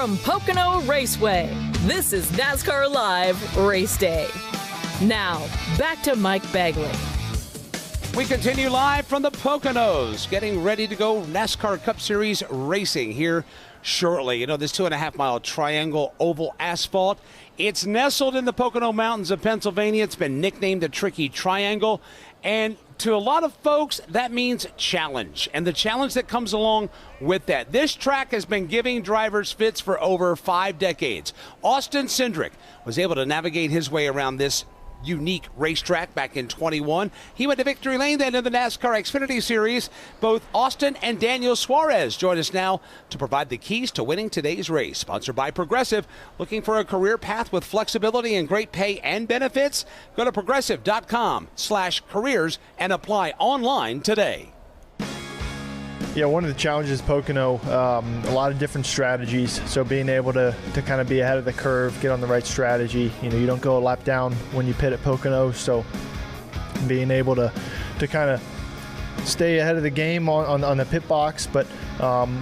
from Pocono Raceway, this is NASCAR Live Race Day. Now, back to Mike Bagley. We continue live from the Poconos, getting ready to go NASCAR Cup Series racing here shortly. You know, this 2.5-mile triangle oval asphalt, it's nestled in the Pocono Mountains of Pennsylvania. It's been nicknamed the Tricky Triangle. And to a lot of folks, that means challenge, and the challenge that comes along with that. This track has been giving drivers fits for over 5 decades. Austin Cindric was able to navigate his way around this unique racetrack back in 21. He went to victory lane then in the NASCAR Xfinity Series. Both Austin and Daniel Suarez join us now to provide the keys to winning today's race. Sponsored by Progressive. Looking for a career path with flexibility and great pay and benefits? Go to progressive.com/careers and apply online today. Yeah, one of the challenges Pocono, a lot of different strategies. So being able to kind of be ahead of the curve, get on the right strategy. You know, you don't go a lap down when you pit at Pocono. So being able to kind of stay ahead of the game on the pit box. But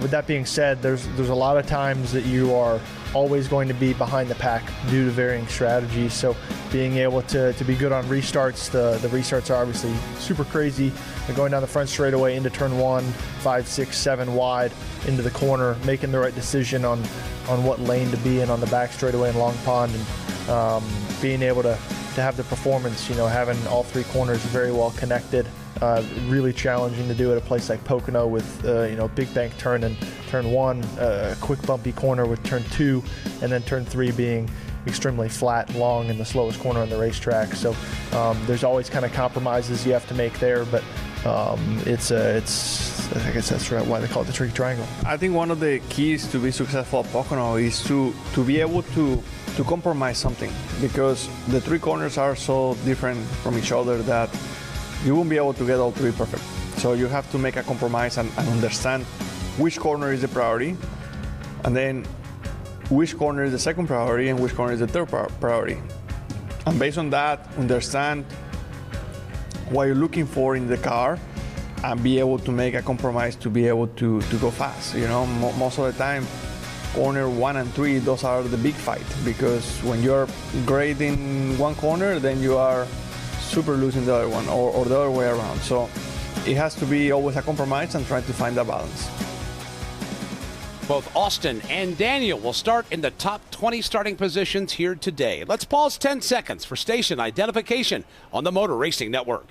with that being said, there's a lot of times that you are always going to be behind the pack due to varying strategies. So being able to be good on restarts, the restarts are obviously super crazy. They're going down the front straightaway into turn 1, 5, 6, 7 wide into the corner, making the right decision on what lane to be in on the back straightaway in Long Pond, and being able to have the performance, you know, having all 3 corners very well connected. Really challenging to do at a place like Pocono with, you know, big bank turn in turn 1, a quick bumpy corner with turn 2, and then turn 3 being extremely flat and long and the slowest corner on the racetrack. So there's always kind of compromises you have to make there, but I guess that's right, why they call it the Tricky Triangle. I think one of the keys to be successful at Pocono is to be able to compromise something, because the 3 corners are so different from each other that you won't be able to get all 3 perfect. So you have to make a compromise and understand which corner is the priority, and then which corner is the second priority and which corner is the third priority. And based on that, understand what you're looking for in the car and be able to make a compromise to be able to go fast. You know, most of the time, corner 1 and 3, those are the big fight, because when you're great in one corner, then you are super losing the other one, or the other way around. So it has to be always a compromise and trying to find that balance. Both Austin and Daniel will start in the top 20 starting positions here today. Let's pause 10 seconds for station identification on the Motor Racing Network.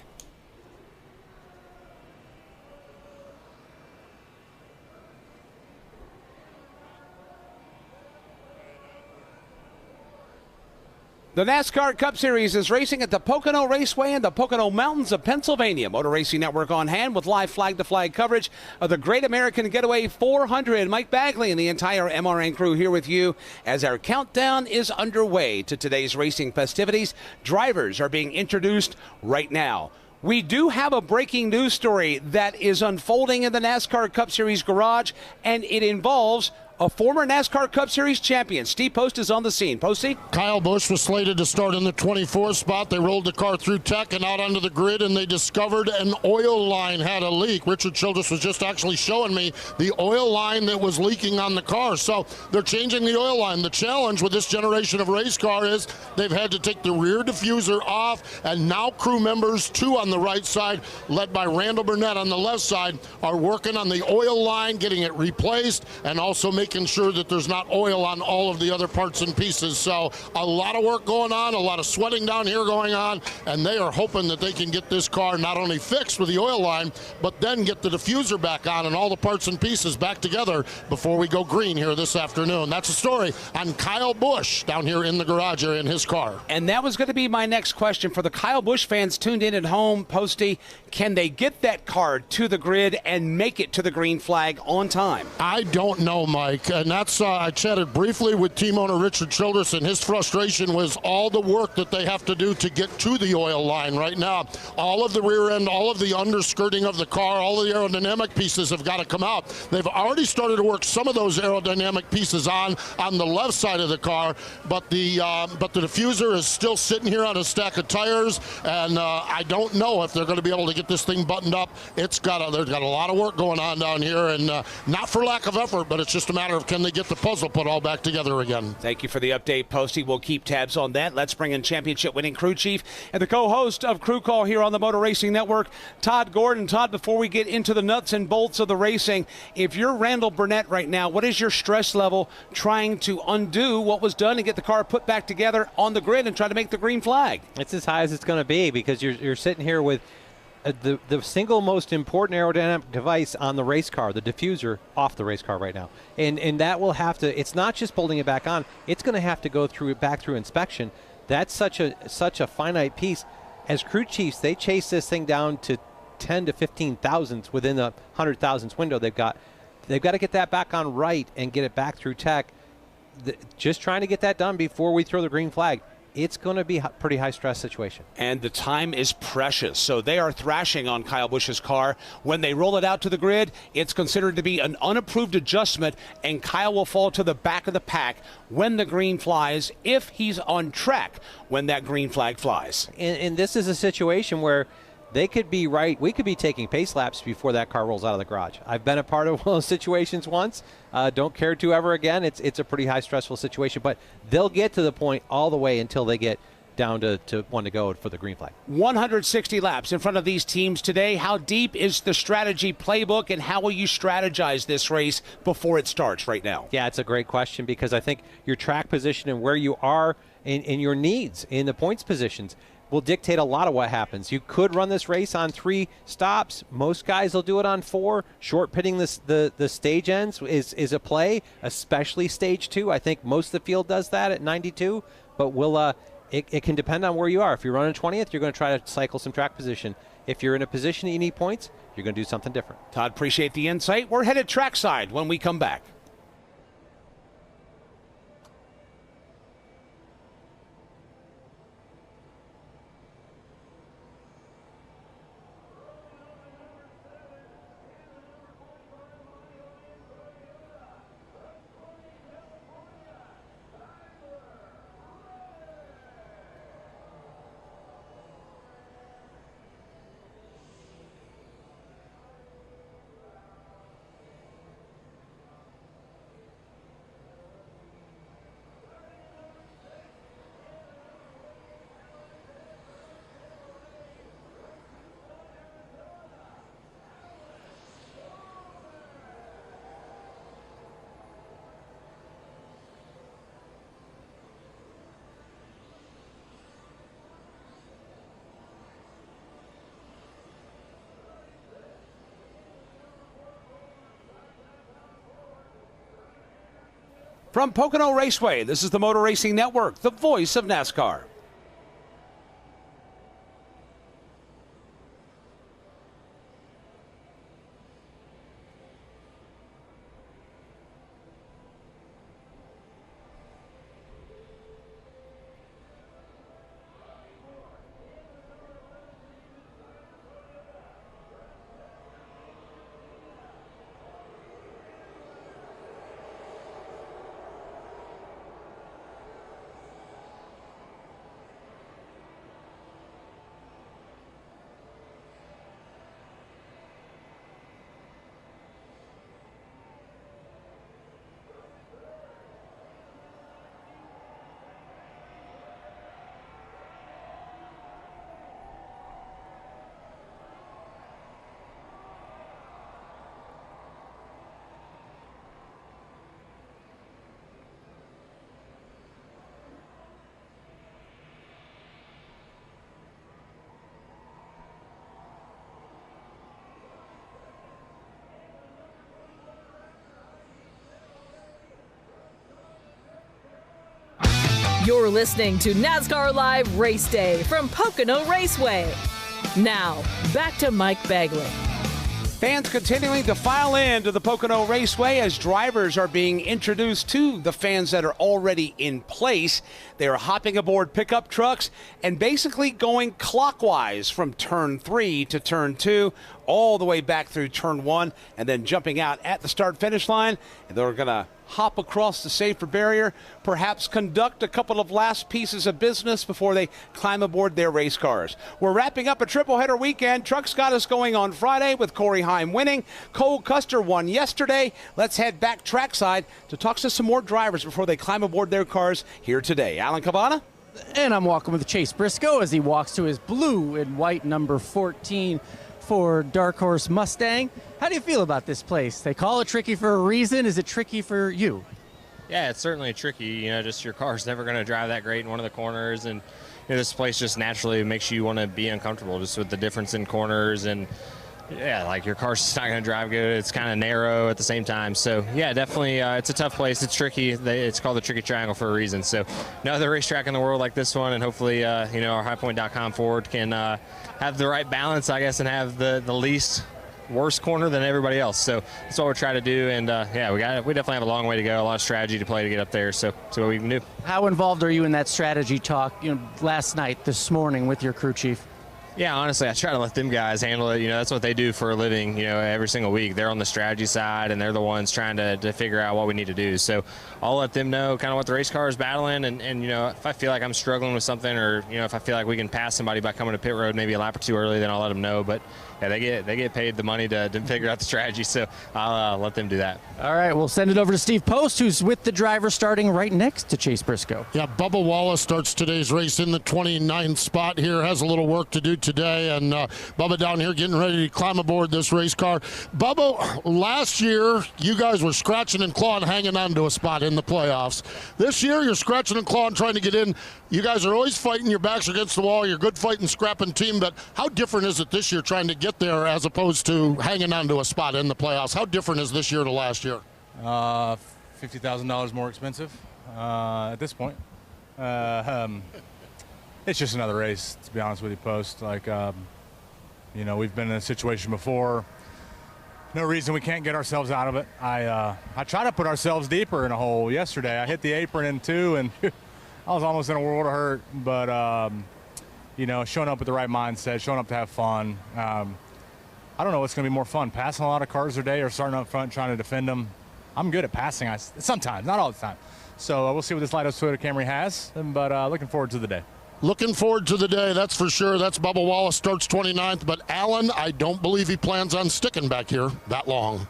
The NASCAR Cup Series is racing at the Pocono Raceway in the Pocono Mountains of Pennsylvania. Motor Racing Network on hand with live flag-to-flag coverage of the Great American Getaway 400. Mike Bagley and the entire MRN crew here with you as our countdown is underway to today's racing festivities. Drivers are being introduced right now. We do have a breaking news story that is unfolding in the NASCAR Cup Series garage, and it involves a former NASCAR Cup Series champion. Steve Post is on the scene. Posty? Kyle Busch was slated to start in the 24th spot. They rolled the car through tech and out onto the grid, and they discovered an oil line had a leak. Richard Childress was just actually showing me the oil line that was leaking on the car. So they're changing the oil line. The challenge with this generation of race car is they've had to take the rear diffuser off, and now crew members, 2 on the right side, led by Randall Burnett on the left side, are working on the oil line, getting it replaced, and also making sure that there's not oil on all of the other parts and pieces. So a lot of work going on, a lot of sweating down here going on, and they are hoping that they can get this car not only fixed with the oil line, but then get the diffuser back on and all the parts and pieces back together before we go green here this afternoon. That's a story on Kyle Busch down here in the garage area in his car. And that was going to be my next question for the Kyle Busch fans tuned in at home. Posty, can they get that car to the grid and make it to the green flag on time? I don't know, Mike. And that's, I chatted briefly with team owner Richard Childress, and his frustration was all the work that they have to do to get to the oil line right now. All of the rear end, all of the underskirting of the car, all of the aerodynamic pieces have got to come out. They've already started to work some of those aerodynamic pieces on the left side of the car, but the diffuser is still sitting here on a stack of tires, and I don't know if they're going to be able to get this thing buttoned up. There's got a lot of work going on down here, and not for lack of effort, but it's just a matter matter of can they get the puzzle put all back together again. Thank you for the update, Posty. We'll keep tabs on that. Let's bring in championship-winning crew chief and the co-host of Crew Call here on the Motor Racing Network, Todd Gordon. Todd, before we get into the nuts and bolts of the racing, if you're Randall Burnett right now, what is your stress level trying to undo what was done and get the car put back together on the grid and try to make the green flag? It's as high as it's going to be because you're sitting here with the single most important aerodynamic device on the race car, the diffuser, off the race car right now. And that will have to, it's not just bolting it back on, it's going to have to go back through inspection. That's such a finite piece. As crew chiefs, they chase this thing down to 10 to 15 thousandths within the 100 thousandths window they've got. They've got to get that back on right and get it back through tech. Just trying to get that done before we throw the green flag. It's going to be a pretty high-stress situation. And the time is precious, so they are thrashing on Kyle Busch's car. When they roll it out to the grid, it's considered to be an unapproved adjustment, and Kyle will fall to the back of the pack when the green flies, if he's on track when that green flag flies. And this is a situation where they could be right. We could be taking pace laps before that car rolls out of the garage. I've been a part of one of those situations once. Don't care to ever again. It's a pretty high stressful situation, but they'll get to the point all the way until they get down to one to go for the green flag. 160 laps in front of these teams today. How deep is the strategy playbook, and how will you strategize this race before it starts right now? Yeah, it's a great question because I think your track position and where you are in your needs in the points positions will dictate a lot of what happens. You could run this race on 3 stops. Most guys will do it on 4. Short pitting the stage ends is a play, especially stage 2. I think most of the field does that at 92, but it can depend on where you are. If you're running 20th, you're going to try to cycle some track position. If you're in a position that you need points, you're going to do something different. Todd, appreciate the insight. We're headed trackside when we come back. From Pocono Raceway, this is the Motor Racing Network, the voice of NASCAR. You're listening to NASCAR Live Race Day from Pocono Raceway. Now, back to Mike Bagley. Fans continuing to file in to the Pocono Raceway as drivers are being introduced to the fans that are already in place. They are hopping aboard pickup trucks and basically going clockwise from turn 3 to turn 2. all the way back through turn 1 and then jumping out at the start-finish line. And they're going to hop across the safer barrier, perhaps conduct a couple of last pieces of business before they climb aboard their race cars. We're wrapping up a triple-header weekend. Trucks got us going on Friday with Corey Heim winning. Cole Custer won yesterday. Let's head back trackside to talk to some more drivers before they climb aboard their cars here today. Alan Cabana? And I'm walking with Chase Briscoe as he walks to his blue and white number 14 for Dark Horse Mustang. How do you feel about this place? They call it tricky for a reason. Is it tricky for you? Yeah, it's certainly tricky. You know, just your car's never going to drive that great in one of the corners, and this place just naturally makes you want to be uncomfortable just with the difference in corners. And yeah, like your car's just not going to drive good. It's kind of narrow at the same time. So yeah, definitely it's a tough place. It's tricky. It's called the Tricky Triangle for a reason. So no other racetrack in the world like this one, and hopefully our highpoint.com Ford can have the right balance, I guess, and have the least worst corner than everybody else. So that's what we're trying to do. And we definitely have a long way to go, a lot of strategy to play to get up there. So what we can do. How involved are you in that strategy talk, last night, this morning with your crew chief? Yeah, honestly, I try to let them guys handle it. That's what they do for a living, every single week. They're on the strategy side, and they're the ones trying to figure out what we need to do. So I'll let them know kind of what the race car is battling, and if I feel like I'm struggling with something, or, if I feel like we can pass somebody by coming to pit road maybe a lap or two early, then I'll let them know. But yeah, they get paid the money to figure out the strategy, so I'll let them do that. All right, we'll send it over to Steve Post, who's with the driver starting right next to Chase Briscoe. Yeah, Bubba Wallace starts today's race in the 29th spot here, has a little work to do today, and Bubba down here getting ready to climb aboard this race car. Bubba, last year you guys were scratching and clawing, hanging on to a spot in the playoffs. This year you're scratching and clawing, trying to get in. You guys are always fighting, your backs against the wall, you're a good fighting, scrapping team, but how different is it this year trying to get there as opposed to hanging on to a spot in the playoffs? How different is this year to last year? $50,000 more expensive at this point. It's just another race, to be honest with you, Post. We've been in a situation before. No reason we can't get ourselves out of it. I try to put ourselves deeper in a hole yesterday. I hit the apron in two, and I was almost in a world of hurt. But, showing up with the right mindset, showing up to have fun. I don't know what's going to be more fun, passing a lot of cars today or starting up front trying to defend them. I'm good at passing sometimes, not all the time. So we'll see what this Lidos Toyota Camry has, but looking forward to the day. Looking forward to the day, that's for sure. That's Bubba Wallace, starts 29th. But Alan, I don't believe he plans on sticking back here that long.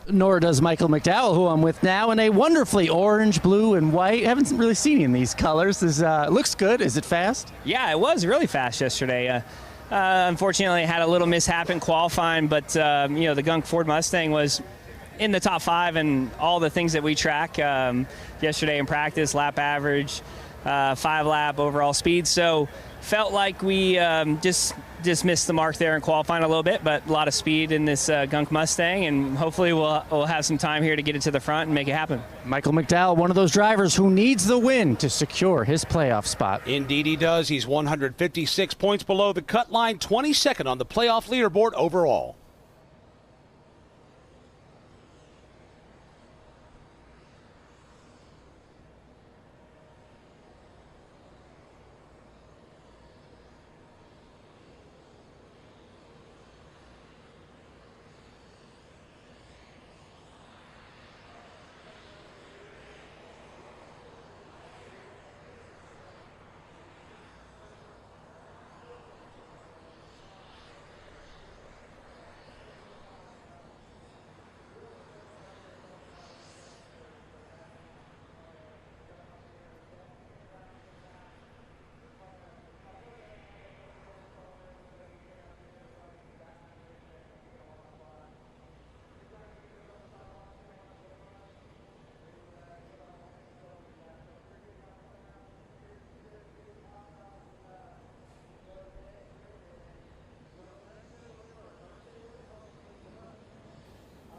Nor does Michael McDowell, who I'm with now, in a wonderfully orange, blue, and white. I haven't really seen him in these colors. Looks good. Is it fast? Yeah, it was really fast yesterday. Unfortunately, I had a little mishap in qualifying, but, the Gunk Ford Mustang was in the top 5 and all the things that we track yesterday in practice, lap average, 5-lap overall speed. So felt like we just missed the mark there in qualifying a little bit, but a lot of speed in this Gunk Mustang, and hopefully we'll have some time here to get it to the front and make it happen. Michael McDowell, one of those drivers who needs the win to secure his playoff spot. Indeed he does. He's 156 points below the cut line, 22nd on the playoff leaderboard overall.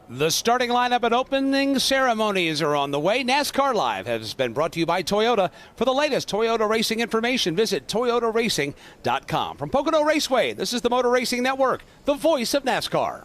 The starting lineup and opening ceremonies are on the way. NASCAR Live has been brought to you by Toyota. For the latest Toyota racing information, visit toyotaracing.com. From Pocono Raceway, this is the Motor Racing Network, the voice of NASCAR.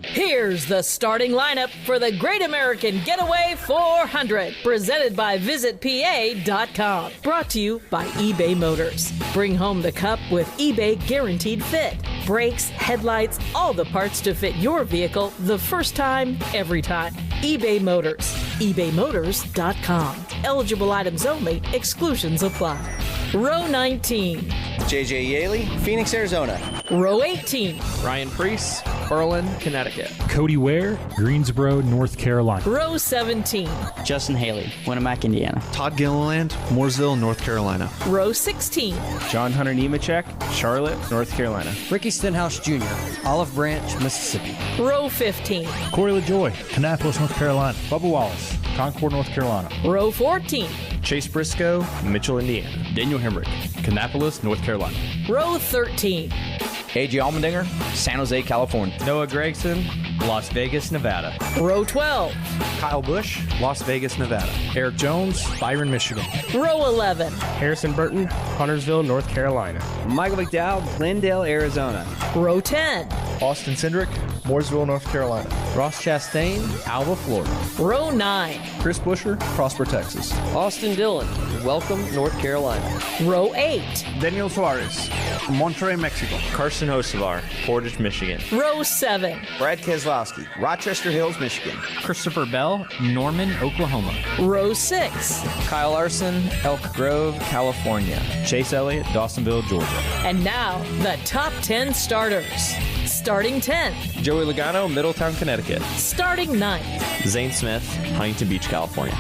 Here's the starting lineup for the Great American Getaway 400, presented by VisitPA.com. Brought to you by eBay Motors. Bring home the cup with eBay Guaranteed Fit. Brakes, headlights, all the parts to fit your vehicle the first time, every time. eBay Motors. ebaymotors.com. Eligible items only. Exclusions apply. Row 19. JJ Yaley, Phoenix, Arizona. Row 18. Ryan Priest, Berlin, Connecticut. Cody Ware, Greensboro, North Carolina. Row 17. Justin Haley, Winamac, Indiana. Todd Gilliland, Mooresville, North Carolina. Row 16. John Hunter Nemechek, Charlotte, North Carolina. Ricky Stenhouse Jr., Olive Branch, Mississippi. Row 15. Corey LaJoy, Kannapolis, North Carolina. Bubba Wallace, Concord, North Carolina. Row 14. Chase Briscoe, Mitchell, Indiana. Daniel Hemrick, Kannapolis, North Carolina. Row 13. AJ Allmendinger, San Jose, California. Noah Gregson, Las Vegas, Nevada. Row 12. Kyle Busch, Las Vegas, Nevada. Eric Jones, Byron, Michigan. Row 11. Harrison Burton, Huntersville, North Carolina. Michael McDowell, Glendale, Arizona. Row 10. Austin Cindric, Mooresville, North Carolina. Ross Chastain, Alva, Florida. Row 9. Chris Buescher, Prosper, Texas. Austin Dillon, Welcome, North Carolina. Row 8. Daniel Suarez, Monterrey, Mexico. Carson Hocevar, Portage, Michigan. Row 7. Brad Keselowski, Rochester Hills, Michigan. Christopher Bell, Norman, Oklahoma. Row 6. Kyle Larson, Elk Grove, California. Chase Elliott, Dawsonville, Georgia. And now, the top 10 starters. Starting 10th. Joey Logano, Middletown, Connecticut. Starting 9th. Zane Smith, Huntington Beach, California.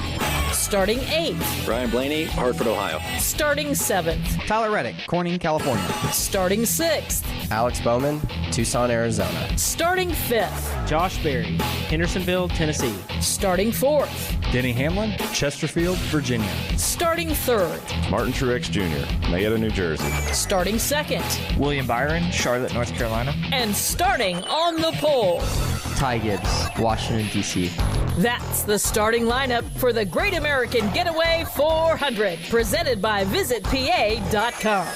Starting 8th. Brian Blaney, Hartford, Ohio. Starting 7th. Tyler Reddick, Corning, California. Starting 6th. Alex Bowman, Tucson, Arizona. Starting 5th. Josh Berry, Hendersonville, Tennessee. Starting 4th. Denny Hamlin, Chesterfield, Virginia. Starting 3rd. Martin Truex Jr., Marietta, New Jersey. Starting 2nd. William Byron, Charlotte, North Carolina. And starting on the pole. Ty Gibbs, Washington, D.C. That's the starting lineup for the Great American Getaway 400, presented by VisitPA.com.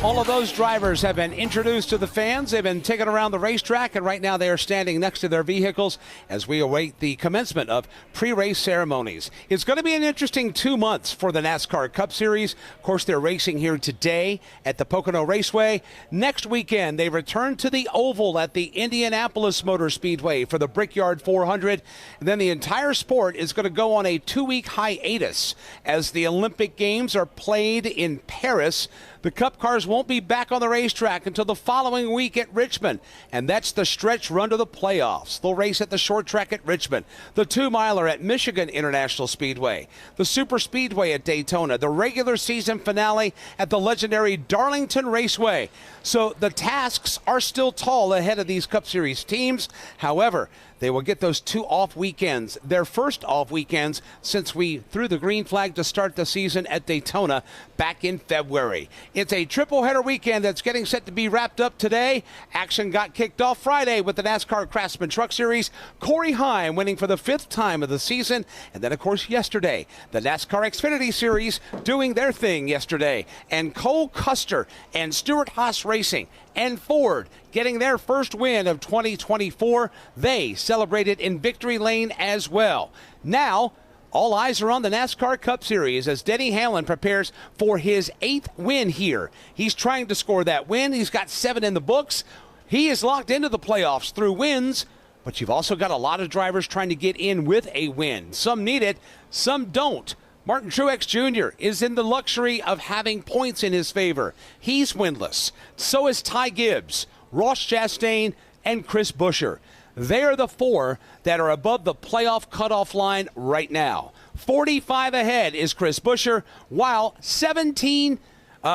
All of those drivers have been introduced to the fans. They've been taken around the racetrack, and right now they are standing next to their vehicles as we await the commencement of pre-race ceremonies. It's going to be an interesting 2 months for the NASCAR Cup Series. Of course, they're racing here today at the Pocono Raceway. Next weekend, they return to the Oval at the Indianapolis Motor Speedway for the Brickyard 400. And then the entire sport is going to go on a 2-week hiatus as the Olympic Games are played in Paris. The Cup cars won't be back on the racetrack until the following week at Richmond, and that's the stretch run to the playoffs. They'll race at the short track at Richmond, the 2-miler at Michigan International Speedway, the Super Speedway at Daytona, the regular season finale at the legendary Darlington Raceway. So the tasks are still tall ahead of these Cup Series teams. However, they will get those 2 off weekends, their first off weekends since we threw the green flag to start the season at Daytona back in February. It's a triple header weekend that's getting set to be wrapped up today. Action got kicked off Friday with the NASCAR Craftsman Truck Series. Corey Heim winning for the 5th time of the season. And then, of course, yesterday, the NASCAR Xfinity Series doing their thing yesterday. And Cole Custer and Stuart Haas Racing and Ford getting their first win of 2024. They celebrated in victory lane as well. Now, all eyes are on the NASCAR Cup Series as Denny Hamlin prepares for his 8th win here. He's trying to score that win. He's got 7 in the books. He is locked into the playoffs through wins, but you've also got a lot of drivers trying to get in with a win. Some need it, some don't. Martin Truex Jr. is in the luxury of having points in his favor. He's winless. So is Ty Gibbs, Ross Chastain, and Chris Buescher. They are the 4 that are above the playoff cutoff line right now. 45 ahead is Chris Buescher, while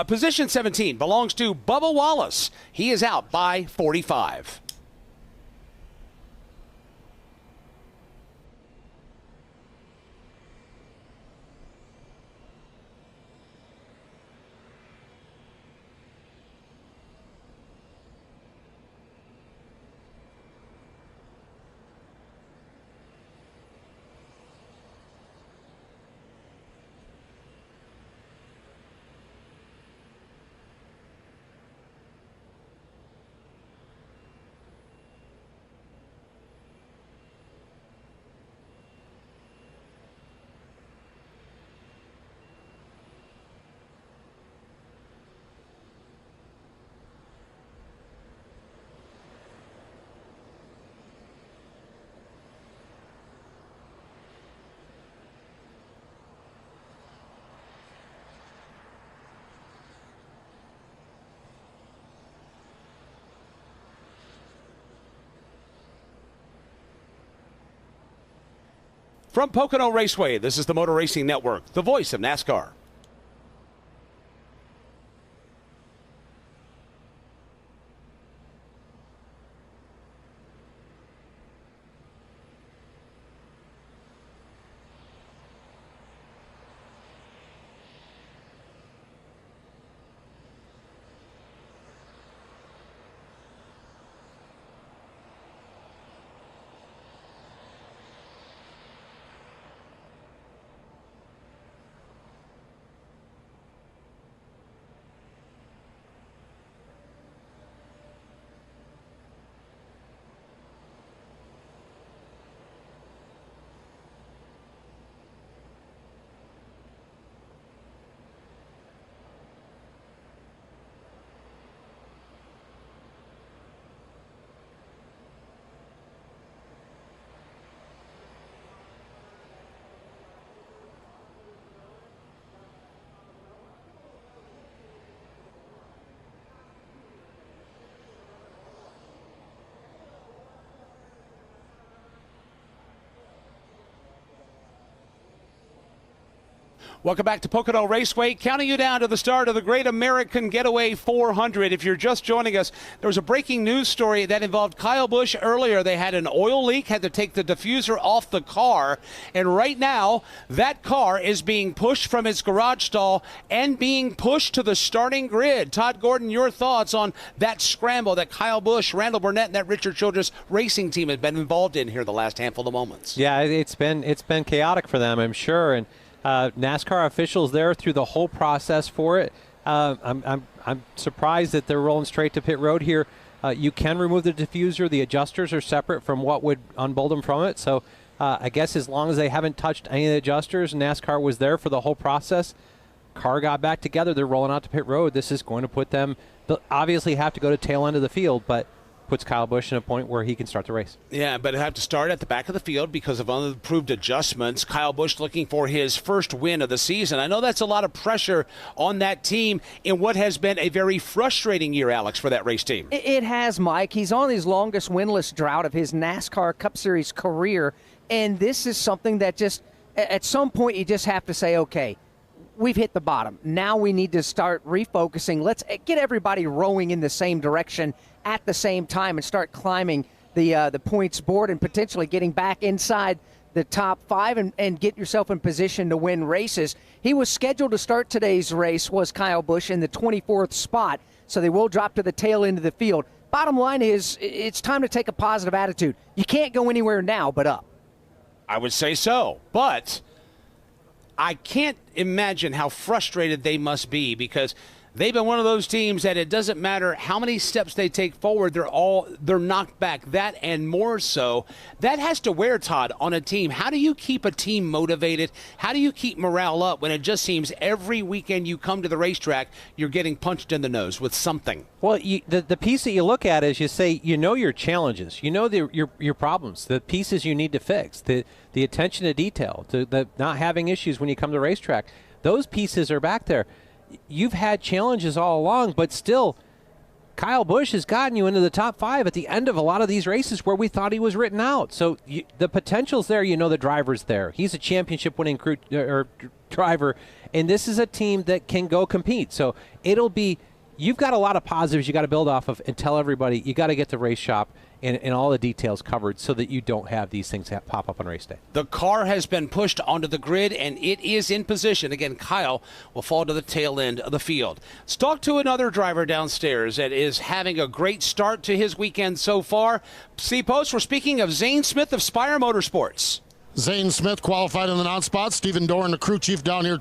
position 17 belongs to Bubba Wallace. He is out by 45. From Pocono Raceway, this is the Motor Racing Network, the voice of NASCAR. Welcome back to Pocono Raceway, counting you down to the start of the Great American Getaway 400. If you're just joining us, there was a breaking news story that involved Kyle Busch earlier. They had an oil leak, had to take the diffuser off the car, and right now that car is being pushed from its garage stall and being pushed to the starting grid. Todd Gordon, your thoughts on that scramble that Kyle Busch, Randall Burnett, and that Richard Childress racing team have been involved in here the last handful of moments? Yeah, it's been chaotic for them, I'm sure, and NASCAR officials there through the whole process for it. I'm surprised that they're rolling straight to pit road here. You can remove the diffuser. The adjusters are separate from what would unbolt them from it. So I guess as long as they haven't touched any of the adjusters, NASCAR was there for the whole process. Car got back together. They're rolling out to pit road. This is going to put them, they'll obviously have to go to tail end of the field, but puts Kyle Busch in a point where he can start the race. Yeah, but he'll have to start at the back of the field because of unimproved adjustments. Kyle Busch looking for his first win of the season. I know that's a lot of pressure on that team in what has been a very frustrating year, Alex, for that race team. It has, Mike. He's on his longest winless drought of his NASCAR Cup Series career, and this is something that just, at some point, you just have to say, okay, we've hit the bottom. Now we need to start refocusing. Let's get everybody rowing in the same direction at the same time and start climbing the points board and potentially getting back inside the top five and get yourself in position to win races. He was scheduled to start today's race, was Kyle Busch, in the 24th spot, so they will drop to the tail end of the field. Bottom line is, it's time to take a positive attitude. You can't go anywhere now but up. I would say so, but I can't imagine how frustrated they must be because they've been one of those teams that it doesn't matter how many steps they take forward, they're knocked back. That and more so. That has to wear, Todd, on a team. How do you keep a team motivated? How do you keep morale up when it just seems every weekend you come to the racetrack, you're getting punched in the nose with something? Well, the piece that you look at is you say, you know your challenges, you know your problems, the pieces you need to fix, the attention to detail, the not having issues when you come to the racetrack. Those pieces are back there. You've had challenges all along, but still, Kyle Busch has gotten you into the top five at the end of a lot of these races where we thought he was written out. So the potential's there. You know the driver's there. He's a championship-winning driver, and this is a team that can go compete. So it'll be – you've got a lot of positives you got to build off of and tell everybody you got to get the race shop and all the details covered so that you don't have these things pop up on race day. The car has been pushed onto the grid, and it is in position. Again, Kyle will fall to the tail end of the field. Let's talk to another driver downstairs that is having a great start to his weekend so far. C-Post, we're speaking of Zane Smith of Spire Motorsports. Zane Smith qualified in the non-spot. Stephen Doran, the crew chief down here,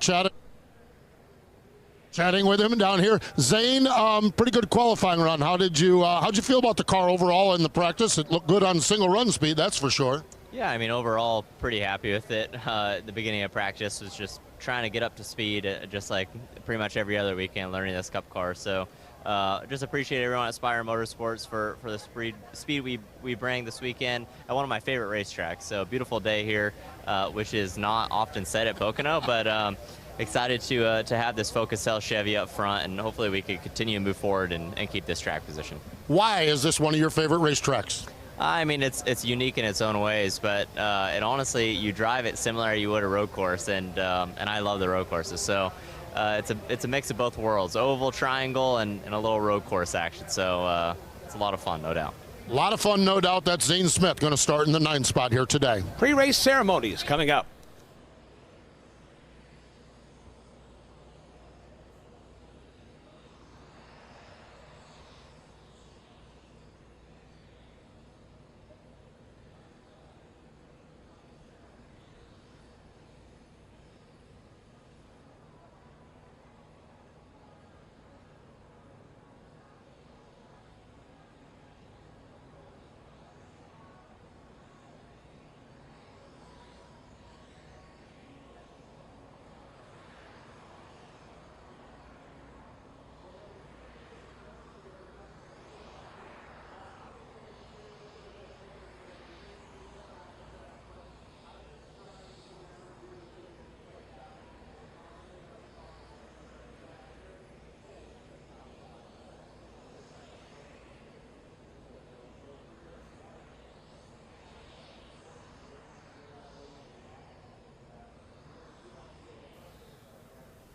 chatting with him down here. Zane, pretty good qualifying run. How'd you feel about the car overall in the practice? It looked good on single run speed, that's for sure. Yeah, I mean, overall, pretty happy with it. The beginning of practice was just trying to get up to speed, just like pretty much every other weekend learning this Cup car. So just appreciate everyone at Spire Motorsports for the speed we bring this weekend at one of my favorite racetracks. So beautiful day here, which is not often said at Pocono, but excited to have this Focus Cell Chevy up front, and hopefully we can continue to move forward and keep this track position. Why is this one of your favorite racetracks? I mean, it's unique in its own ways, but it honestly, you drive it similar you would a road course, and I love the road courses. So it's a mix of both worlds, oval, triangle, and a little road course action. So it's a lot of fun, no doubt. A lot of fun, no doubt. That's Zane Smith going to start in the 9th spot here today. Pre-race ceremonies coming up.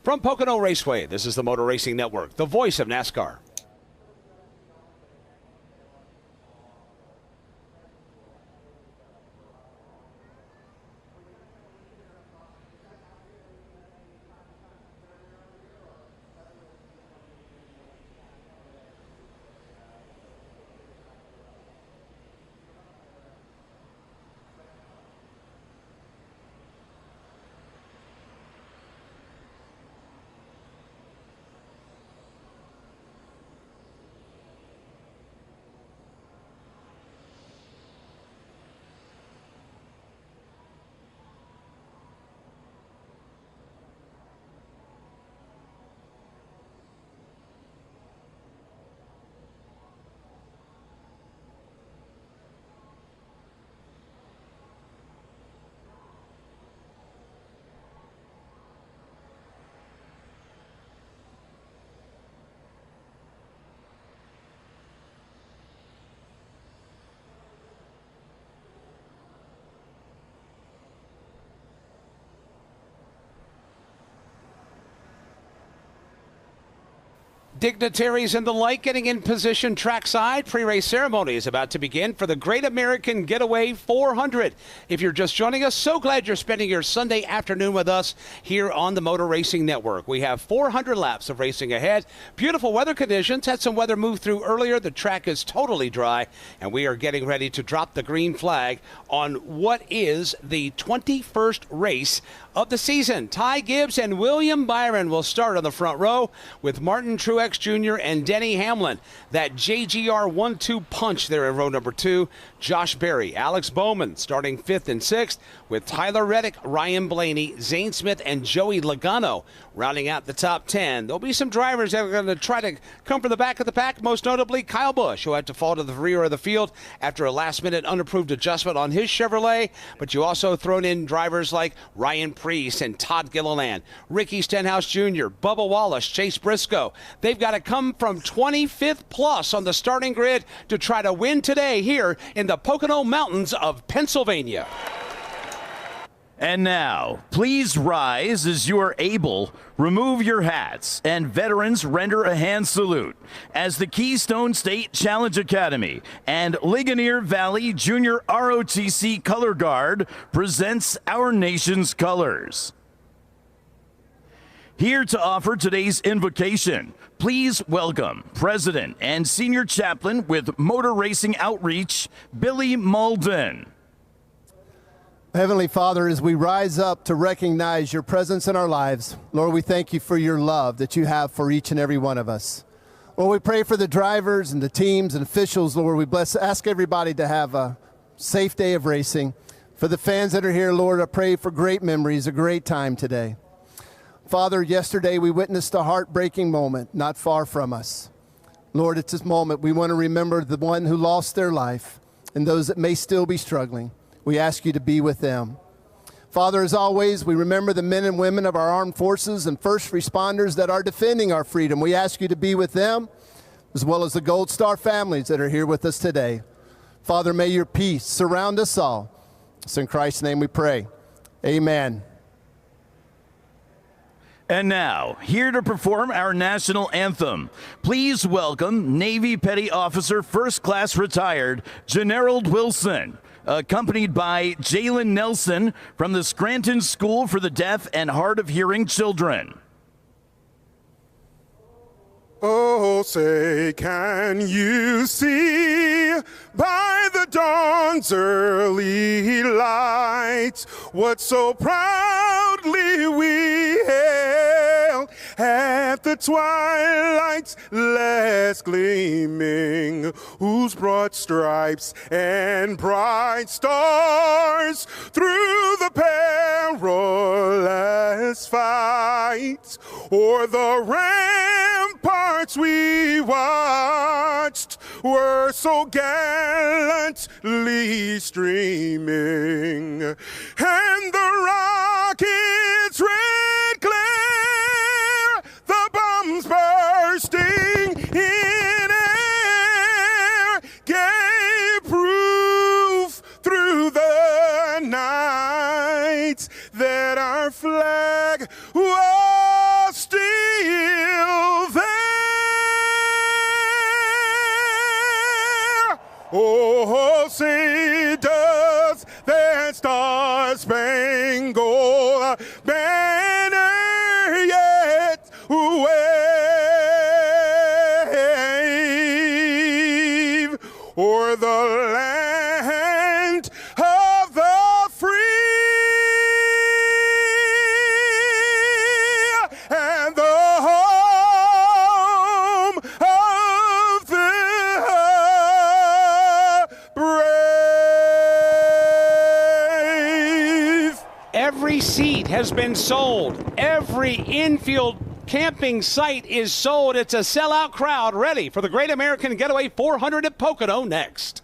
From Pocono Raceway, this is the Motor Racing Network, the voice of NASCAR. Dignitaries and the like getting in position trackside. Pre-race ceremony is about to begin for the Great American Getaway 400. If you're just joining us, so glad you're spending your Sunday afternoon with us here on the Motor Racing Network. We have 400 laps of racing ahead. Beautiful weather conditions. Had some weather move through earlier. The track is totally dry, and we are getting ready to drop the green flag on what is the 21st race of the season. Ty Gibbs and William Byron will start on the front row with Martin Truex Jr. and Denny Hamlin. That JGR 1-2 punch there in row number 2. Josh Berry, Alex Bowman starting 5th and 6th with Tyler Reddick, Ryan Blaney, Zane Smith, and Joey Logano rounding out the top 10. There'll be some drivers that are going to try to come from the back of the pack, most notably Kyle Busch, who had to fall to the rear of the field after a last-minute unapproved adjustment on his Chevrolet. But you also thrown in drivers like Ryan Preece and Todd Gilliland, Ricky Stenhouse Jr., Bubba Wallace, Chase Briscoe. They've got to come from 25th plus on the starting grid to try to win today here in the Pocono Mountains of Pennsylvania. And now, please rise as you are able, remove your hats, and veterans render a hand salute as the Keystone State Challenge Academy and Ligonier Valley Junior ROTC Color Guard presents our nation's colors. Here to offer today's invocation, please welcome President and Senior Chaplain with Motor Racing Outreach, Billy Malden. Heavenly Father, as we rise up to recognize your presence in our lives, Lord, we thank you for your love that you have for each and every one of us. Lord, we pray for the drivers and the teams and officials, Lord. We ask everybody to have a safe day of racing. For the fans that are here, Lord, I pray for great memories, a great time today. Father, yesterday we witnessed a heartbreaking moment not far from us. Lord, at this moment, we want to remember the one who lost their life and those that may still be struggling. We ask you to be with them. Father, as always, we remember the men and women of our armed forces and first responders that are defending our freedom. We ask you to be with them, as well as the Gold Star families that are here with us today. Father, may your peace surround us all. It's in Christ's name we pray. Amen. And now, here to perform our national anthem, please welcome Navy Petty Officer First Class Retired Generald Wilson, accompanied by Jalen Nelson from the Scranton School for the Deaf and Hard of Hearing Children. Oh, say, can you see by the dawn's early light what so proudly we hailed at the twilight's last gleaming, whose broad stripes and bright stars through the perilous fight o'er the ramparts we watched were so gallantly streaming, and the rockets' red glare, the bombs bursting in air, gave proof through the night that our flag was still there. Oh, say does that star-spangled banner yet wave o'er the land of the free and the home of the brave. Every seat has been sold. Every infield camping site is sold. It's a sellout crowd ready for the Great American Getaway 400 at Pocono next.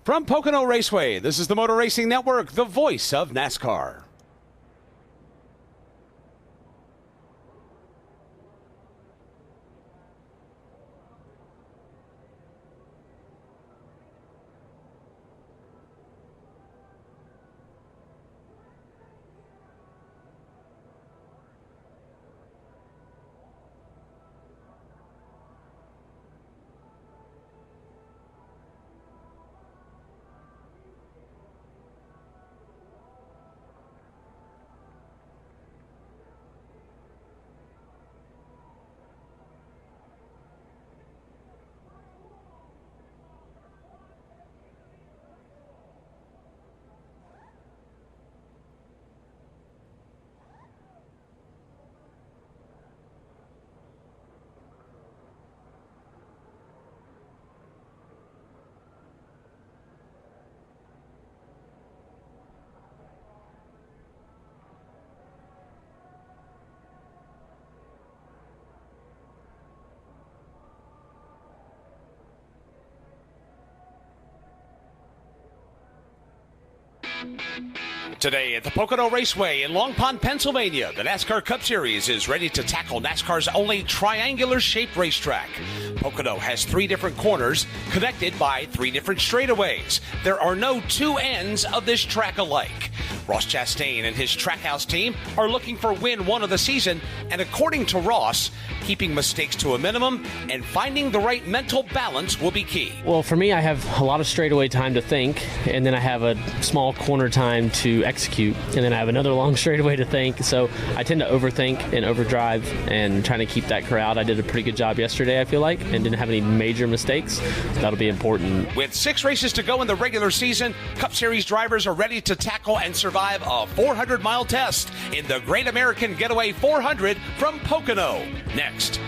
From Pocono Raceway, this is the Motor Racing Network, the voice of NASCAR. Today at the Pocono Raceway in Long Pond, Pennsylvania, the NASCAR Cup Series is ready to tackle NASCAR's only triangular-shaped racetrack. Pocono has 3 different corners connected by 3 different straightaways. There are no 2 ends of this track alike. Ross Chastain and his Trackhouse team are looking for win 1 of the season, and according to Ross, keeping mistakes to a minimum and finding the right mental balance will be key. Well, for me, I have a lot of straightaway time to think, and then I have a small corner time to execute, and then I have another long straightaway to think. So I tend to overthink and overdrive and trying to keep that corralled. I did a pretty good job yesterday, I feel like, and didn't have any major mistakes. That'll be important. With 6 races to go in the regular season, Cup Series drivers are ready to tackle and survive a 400-mile test in the Great American Getaway 400 from Pocono. Next.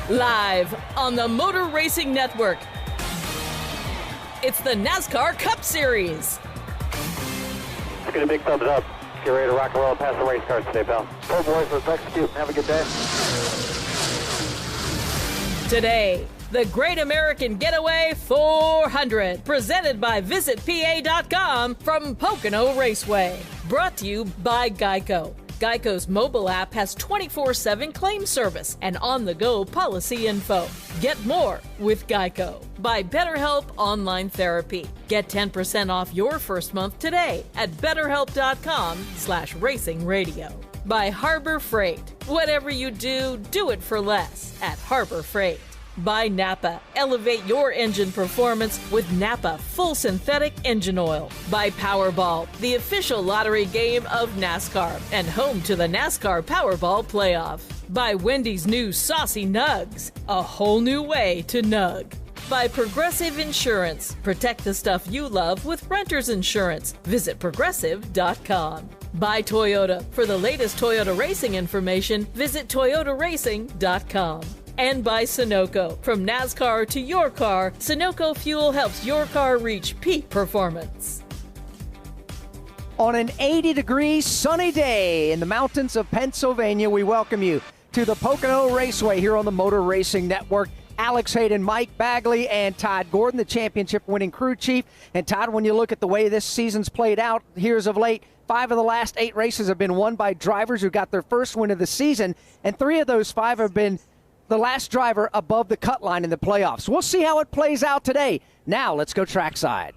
Live on the Motor Racing Network, it's the NASCAR Cup Series. Let's get a big thumbs up. Get ready to rock and roll past the race cars today, pal. Pull boys, let's execute. Have a good day. Today, the Great American Getaway 400, presented by VisitPA.com from Pocono Raceway. Brought to you by Geico. Geico's mobile app has 24/7 claim service and on-the-go policy info. Get more with Geico. By BetterHelp Online Therapy. Get 10% off your first month today at BetterHelp.com/racingradio. By Harbor Freight. Whatever you do, do it for less at Harbor Freight. By Napa. Elevate your engine performance with Napa Full Synthetic Engine Oil. By Powerball, the official lottery game of NASCAR and home to the NASCAR Powerball Playoff. By Wendy's new Saucy Nugs, a whole new way to nug. By Progressive Insurance. Protect the stuff you love with renter's insurance. Visit progressive.com. By Toyota. For the latest Toyota racing information, visit toyotaracing.com. And by Sunoco. From NASCAR to your car, Sunoco Fuel helps your car reach peak performance. On an 80-degree sunny day in the mountains of Pennsylvania, we welcome you to the Pocono Raceway here on the Motor Racing Network. Alex Hayden, Mike Bagley, and Todd Gordon, the championship-winning crew chief. And Todd, when you look at the way this season's played out here as of late, 5 of the last 8 races have been won by drivers who got their first win of the season, and 3 of those 5 have been the last driver above the cut line in the playoffs. We'll see how it plays out today. Now let's go trackside.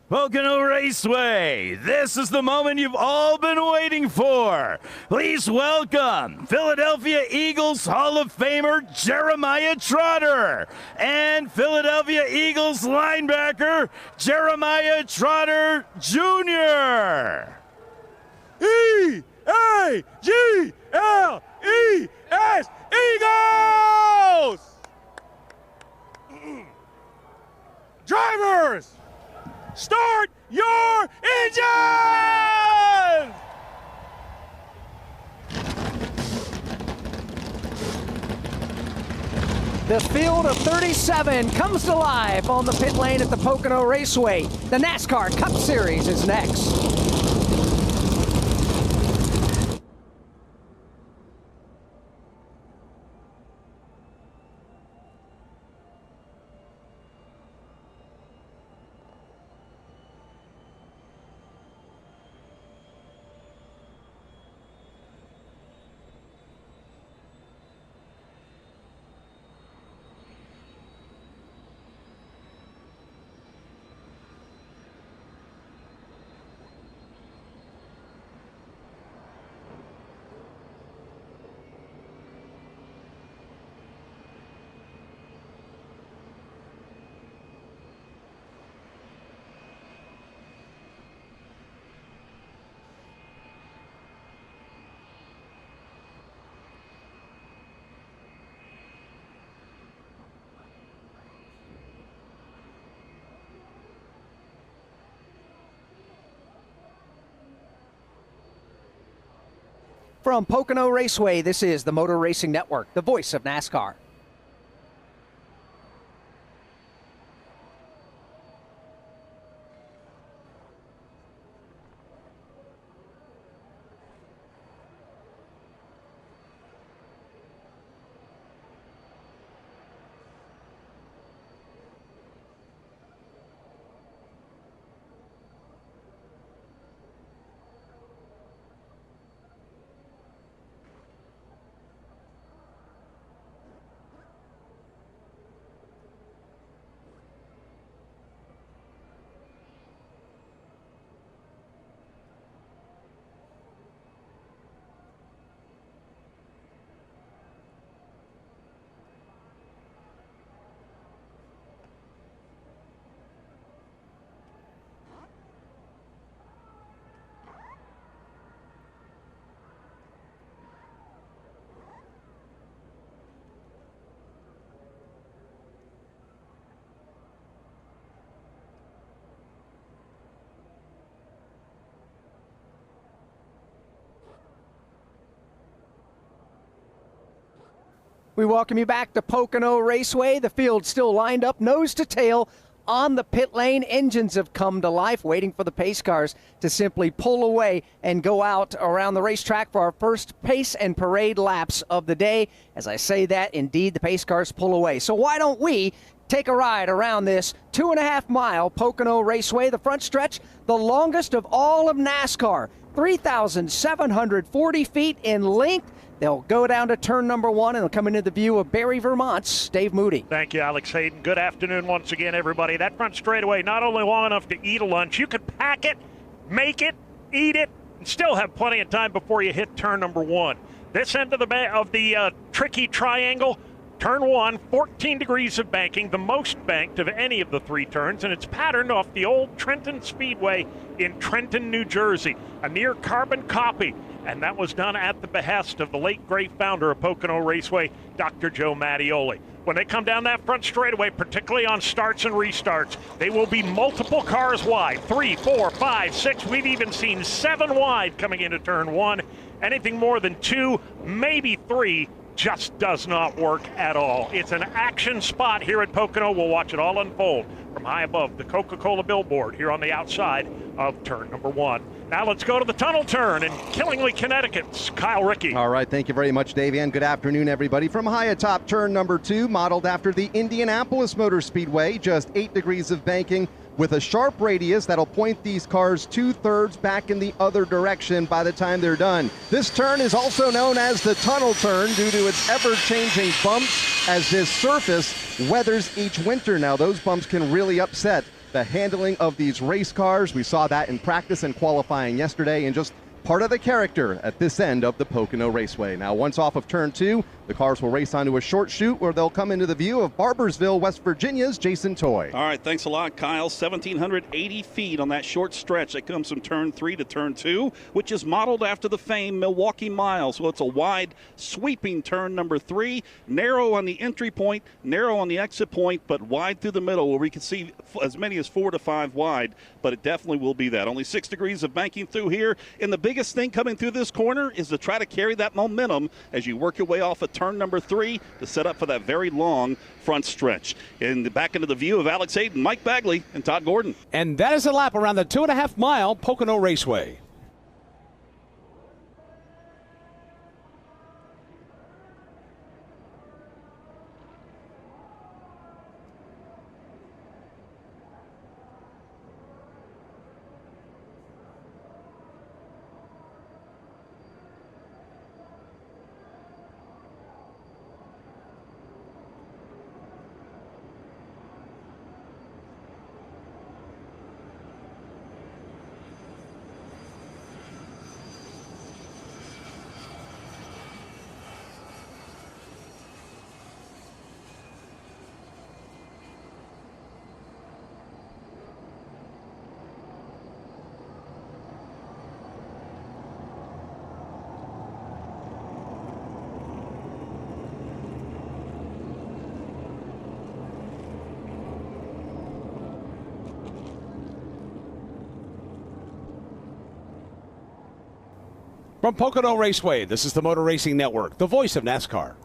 Pocono Raceway, this is the moment you've all been waiting for. Please welcome Philadelphia Eagles Hall of Famer Jeremiah Trotter and Philadelphia Eagles linebacker Jeremiah Trotter Jr. E-A-G-L-E-S, Eagles! Drivers, start your engine! The field of 37 comes to life on the pit lane at the Pocono Raceway. The NASCAR Cup Series is next. From Pocono Raceway, this is the Motor Racing Network, the voice of NASCAR. We welcome you back to Pocono Raceway. The field's still lined up nose to tail on the pit lane. Engines have come to life, waiting for the pace cars to simply pull away and go out around the racetrack for our first pace and parade laps of the day. As I say that, indeed, the pace cars pull away. So why don't we take a ride around this 2.5-mile Pocono Raceway, the front stretch, the longest of all of NASCAR, 3,740 feet in length. They'll go down to turn number 1 and they'll come into the view of Barry, Vermont's Dave Moody. Thank you, Alex Hayden. Good afternoon once again, everybody. That front straightaway, not only long enough to eat a lunch, you could pack it, make it, eat it, and still have plenty of time before you hit turn number 1. This end of the tricky triangle, turn 1, 14 degrees of banking, the most banked of any of the 3 turns, and it's patterned off the old Trenton Speedway in Trenton, New Jersey, a near carbon copy. And that was done at the behest of the late great founder of Pocono Raceway, Dr. Joe Mattioli. When they come down that front straightaway, particularly on starts and restarts, they will be multiple cars wide, 3, 4, 5, 6. We've even seen 7 wide coming into turn 1. Anything more than 2, maybe 3, just does not work at all. It's an action spot here at Pocono. We'll watch it all unfold from high above the Coca-Cola billboard here on the outside of turn number 1. Now let's go to the tunnel turn in Killingly, Connecticut's Kyle Rickey. All right, thank you very much, Dave, and good afternoon, everybody. From high atop turn number 2, modeled after the Indianapolis Motor Speedway, just 8 degrees of banking with a sharp radius that'll point these cars 2/3 back in the other direction by the time they're done. This turn is also known as the tunnel turn due to its ever-changing bumps as this surface weathers each winter. Now, those bumps can really upset the handling of these race cars. We saw that in practice and qualifying yesterday, and just part of the character at this end of the Pocono Raceway. Now, once off of turn 2, the cars will race onto a short chute where they'll come into the view of Barbersville, West Virginia's Jason Toy. All right, thanks a lot, Kyle. 1,780 feet on that short stretch that comes from turn 3 to turn 2, which is modeled after the famed Milwaukee Mile. So it's a wide, sweeping turn number 3, narrow on the entry point, narrow on the exit point, but wide through the middle where we can see as many as 4 to 5 wide, but it definitely will be that. Only 6 degrees of banking through here, and the biggest thing coming through this corner is to try to carry that momentum as you work your way off of turn number 3 to set up for that very long front stretch. And back into the view of Alex Hayden, Mike Bagley, and Todd Gordon. And that is a lap around the 2.5-mile Pocono Raceway. From Pocono Raceway, this is the Motor Racing Network, the voice of NASCAR.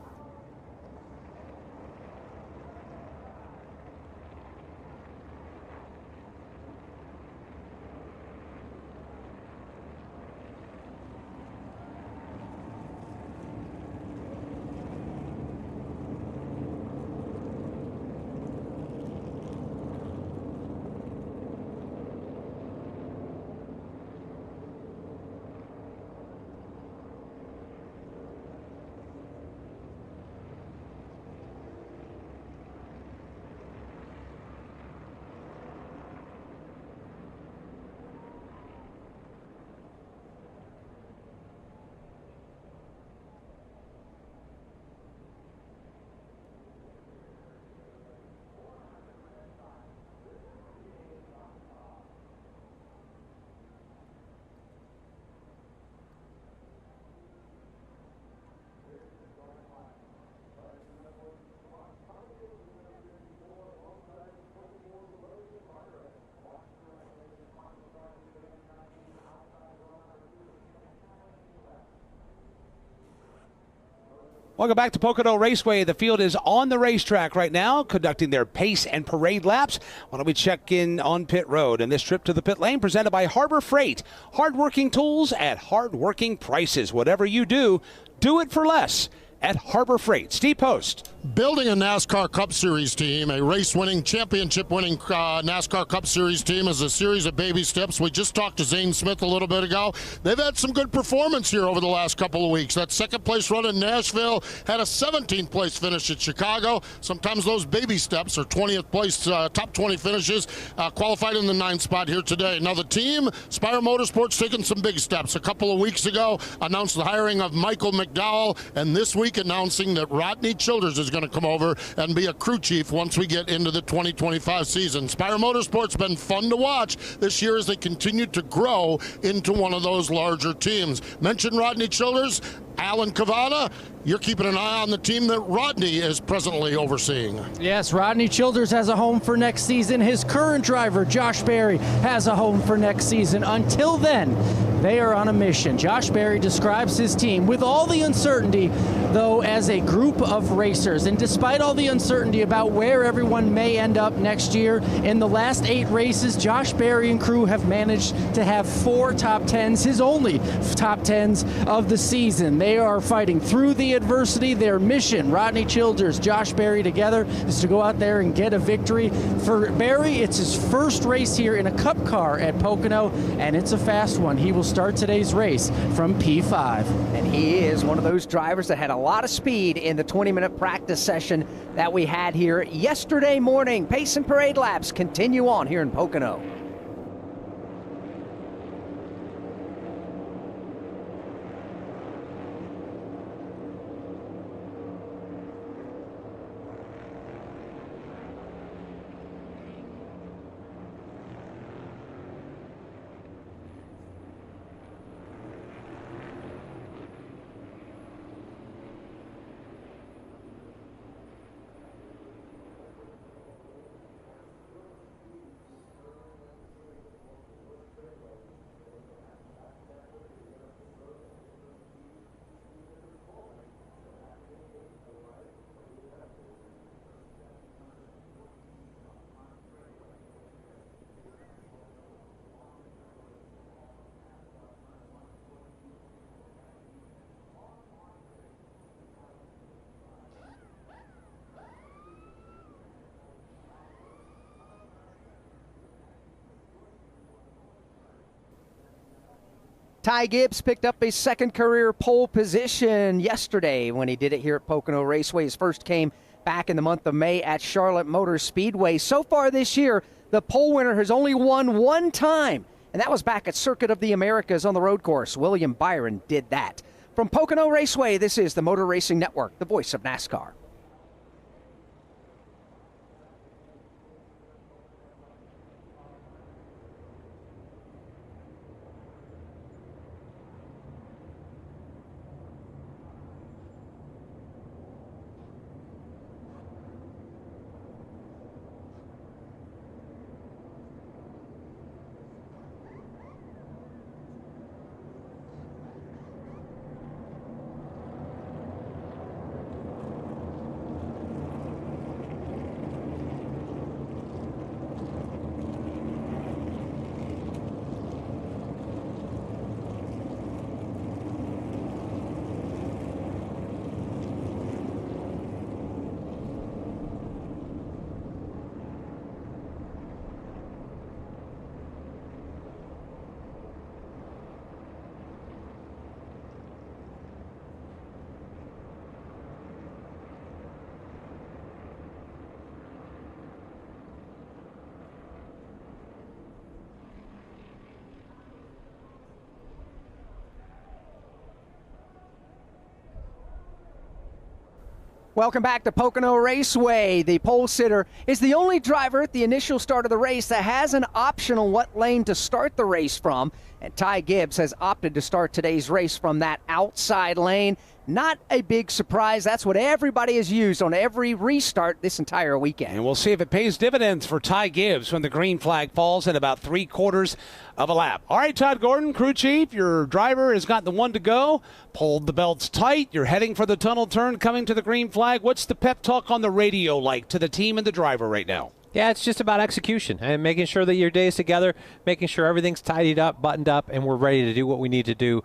Welcome back to Pocono Raceway. The field is on the racetrack right now, conducting their pace and parade laps. Why don't we check in on pit road? And this trip to the pit lane presented by Harbor Freight. Hardworking tools at hardworking prices. Whatever you do, do it for less at Harbor Freight. Steve Post. Building a NASCAR Cup Series team, a race-winning, championship-winning NASCAR Cup Series team is a series of baby steps. We just talked to Zane Smith a little bit ago. They've had some good performance here over the last couple of weeks. That second-place run in Nashville, had a 17th-place finish at Chicago. Sometimes those baby steps are 20th place, top 20 finishes, qualified in the 9th spot here today. Now the team, Spire Motorsports, taking some big steps. A couple of weeks ago, announced the hiring of Michael McDowell, and this week announcing that Rodney Childers is going to come over and be a crew chief once we get into the 2025 season. Spire Motorsports been fun to watch this year as they continue to grow into one of those larger teams. Mentioned Rodney Childers, Alan Cavada, you're keeping an eye on the team that Rodney is presently overseeing. Yes, Rodney Childers has a home for next season. His current driver, Josh Berry, has a home for next season. Until then, they are on a mission. Josh Berry describes his team with all the uncertainty, though, as a group of racers. And despite all the uncertainty about where everyone may end up next year, in the last 8 races, Josh Berry and crew have managed to have 4 top 10s, his only top 10s of the season. They are fighting through the adversity. Their mission, Rodney Childers, Josh Berry together, is to go out there and get a victory. For Berry, it's his first race here in a Cup car at Pocono, and it's a fast one. He will start today's race from P5. And he is one of those drivers that had a lot of speed in the 20-minute practice session that we had here yesterday morning. Pace and parade laps continue on here in Pocono. Ty Gibbs picked up a second career pole position yesterday when he did it here at Pocono Raceway. His first came back in the month of May at Charlotte Motor Speedway. So far this year, the pole winner has only won 1 time, and that was back at Circuit of the Americas on the road course. William Byron did that. From Pocono Raceway, this is the Motor Racing Network, the voice of NASCAR. Welcome back to Pocono Raceway. The pole sitter is the only driver at the initial start of the race that has an option on what lane to start the race from. And Ty Gibbs has opted to start today's race from that outside lane. Not a big surprise. That's what everybody has used on every restart this entire weekend. And we'll see if it pays dividends for Ty Gibbs when the green flag falls at about 3/4 of a lap. All right, Todd Gordon, crew chief, your driver has got the one to go. Pulled the belts tight. You're heading for the tunnel turn, coming to the green flag. What's the pep talk on the radio like to the team and the driver right now? Yeah, it's just about execution and making sure that your day's together, making sure everything's tidied up, buttoned up, and we're ready to do what we need to do.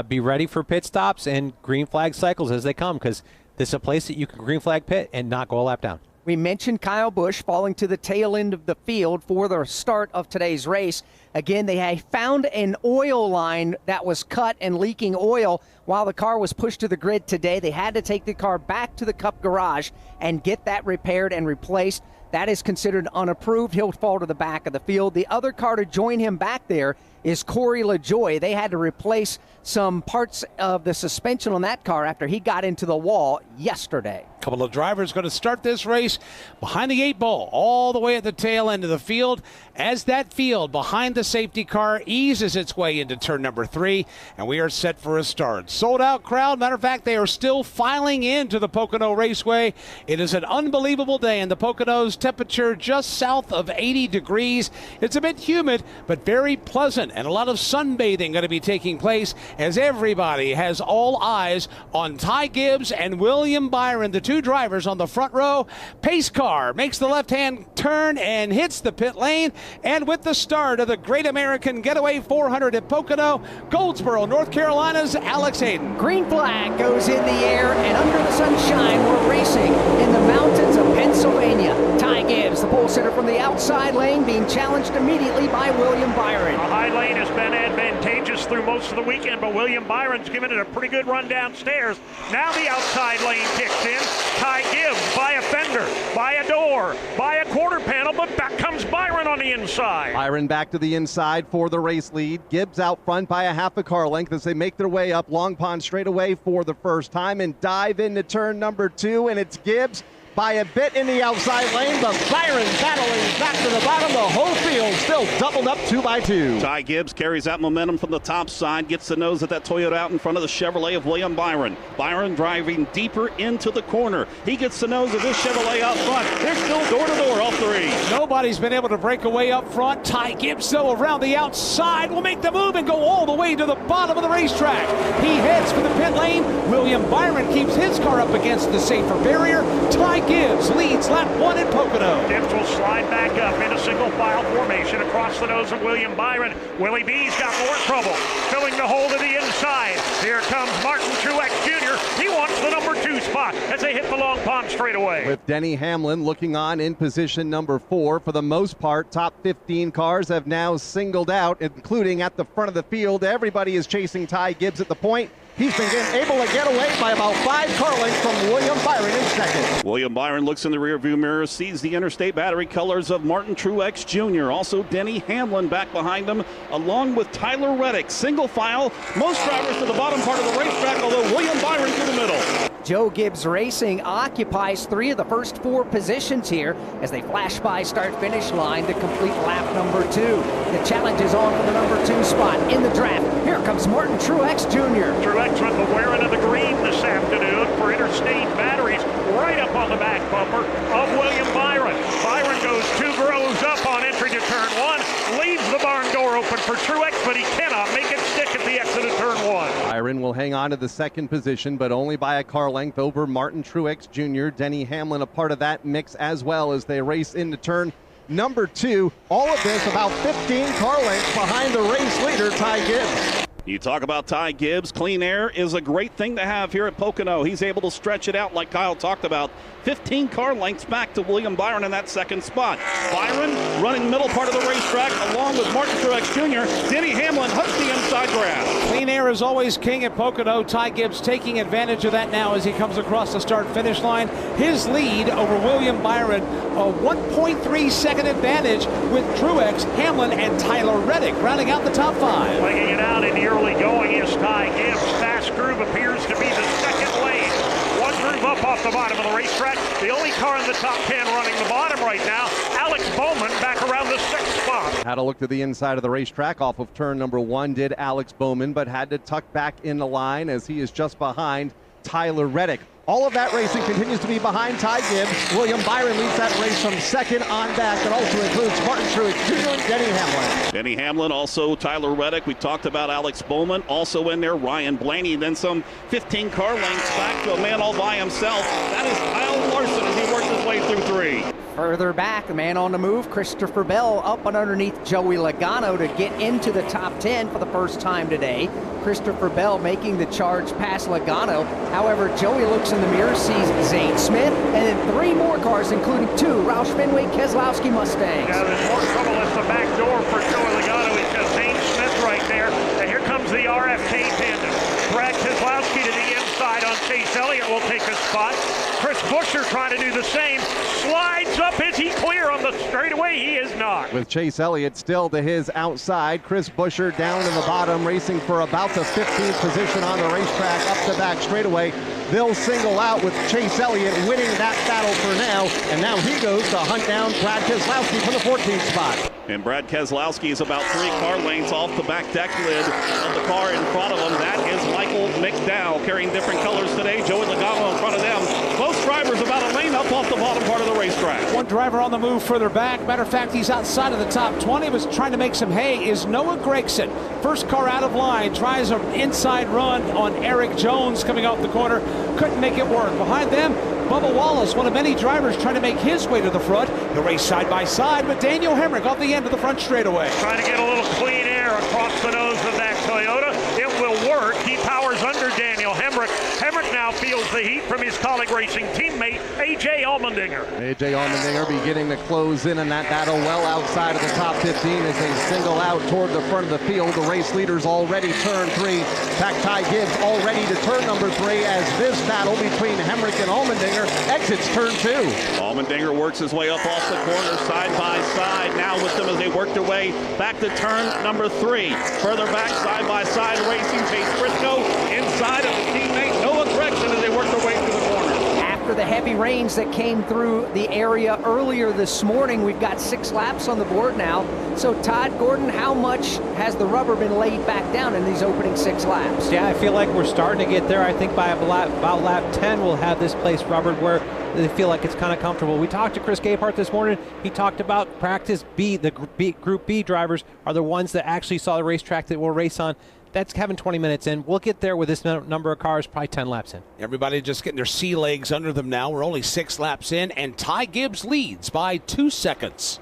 Be ready for pit stops and green flag cycles as they come, because this is a place that you can green flag pit and not go a lap down. We mentioned Kyle Busch falling to the tail end of the field for the start of today's race. Again, they had found an oil line that was cut and leaking oil while the car was pushed to the grid today. They had to take the car back to the Cup garage and get that repaired and replaced. That is considered unapproved. He'll fall to the back of the field. The other car to join him back there is Corey LaJoie. They had to replace some parts of the suspension on that car after he got into the wall yesterday. A couple of drivers going to start this race behind the 8 ball, all the way at the tail end of the field, as that field behind the safety car eases its way into turn number 3, and we are set for a start. Sold out crowd. Matter of fact, they are still filing into the Pocono Raceway. It is an unbelievable day in the Poconos. Temperature just south of 80 degrees. It's a bit humid, but very pleasant, and a lot of sunbathing going to be taking place as everybody has all eyes on Ty Gibbs and William Byron, the two drivers on the front row. Pace car makes the left-hand turn and hits the pit lane, and with the start of the Great American Getaway 400 at Pocono, Goldsboro, North Carolina's Alex Hayden. Green flag goes in the air, and under the sunshine, we're racing in the mountains of Pennsylvania. Ty Gibbs, the pole sitter from the outside lane, being challenged immediately by William Byron. The high lane has been advantageous through most of the weekend, but William Byron's given it a pretty good run downstairs. Now the outside lane kicks in. Ty Gibbs by a fender, by a door, by a quarter panel, but back comes Byron on the inside. Byron back to the inside for the race lead. Gibbs out front by a half a car length as they make their way up Long Pond straightaway for the first time and dive into turn number 2, and it's Gibbs by a bit in the outside lane, but Byron battling back to the bottom. The whole field still doubled up 2 by 2. Ty Gibbs carries that momentum from the top side, gets the nose at that Toyota out in front of the Chevrolet of William Byron. Byron driving deeper into the corner. He gets the nose of this Chevrolet out front. They're still door-to-door off 3. Nobody's been able to break away up front. Ty Gibbs, though, around the outside will make the move and go all the way to the bottom of the racetrack. He heads for the pit lane. William Byron keeps his car up against the safer barrier. Ty Gibbs leads lap 1 in Pocono. Gibbs will slide back up in a single file formation across the nose of William Byron. Willie B's got more trouble, filling the hole to the inside. Here comes Martin Truex Jr. He wants the number 2 spot as they hit the Long Pond straightaway. With Denny Hamlin looking on in position number 4. For the most part, top 15 cars have now singled out, including at the front of the field. Everybody is chasing Ty Gibbs at the point. He's been able to get away by about 5 car lengths from William Byron in second. William Byron looks in the rearview mirror, sees the Interstate Battery colors of Martin Truex Jr. Also Denny Hamlin back behind him, along with Tyler Reddick. Single file, most drivers to the bottom part of the racetrack, although William Byron to the middle. Joe Gibbs Racing occupies 3 of the first 4 positions here as they flash by start-finish line to complete lap number 2. The challenge is on for the number 2 spot in the draft. Here comes Martin Truex Jr. Truex with the wearing of the green this afternoon for Interstate Batteries, right up on the back bumper of William Byron. Byron goes 2 groves up on entry to turn 1, leaves the barn door open for Truex, but he cannot make it stick at the exit of turn 1. Byron will hang on to the second position, but only by a car length over Martin Truex Jr. Denny Hamlin a part of that mix as well as they race into turn number 2. All of this about 15 car lengths behind the race leader, Ty Gibbs. You talk about Ty Gibbs. Clean air is a great thing to have here at Pocono. He's able to stretch it out like Kyle talked about. 15 car lengths back to William Byron in that second spot. Byron running middle part of the racetrack along with Martin Truex Jr. Denny Hamlin hugs the inside grass. Clean air is always king at Pocono. Ty Gibbs taking advantage of that now as he comes across the start-finish line. His lead over William Byron, a 1.3 second advantage with Truex, Hamlin, and Tyler Reddick rounding out the top 5. Playing it out in the early going is Ty Gibbs. Fast groove appears to be the second lane. 1 groove up off the bottom of the racetrack. The only car in the top 10 running the bottom right now. Alex Bowman back around the 6th spot. Had a look to the inside of the racetrack off of turn number 1 did Alex Bowman, but had to tuck back in the line as he is just behind Tyler Reddick. All of that racing continues to be behind Ty Gibbs. William Byron leads that race from second on back. That also includes Martin Truex Jr. and Denny Hamlin. Denny Hamlin, also Tyler Reddick. We talked about Alex Bowman, also in there, Ryan Blaney. Then some 15 car lengths back to a man all by himself. That is Kyle Larson as he works his way through 3. Further back, the man on the move, Christopher Bell, up and underneath Joey Logano to get into the top 10 for the first time today. Christopher Bell making the charge past Logano. However, Joey looks in the mirror, sees Zane Smith, and then 3 more cars, including 2 Roush Fenway Keselowski Mustangs. Yeah, there's more trouble at the back door for Joey Logano. He's got Zane Smith right there. And here comes the RFK tandem. Brad Keselowski to the inside on Chase Elliott will take a spot. Chris Buescher trying to do the same. Slides up. Is he clear on the straightaway? He is not. With Chase Elliott still to his outside. Chris Buescher down in the bottom, racing for about the 15th position on the racetrack up the back straightaway. They'll single out with Chase Elliott winning that battle for now. And now he goes to hunt down Brad Keselowski for the 14th spot. And Brad Keselowski is about 3 car lengths off the back deck lid of the car in front of him. That is Michael McDowell carrying different colors today. Joey Logano in front of them. Both drivers about a lane up off the bottom part of the racetrack. One driver on the move further back. Matter of fact, he's outside of the top 20. Was trying to make some hay. Is Noah Gragson. First car out of line. Tries an inside run on Eric Jones coming off the corner. Couldn't make it work. Behind them, Bubba Wallace, one of many drivers trying to make his way to the front. The race side by side with Daniel Hemrick off the end of the front straightaway. Trying to get a little clean air across the nose of that Toyota. It will work. He powers under Daniel Hemrick. Hemrick now feels the heat from his colleague racing teammate, A.J. Allmendinger. A.J. Allmendinger beginning to close in that battle well outside of the top 15 as they single out toward the front of the field. The race leaders already turn 3. In fact, Ty Gibbs already to turn number 3 as this battle between Hemrick and Allmendinger exits turn 2. Allmendinger works his way up off the corner side by side now with them as they work their way back to turn number 3. Further back side by side racing Chase Briscoe inside of his teammate Noah Gragson as they work their way through the corner. After the heavy rains that came through the area earlier this morning, we've got 6 laps on the board now. So Todd Gordon, how much has the rubber been laid back down in these opening 6 laps? Yeah, I feel like we're starting to get there. I think by about lap 10 we'll have this place rubbered where they feel like it's kind of comfortable. We talked to Chris Gabehart this morning. He talked about practice B. The Group B drivers are the ones that actually saw the racetrack that we'll race on. That's having 20 minutes in. We'll get there with this number of cars, probably 10 laps in. Everybody just getting their sea legs under them now. We're only 6 laps in, and Ty Gibbs leads by 2 seconds.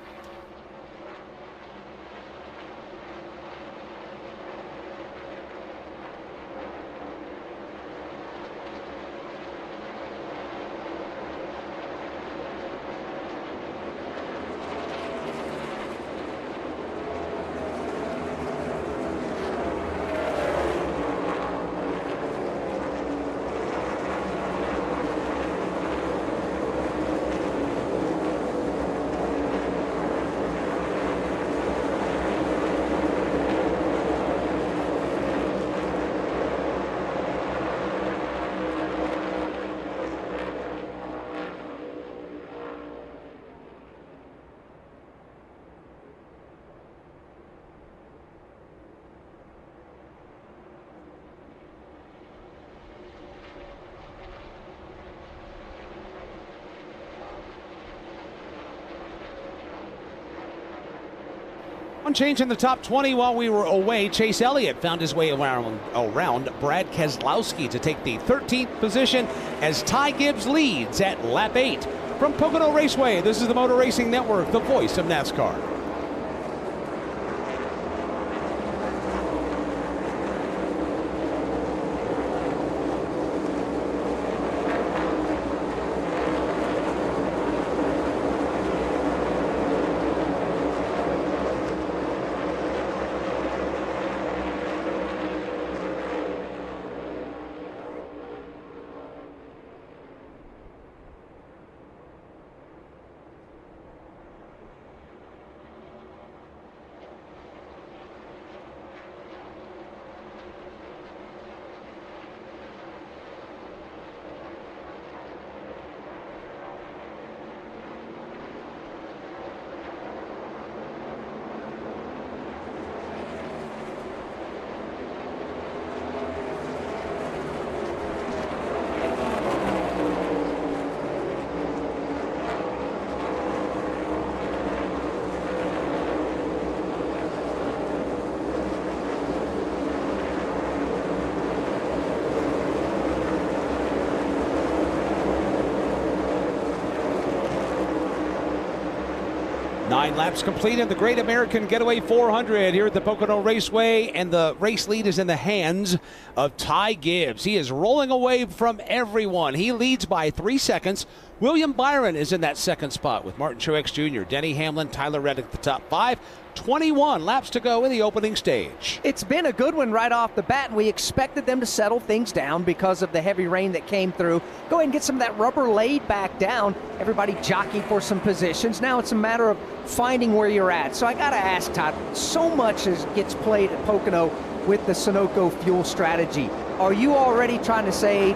One change in the top 20 while we were away. Chase Elliott found his way around Brad Keselowski to take the 13th position as Ty Gibbs leads at lap 8. From Pocono Raceway, this is the Motor Racing Network, the voice of NASCAR. 9 laps complete in the Great American Getaway 400 here at the Pocono Raceway, and the race lead is in the hands of Ty Gibbs. He is rolling away from everyone. He leads by 3 seconds. William Byron is in that second spot with Martin Truex Jr., Denny Hamlin, Tyler Reddick, the top 5. 21 laps to go in the opening stage. It's been a good one right off the bat, and we expected them to settle things down because of the heavy rain that came through. Go ahead and get some of that rubber laid back down. Everybody jockeying for some positions. Now it's a matter of finding where you're at. So I got to ask, Todd, so much gets played at Pocono with the Sunoco fuel strategy. Are you already trying to say,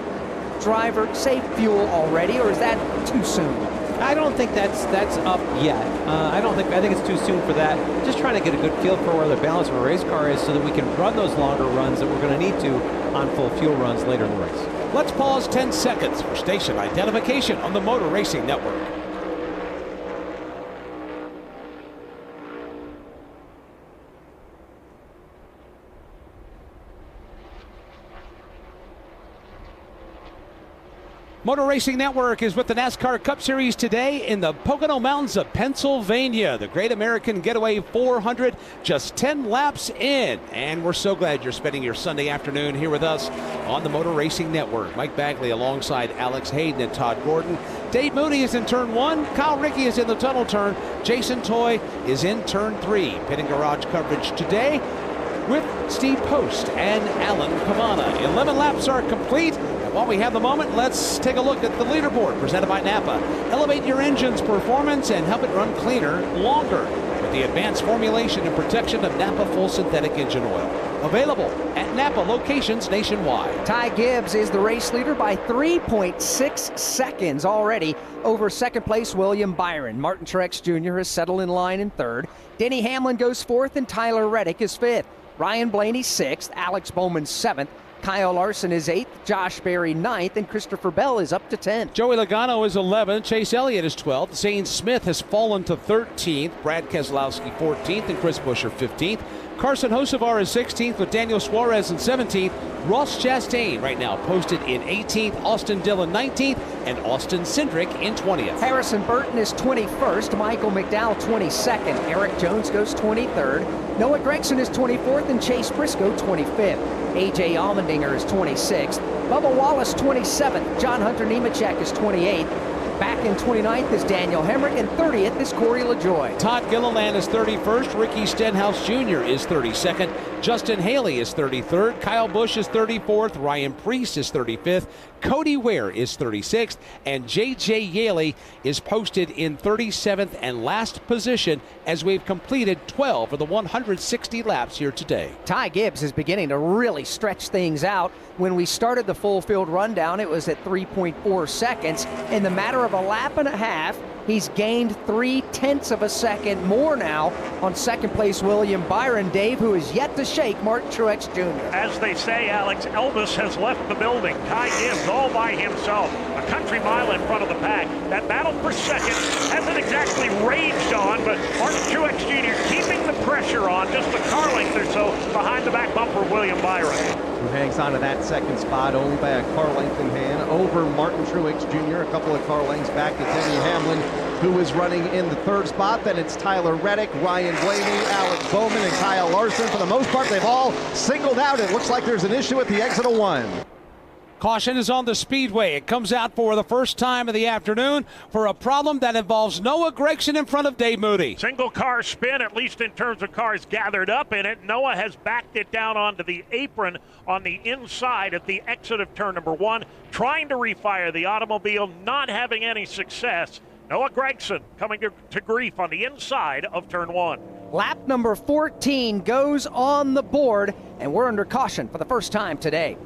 driver, save fuel already, or is that too soon? I don't think that's up yet. I think it's too soon for that. Just trying to get a good feel for where the balance of a race car is so that we can run those longer runs that we're going to need to on full fuel runs later in the race. Let's pause 10 seconds for station identification on the Motor Racing Network. Motor Racing Network is with the NASCAR Cup Series today in the Pocono Mountains of Pennsylvania. The Great American Getaway 400, just 10 laps in. And we're so glad you're spending your Sunday afternoon here with us on the Motor Racing Network. Mike Bagley alongside Alex Hayden and Todd Gordon. Dave Mooney is in turn 1. Kyle Rickey is in the tunnel turn. Jason Toy is in turn 3. Pitting garage coverage today with Steve Post and Alan Cavana. 11 laps are complete. While we have the moment, let's take a look at the leaderboard presented by Napa. Elevate your engine's performance and help it run cleaner, longer with the advanced formulation and protection of Napa Full Synthetic Engine Oil. Available at Napa locations nationwide. Ty Gibbs is the race leader by 3.6 seconds already over second place William Byron. Martin Truex Jr. has settled in line in third. Denny Hamlin goes fourth and Tyler Reddick is fifth. Ryan Blaney sixth, Alex Bowman seventh. Kyle Larson is 8th, Josh Berry 9th, and Christopher Bell is up to 10th. Joey Logano is 11th, Chase Elliott is 12th, Zane Smith has fallen to 13th, Brad Keselowski 14th, and Chris Buescher 15th. Carson Hocevar is 16th with Daniel Suarez in 17th. Ross Chastain right now posted in 18th, Austin Dillon 19th, and Austin Cindric in 20th. Harrison Burton is 21st, Michael McDowell 22nd, Eric Jones goes 23rd, Noah Gragson is 24th, and Chase Briscoe 25th. A.J. Allmendinger is 26th, Bubba Wallace 27th, John Hunter Nemechek is 28th. Back in 29th is Daniel Hemrick, and 30th is Corey LaJoie. Todd Gilliland is 31st, Ricky Stenhouse Jr. is 32nd, Justin Haley is 33rd, Kyle Busch is 34th, Ryan Preece is 35th, Cody Ware is 36th, and J.J. Yaley is posted in 37th and last position as we've completed 12 of the 160 laps here today. Ty Gibbs is beginning to really stretch things out. When we started the full field rundown, it was at 3.4 seconds. In the matter of a lap and a half, he's gained 0.3 of a second more now on second place William Byron. Dave, who is yet to shake Martin Truex Jr. As they say, Alex, Elvis has left the building. Ty Gibbs all by himself, a country mile in front of the pack. That battle for second hasn't exactly raged on, but Martin Truex Jr. keeping the pressure on, just a car length or so behind the back bumper William Byron. Who hangs on to that second spot only by a car length in hand over Martin Truex Jr. A couple of car lengths back to Denny Hamlin, who is running in the third spot. Then it's Tyler Reddick, Ryan Blaney, Alex Bowman, and Kyle Larson. For the most part, they've all singled out. It looks like there's an issue at the exit of 1. Caution is on the speedway. It comes out for the first time of the afternoon for a problem that involves Noah Gragson in front of Dave Moody. Single car spin, at least in terms of cars gathered up in it. Noah has backed it down onto the apron on the inside at the exit of turn number 1, trying to refire the automobile, not having any success. Noah Gragson coming to grief on the inside of turn 1. Lap number 14 goes on the board, and we're under caution for the first time today.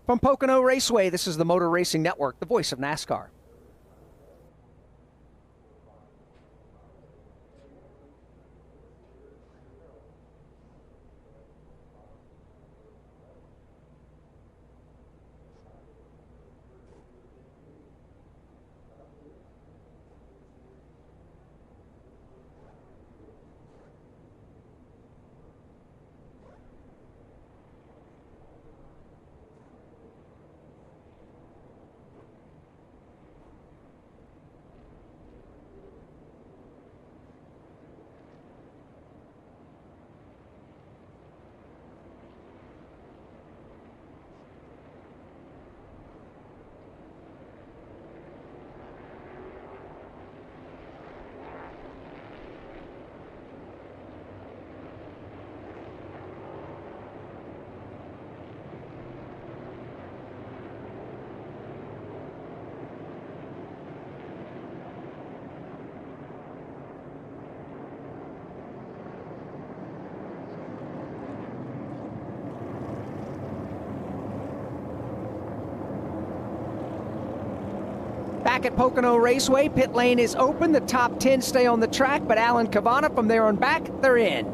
From Pocono Raceway, this is the Motor Racing Network, the voice of NASCAR. Back at Pocono Raceway, pit lane is open. The top 10 stay on the track, but Alan Cavana, from there on back, they're in.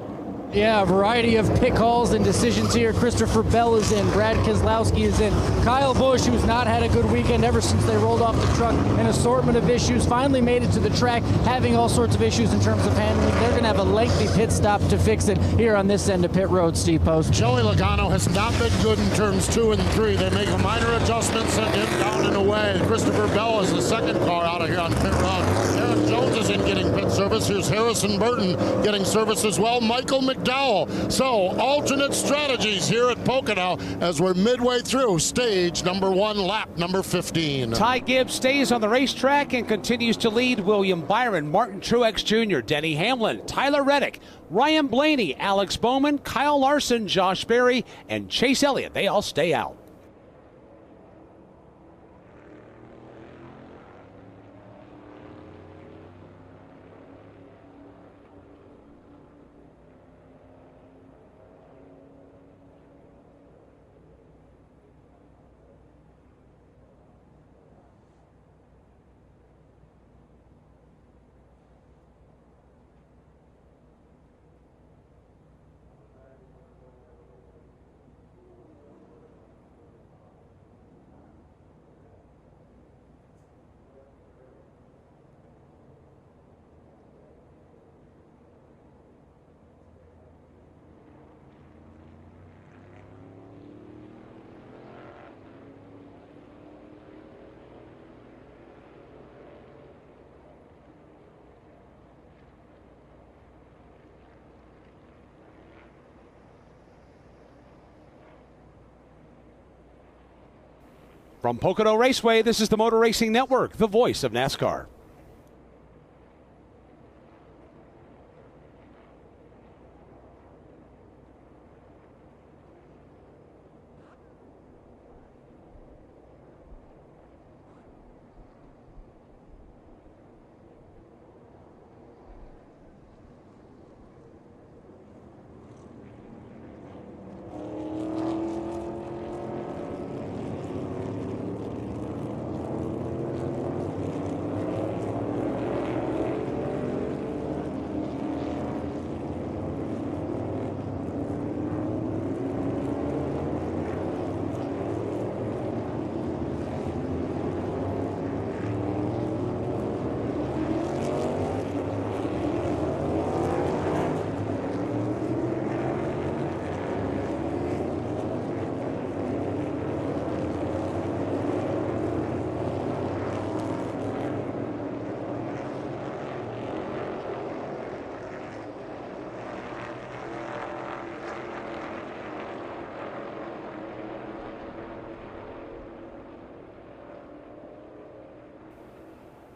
Yeah, a variety of pit calls and decisions here. Christopher Bell is in. Brad Keselowski is in. Kyle Busch, who's not had a good weekend ever since they rolled off the truck. An assortment of issues. Finally made it to the track, having all sorts of issues in terms of handling. They're going to have a lengthy pit stop to fix it here on this end of pit road, Steve Post. Joey Logano has not been good in turns 2 and 3. They make a minor adjustment, send him down and away. Christopher Bell is the second car out of here on pit road. Aaron Jones is in getting pit service. Here's Harrison Burton getting service as well. Michael McDowell. So, alternate strategies here at Pocono as we're midway through stage number 1, lap number 15. Ty Gibbs stays on the racetrack and continues to lead. William Byron, Martin Truex Jr., Denny Hamlin, Tyler Reddick, Ryan Blaney, Alex Bowman, Kyle Larson, Josh Berry, and Chase Elliott. They all stay out. From Pocono Raceway, this is the Motor Racing Network, the voice of NASCAR.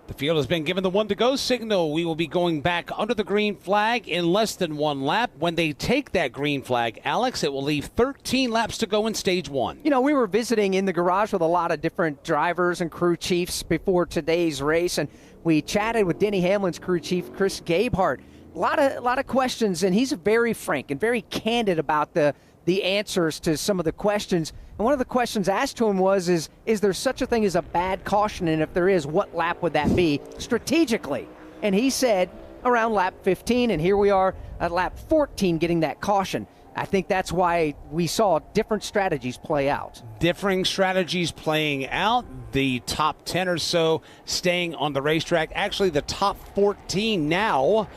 The field has been given the 1-to-go signal. We will be going back under the green flag in less than 1 lap. When they take that green flag, Alex, it will leave 13 laps to go in stage 1. You know, we were visiting in the garage with a lot of different drivers and crew chiefs before today's race, and we chatted with Denny Hamlin's crew chief, Chris Gabehart. A lot of questions, and he's very frank and very candid about the answers to some of the questions. And one of the questions asked to him was, is there such a thing as a bad caution? And if there is, what lap would that be strategically? And he said around lap 15, and here we are at lap 14 getting that caution. I think that's why we saw different strategies play out. Differing strategies playing out. The top 10 or so staying on the racetrack. Actually, the top 14 now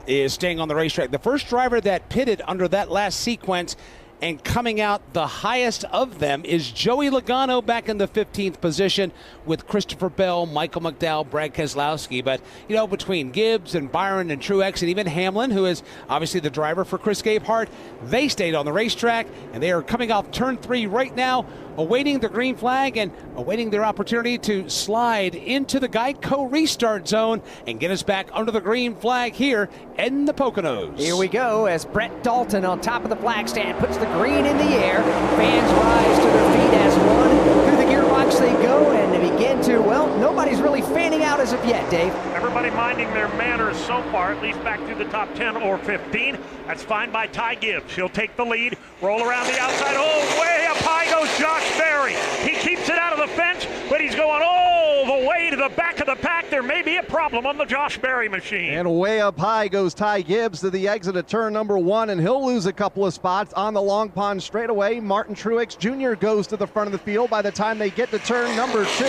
is staying on the racetrack. The first driver that pitted under that last sequence and coming out the highest of them is Joey Logano back in the 15th position with Christopher Bell, Michael McDowell, Brad Keselowski. But, you know, between Gibbs and Byron and Truex and even Hamlin, who is obviously the driver for Chris Gabehart, they stayed on the racetrack, and they are coming off turn 3 right now, awaiting the green flag and awaiting their opportunity to slide into the Geico restart zone and get us back under the green flag here in the Poconos. Here we go as Brett Dalton on top of the flag stand puts the green in the air. Fans rise to their feet as one. Through the gearbox they go and they begin to, well, nobody's really fanning out as of yet, Dave. Everybody minding their manners so far, at least back through the top 10 or 15. That's fine by Ty Gibbs. He'll take the lead, roll around the outside. Oh, way up high goes Josh Berry. He keeps it out of the fence, but he's going all the way to the back of the pack. There may be a problem on the Josh Berry machine. And way up high goes Ty Gibbs to the exit of turn number 1, and he'll lose a couple of spots on the Long Pond straightaway. Martin Truex Jr. goes to the front of the field. By the time they get to turn number 2,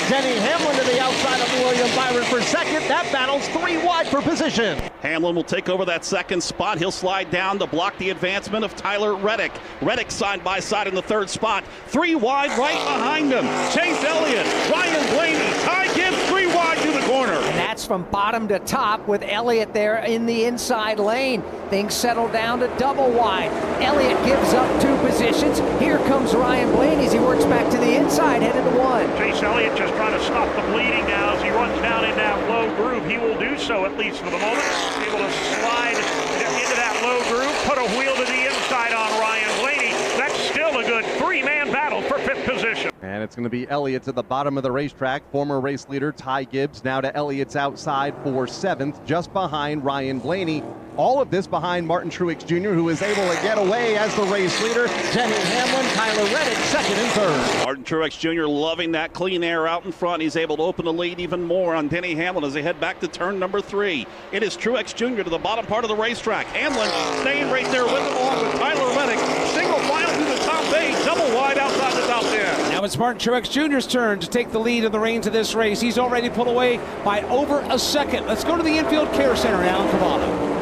Denny Hamlin to the outside of William Byron for second. That battle's 3 wide for position. Hamlin will take over that second spot. He'll slide down to block the advancement of Tyler Reddick. Reddick side by side in the third spot. 3 wide right behind him. Chase Elliott, Ryan Blaney, Ty Gibbs 3 wide to the corner. And that's from bottom to top with Elliott there in the inside lane. Things settle down to double wide. Elliott gives up 2 positions. Here comes Ryan Blaney as he works back to the inside, headed to 1. Chase Elliott just trying to stop the bleeding now as he runs down in that low groove. He will do so, at least for the moment. Able to slide into that low groove, put a wheel to the inside on Ryan Blaney. That's still a good 3-man battle for 5th position. And it's going to be Elliott's at the bottom of the racetrack. Former race leader Ty Gibbs now to Elliott's outside for 7th, just behind Ryan Blaney. All of this behind Martin Truex Jr., who is able to get away as the race leader. Denny Hamlin, Tyler Reddick, 2nd and 3rd. Martin Truex Jr. loving that clean air out in front. He's able to open the lead even more on Denny Hamlin as they head back to turn number 3. It is Truex Jr. to the bottom part of the racetrack. Hamlin staying right there with him along with Tyler Reddick. Single file through the top 8, double wide outside the top 10. Now it's Martin Truex Jr.'s turn to take the lead in the reins of this race. He's already pulled away by over a second. Let's go to the infield care center now in Cavalla.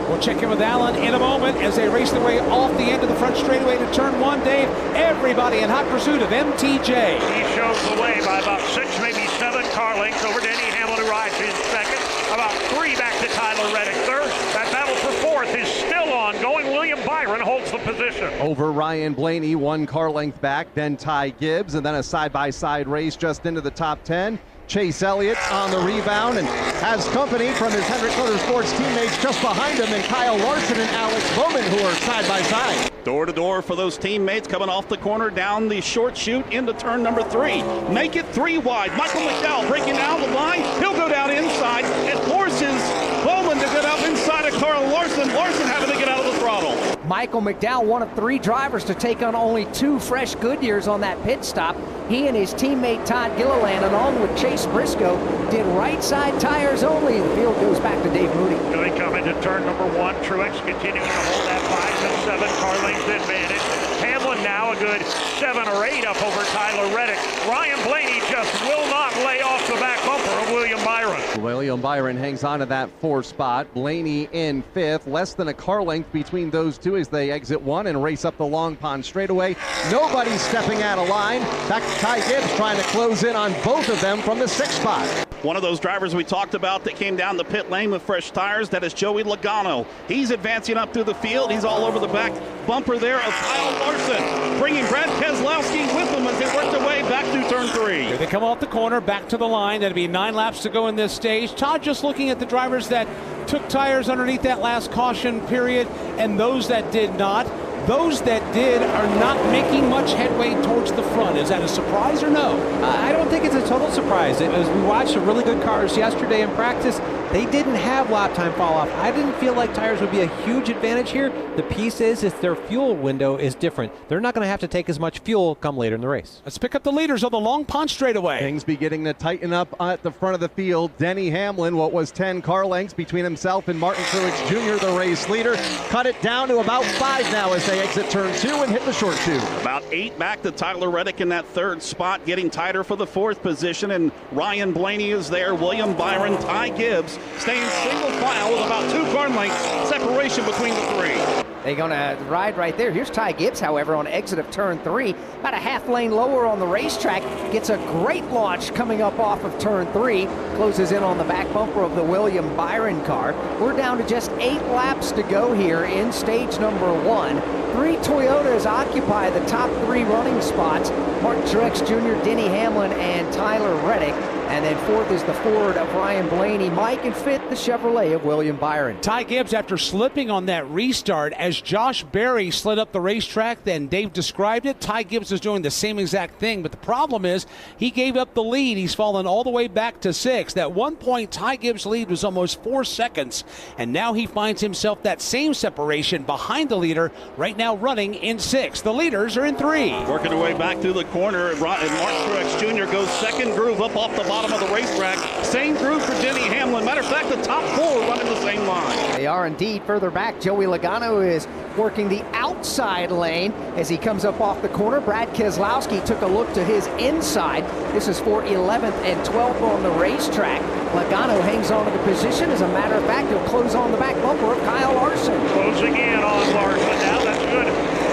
We'll check in with Alan in a moment as they race their way off the end of the front straightaway to turn 1. Dave, everybody in hot pursuit of MTJ. He shows the way by about 6, maybe 7 car lengths over Denny Hamlin, who rides in 2nd. About 3 back to Tyler Reddick 3rd. That battle for 4th is still ongoing. William Byron holds the position. Over Ryan Blaney, 1 car length back, then Ty Gibbs, and then a side-by-side race just into the top 10. Chase Elliott on the rebound and has company from his Hendrick Motorsports teammates just behind him, and Kyle Larson and Alex Bowman, who are side by side. Door to door for those teammates coming off the corner down the short chute into turn number 3. Make it 3 wide. Michael McDowell breaking down the line. He'll go down inside and forces Bowman to get up inside of Carl Larson. Larson having to get out of the throttle. Michael McDowell, one of 3 drivers to take on only 2 fresh Goodyears on that pit stop. He and his teammate Todd Gilliland, along with Chase Briscoe, did right side tires only. The field goes back to Dave Moody. They come into turn number 1. Truex continuing to hold that 5 and 7 car length advantage. Hamlin now a good 7 or 8 up over Tyler Reddick. Ryan Blaney just will not lay off the back bumper of William Byron. William Byron hangs on to that 4th spot. Blaney in 5th. Less than a car length between those two as they exit 1 and race up the Long Pond straightaway. Nobody stepping out of line. Back to Ty Gibbs trying to close in on both of them from the 6th spot. One of those drivers we talked about that came down the pit lane with fresh tires, that is Joey Logano. He's advancing up through the field. He's all over the back bumper there of Kyle Larson, bringing Brad Keselowski with him as they work their way back through turn 3. Here they come off the corner, back to the line. That'll be 9 laps to go in this stage. Todd just looking at the drivers that took tires underneath that last caution period and those that did not. Those that did are not making much headway towards the front. Is that a surprise or no? I don't think it's a total surprise. As we watched some really good cars yesterday in practice, they didn't have lap time fall off. I didn't feel like tires would be a huge advantage here. The piece is their fuel window is different. They're not going to have to take as much fuel come later in the race. Let's pick up the leaders on the Long Pond straightaway. Things beginning to tighten up at the front of the field. Denny Hamlin, what was 10 car lengths between himself and Martin Truex Jr., the race leader, cut it down to about 5 now as they exit turn 2 and hit the short 2. About 8 back to Tyler Reddick in that 3rd spot, getting tighter for the 4th position, and Ryan Blaney is there. William Byron, Ty Gibbs staying single file with about 2 car lengths separation between the 3. They're going to ride right there. Here's Ty Gibbs, however, on exit of turn 3. About a half lane lower on the racetrack. Gets a great launch coming up off of turn 3. Closes in on the back bumper of the William Byron car. We're down to just 8 laps to go here in stage number 1. 3 Toyotas occupy the top 3 running spots. Martin Truex Jr., Denny Hamlin, and Tyler Reddick. And then 4th is the Ford of Ryan Blaney. Mike and 5th, the Chevrolet of William Byron. Ty Gibbs, after slipping on that restart, as Josh Berry slid up the racetrack, then Dave described it, Ty Gibbs is doing the same exact thing. But the problem is he gave up the lead. He's fallen all the way back to 6th. At one point, Ty Gibbs' lead was almost 4 seconds. And now he finds himself that same separation behind the leader, right now running in 6th. The leaders are in 3. Working their way back through the corner, and Mark Truex Jr. goes 2nd groove up off the bottom of the racetrack. Same groove for Denny Hamlin. Matter of fact, the top 4 running the same line. They are indeed. Further back, Joey Logano is working the outside lane as he comes up off the corner. Brad Keselowski took a look to his inside. This is for 11th and 12th on the racetrack. Logano hangs on to the position. As a matter of fact, he'll close on the back bumper of Kyle Larson. Closing in on Larson. Now that's good.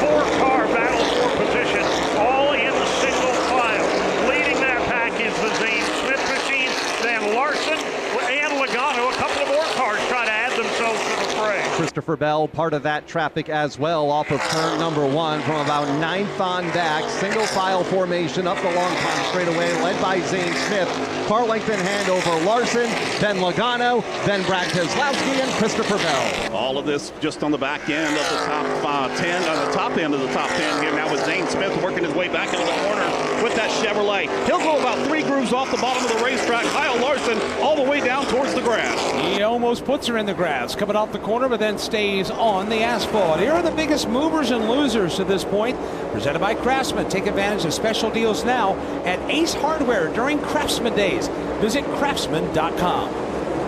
4-car battle for position, all in the single file. Leading that pack is the Zane Smith machine. Then Larson and Logano, a couple of more cars try to add themselves to the fray. Christopher Bell, part of that traffic as well, off of turn number 1 from about 9th on back. Single file formation up the Long Pond straightaway, led by Zane Smith. Car length in hand over Larson, then Logano, then Brad Keselowski and Christopher Bell. All of this just on the back end of the top 10, on the top end of the top 10 here now with Zane Smith working his way back into the corner with that Chevrolet. He'll go about 3 grooves off the bottom of the racetrack. Kyle Larson all the way down towards the grass. He almost puts her in the grass, coming off the corner, but then stays on the asphalt. Here are the biggest movers and losers to this point. Presented by Craftsman. Take advantage of special deals now at Ace Hardware during Craftsman Days. Visit craftsman.com.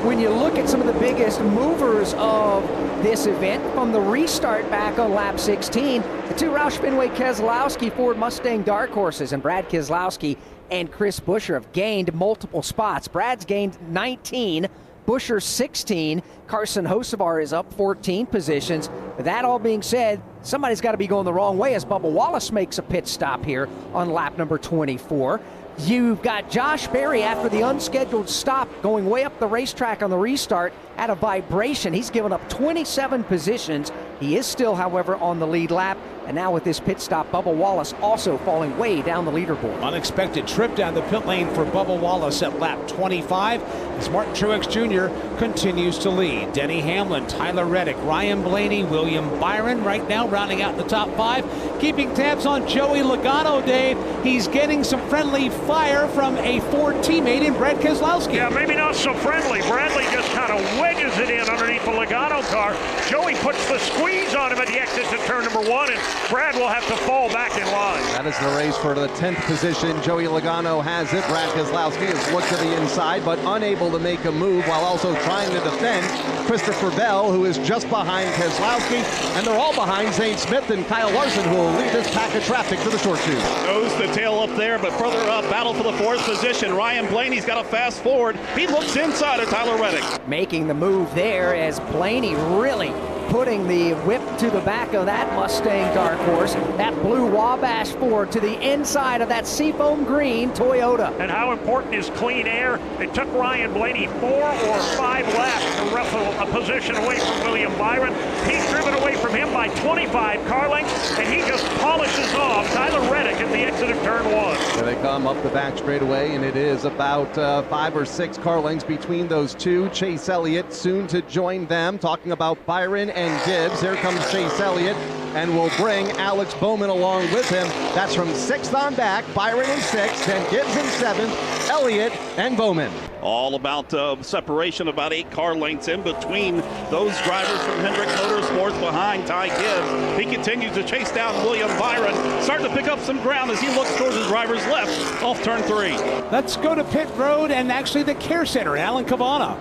When you look at some of the biggest movers of this event, from the restart back on lap 16, the 2 Roush Fenway Keselowski Ford Mustang dark horses, and Brad Keselowski and Chris Buescher have gained multiple spots. Brad's gained 19, Buescher 16, Carson Hocevar is up 14 positions. With that all being said, somebody's got to be going the wrong way as Bubba Wallace makes a pit stop here on lap number 24. You've got Josh Berry after the unscheduled stop going way up the racetrack on the restart at a vibration. He's given up 27 positions. He is still, however, on the lead lap. And now with this pit stop, Bubba Wallace also falling way down the leaderboard. Unexpected trip down the pit lane for Bubba Wallace at lap 25 as Martin Truex Jr. continues to lead. Denny Hamlin, Tyler Reddick, Ryan Blaney, William Byron right now rounding out the top 5. Keeping tabs on Joey Logano, Dave. He's getting some friendly fire from a Ford teammate in Brad Keselowski. Yeah, maybe not so friendly. Bradley just kind of wedges it in underneath the Logano car. Joey puts the squeeze on him at the exit to turn number 1, and Brad will have to fall back in line. That is the race for the 10th position. Joey Logano has it. Brad Keselowski has looked to the inside, but unable to make a move while also trying to defend Christopher Bell, who is just behind Keselowski, and they're all behind Zane Smith and Kyle Larson, who will lead this pack of traffic to the short 2. Nose to tail up there, but further up, battle for the 4th position. Ryan Blaney's got a fast forward. He looks inside of Tyler Reddick. Making the move there as Blaney really putting the whip to the back of that Mustang dark horse. That blue Wabash Ford to the inside of that seafoam green Toyota. And how important is clean air? It took Ryan Blaney 4 or 5 laps to ruffle a position away from William Byron. He's driven away from him by 25 car lengths, and he just polishes off Tyler Reddick at the exit of turn 1. Here they come up the back straightaway, and it is about 5 or 6 car lengths between those 2. Chase Elliott soon to join them, talking about Byron and Gibbs. Here comes Chase Elliott and will bring Alex Bowman along with him. That's from 6th on back, Byron in 6th, then Gibbs in 7th, Elliott, and Bowman. All about separation, about 8 car lengths in between those drivers from Hendrick Motorsports behind Ty Gibbs. He continues to chase down William Byron, starting to pick up some ground as he looks towards his driver's left off turn 3. Let's go to pit road and actually the care center. Alan Cavana.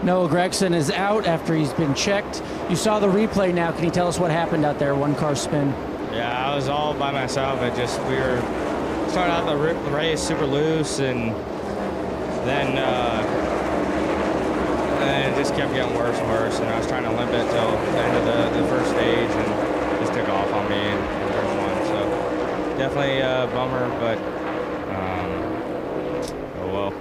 Noah Gregson is out after he's been checked. You saw the replay now. Can you tell us what happened out there? One car spin. Yeah, I was all by myself. We were starting out the race super loose, and then it just kept getting worse and worse, and I was trying to limp it till the end of the first stage, and it just took off on me in turn 1. So definitely a bummer, but oh well.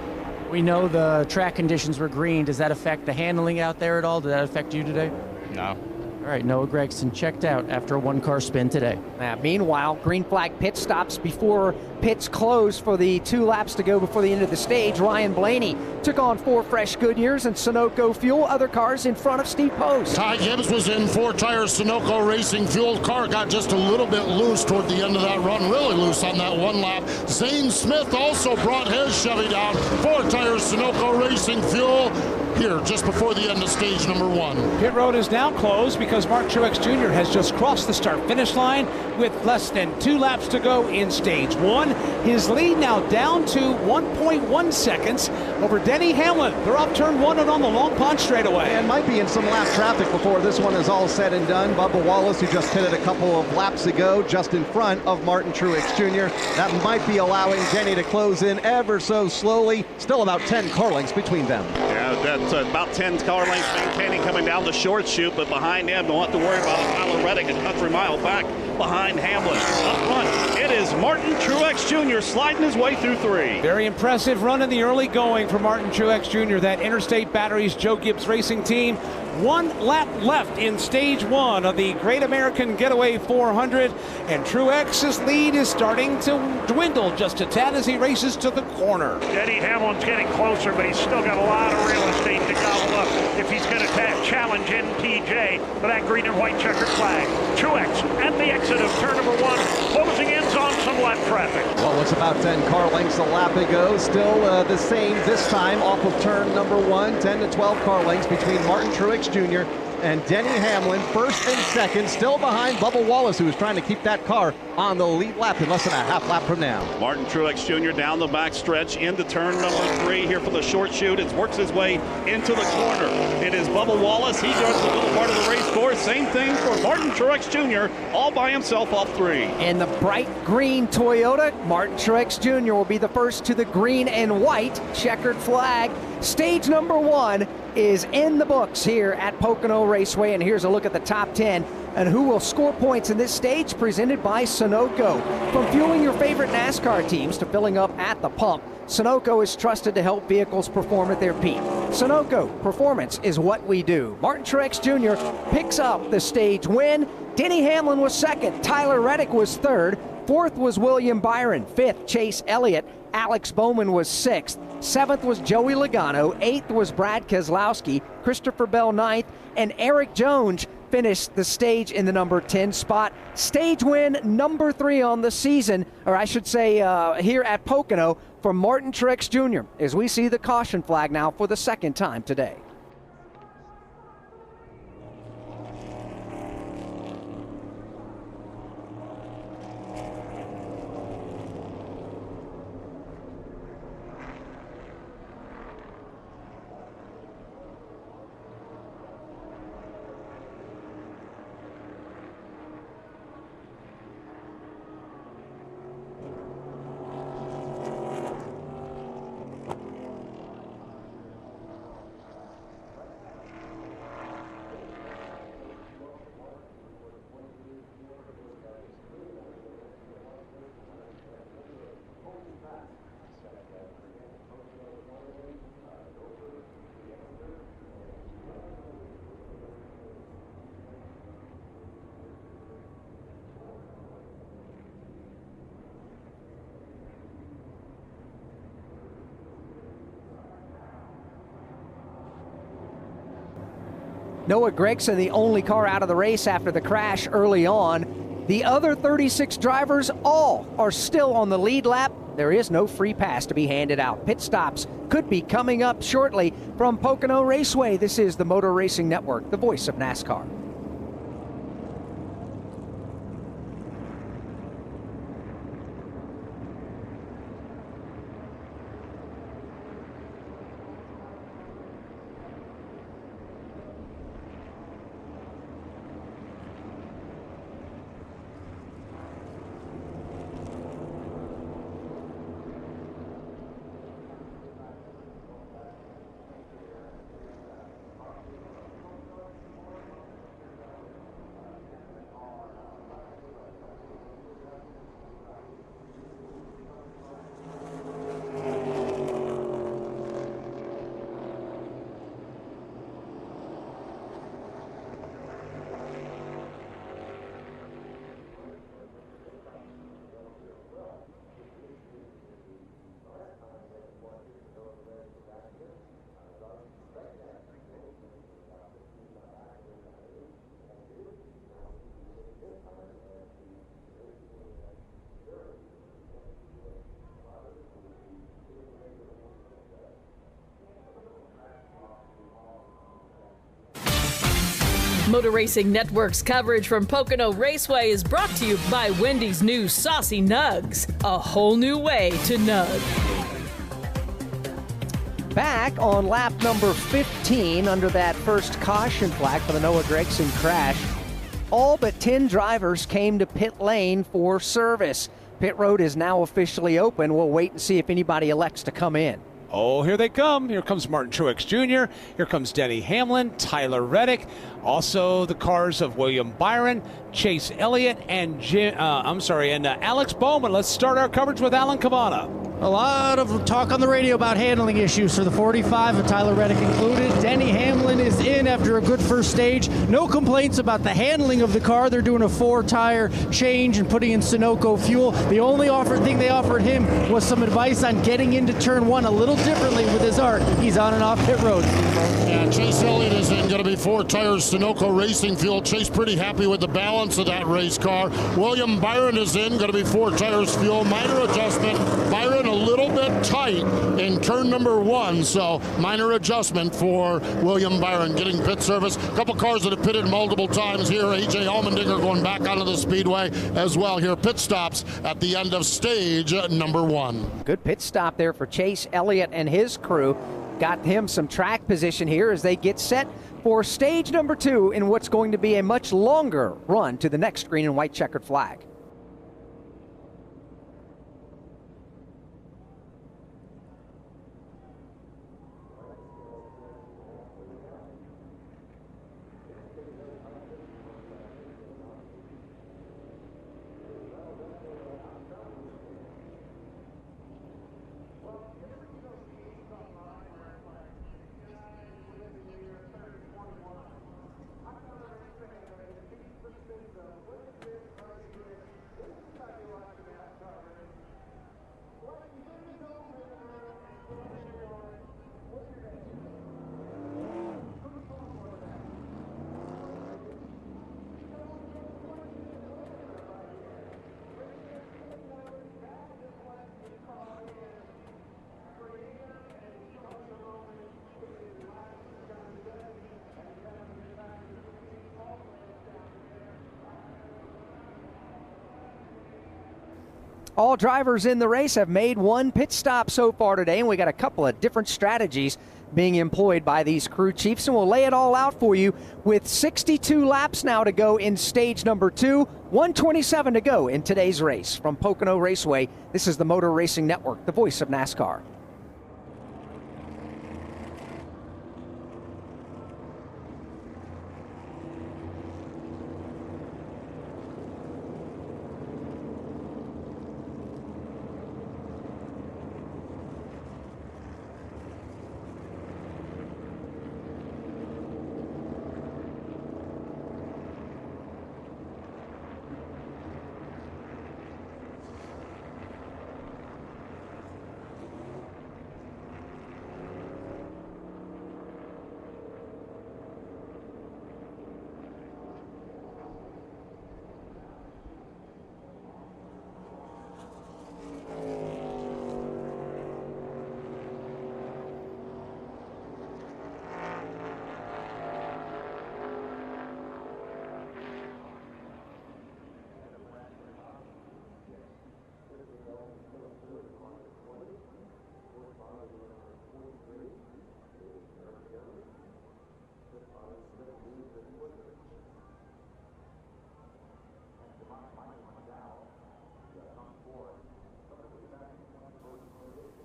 We know the track conditions were green. Does that affect the handling out there at all? Did that affect you today? No. All right, Noah Gregson checked out after a one-car spin today. Meanwhile, green flag pit stops before pits close for the 2 laps to go before the end of the stage. Ryan Blaney took on 4 fresh Goodyears and Sunoco fuel. Other cars in front of Steve Post. Ty Gibbs was in 4-tire Sunoco Racing fuel. Car got just a little bit loose toward the end of that run, really loose on that 1 lap. Zane Smith also brought his Chevy down. 4-tire Sunoco Racing fuel here just before the end of stage number 1. Pit road is now closed because Mark Truex Jr. has just crossed the start-finish line with less than 2 laps to go in stage 1. His lead now down to 1.1 seconds over Denny Hamlin. They're off turn 1 and on the Long Pond straightaway. And might be in some lap traffic before this one is all said and done. Bubba Wallace, who just hit it a couple of laps ago, just in front of Martin Truex Jr. That might be allowing Denny to close in ever so slowly. Still about 10 car lengths between them. Yeah, that's about 10 car lengths maintaining coming down the short chute, but behind him, don't have to worry about Tyler Reddick a country mile back behind Hamlin. Up front, it is Martin Truex Jr. sliding his way through 3. Very impressive run in the early going for Martin Truex Jr., that Interstate Batteries Joe Gibbs Racing team. 1 lap left in stage 1 of the Great American Getaway 400, and Truex's lead is starting to dwindle just a tad as he races to the corner. Denny Hamlin's getting closer, but he's still got a lot of real estate to gobble up if he's going to challenge NTJ for that green and white checkered flag. Truex at the exit of turn number 1, closing in on some lap traffic. Well, it's about 10 car lengths a lap ago. Still the same this time off of turn number 1. 10 to 12 car lengths between Martin Truex Jr. and Denny Hamlin, first and second, still behind Bubba Wallace, who is trying to keep that car on the lead lap in less than a half lap from now. Martin Truex Jr. down the back stretch into turn number 3 here for the short chute. It works his way into the corner. It is Bubba Wallace. He does the little part of the race course. Same thing for Martin Truex Jr. all by himself off 3. In the bright green Toyota, Martin Truex Jr. will be the first to the green and white checkered flag. Stage number 1 is in the books here at Pocono Raceway, and here's a look at the top 10 and who will score points in this stage, presented by Sunoco. From fueling your favorite NASCAR teams to filling up at the pump, Sunoco is trusted to help vehicles perform at their peak. Sunoco, performance is what we do. Martin Truex Jr. picks up the stage win. Denny Hamlin was second. Tyler Reddick was third. Fourth was William Byron. Fifth, Chase Elliott. Alex Bowman was sixth. Seventh was Joey Logano. Eighth was Brad Keselowski. Christopher Bell ninth. And Eric Jones finished the stage in the number 10 spot. Stage win number 3 on the season, or I should say here at Pocono, for Martin Truex Jr. as we see the caution flag now for the second time today. Noah Gregson, the only car out of the race after the crash early on. The other 36 drivers all are still on the lead lap. There is no free pass to be handed out. Pit stops could be coming up shortly from Pocono Raceway. This is the Motor Racing Network, the voice of NASCAR. Motor Racing Network's coverage from Pocono Raceway is brought to you by Wendy's new Saucy Nugs, a whole new way to nug. Back on lap number 15 under that first caution flag for the Noah Gregson crash, all but 10 drivers came to pit lane for service. Pit road is now officially open. We'll wait and see if anybody elects to come in. Oh, here they come. Here comes Martin Truex Jr. Here comes Denny Hamlin, Tyler Reddick. Also the cars of William Byron, Chase Elliott, and Alex Bowman. Let's start our coverage with Alan Cabana. A lot of talk on the radio about handling issues for the 45, with Tyler Reddick included. Denny Hamlin is in after a good first stage. No complaints about the handling of the car. They're doing a 4-tire change and putting in Sunoco fuel. The only thing they offered him was some advice on getting into turn 1 a little differently with his art. He's on and off pit road. Yeah, Chase Elliott is in, going to be 4 tires Sunoco racing fuel. Chase pretty happy with the balance of that race car. William Byron is in, going to be 4 tires fuel. Minor adjustment. Byron a little bit tight in turn number 1, so minor adjustment for William Byron getting pit service. A couple cars that have pitted multiple times here. A.J. Allmendinger going back onto the speedway as well here. Pit stops at the end of stage number 1. Good pit stop there for Chase Elliott and his crew. Got him some track position here as they get set for stage number 2 in what's going to be a much longer run to the next green and white checkered flag. All drivers in the race have made one pit stop so far today, and we got a couple of different strategies being employed by these crew chiefs, and we'll lay it all out for you with 62 laps now to go in stage number 2, 127 to go in today's race. From Pocono Raceway, this is the Motor Racing Network, the voice of NASCAR.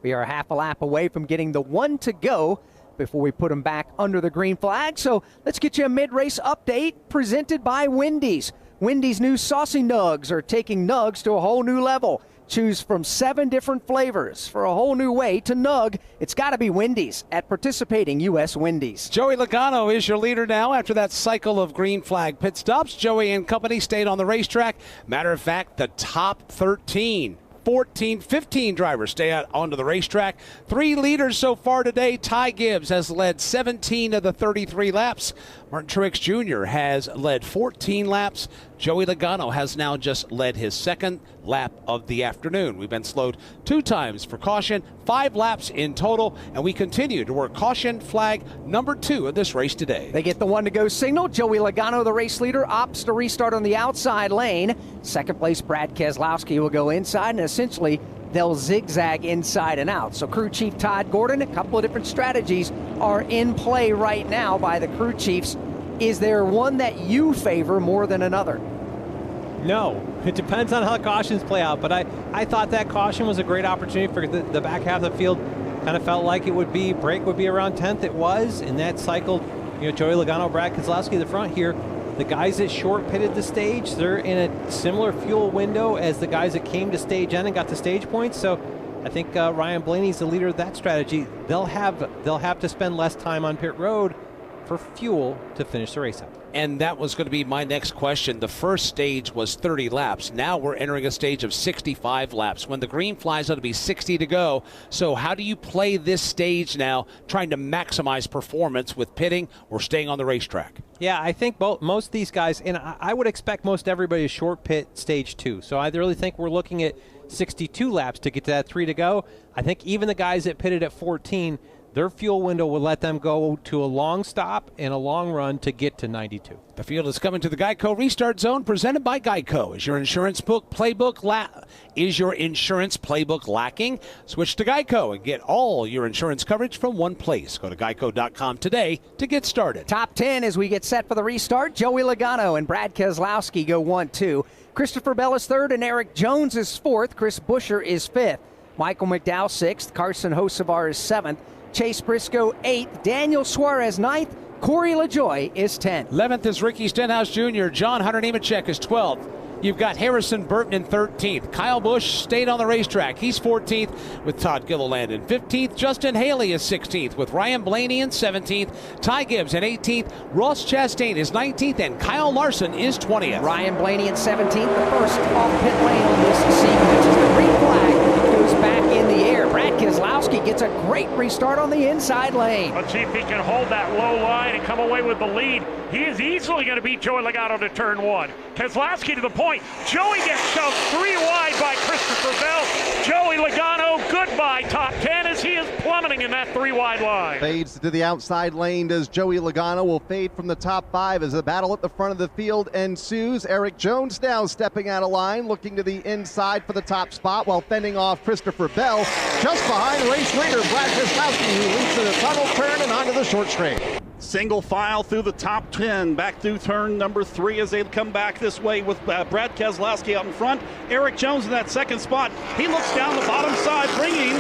We are half a lap away from getting the 1 to go before we put them back under the green flag. So let's get you a mid-race update presented by Wendy's. Wendy's new Saucy Nugs are taking nugs to a whole new level. Choose from 7 different flavors for a whole new way to nug. It's got to be Wendy's at participating U.S. Wendy's. Joey Logano is your leader now after that cycle of green flag pit stops. Joey and company stayed on the racetrack. Matter of fact, the top 13, 14, 15 drivers stay out onto the racetrack. 3 leaders so far today. Ty Gibbs has led 17 of the 33 laps. Martin Truex Jr. has led 14 laps. Joey Logano has now just led his 2nd lap of the afternoon. We've been slowed 2 times for caution, 5 laps in total, and we continue to work caution flag number 2 of this race today. They get the 1 to go signal. Joey Logano, the race leader, opts to restart on the outside lane. 2nd place Brad Keselowski will go inside, and essentially they'll zigzag inside and out. So crew chief Todd Gordon, a couple of different strategies are in play right now by the crew chiefs. Is there one that you favor more than another? No, it depends on how cautions play out, but I thought that caution was a great opportunity for the back half of the field. Kind of felt like it would be, break would be around 10th. It was, and that cycled, Joey Logano, Brad Keselowski at the front here. The guys that short pitted the stage, they're in a similar fuel window as the guys that came to stage N and got the stage points. So I think Ryan Blaney's the leader of that strategy. They'll have to spend less time on pit road for fuel to finish the race out. And that was going to be my next question. The first stage was 30 laps. Now we're entering a stage of 65 laps. When the green flies, it'll be 60 to go. So how do you play this stage now, trying to maximize performance with pitting or staying on the racetrack? Yeah, I think most of these guys, and I would expect most everybody to short pit stage 2. So I really think we're looking at 62 laps to get to that 3 to go. I think even the guys that pitted at 14, their fuel window will let them go to a long stop and a long run to get to 92. The field is coming to the Geico Restart Zone, presented by Geico. Is your insurance playbook lacking? Switch to Geico and get all your insurance coverage from one place. Go to geico.com today to get started. Top 10 as we get set for the restart. Joey Logano and Brad Keselowski go 1-2. Christopher Bell is 3rd and Eric Jones is 4th. Chris Buescher is 5th. Michael McDowell 6th. Carson Hocevar is 7th. Chase Briscoe 8th, Daniel Suarez 9th, Corey LaJoie is 10th. 11th is Ricky Stenhouse Jr., John Hunter Nemechek is 12th. You've got Harrison Burton in 13th. Kyle Busch stayed on the racetrack. He's 14th with Todd Gilliland in 15th. Justin Haley is 16th with Ryan Blaney in 17th. Ty Gibbs in 18th. Ross Chastain is 19th, and Kyle Larson is 20th. Ryan Blaney in 17th, the first off pit lane on this sequence as the green flag goes back in the air. Brad Keselowski gets a great restart on the inside lane. Let's see if he can hold that low line and come away with the lead. He is easily going to beat Joey Logano to turn 1. Keselowski to the point. Joey gets shoved 3 wide by Christopher Bell. Joey Logano, goodbye top 10 as he is plummeting in that 3 wide line. Fades to the outside lane as Joey Logano will fade from the top 5 as the battle at the front of the field ensues. Eric Jones now stepping out of line, looking to the inside for the top spot while fending off Christopher Bell. Just behind race leader Brad Keselowski, who leads to the tunnel turn and onto the short straight. Single file through the top 10, back through turn number 3 as they come back this way with Brad Keselowski out in front. Eric Jones in that 2nd spot. He looks down the bottom side, bringing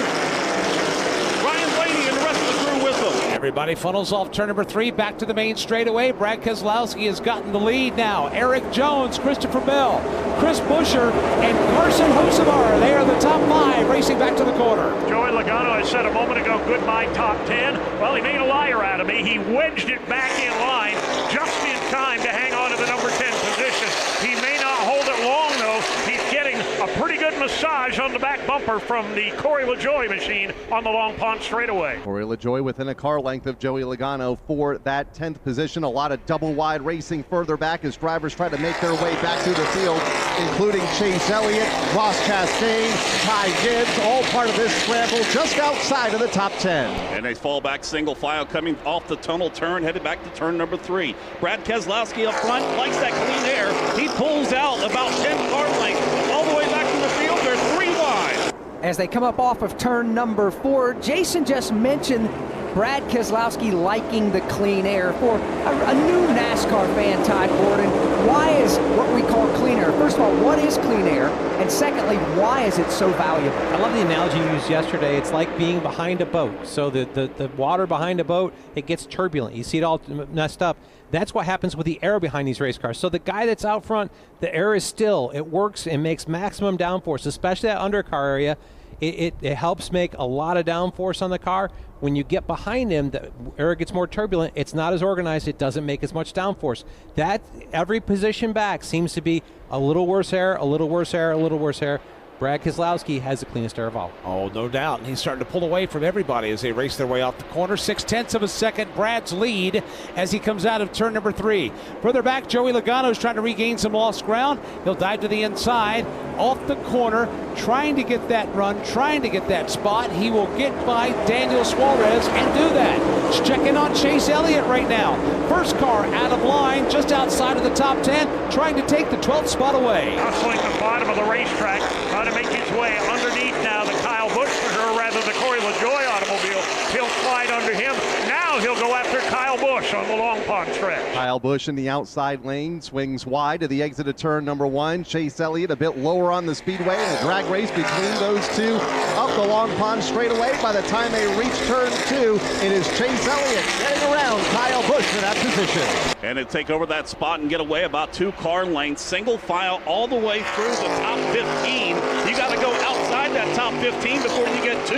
Ryan Blaney and the rest of the crew with him. Everybody funnels off turn number 3 back to the main straightaway. Brad Keselowski has gotten the lead now. Eric Jones, Christopher Bell, Chris Buescher, and Carson Hocevar. They are the top 5 racing back to the corner. Joey Logano, I said a moment ago, goodbye top 10. Well, he made a liar out of me. He wedged it back in line just in time to hang on to the number 10 position. He may not hold it long, though. He's getting a pretty good massage on the back bumper from the Corey LaJoie machine on the Long Pond straightaway. Corey LaJoie within a car length of Joey Logano for that 10th position. A lot of double wide racing further back as drivers try to make their way back through the field, including Chase Elliott, Ross Chastain, Ty Gibbs, all part of this scramble just outside of the top 10. And they fall back single file coming off the tunnel turn, headed back to turn number 3. Brad Keselowski up front likes that clean air. He pulls out about 10 car lengths all the way back to the field. They're 3 wide. As they come up off of turn number 4, Jason just mentioned Brad Keselowski liking the clean air. For a new NASCAR fan, Todd Gordon, why is what we call clean air? First of all, what is clean air? And secondly, why is it so valuable? I love the analogy you used yesterday. It's like being behind a boat. So the water behind a boat, it gets turbulent. You see it all messed up. That's what happens with the air behind these race cars. So the guy that's out front, the air is still. It works and makes maximum downforce, especially that undercar area. It helps make a lot of downforce on the car. When you get behind him, the air gets more turbulent. It's not as organized. It doesn't make as much downforce. That every position back seems to be a little worse air, a little worse air, a little worse air. Brad Keselowski has the cleanest air of all. Oh, no doubt. And he's starting to pull away from everybody as they race their way off the corner. 0.6 of a second, Brad's lead as he comes out of turn number 3. Further back, Joey Logano is trying to regain some lost ground. He'll dive to the inside, off the corner, trying to get that run, trying to get that spot. He will get by Daniel Suarez and do that. He's checking on Chase Elliott right now. First car out of line, just outside of the top 10, trying to take the 12th spot away. Hustling the bottom of the racetrack, trying to make his way underneath now the Kyle Busch, or rather the Corey LaJoie automobile. He'll slide under him. Now he'll go after Kyle Busch on the Long Pond stretch. Kyle Busch in the outside lane swings wide to the exit of turn number 1. Chase Elliott a bit lower on the speedway, and a drag race between those two up the Long Pond straightaway. By the time they reach turn 2, it is Chase Elliott getting around Kyle Busch in that position. And to take over that spot and get away about 2 car lengths, single file all the way through the top 15. You got to go outside that top 15 before you get 2,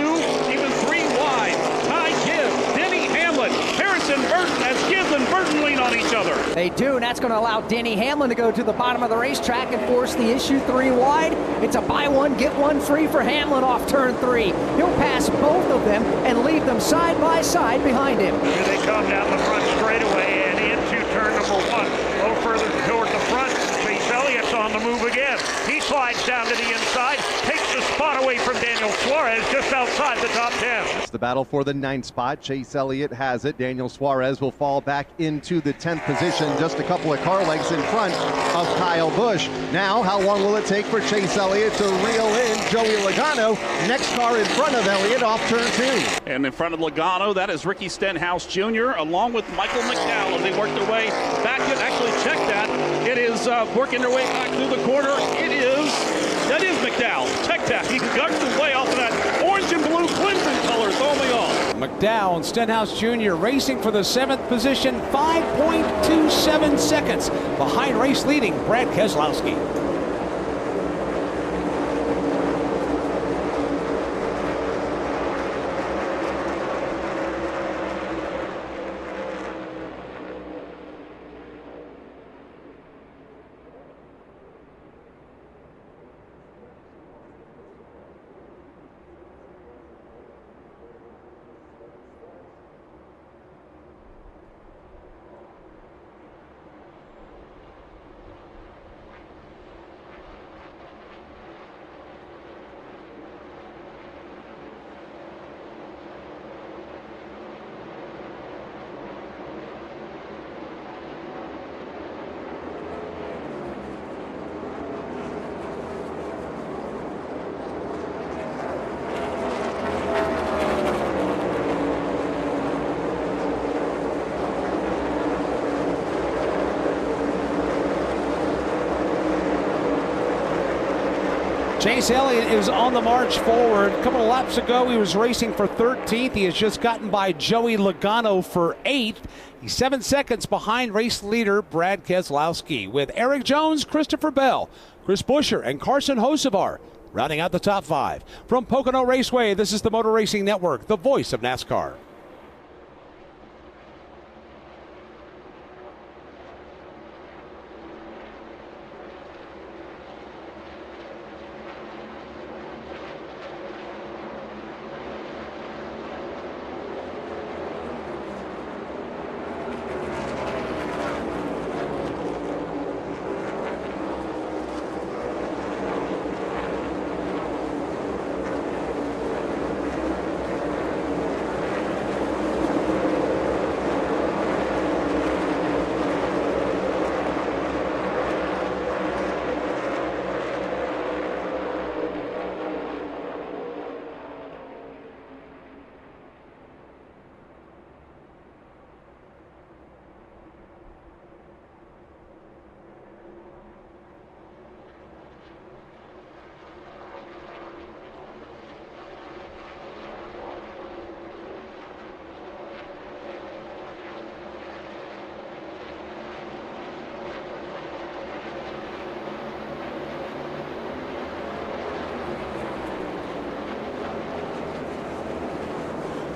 even 3 wide. Ty Gibbs, Denny Hamlin, Harrison Burton, as Gibbs and Burton lean on each other. They do, and that's going to allow Denny Hamlin to go to the bottom of the racetrack and force the issue 3 wide. It's a buy one, get one free for Hamlin off turn 3. He'll pass both of them and leave them side by side behind him. Here they come down the front straightaway and into turn number 1. A little further toward the front, Chase Elliott's on the move again. He slides down to the inside, takes the spot away from Daniel Suarez just outside the top 10. It's the battle for the 9th spot. Chase Elliott has it. Daniel Suarez will fall back into the 10th position, just a couple of car lengths in front of Kyle Busch. Now, how long will it take for Chase Elliott to reel in Joey Logano? Next car in front of Elliott off turn 2. And in front of Logano, that is Ricky Stenhouse Jr. along with Michael McDowell as they work their way back in. Actually, check that. It is working their way back through the corner. That is McDowell. Check that. He got the way off of that orange and blue Clemson color throwing me off. McDowell and Stenhouse Jr. racing for the 7th position, 5.27 seconds behind race leading Brad Keselowski. Chase Elliott is on the march forward. A couple of laps ago, he was racing for 13th. He has just gotten by Joey Logano for 8th. He's 7 seconds behind race leader Brad Keselowski, with Eric Jones, Christopher Bell, Chris Buescher, and Carson Hocevar rounding out the top 5. From Pocono Raceway, this is the Motor Racing Network, the voice of NASCAR.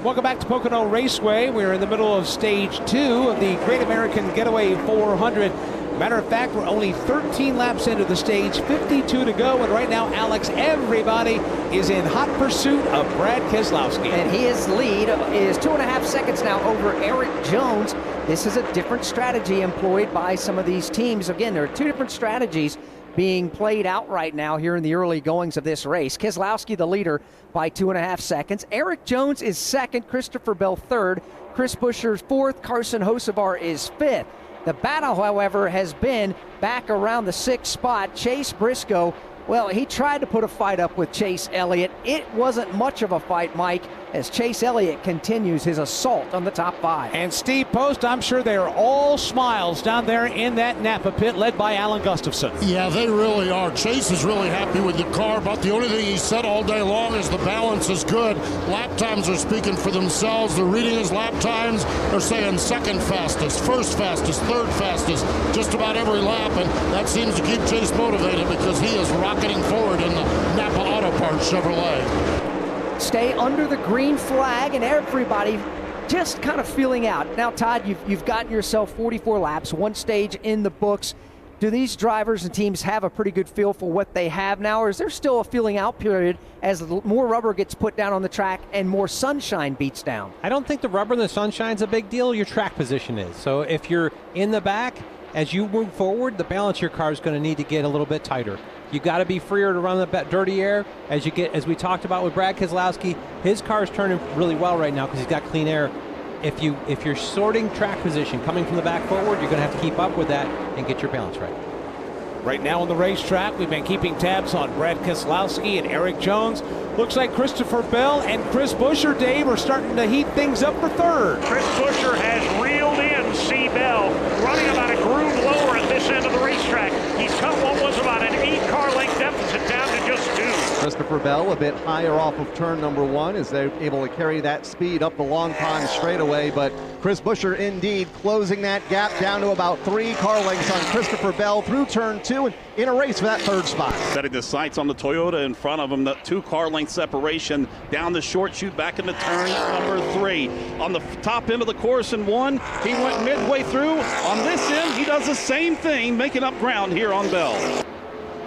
Welcome back to Pocono Raceway. We're in the middle of stage 2 of the Great American Getaway 400. Matter of fact, we're only 13 laps into the stage, 52 to go, and right now, Alex, everybody is in hot pursuit of Brad Keselowski. And his lead is 2.5 seconds now over Eric Jones. This is a different strategy employed by some of these teams. Again, there are two different strategies being played out right now here in the early goings of this race. Keselowski, the leader, by 2.5 seconds. Eric Jones is second, Christopher Bell third, Chris Buescher fourth, Carson Hocevar is fifth. The battle, however, has been back around the 6th spot. Chase Briscoe, well, he tried to put a fight up with Chase Elliott. It wasn't much of a fight, Mike, as Chase Elliott continues his assault on the top 5. And Steve Post, I'm sure they are all smiles down there in that Napa pit led by Alan Gustafson. Yeah, they really are. Chase is really happy with the car, but the only thing he said all day long is the balance is good. Lap times are speaking for themselves. They're reading his lap times. They're saying second fastest, first fastest, third fastest, just about every lap, and that seems to keep Chase motivated because he is rocketing forward in the Napa Auto Parts Chevrolet. Stay under the green flag, and everybody just kind of feeling out. Now, Todd, you've gotten yourself 44 laps, one stage in the books. Do these drivers and teams have a pretty good feel for what they have now, or is there still a feeling out period as more rubber gets put down on the track and more sunshine beats down? I don't think the rubber and the sunshine's a big deal. Your track position is. So if you're in the back, as you move forward, the balance of your car is going to need to get a little bit tighter. You got to be freer to run the dirty air. As we talked about with Brad Keselowski, his car is turning really well right now because he's got clean air. If you're sorting track position coming from the back forward, you're going to have to keep up with that and get your balance right. Right now on the racetrack, we've been keeping tabs on Brad Keselowski and Eric Jones. Looks like Christopher Bell and Chris Buescher, Dave, are starting to heat things up for third. Chris Buescher has reeled in C. Bell, running about a groove lower at this end of the racetrack. He's cut what was about an 8-car length deficit down to just 2. Christopher Bell a bit higher off of turn number 1 as they're able to carry that speed up the Long Pond straightaway, but Chris Buescher indeed closing that gap down to about 3 car lengths on Christopher Bell through turn 2 and in a race for that 3rd spot. Setting the sights on the Toyota in front of him, that 2-car length separation down the short chute back into turn number 3. On the top end of the course in 1, he went midway through. On this end, he does the same thing, making up ground here on Bell.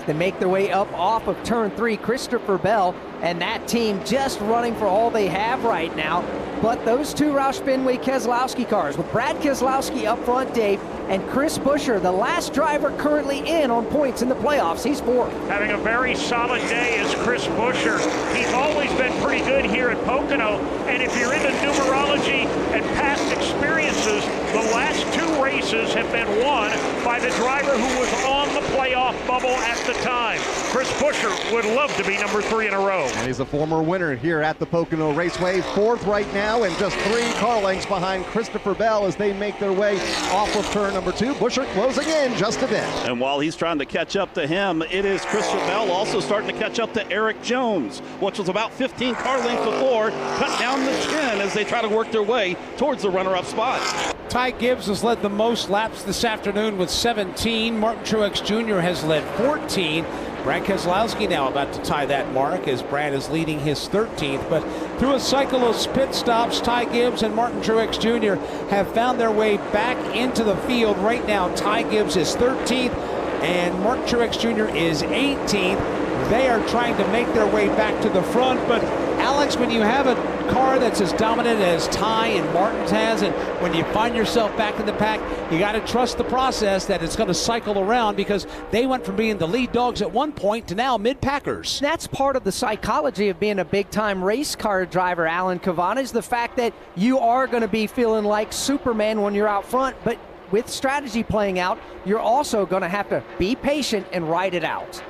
They make their way up off of turn 3, Christopher Bell, and that team just running for all they have right now. But those two Roush Fenway Keselowski cars, with Brad Keselowski up front, Dave, and Chris Buescher, the last driver currently in on points in the playoffs. He's 4th. Having a very solid day is Chris Buescher. He's always been pretty good here at Pocono, and if you're into numerology and past experiences, the last 2 races have been won by the driver who was on the playoff bubble at the time. Chris Buescher would love to be number 3 in a row. And he's a former winner here at the Pocono Raceway, 4th right now, and just 3 car lengths behind Christopher Bell as they make their way off of turn number 2. Buescher closing in just a bit. And while he's trying to catch up to him, it is Christopher Bell also starting to catch up to Eric Jones, which was about 15 car lengths before, cut down to 10 as they try to work their way towards the runner-up spot. Ty Gibbs has led the most laps this afternoon with 17. Martin Truex Jr. has led 14. Brad Keselowski now about to tie that mark as Brad is leading his 13th. But through a cycle of pit stops, Ty Gibbs and Martin Truex Jr. have found their way back into the field. Right now, Ty Gibbs is 13th and Martin Truex Jr. is 18th. They are trying to make their way back to the front. But Alex, when you have a car that's as dominant as Ty and Martin's has, and when you find yourself back in the pack, you got to trust the process that it's going to cycle around, because they went from being the lead dogs at one point to now mid-packers. That's part of the psychology of being a big-time race car driver, Alan Cavana, is the fact that you are going to be feeling like Superman when you're out front, but with strategy playing out, you're also going to have to be patient and ride it out.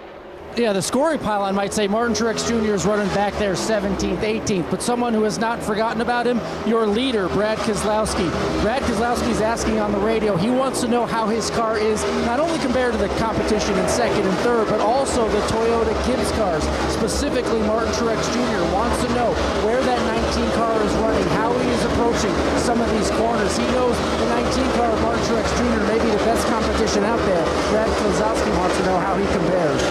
Yeah, the scoring pylon might say Martin Truex Jr. is running back there 17th, 18th, but someone who has not forgotten about him, your leader, Brad Keselowski. Brad Keselowski's asking on the radio, he wants to know how his car is, not only compared to the competition in 2nd and 3rd, but also the Toyota Gibbs cars. Specifically, Martin Truex Jr. wants to know where that 19 car is running, how he is approaching some of these corners. He knows the 19 car of Martin Truex Jr. may be the best competition out there. Brad Keselowski wants to know how he compares.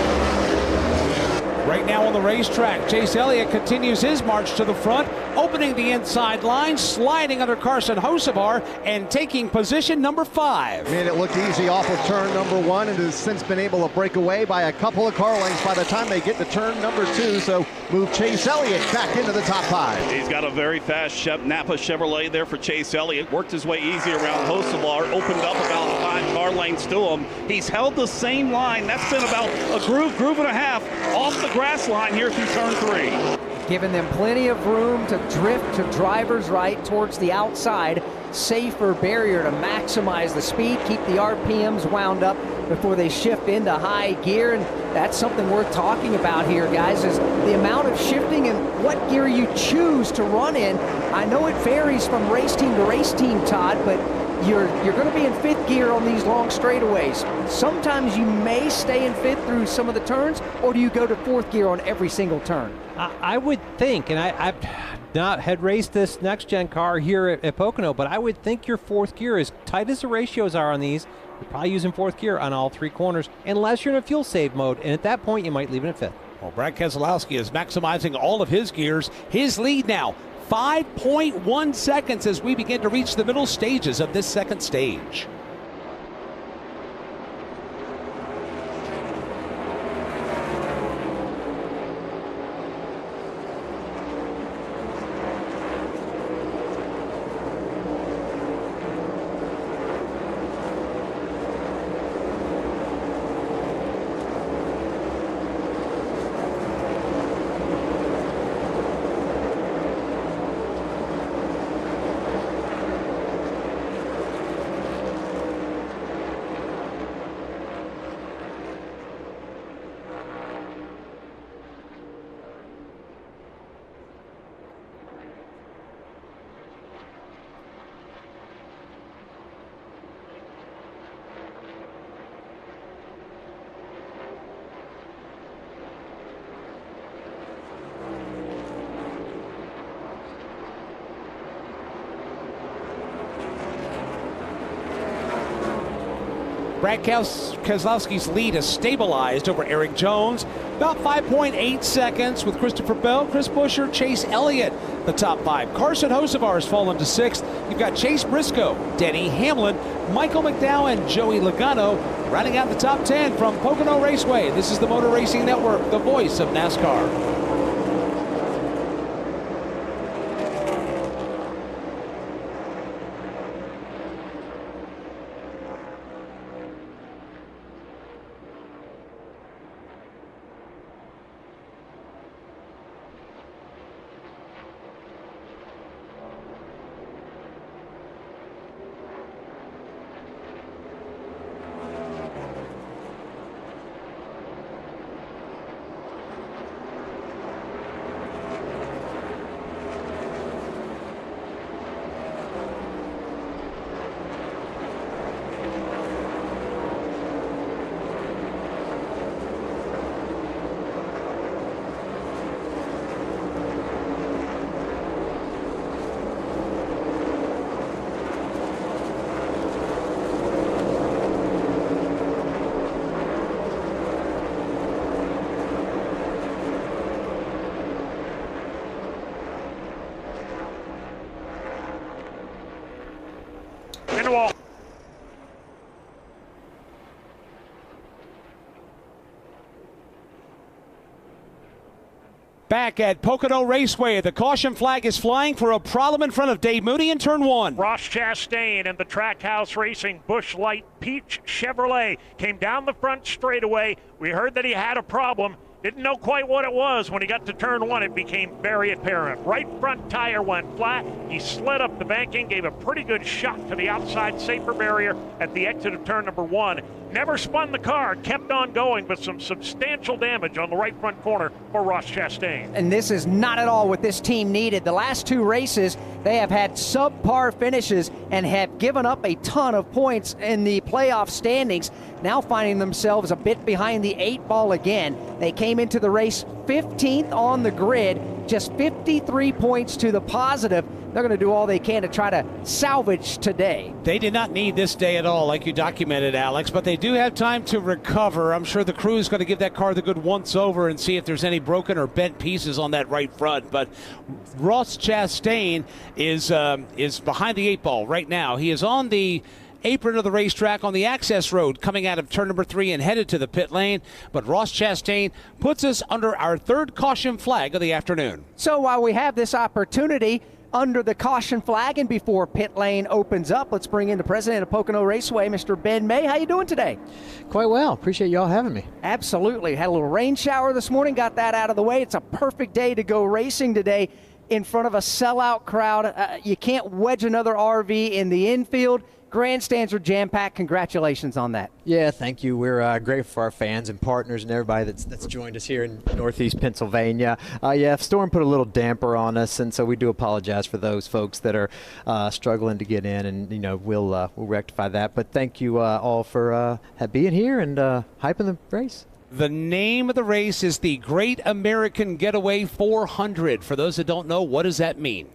Right now on the racetrack, Chase Elliott continues his march to the front, opening the inside line, sliding under Carson Hocevar, and taking position number 5. Made it look easy off of turn number 1 and has since been able to break away by a couple of car lengths by the time they get to turn number 2. So move Chase Elliott back into the top 5. He's got a very fast Napa Chevrolet there for Chase Elliott. Worked his way easy around Hocevar, opened up about 5 car lengths to him. He's held the same line. That's been about a groove and a half off the grass line here through turn 3. Giving them plenty of room to drift to driver's right towards the outside. Safer barrier to maximize the speed, keep the RPMs wound up before they shift into high gear. And that's something worth talking about here, guys, is the amount of shifting and what gear you choose to run in. I know it varies from race team to race team, Todd, but you're going to be in 5th gear on these long straightaways. Sometimes you may stay in 5th through some of the turns, or do you go to 4th gear on every single turn? I would think, and I've not had raced this next-gen car here at Pocono, but I would think your 4th gear, as tight as the ratios are on these, you're probably using 4th gear on all 3 corners, unless you're in a fuel save mode, and at that point, you might leave it in 5th. Well, Brad Keselowski is maximizing all of his gears. His lead now, 5.1 seconds as we begin to reach the middle stages of this second stage. Brad Keselowski's lead has stabilized over Eric Jones. About 5.8 seconds with Christopher Bell, Chris Buescher, Chase Elliott, the top 5. Carson Hocevar has fallen to 6th. You've got Chase Briscoe, Denny Hamlin, Michael McDowell, and Joey Logano rounding out the top 10 from Pocono Raceway. This is the Motor Racing Network, the voice of NASCAR. Back at Pocono Raceway, the caution flag is flying for a problem in front of Dave Mooney in turn 1. Ross Chastain and the Trackhouse Racing Busch Light Peach Chevrolet came down the front straightaway. We heard that he had a problem. Didn't know quite what it was. When he got to turn 1, it became very apparent. Right front tire went flat. He slid up the banking, gave a pretty good shot to the outside safer barrier at the exit of turn number 1. Never spun the car, kept on going, but some substantial damage on the right front corner for Ross Chastain. And this is not at all what this team needed. The last 2 races, they have had subpar finishes and have given up a ton of points in the playoff standings, now finding themselves a bit behind the 8 ball again. They came into the race 15th on the grid, just 53 points to the positive. They're going to do all they can to try to salvage today. They did not need this day at all, like you documented, Alex, but they do have time to recover. I'm sure the crew is going to give that car the good once-over and see if there's any broken or bent pieces on that right front. But Ross Chastain is behind the 8 ball right now. He is on the apron of the racetrack on the access road coming out of turn number 3 and headed to the pit lane. But Ross Chastain puts us under our 3rd caution flag of the afternoon. So while we have this opportunity under the caution flag and before pit lane opens up, let's bring in the president of Pocono Raceway, Mr. Ben May. How you doing today? Quite well. Appreciate y'all having me. Absolutely. Had a little rain shower this morning, got that out of the way. It's a perfect day to go racing today in front of a sellout crowd. You can't wedge another RV in the infield. Grandstands are jam-packed. Congratulations on that. Yeah, thank you. We're grateful for our fans and partners and everybody that's joined us here in Northeast Pennsylvania. Yeah, storm put a little damper on us, and so we do apologize for those folks that are struggling to get in, and we'll rectify that. But thank you all for being here and hyping the race. The name of the race is the Great American Getaway 400. For those that don't know, what does that mean?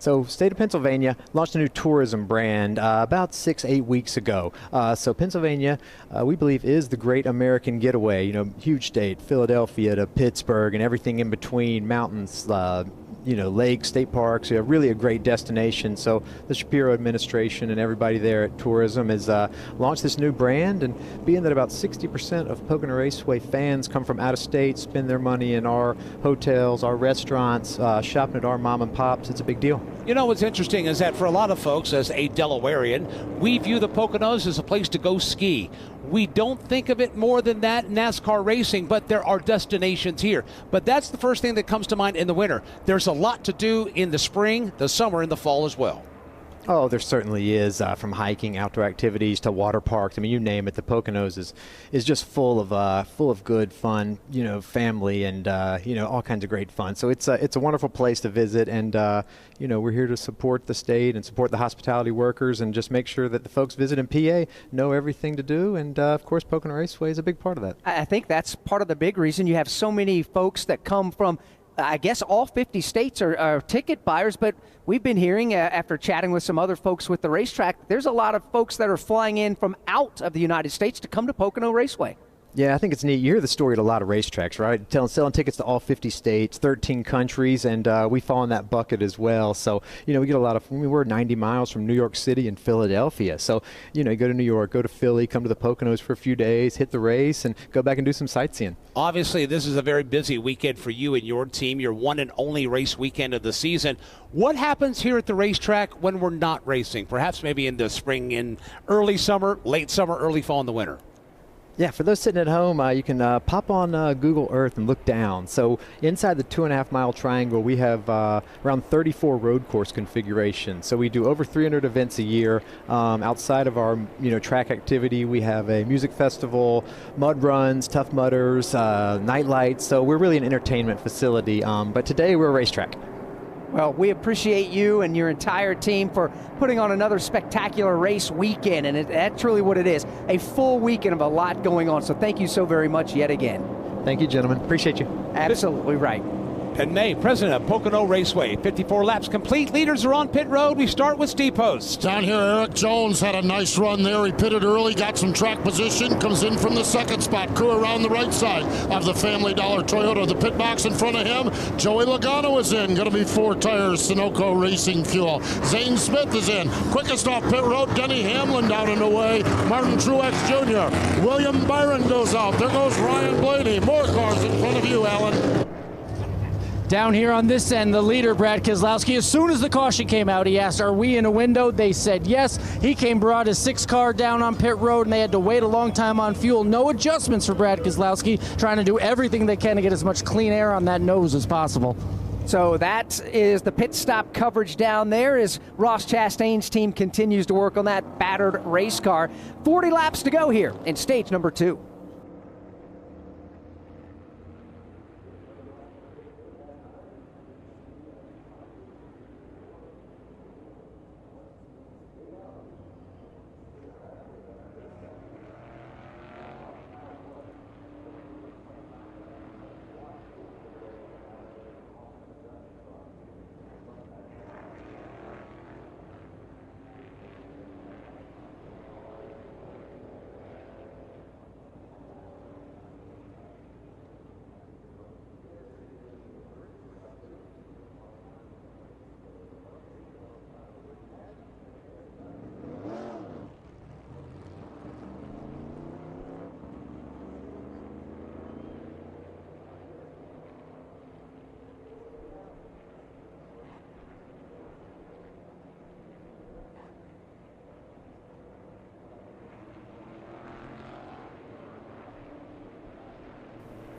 So state of Pennsylvania launched a new tourism brand about 6-8 weeks ago. So Pennsylvania, we believe, is the Great American Getaway. Huge state, Philadelphia to Pittsburgh and everything in between, mountains, lakes, state parks, really a great destination. So the Shapiro administration and everybody there at tourism has launched this new brand, and being that about 60% of Pocono Raceway fans come from out of state, spend their money in our hotels, our restaurants, shopping at our mom and pops, it's a big deal. What's interesting is that for a lot of folks, as a Delawarean, we view the Poconos as a place to go ski. We don't think of it more than that NASCAR racing, but there are destinations here. But that's the first thing that comes to mind in the winter. There's a lot to do in the spring, the summer, and the fall as well. Oh, there certainly is, from hiking, outdoor activities to water parks. I mean, you name it. The Poconos is just full of good fun, family and all kinds of great fun. So it's a wonderful place to visit, and we're here to support the state and support the hospitality workers and just make sure that the folks visiting PA know everything to do. And of course, Pocono Raceway is a big part of that. I think that's part of the big reason you have so many folks that come from, I guess all 50 states are ticket buyers, but we've been hearing after chatting with some other folks with the racetrack, there's a lot of folks that are flying in from out of the United States to come to Pocono Raceway. Yeah, I think it's neat. You hear the story at a lot of racetracks, right? Selling tickets to all 50 states, 13 countries, and we fall in that bucket as well. So, we get a lot of, we're 90 miles from New York City and Philadelphia. So, you go to New York, go to Philly, come to the Poconos for a few days, hit the race, and go back and do some sightseeing. Obviously, this is a very busy weekend for you and your team, your one and only race weekend of the season. What happens here at the racetrack when we're not racing? Perhaps maybe in the spring, in early summer, late summer, early fall, in the winter. Yeah, for those sitting at home, you can pop on Google Earth and look down. So inside the 2.5 mile triangle, we have around 34 road course configurations. So we do over 300 events a year. Outside of our track activity, we have a music festival, mud runs, Tough Mudders, night lights. So we're really an entertainment facility. But today we're a racetrack. Well, we appreciate you and your entire team for putting on another spectacular race weekend, and that's truly what it is, a full weekend of a lot going on. So thank you so very much yet again. Thank you, gentlemen. Appreciate you. Absolutely right. Ben May, president of Pocono Raceway. 54 laps complete. Leaders are on pit road. We start with Steve Post. Down here, Eric Jones had a nice run there. He pitted early, got some track position, comes in from the second spot. Crew around the right side of the Family Dollar Toyota. The pit box in front of him. Joey Logano is in. Going to be 4 tires, Sunoco Racing Fuel. Zane Smith is in. Quickest off pit road, Denny Hamlin down and away. Martin Truex Jr. William Byron goes out. There goes Ryan Blaney. More cars in front of you, Alan. Down here on this end, the leader, Brad Keselowski, as soon as the caution came out, he asked, are we in a window? They said yes. He brought his 6 car down on pit road, and they had to wait a long time on fuel. No adjustments for Brad Keselowski, trying to do everything they can to get as much clean air on that nose as possible. So that is the pit stop coverage down there as Ross Chastain's team continues to work on that battered race car. 40 laps to go here in stage number 2.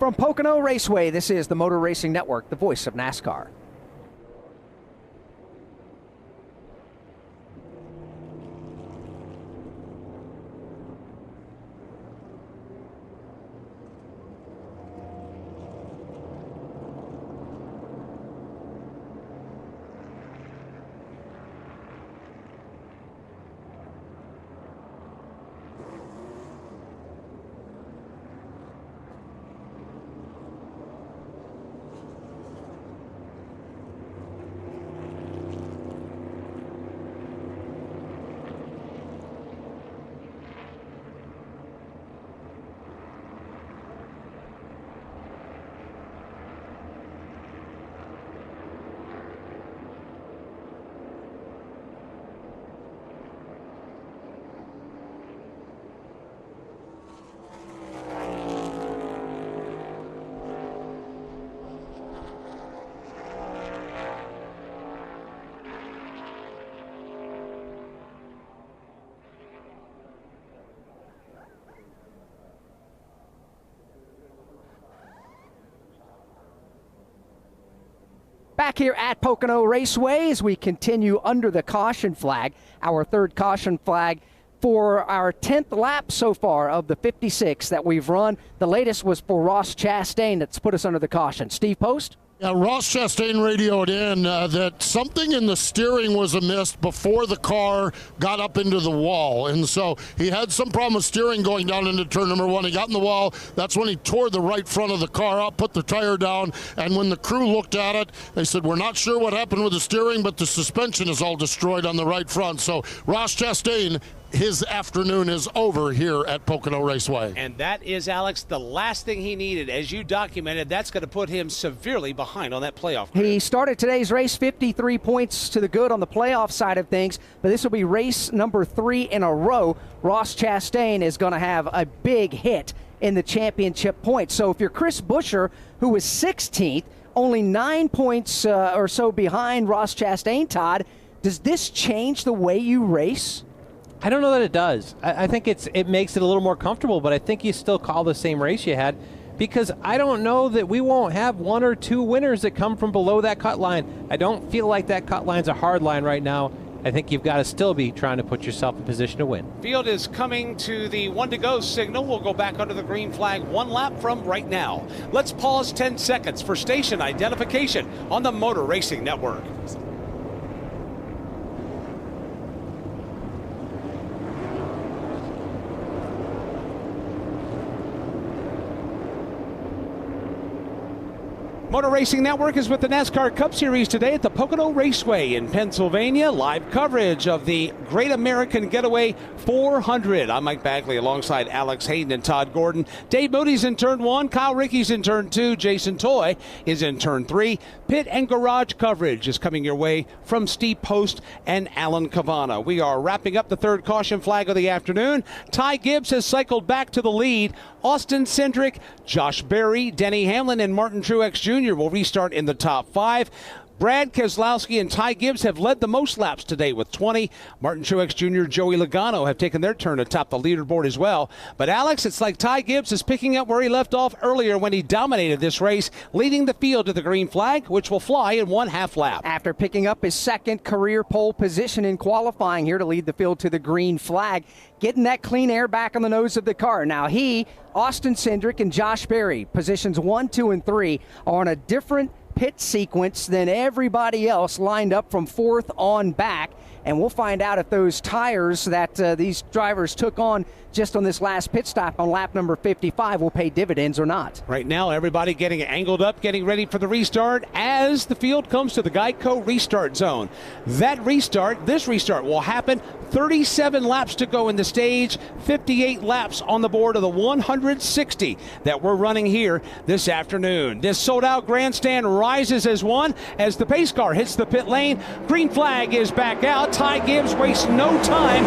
From Pocono Raceway, this is the Motor Racing Network, the voice of NASCAR. Back here at Pocono Raceway as we continue under the caution flag, our third caution flag for our 10th lap so far of the 56 that we've run. The latest was for Ross Chastain that's put us under the caution. Steve Post? Ross Chastain radioed in that something in the steering was amiss before the car got up into the wall. And so he had some problem with steering going down into turn number 1. He got in the wall. That's when he tore the right front of the car up, put the tire down. And when the crew looked at it, they said, we're not sure what happened with the steering, but the suspension is all destroyed on the right front. So Ross Chastain, his afternoon is over here at Pocono Raceway. And that is, Alex, the last thing he needed. As you documented, that's going to put him severely behind on that playoff grid. He started today's race 53 points to the good on the playoff side of things, but this will be race number 3 in a row. Ross Chastain is going to have a big hit in the championship points. So if you're Chris Buescher, who was 16th, only 9 points or so behind Ross Chastain, Todd, does this change the way you race? I don't know that it does. I think it makes it a little more comfortable, but I think you still call the same race you had, because I don't know that we won't have 1 or 2 winners that come from below that cut line. I don't feel like that cut line's a hard line right now. I think you've got to still be trying to put yourself in position to win. Field is coming to the 1 to go signal. We'll go back under the green flag 1 lap from right now. Let's pause 10 seconds for station identification on the Motor Racing Network. Motor Racing Network is with the NASCAR Cup Series today at the Pocono Raceway in Pennsylvania. Live coverage of the Great American Getaway 400. I'm Mike Bagley alongside Alex Hayden and Todd Gordon. Dave Moody's in turn 1. Kyle Rickey's in turn 2. Jason Toy is in turn 3. Pit and garage coverage is coming your way from Steve Post and Alan Cavana. We are wrapping up the third caution flag of the afternoon. Ty Gibbs has cycled back to the lead. Austin Cindric, Josh Berry, Denny Hamlin, and Martin Truex Jr. will restart in the top 5. Brad Keselowski and Ty Gibbs have led the most laps today with 20. Martin Truex Jr., Joey Logano have taken their turn atop the leaderboard as well. But Alex, it's like Ty Gibbs is picking up where he left off earlier when he dominated this race, leading the field to the green flag, which will fly in 1/2 lap. After picking up his second career pole position in qualifying here to lead the field to the green flag, getting that clean air back on the nose of the car. Now Austin Cindric, and Josh Berry, positions 1, 2, and 3, are on a different pit sequence than everybody else lined up from 4th on back. And we'll find out if those tires that these drivers took on just on this last pit stop on lap number 55 will pay dividends or not. Right now, everybody getting angled up, getting ready for the restart as the field comes to the Geico restart zone. This restart will happen 37 laps to go in the stage, 58 laps on the board of the 160 that we're running here this afternoon. This sold-out grandstand rises as one as the pace car hits the pit lane. Green flag is back out. Ty Gibbs wastes no time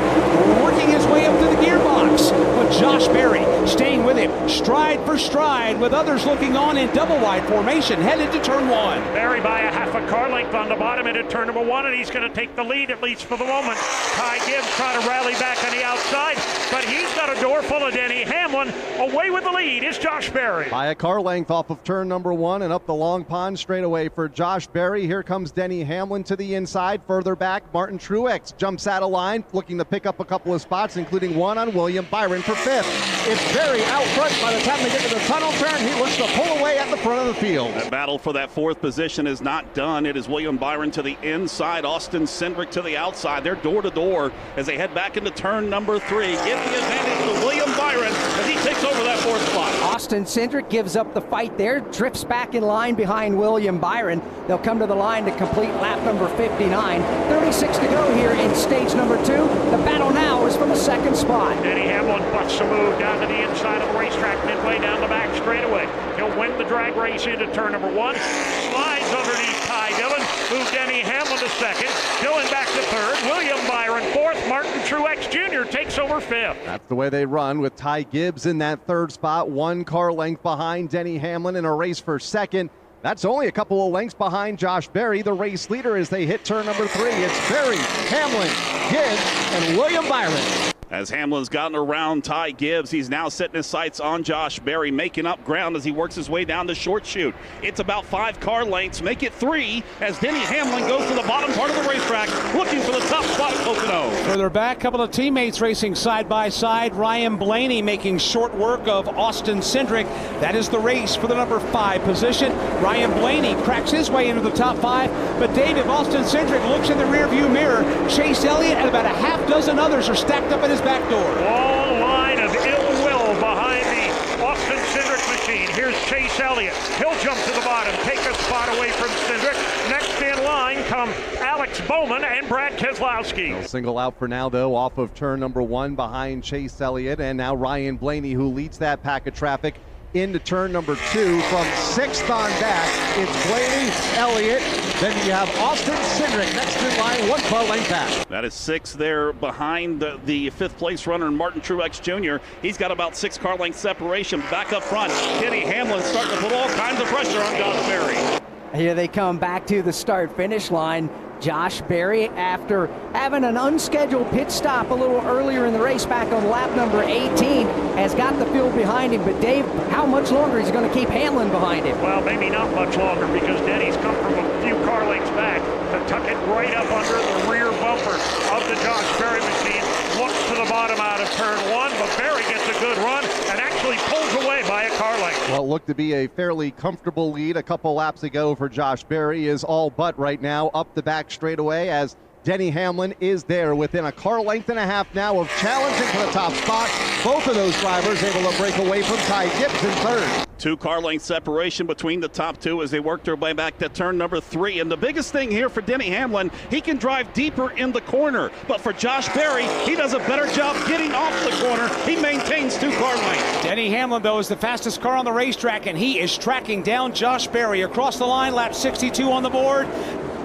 working his way up to the gearbox. But Josh Berry staying with him, stride for stride, with others looking on in double wide formation, headed to turn 1. Berry by a half a car length on the bottom into turn number 1, and he's going to take the lead, at least for the moment. Ty Gibbs trying to rally back on the outside, but he's got a door full of Denny Hamlin. Away with the lead is Josh Berry. By a car length off of turn number 1 and up the long pond straightaway for Josh Berry. Here comes Denny Hamlin to the inside. Further back, Martin Truex jumps out of line, looking to pick up a couple of spots, including one on William Byron for 5th. It's Berry out front. By the time they get to the tunnel turn, he looks to pull away at the front of the field. That battle for that 4th position is not done. It is William Byron to the inside, Austin Cindric to the outside. They're door to door as they head back into turn number 3. Give the advantage to William Byron as he takes over that 4th spot. Austin Cindric gives up the fight there, drifts back in line behind William Byron. They'll come to the line to complete lap number 59. 36 to go here in stage number 2. The battle now is for the 2nd spot. Denny Hamlin busts a move down to the inside of the racetrack, midway down the back straightaway. He'll win the drag race into turn number 1. Slides underneath Ty Dillon. Move Denny Hamlin to 2nd. Dillon back to 3rd. William Byron 4th. Martin Truex Jr. takes over 5th. That's the way they run, with Ty Gibbs in that 3rd spot. 1 car length behind Denny Hamlin in a race for 2nd. That's only a couple of lengths behind Josh Berry, the race leader, as they hit turn number 3. It's Berry, Hamlin, Gibbs, and William Byron. As Hamlin's gotten around Ty Gibbs, he's now setting his sights on Josh Berry, making up ground as he works his way down the short chute. It's about 5 car lengths, make it 3, as Denny Hamlin goes to the bottom part of the racetrack, looking for the top spot at Pocono. Further back, couple of teammates racing side by side. Ryan Blaney making short work of Austin Cindric. That is the race for the number 5 position. Ryan Blaney cracks his way into the top 5, but Dave, if Austin Cindric looks in the rearview mirror, Chase Elliott and about a half dozen others are stacked up in his back door. Long line of ill will behind the Austin Cindric machine. Here's Chase Elliott. He'll jump to the bottom, take a spot away from Cindric. Next in line come Alex Bowman and Brad Keselowski. They'll single out for now, though, off of turn number 1 behind Chase Elliott, and now Ryan Blaney, who leads that pack of traffic into turn number 2 from 6th on back. It's Blaney, Elliott, then you have Austin Cindric next in line, 1 car length back. That is 6 there behind the 5th place runner, Martin Truex Jr. He's got about 6 car length separation. Back up front, Denny Hamlin starting to put all kinds of pressure on Josh Berry. Here they come back to the start-finish line. Josh Berry, after having an unscheduled pit stop a little earlier in the race back on lap number 18, has got the field behind him. But Dave, how much longer is he going to keep Hamlin behind him? Well, maybe not much longer, because Denny's come from a few car lengths back to tuck it right up under the rear bumper of the Josh Berry machine. Looks to the bottom out of turn 1, but Berry gets a good run and actually pulls away by a car length. Well, it looked to be a fairly comfortable lead a couple laps ago for Josh Berry, is all but right now up the back straightaway, as Denny Hamlin is there within a car length and a half now of challenging for the top spot. Both of those drivers able to break away from Ty Gibbs in 3rd. 2 car length separation between the top 2 as they work their way back to turn number 3. And the biggest thing here for Denny Hamlin, he can drive deeper in the corner. But for Josh Berry, he does a better job getting off the corner. He maintains 2 car lengths. Denny Hamlin, though, is the fastest car on the racetrack, and he is tracking down Josh Berry across the line. Lap 62 on the board.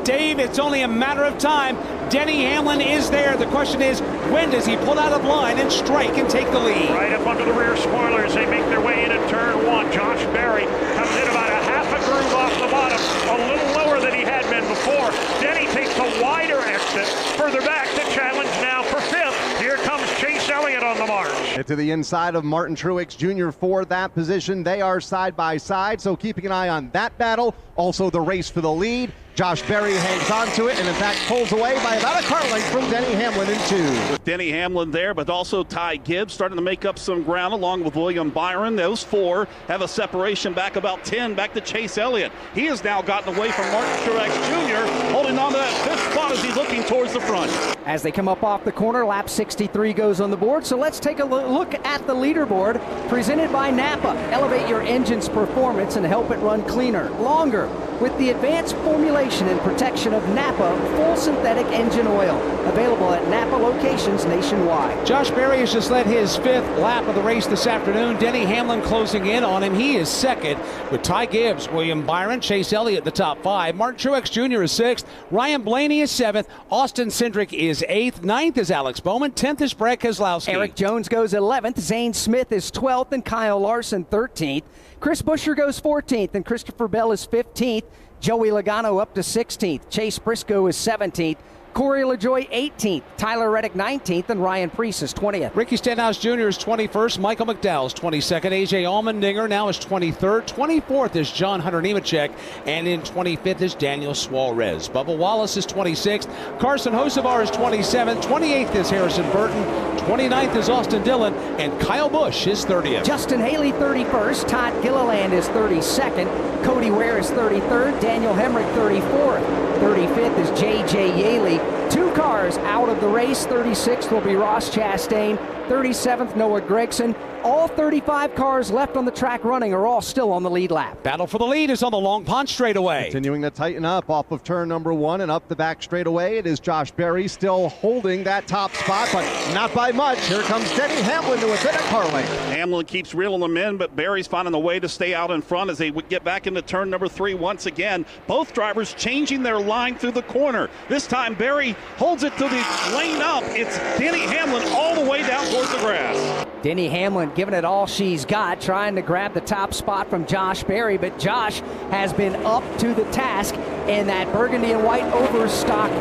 Dave, it's only a matter of time. Denny Hamlin is there. The question is, when does he pull out of line and strike and take the lead? Right up under the rear spoilers, they make their way into turn 1. Josh Berry comes in about a half a groove off the bottom, a little lower than he had been before. Denny takes a wider exit further back to challenge now for 5th. Here comes Chase Elliott on the march. Get to the inside of Martin Truex Jr. for that position. They are side by side, so keeping an eye on that battle. Also the race for the lead. Josh Berry hangs on to it and, in fact, pulls away by about a car length from Denny Hamlin in 2. With Denny Hamlin there, but also Ty Gibbs starting to make up some ground along with William Byron. Those 4 have a separation back about 10, back to Chase Elliott. He has now gotten away from Martin Truex Jr., holding on to that 5th spot as he's looking towards the front. As they come up off the corner, lap 63 goes on the board. So let's take a look at the leaderboard presented by Napa. Elevate your engine's performance and help it run cleaner, longer, with the advanced formulation and protection of Napa full synthetic engine oil. Available at Napa locations nationwide. Josh Berry has just led his 5th lap of the race this afternoon. Denny Hamlin closing in on him. He is 2nd with Ty Gibbs, William Byron, Chase Elliott the top 5. Martin Truex Jr. is 6th. Ryan Blaney is 7th. Austin Cindric is is 8th. 9th is Alex Bowman. 10th is Brad Keselowski. Eric Jones goes 11th. Zane Smith is 12th, and Kyle Larson 13th. Chris Buescher goes 14th, and Christopher Bell is 15th. Joey Logano up to 16th. Chase Briscoe is 17th. Corey LaJoie 18th, Tyler Reddick 19th, and Ryan Preece is 20th. Ricky Stenhouse Jr. is 21st, Michael McDowell's 22nd, A.J. Allmendinger now is 23rd, 24th is John Hunter Nemechek, and in 25th is Daniel Suarez. Bubba Wallace is 26th, Carson Hocevar is 27th, 28th is Harrison Burton, 29th is Austin Dillon, and Kyle Busch is 30th. Justin Haley 31st, Todd Gilliland is 32nd, Cody Ware is 33rd, Daniel Hemrick 34th. 35th is J.J. Yaley. 2 cars out of the race. 36th will be Ross Chastain. 37th, Noah Gragson. All 35 cars left on the track running are all still on the lead lap. Battle for the lead is on the Long Pond straightaway. Continuing to tighten up off of turn number 1 and up the back straightaway. It is Josh Berry still holding that top spot, but not by much. Here comes Denny Hamlin to within a car length. Hamlin keeps reeling them in, but Berry's finding a way to stay out in front as they would get back into turn number 3 once again. Both drivers changing their line through the corner. This time Berry holds it to the lane up. It's Denny Hamlin all the way down towards the grass. Denny Hamlin giving it all she's got, trying to grab the top spot from Josh Berry, but Josh has been up to the task in that burgundy and white overstock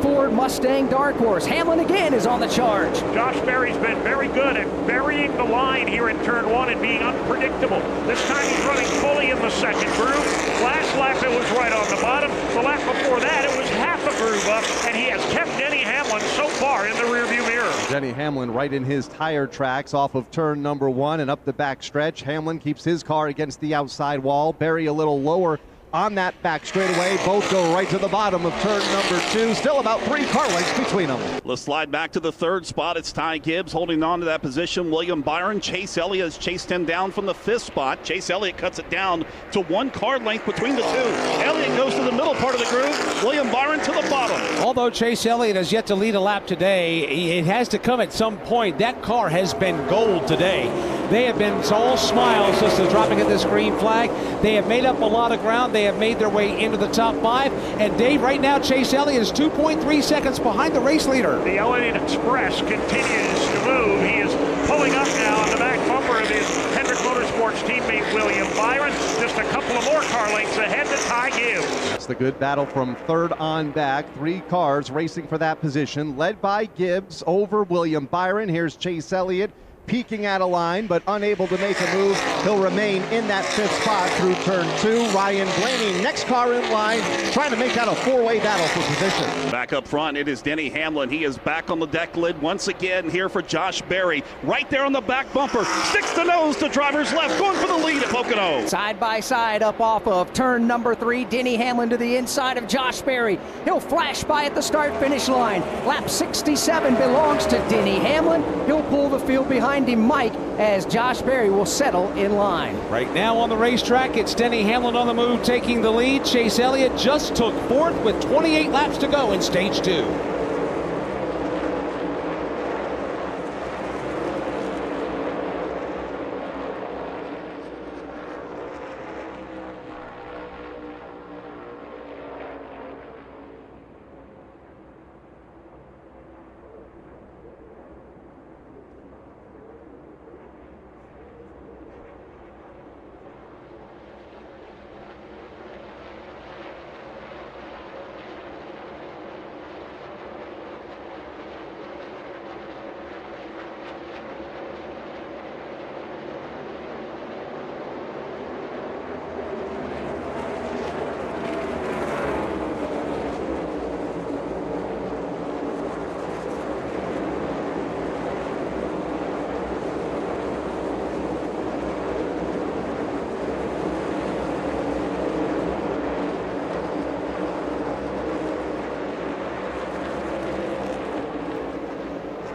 Ford Mustang Dark Horse. Hamlin again is on the charge. Josh Berry's been very good at burying the line here in turn 1 and being unpredictable. This time he's running fully in the second groove. Last lap it was right on the bottom. The lap before that it was half a groove up, and he has kept Denny Hamlin so far in the rearview mirror. Denny Hamlin right in his tire tracks off of turn number 1 and up the back stretch. Hamlin keeps his car against the outside wall. Berry a little lower on that back straightaway. Both go right to the bottom of turn number 2. Still about 3 car lengths between them. Let's slide back to the 3rd spot. It's Ty Gibbs holding on to that position. William Byron, Chase Elliott has chased him down from the 5th spot. Chase Elliott cuts it down to 1 car length between the 2. Elliott goes to the middle part of the groove. William Byron to the bottom. Although Chase Elliott has yet to lead a lap today, it has to come at some point. That car has been gold today. They have been all smiles since the dropping of this green flag. They have made up a lot of ground. They have made their way into the top 5. And Dave, right now, Chase Elliott is 2.3 seconds behind the race leader. The Elliott Express continues to move. He is pulling up now on the back bumper of his Hendrick Motorsports teammate William Byron. Just a couple of more car lengths ahead to Ty Gibbs. It's the good battle from 3rd on back. 3 cars racing for that position, led by Gibbs over William Byron. Here's Chase Elliott peeking at a line, but unable to make a move. He'll remain in that 5th spot through turn 2. Ryan Blaney, next car in line, trying to make that a 4-way battle for position. Back up front, it is Denny Hamlin. He is back on the deck lid once again here for Josh Berry. Right there on the back bumper, sticks the nose to driver's left, going for the lead at Pocono. Side by side up off of turn number 3, Denny Hamlin to the inside of Josh Berry. He'll flash by at the start-finish line. Lap 67 belongs to Denny Hamlin. He'll pull the field behind him, Mike, as Josh Berry will settle in line. Right now on the racetrack, it's Denny Hamlin on the move taking the lead. Chase Elliott just took 4th with 28 laps to go in stage 2.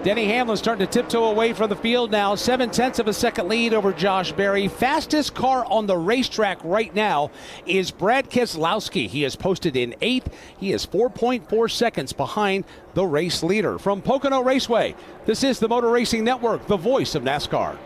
Denny Hamlin starting to tiptoe away from the field now. 0.7 of a second lead over Josh Berry. Fastest car on the racetrack right now is Brad Keselowski. He is posted in 8th. He is 4.4 seconds behind the race leader. From Pocono Raceway, this is the Motor Racing Network, the voice of NASCAR.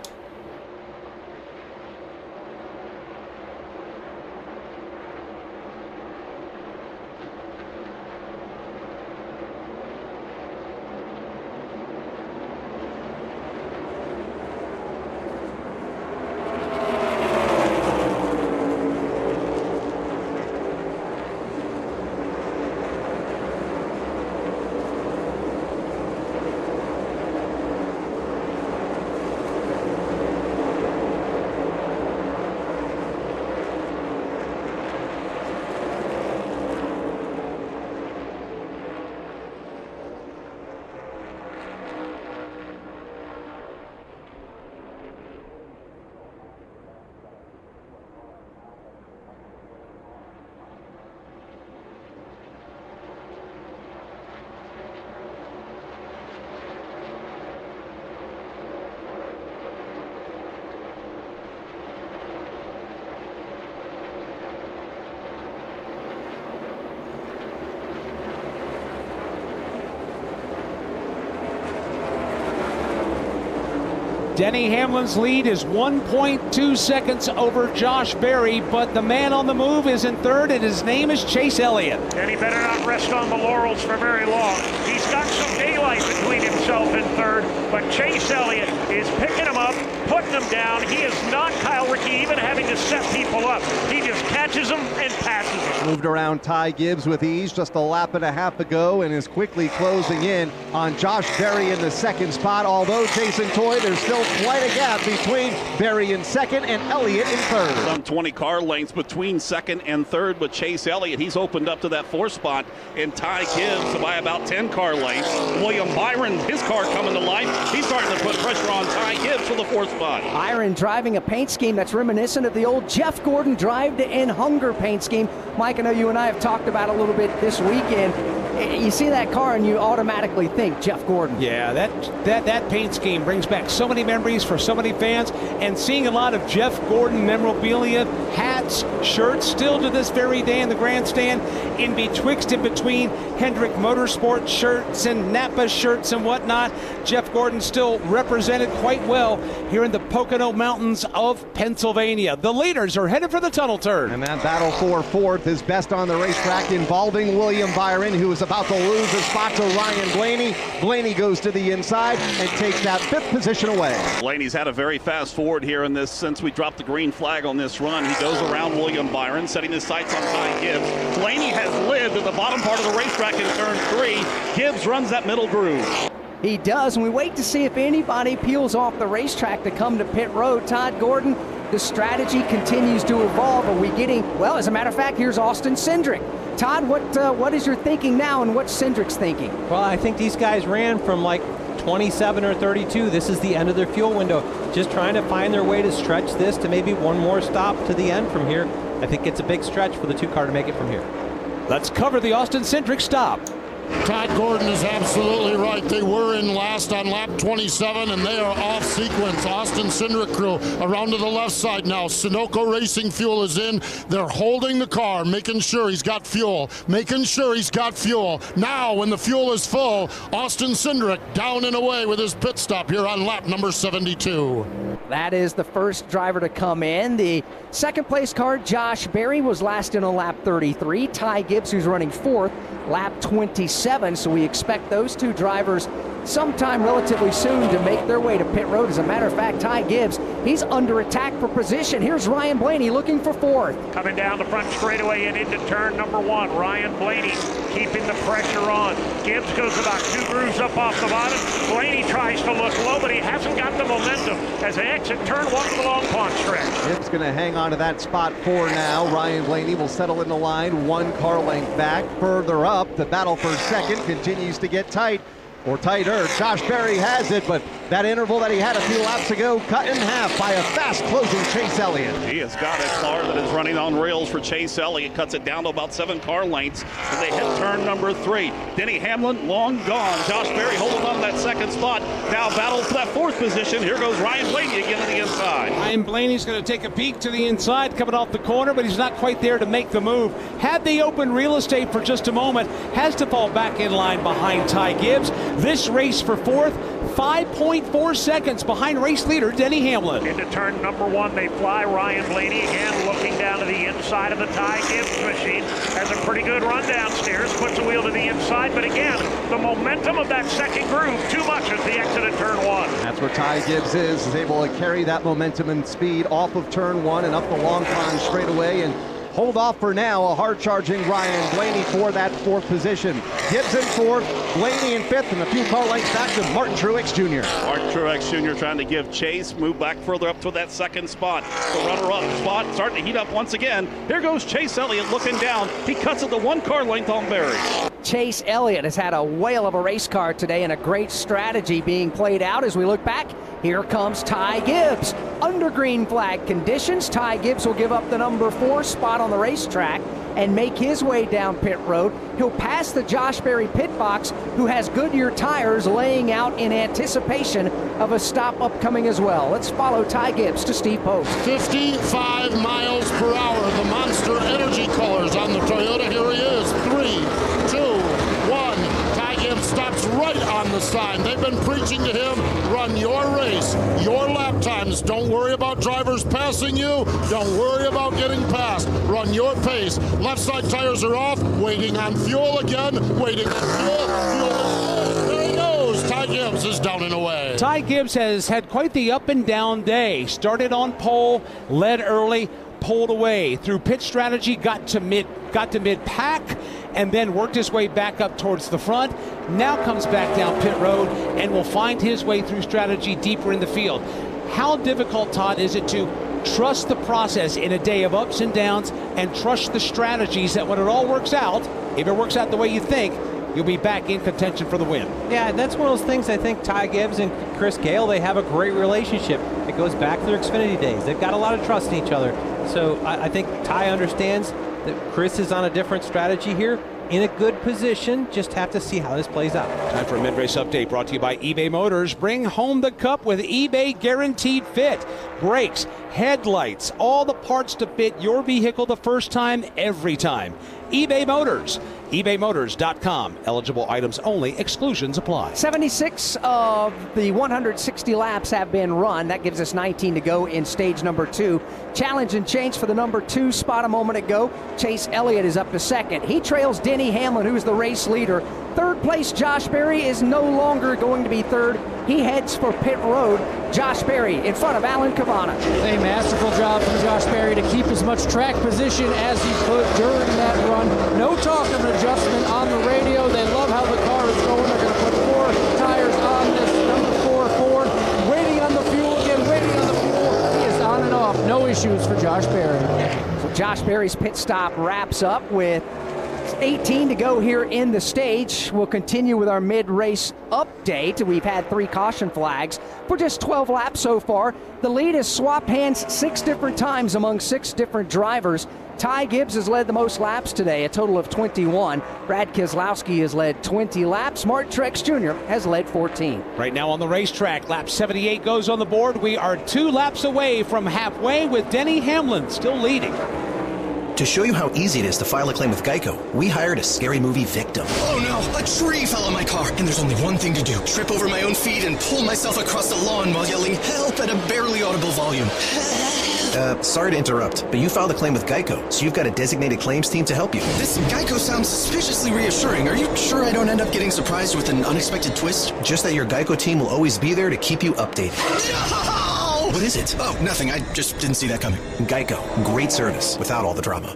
Denny Hamlin's lead is 1.2 seconds over Josh Berry, but the man on the move is in third, and his name is Chase Elliott. And he better not rest on the laurels for very long. He's got some daylight between himself and third, but Chase Elliott is picking him up, putting him down. He is not Kyle Rickey even having to set people up. He just catches them and passes them. Moved around Ty Gibbs with ease just a lap and a half ago and is quickly closing in on Josh Berry in the second spot, although Jason Toy, there's still quite a gap between Berry in second and Elliott in third. Some 20 car lengths between second and third with Chase Elliott. He's opened up to that fourth spot, and Ty Gibbs by about 10 car lengths. William Byron, his car coming to life. He's starting to put pressure on Ty Gibbs for the fourth spot. Byron driving a paint scheme that's reminiscent of the old Jeff Gordon Drive to End Hunger paint scheme. Mike, I know you and I have talked about a little bit this weekend. You see that car and you automatically think Jeff Gordon. Yeah, that paint scheme brings back so many memories for so many fans, and seeing a lot of Jeff Gordon memorabilia, hats, shirts, still to this very day in the grandstand, in between Hendrick Motorsport shirts and Napa shirts and whatnot. Jeff Gordon still represented quite well here in the Pocono Mountains of Pennsylvania. The leaders are headed for the tunnel turn. And that battle for fourth is best on the racetrack, involving William Byron, who is about to lose his spot to Ryan Blaney. Blaney goes to the inside and takes that fifth position away. Blaney's had a very fast forward here in this since we dropped the green flag on this run. He goes around William Byron, setting his sights on Ty Gibbs. Blaney has lived at the bottom part of the racetrack in turn 3. Gibbs runs that middle groove. He does, and we wait to see if anybody peels off the racetrack to come to pit road. Todd Gordon, the strategy continues to evolve. Are we getting, well, as a matter of fact, here's Austin Cindric. Todd, what is your thinking now, and what's Cindric's thinking? Well, I think these guys ran from like 27 or 32. This is the end of their fuel window. Just trying to find their way to stretch this to maybe one more stop to the end from here. I think it's a big stretch for the two car to make it from here. Let's cover the Austin Cindric stop. Todd Gordon is absolutely right. They were in last on lap 27, and they are off sequence. Austin Cindric crew around to the left side now. Sunoco Racing Fuel is in. They're holding the car, making sure he's got fuel. Now, when the fuel is full, Austin Cindric down and away with his pit stop here on lap number 72. That is the first driver to come in. The second place car, Josh Berry, was last in on lap 33. Ty Gibbs, who's running fourth, lap 27. So we expect those two drivers sometime relatively soon to make their way to pit road. As a matter of fact, Ty Gibbs, he's under attack for position. Here's Ryan Blaney looking for fourth. Coming down the front straightaway and into turn number 1. Ryan Blaney keeping the pressure on. Gibbs goes about 2 grooves up off the bottom. Blaney tries to look low, but he hasn't got the momentum as they exit turn 1 of the Long Pond stretch. Gibbs going to hang on to that spot 4 now. Ryan Blaney will settle in the line 1 car length back. Further up, the battle for second continues to get tight. Or tighter. Josh Berry has it, but that interval that he had a few laps ago cut in half by a fast closing Chase Elliott. He has got a car that is running on rails for Chase Elliott. Cuts it down to about 7 car lengths as they hit turn number 3. Denny Hamlin long gone. Josh Berry holding on to that second spot. Now battles for that 4th position. Here goes Ryan Blaney again to the inside. Ryan Blaney's going to take a peek to the inside, coming off the corner, but he's not quite there to make the move. Had the open real estate for just a moment, has to fall back in line behind Ty Gibbs. This race for fourth, 5.4 seconds behind race leader Denny Hamlin. Into turn number 1, they fly. Ryan Blaney again looking down to the inside of the Ty Gibbs machine. Has a pretty good run downstairs, puts the wheel to the inside, but again, the momentum of that second groove, too much as the exit of turn 1. That's where Ty Gibbs is able to carry that momentum and speed off of turn 1 and up the Long Pond straightaway and hold off for now a hard-charging Ryan Blaney for that 4th position. Gibbs in 4th, Blaney in 5th, and a few car lengths back to Martin Truex Jr. Martin Truex Jr. trying to give chase, move back further up to that 2nd spot. The runner-up spot starting to heat up once again. Here goes Chase Elliott looking down. He cuts it to 1 car length on Berry. Chase Elliott has had a whale of a race car today and a great strategy being played out. As we look back, here comes Ty Gibbs. Under green flag conditions, Ty Gibbs will give up the number 4 spot on the racetrack and make his way down pit road. He'll pass the Josh Berry pit box, who has Goodyear tires laying out in anticipation of a stop upcoming as well. Let's follow Ty Gibbs to Steve Post. 55 miles per hour, the Monster Energy colors on the Toyota. Here he is, 3, 2, 1. Ty Gibbs stops right on the sign. They've been preaching to him, run your race, your is don't worry about drivers passing you. Don't worry about getting past. Run your pace. Left side tires are off. Waiting on fuel again. Waiting on fuel. There he goes. Ty Gibbs is down and away. Ty Gibbs has had quite the up and down day. Started on pole, led early, pulled away. Through pit strategy, got to mid-pack, and then worked his way back up towards the front. Now comes back down pit road and will find his way through strategy deeper in the field. How difficult, Todd, is it to trust the process in a day of ups and downs and trust the strategies that when it all works out, if it works out the way you think, you'll be back in contention for the win? Yeah, that's one of those things. I think Ty Gibbs and Chris Gale, they have a great relationship. It goes back to their Xfinity days. They've got a lot of trust in each other. So I think Ty understands that Chris is on a different strategy here. In a good position, just have to see how this plays out. Time for a mid-race update brought to you by eBay Motors. Bring home the cup with eBay Guaranteed Fit. Brakes, headlights, all the parts to fit your vehicle the first time, every time. eBay Motors. ebaymotors.com. Eligible items only. Exclusions apply. 76 of the 160 laps have been run. That gives us 19 to go in stage number 2. Challenge and change for the number 2 spot a moment ago. Chase Elliott is up to second. He trails Denny Hamlin, who is the race leader. Third place, Josh Berry, is no longer going to be third. He heads for pit road. Josh Berry in front of Alan Cavana. A masterful job from Josh Berry to keep as much track position as he could during that run. No talk of an adjustment on the radio. They love how the car is going. They're going to put 4 tires on this number 4 Ford. Waiting on the fuel again, waiting on the fuel. He is on and off. No issues for Josh Berry. So Josh Berry's pit stop wraps up with 18 to go here in the stage. We'll continue with our mid-race update. We've had 3 caution flags for just 12 laps so far. The lead has swapped hands 6 different times among 6 different drivers. Ty Gibbs has led the most laps today, a total of 21. Brad Keselowski has led 20 laps. Martin Truex Jr. has led 14. Right now on the racetrack, lap 78 goes on the board. We are 2 laps away from halfway with Denny Hamlin still leading. To show you how easy it is to file a claim with Geico, we hired a scary movie victim. Oh no, a tree fell on my car, and there's only one thing to do. Trip over my own feet and pull myself across the lawn while yelling help at a barely audible volume. Sorry to interrupt, but you filed a claim with Geico, so you've got a designated claims team to help you. This Geico sounds suspiciously reassuring. Are you sure I don't end up getting surprised with an unexpected twist? Just that your Geico team will always be there to keep you updated. No! What is it? Oh, nothing. I just didn't see that coming. Geico. Great service without all the drama.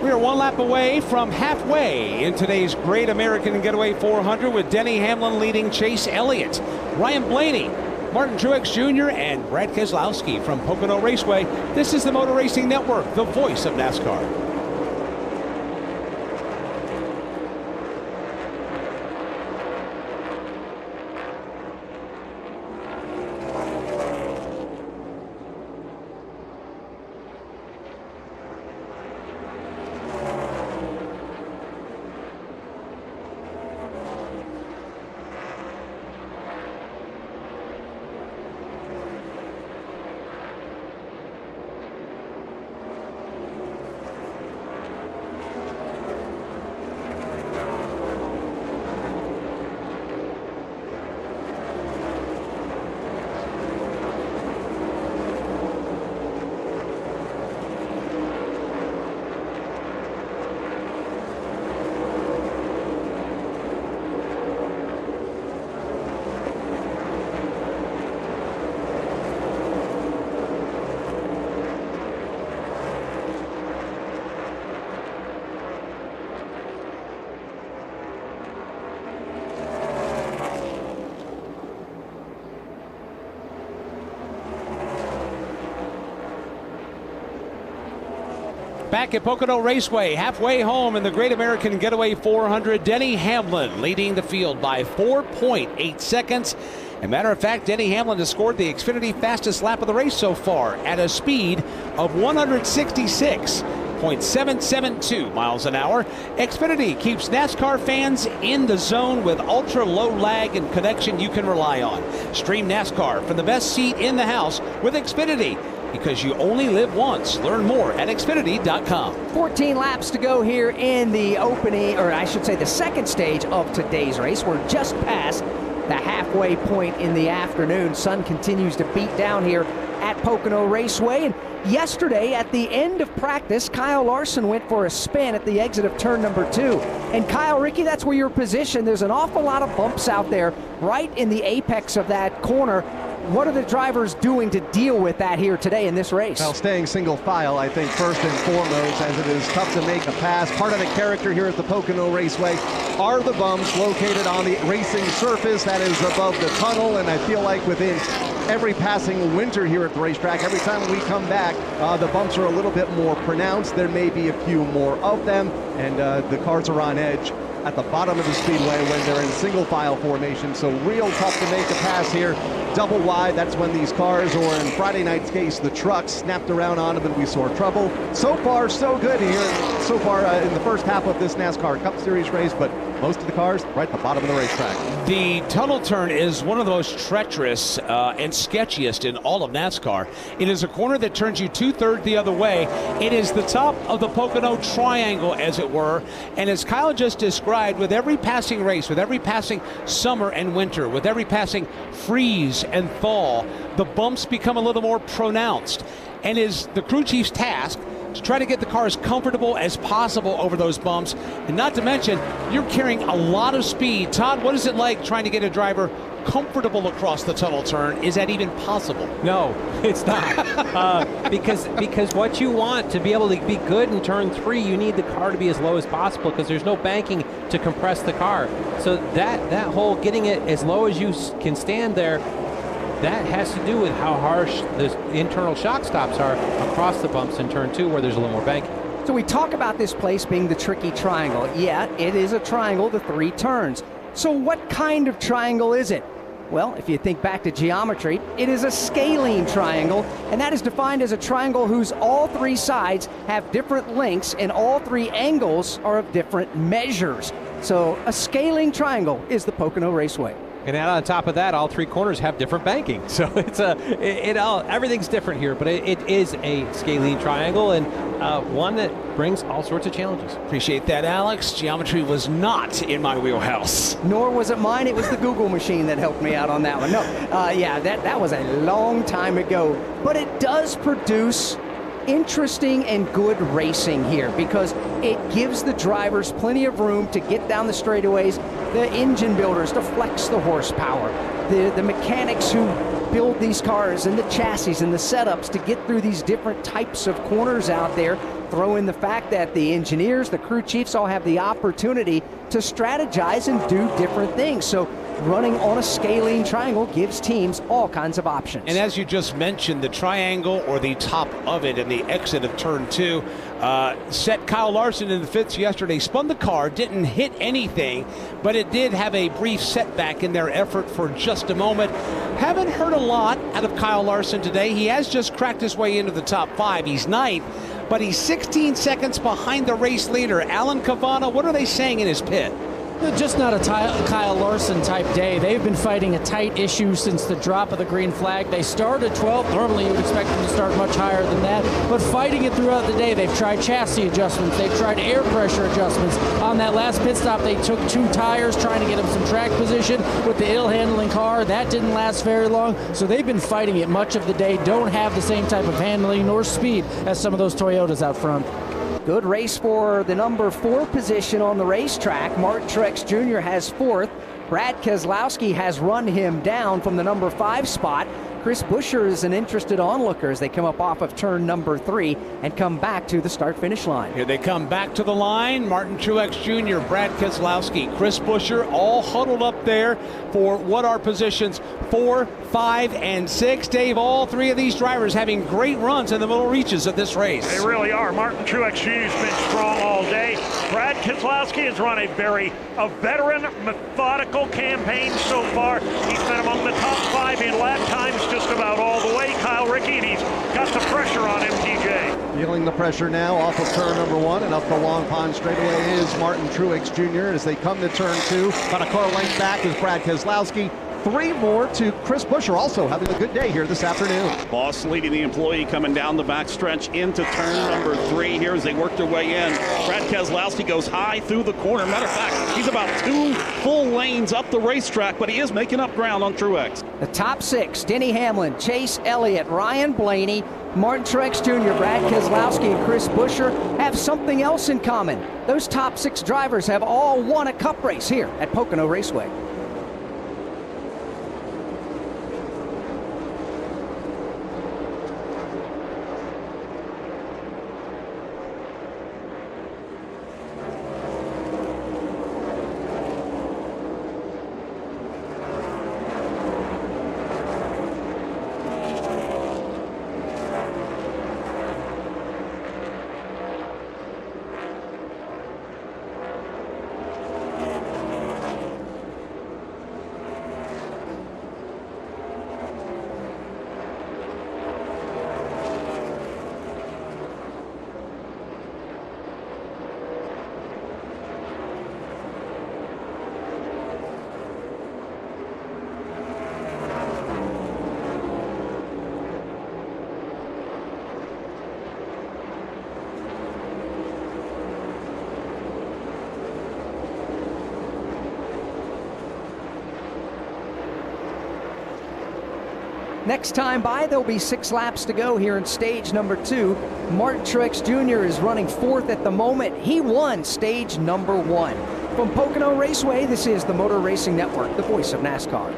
We are 1 lap away from halfway in today's Great American Getaway 400 with Denny Hamlin leading Chase Elliott, Ryan Blaney, Martin Truex Jr., and Brad Keselowski from Pocono Raceway. This is the Motor Racing Network, the voice of NASCAR. Back at Pocono Raceway, halfway home in the Great American Getaway 400, Denny Hamlin leading the field by 4.8 seconds. As a matter of fact, Denny Hamlin has scored the Xfinity fastest lap of the race so far at a speed of 166.772 miles an hour. Xfinity keeps NASCAR fans in the zone with ultra low lag and connection you can rely on. Stream NASCAR from the best seat in the house with Xfinity, because you only live once. Learn more at Xfinity.com. 14 laps to go here in the opening, or I should say the second stage of today's race. We're just past the halfway point in the afternoon. Sun continues to beat down here at Pocono Raceway. And yesterday, at the end of practice, Kyle Larson went for a spin at the exit of turn number 2. And Kyle, Ricky, that's where you're positioned. There's an awful lot of bumps out there right in the apex of that corner. What are the drivers doing to deal with that here today in this race? Well, staying single file, I think, first and foremost, as it is tough to make a pass. Part of the character here at the Pocono Raceway are the bumps located on the racing surface that is above the tunnel, and I feel like within every passing winter here at the racetrack, every time we come back, the bumps are a little bit more pronounced. There may be a few more of them, and the cars are on edge at the bottom of the speedway when they're in single file formation. So real tough to make a pass here. Double wide, that's when these cars, or in Friday night's case, the trucks, snapped around on them and we saw trouble. So far, so good here. So far in the first half of this NASCAR Cup Series race, but most of the cars right at the bottom of the racetrack. The tunnel turn is one of the most treacherous and sketchiest in all of NASCAR. It is a corner that turns you 2/3 the other way. It is the top of the Pocono Triangle, as it were. And as Kyle just described, with every passing race, with every passing summer and winter, with every passing freeze and thaw, the bumps become a little more pronounced. And is the crew chief's task to try to get the car as comfortable as possible over those bumps. And not to mention, you're carrying a lot of speed. Todd, what is it like trying to get a driver comfortable across the tunnel turn? Is that even possible? No, it's not. Because what you want to be able to be good in turn 3, you need the car to be as low as possible, because there's no banking to compress the car. So that whole getting it as low as you can stand there, that has to do with how harsh the internal shock stops are across the bumps in turn 2, where there's a little more banking. So we talk about this place being the tricky triangle. Yeah, it is a triangle, the 3 turns. So what kind of triangle is it? Well, if you think back to geometry, it is a scalene triangle, and that is defined as a triangle whose all 3 sides have different lengths and all 3 angles are of different measures. So a scalene triangle is the Pocono Raceway. And on top of that, all 3 corners have different banking. So it's everything's different here, but it is a scalene triangle, and one that brings all sorts of challenges. Appreciate that, Alex. Geometry was not in my wheelhouse. Nor was it mine. It was the Google machine that helped me out on that one. No, yeah, that was a long time ago. But it does produce interesting and good racing here, because it gives the drivers plenty of room to get down the straightaways, the engine builders to flex the horsepower, the mechanics who build these cars and the chassis and the setups to get through these different types of corners out there. Throw in the fact that the engineers, the crew chiefs all have the opportunity to strategize and do different things. So running on a scalene triangle gives teams all kinds of options. And as you just mentioned, the triangle, or the top of it, and the exit of turn 2 set Kyle Larson in the fits yesterday. Spun the car, didn't hit anything, but it did have a brief setback in their effort for just a moment. Haven't heard a lot out of Kyle Larson today. He has just cracked his way into the top 5. He's 9th, but he's 16 seconds behind the race leader, Alan Cavana. What are they saying in his pit? Just not a Kyle Larson type day. They've been fighting a tight issue since the drop of the green flag. They started 12th. Normally you would expect them to start much higher than that, but fighting it throughout the day. They've tried chassis adjustments. They've tried air pressure adjustments. On that last pit stop, they took 2 tires trying to get them some track position with the ill-handling car. That didn't last very long, so they've been fighting it much of the day. Don't have the same type of handling nor speed as some of those Toyotas out front. Good race for the number 4 position on the racetrack. Martin Truex Jr. has 4th. Brad Keselowski has run him down from the number 5 spot. Chris Buescher is an interested onlooker as they come up off of turn number 3 and come back to the start-finish line. Here they come back to the line. Martin Truex Jr., Brad Keselowski, Chris Buescher, all huddled up there for what are positions 4, 5, and 6. Dave, all three of these drivers having great runs in the middle reaches of this race. They really are. Martin Truex Jr. has been strong all day. Brad Keselowski has run a veteran, methodical campaign so far. He's been among the top 5 in lap times just about all the way. Kyle Rickey, and he's got the pressure on him, TJ. Feeling the pressure now off of turn number 1 and up the Long Pond straightaway is Martin Truex Jr. as they come to turn 2. About a car length back is Brad Keselowski. 3 more to Chris Buescher, also having a good day here this afternoon. Boss leading the employee coming down the back stretch into turn number 3 here as they work their way in. Brad Keselowski goes high through the corner. Matter of fact, he's about 2 full lanes up the racetrack, but he is making up ground on Truex. The top 6, Denny Hamlin, Chase Elliott, Ryan Blaney, Martin Truex Jr., Brad Keselowski, and Chris Buescher have something else in common. Those top 6 drivers have all won a cup race here at Pocono Raceway. Next time by, there'll be 6 laps to go here in stage number 2. Martin Truex Jr. is running 4th at the moment. He won stage number 1. From Pocono Raceway, this is the Motor Racing Network, the voice of NASCAR.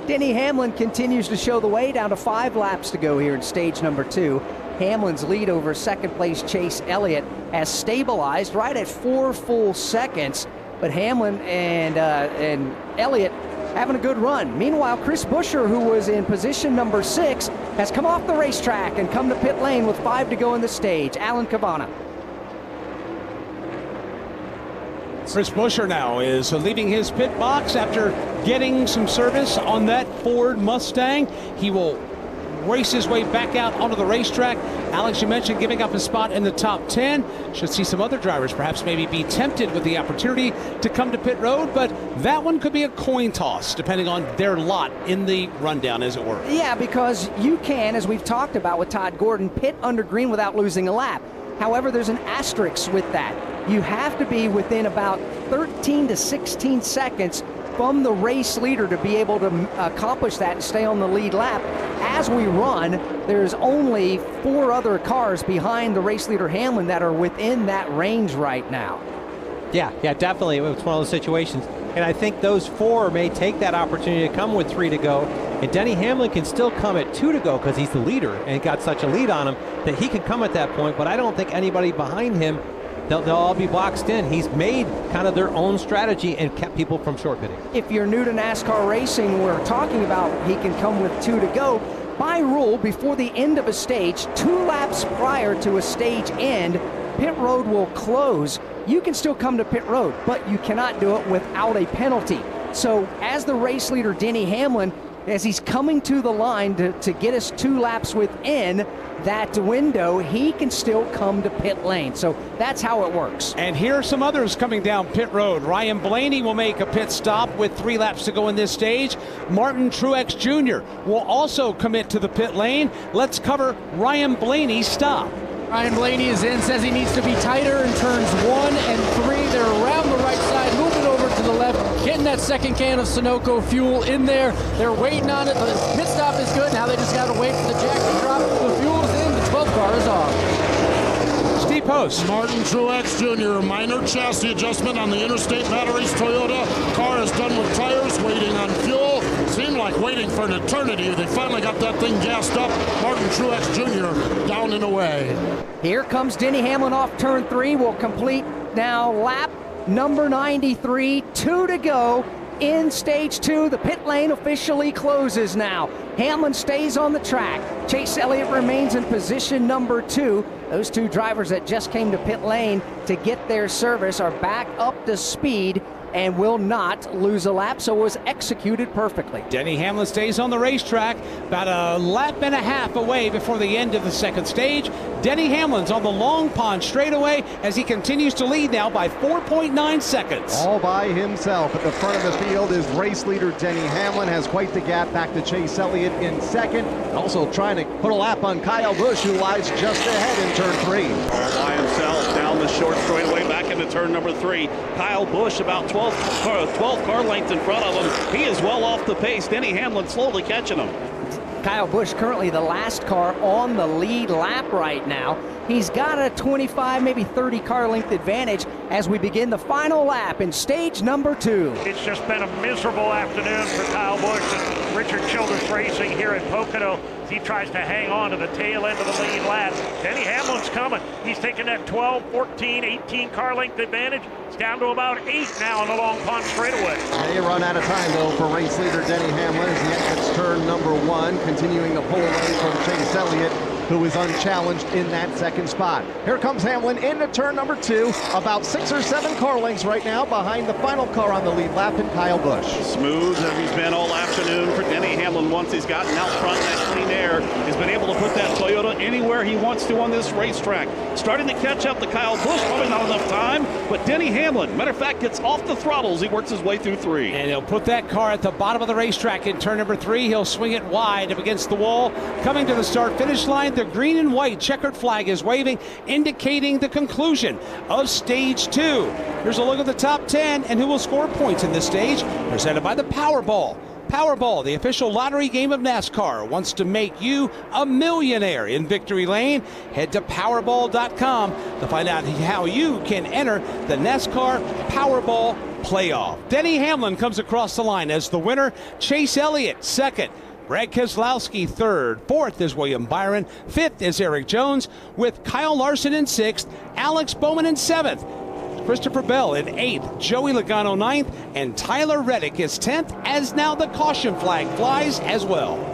Denny Hamlin continues to show the way, down to 5 laps to go here in stage number 2. Hamlin's lead over second place Chase Elliott has stabilized right at 4 full seconds, but Hamlin and Elliott having a good run. Meanwhile, Chris Buescher, who was in position number 6, has come off the racetrack and come to pit lane with 5 to go in the stage. Alan Cabana. Chris Buescher now is leaving his pit box after getting some service on that Ford Mustang. He will race his way back out onto the racetrack. Alex, you mentioned giving up his spot in the top 10. Should see some other drivers perhaps maybe be tempted with the opportunity to come to pit road, but that one could be a coin toss depending on their lot in the rundown, as it were. Yeah, because you can, as we've talked about with Todd Gordon, pit under green without losing a lap. However, there's an asterisk with that. You have to be within about 13 to 16 seconds from the race leader to be able to accomplish that and stay on the lead lap. As we run, there's only 4 other cars behind the race leader Hamlin that are within that range right now. Yeah, definitely. It was one of those situations. And I think those 4 may take that opportunity to come with 3 to go. And Denny Hamlin can still come at 2 to go because he's the leader and got such a lead on him that he can come at that point. But I don't think anybody behind him, they'll all be boxed in. He's made kind of their own strategy and kept people from short pitting. If you're new to NASCAR racing, we're talking about he can come with 2 to go. By rule, before the end of a stage, 2 laps prior to a stage end, pit road will close. You can still come to pit road, but you cannot do it without a penalty. So as the race leader, Denny Hamlin, as he's coming to the line to get us 2 laps within that window, he can still come to pit lane. So that's how it works. And here are some others coming down pit road. Ryan Blaney will make a pit stop with 3 laps to go in this stage. Martin Truex Jr. will also commit to the pit lane. Let's cover Ryan Blaney's stop. Ryan Blaney is in, says he needs to be tighter in turns 1 and 3. They're around the right side, moving over to the left, getting that second can of Sunoco fuel in there. They're waiting on it. The pit stop is good. Now they just got to wait for the jack to drop. The fuel's in. The 12 car is off. Steve Post. Martin Truex Jr., minor chassis adjustment on the Interstate Batteries Toyota. Car is done with tires, waiting on fuel. Seemed like waiting for an eternity. They finally got that thing gassed up. Martin Truex Jr. down and away. Here comes Denny Hamlin off turn 3. Will complete now lap number 93. 2 to go in stage 2. The pit lane officially closes now. Hamlin stays on the track. Chase Elliott remains in position number 2. Those 2 drivers that just came to pit lane to get their service are back up to speed and will not lose a lap, so was executed perfectly. Denny Hamlin stays on the racetrack about a lap and a half away before the end of the second stage. Denny Hamlin's on the Long Pond straightaway as he continues to lead now by 4.9 seconds. All by himself. At the front of the field is race leader Denny Hamlin. Has quite the gap back to Chase Elliott in second. Also trying to put a lap on Kyle Busch, who lies just ahead in turn 3. All by himself down the short straightaway back into turn number 3. Kyle Busch about 12 car lengths in front of him. He is well off the pace. Denny Hamlin slowly catching him. Kyle Busch currently the last car on the lead lap right now. He's got a 25, maybe 30 car length advantage as we begin the final lap in stage number 2. It's just been a miserable afternoon for Kyle Busch and Richard Childress Racing here at Pocono. He tries to hang on to the tail end of the lead lap. Denny Hamlin's coming. He's taking that 12, 14, 18 car length advantage. It's down to about 8 now on the Long Pond straightaway. They run out of time, though, for race leader Denny Hamlin as he exits turn number 1, continuing to pull away from Chase Elliott, who is unchallenged in that second spot. Here comes Hamlin into turn number 2, about 6 or 7 car lengths right now behind the final car on the lead lap in Kyle Busch. Smooth as he's been all afternoon for Denny Hamlin. Once he's gotten out front in that clean air, he's been able to put that Toyota anywhere he wants to on this racetrack. Starting to catch up to Kyle Busch, probably not enough time, but Denny Hamlin, matter of fact, gets off the throttle as he works his way through 3. And he'll put that car at the bottom of the racetrack in turn number 3. He'll swing it wide up against the wall. Coming to the start-finish line, the green and white checkered flag is waving, indicating the conclusion of stage 2. Here's a look at the top 10 and who will score points in this stage, presented by the Powerball. Powerball, the official lottery game of NASCAR, wants to make you a millionaire in victory lane. Head to Powerball.com to find out how you can enter the NASCAR Powerball playoff. Denny Hamlin comes across the line as the winner. Chase Elliott second. Brad Keselowski third. Fourth is William Byron. Fifth is Eric Jones, with Kyle Larson in sixth, Alex Bowman in seventh, Christopher Bell in 8th, Joey Logano 9th, and Tyler Reddick is 10th, as now the caution flag flies as well.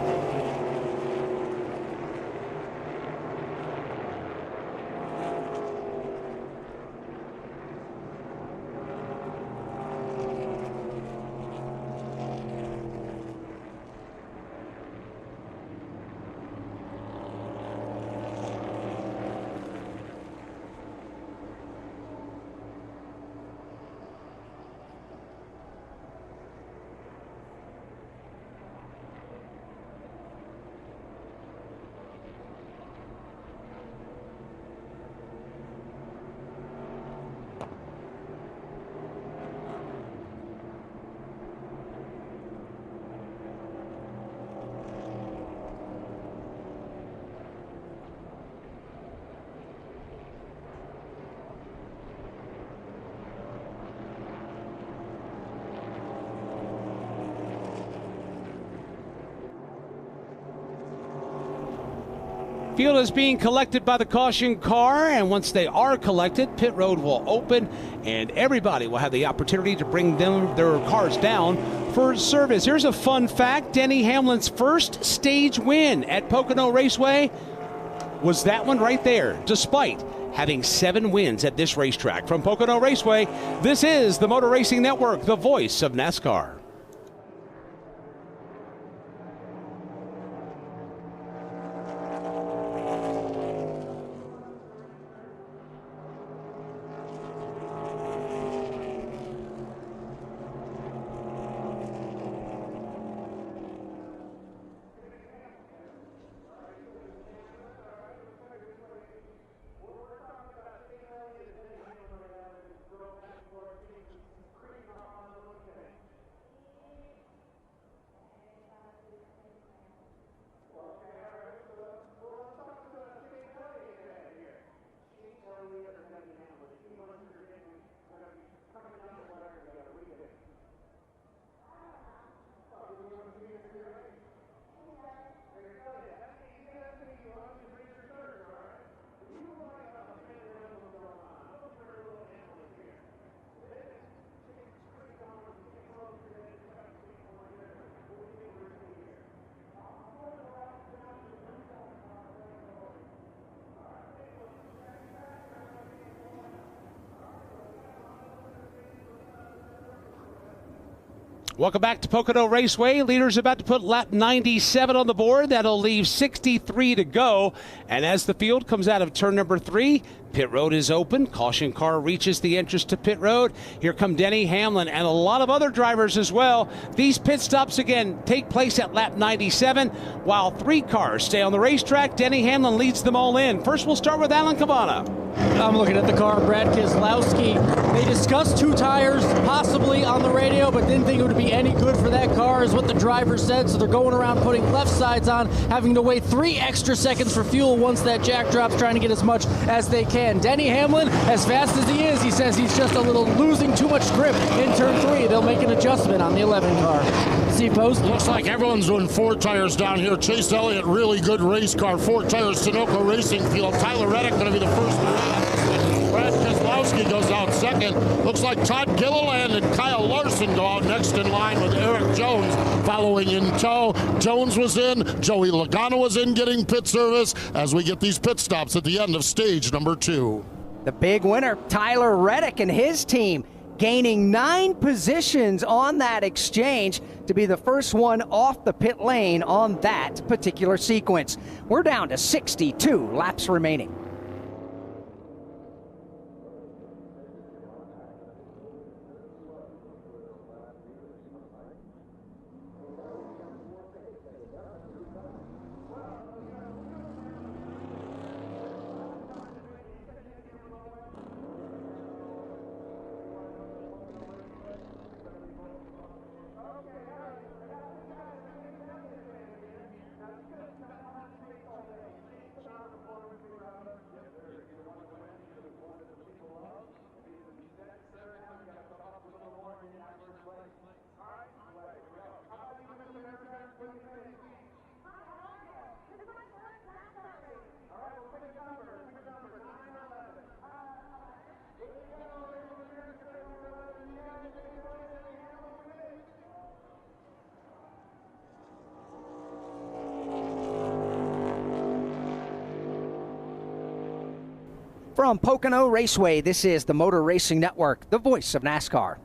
Field is being collected by the caution car, and once they are collected, pit road will open, and everybody will have the opportunity to bring their cars down for service. Here's a fun fact. Denny Hamlin's first stage win at Pocono Raceway was that one right there, despite having 7 wins at this racetrack. From Pocono Raceway, this is the Motor Racing Network, the voice of NASCAR. Welcome back to Pocono Raceway. Leaders about to put lap 97 on the board. That'll leave 63 to go. And as the field comes out of turn number 3, pit road is open. Caution car reaches the entrance to pit road. Here come Denny Hamlin and a lot of other drivers as well. These pit stops again take place at lap 97. While 3 cars stay on the racetrack, Denny Hamlin leads them all in. First, we'll start with Alan Cabana. I'm looking at the car, Brad Keselowski. They discussed 2 tires possibly on the radio, but didn't think it would be any good for that car, is what the driver said. So they're going around putting left sides on, having to wait 3 extra seconds for fuel once that jack drops, trying to get as much as they can. Denny Hamlin, as fast as he is, he says he's just a little losing too much grip in turn 3. They'll make an adjustment on the 11 car. Steve Post. Looks like everyone's doing 4 tires down here. Chase Elliott, really good race car. 4 tires, Sunoco Racing Field. Tyler Reddick going to be the first. Brad Keselowski goes out second. Looks like Todd Gilliland and Kyle Larson go out next in line with Eric Jones following in tow. Jones was in. Joey Logano was in getting pit service as we get these pit stops at the end of stage number 2. The big winner, Tyler Reddick and his team, gaining 9 positions on that exchange to be the first one off the pit lane on that particular sequence. We're down to 62 laps remaining. From Pocono Raceway, this is the Motor Racing Network, the voice of NASCAR.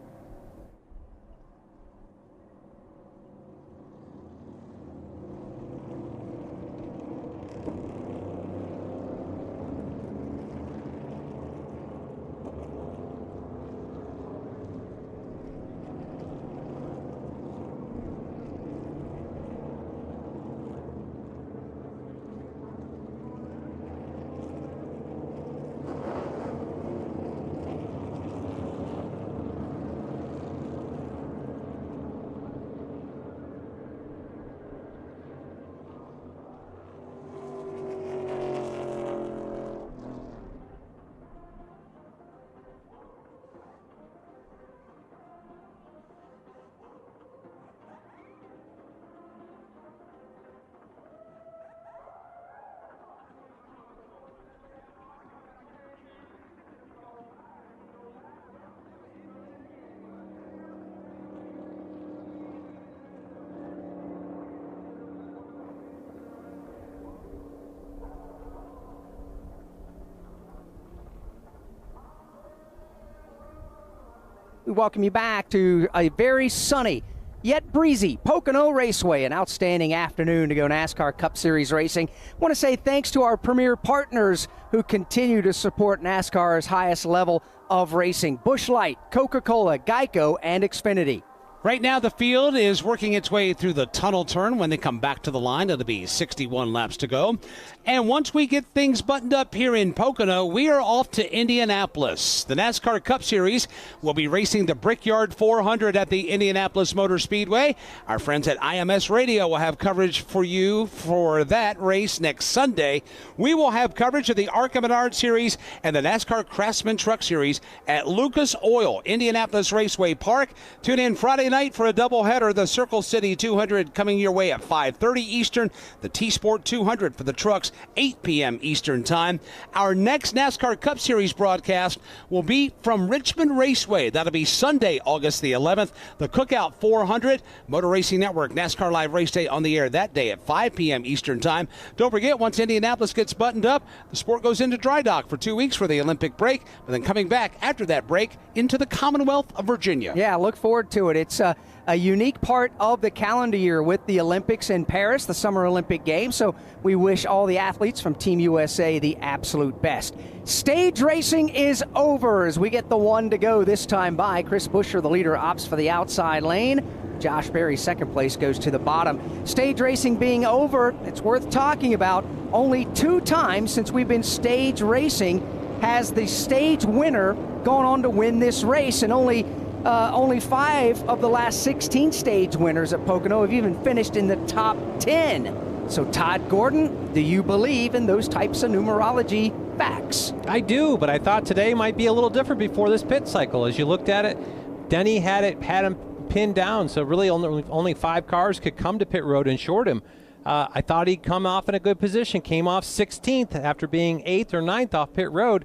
we welcome you back to a very sunny yet breezy Pocono Raceway. An outstanding afternoon to go NASCAR Cup Series racing. I want to say thanks to our premier partners who continue to support NASCAR's highest level of racing: Busch Light, Coca-Cola, Geico, and Xfinity. Right now, the field is working its way through the tunnel turn. When they come back to the line, it'll be 61 laps to go. And once we get things buttoned up here in Pocono, we are off to Indianapolis. The NASCAR Cup Series will be racing the Brickyard 400 at the Indianapolis Motor Speedway. Our friends at IMS Radio will have coverage for you for that race next Sunday. We will have coverage of the ARCA Menard Series and the NASCAR Craftsman Truck Series at Lucas Oil, Indianapolis Raceway Park. Tune in Friday night for a doubleheader. The Circle City 200 coming your way at 5:30 Eastern. The T-Sport 200 for the trucks, 8 p.m. Eastern Time. Our next NASCAR Cup Series broadcast will be from Richmond Raceway. That'll be Sunday, August the 11th. The Cookout 400, Motor Racing Network, NASCAR Live Race Day on the air that day at 5 p.m. Eastern Time. Don't forget, once Indianapolis gets buttoned up, the sport goes into dry dock for 2 weeks for the Olympic break, but then coming back after that break into the Commonwealth of Virginia. Yeah, look forward to it. It's a unique part of the calendar year with the Olympics in Paris, the Summer Olympic Games. So we wish all the athletes from Team USA the absolute best. Stage racing is over as we get the one to go this time by. Chris Buescher, the leader, opts for the outside lane. Josh Berry, second place, goes to the bottom. Stage racing being over, it's worth talking about. Only 2 times since we've been stage racing has the stage winner gone on to win this race, and only 5 of the last 16 stage winners at Pocono have even finished in the top 10. So, Todd Gordon, do you believe in those types of numerology facts? I do, but I thought today might be a little different before this pit cycle. As you looked at it, Denny had him pinned down, so really only 5 cars could come to pit road and short him. I thought he'd come off in a good position, came off 16th after being 8th or 9th off pit road.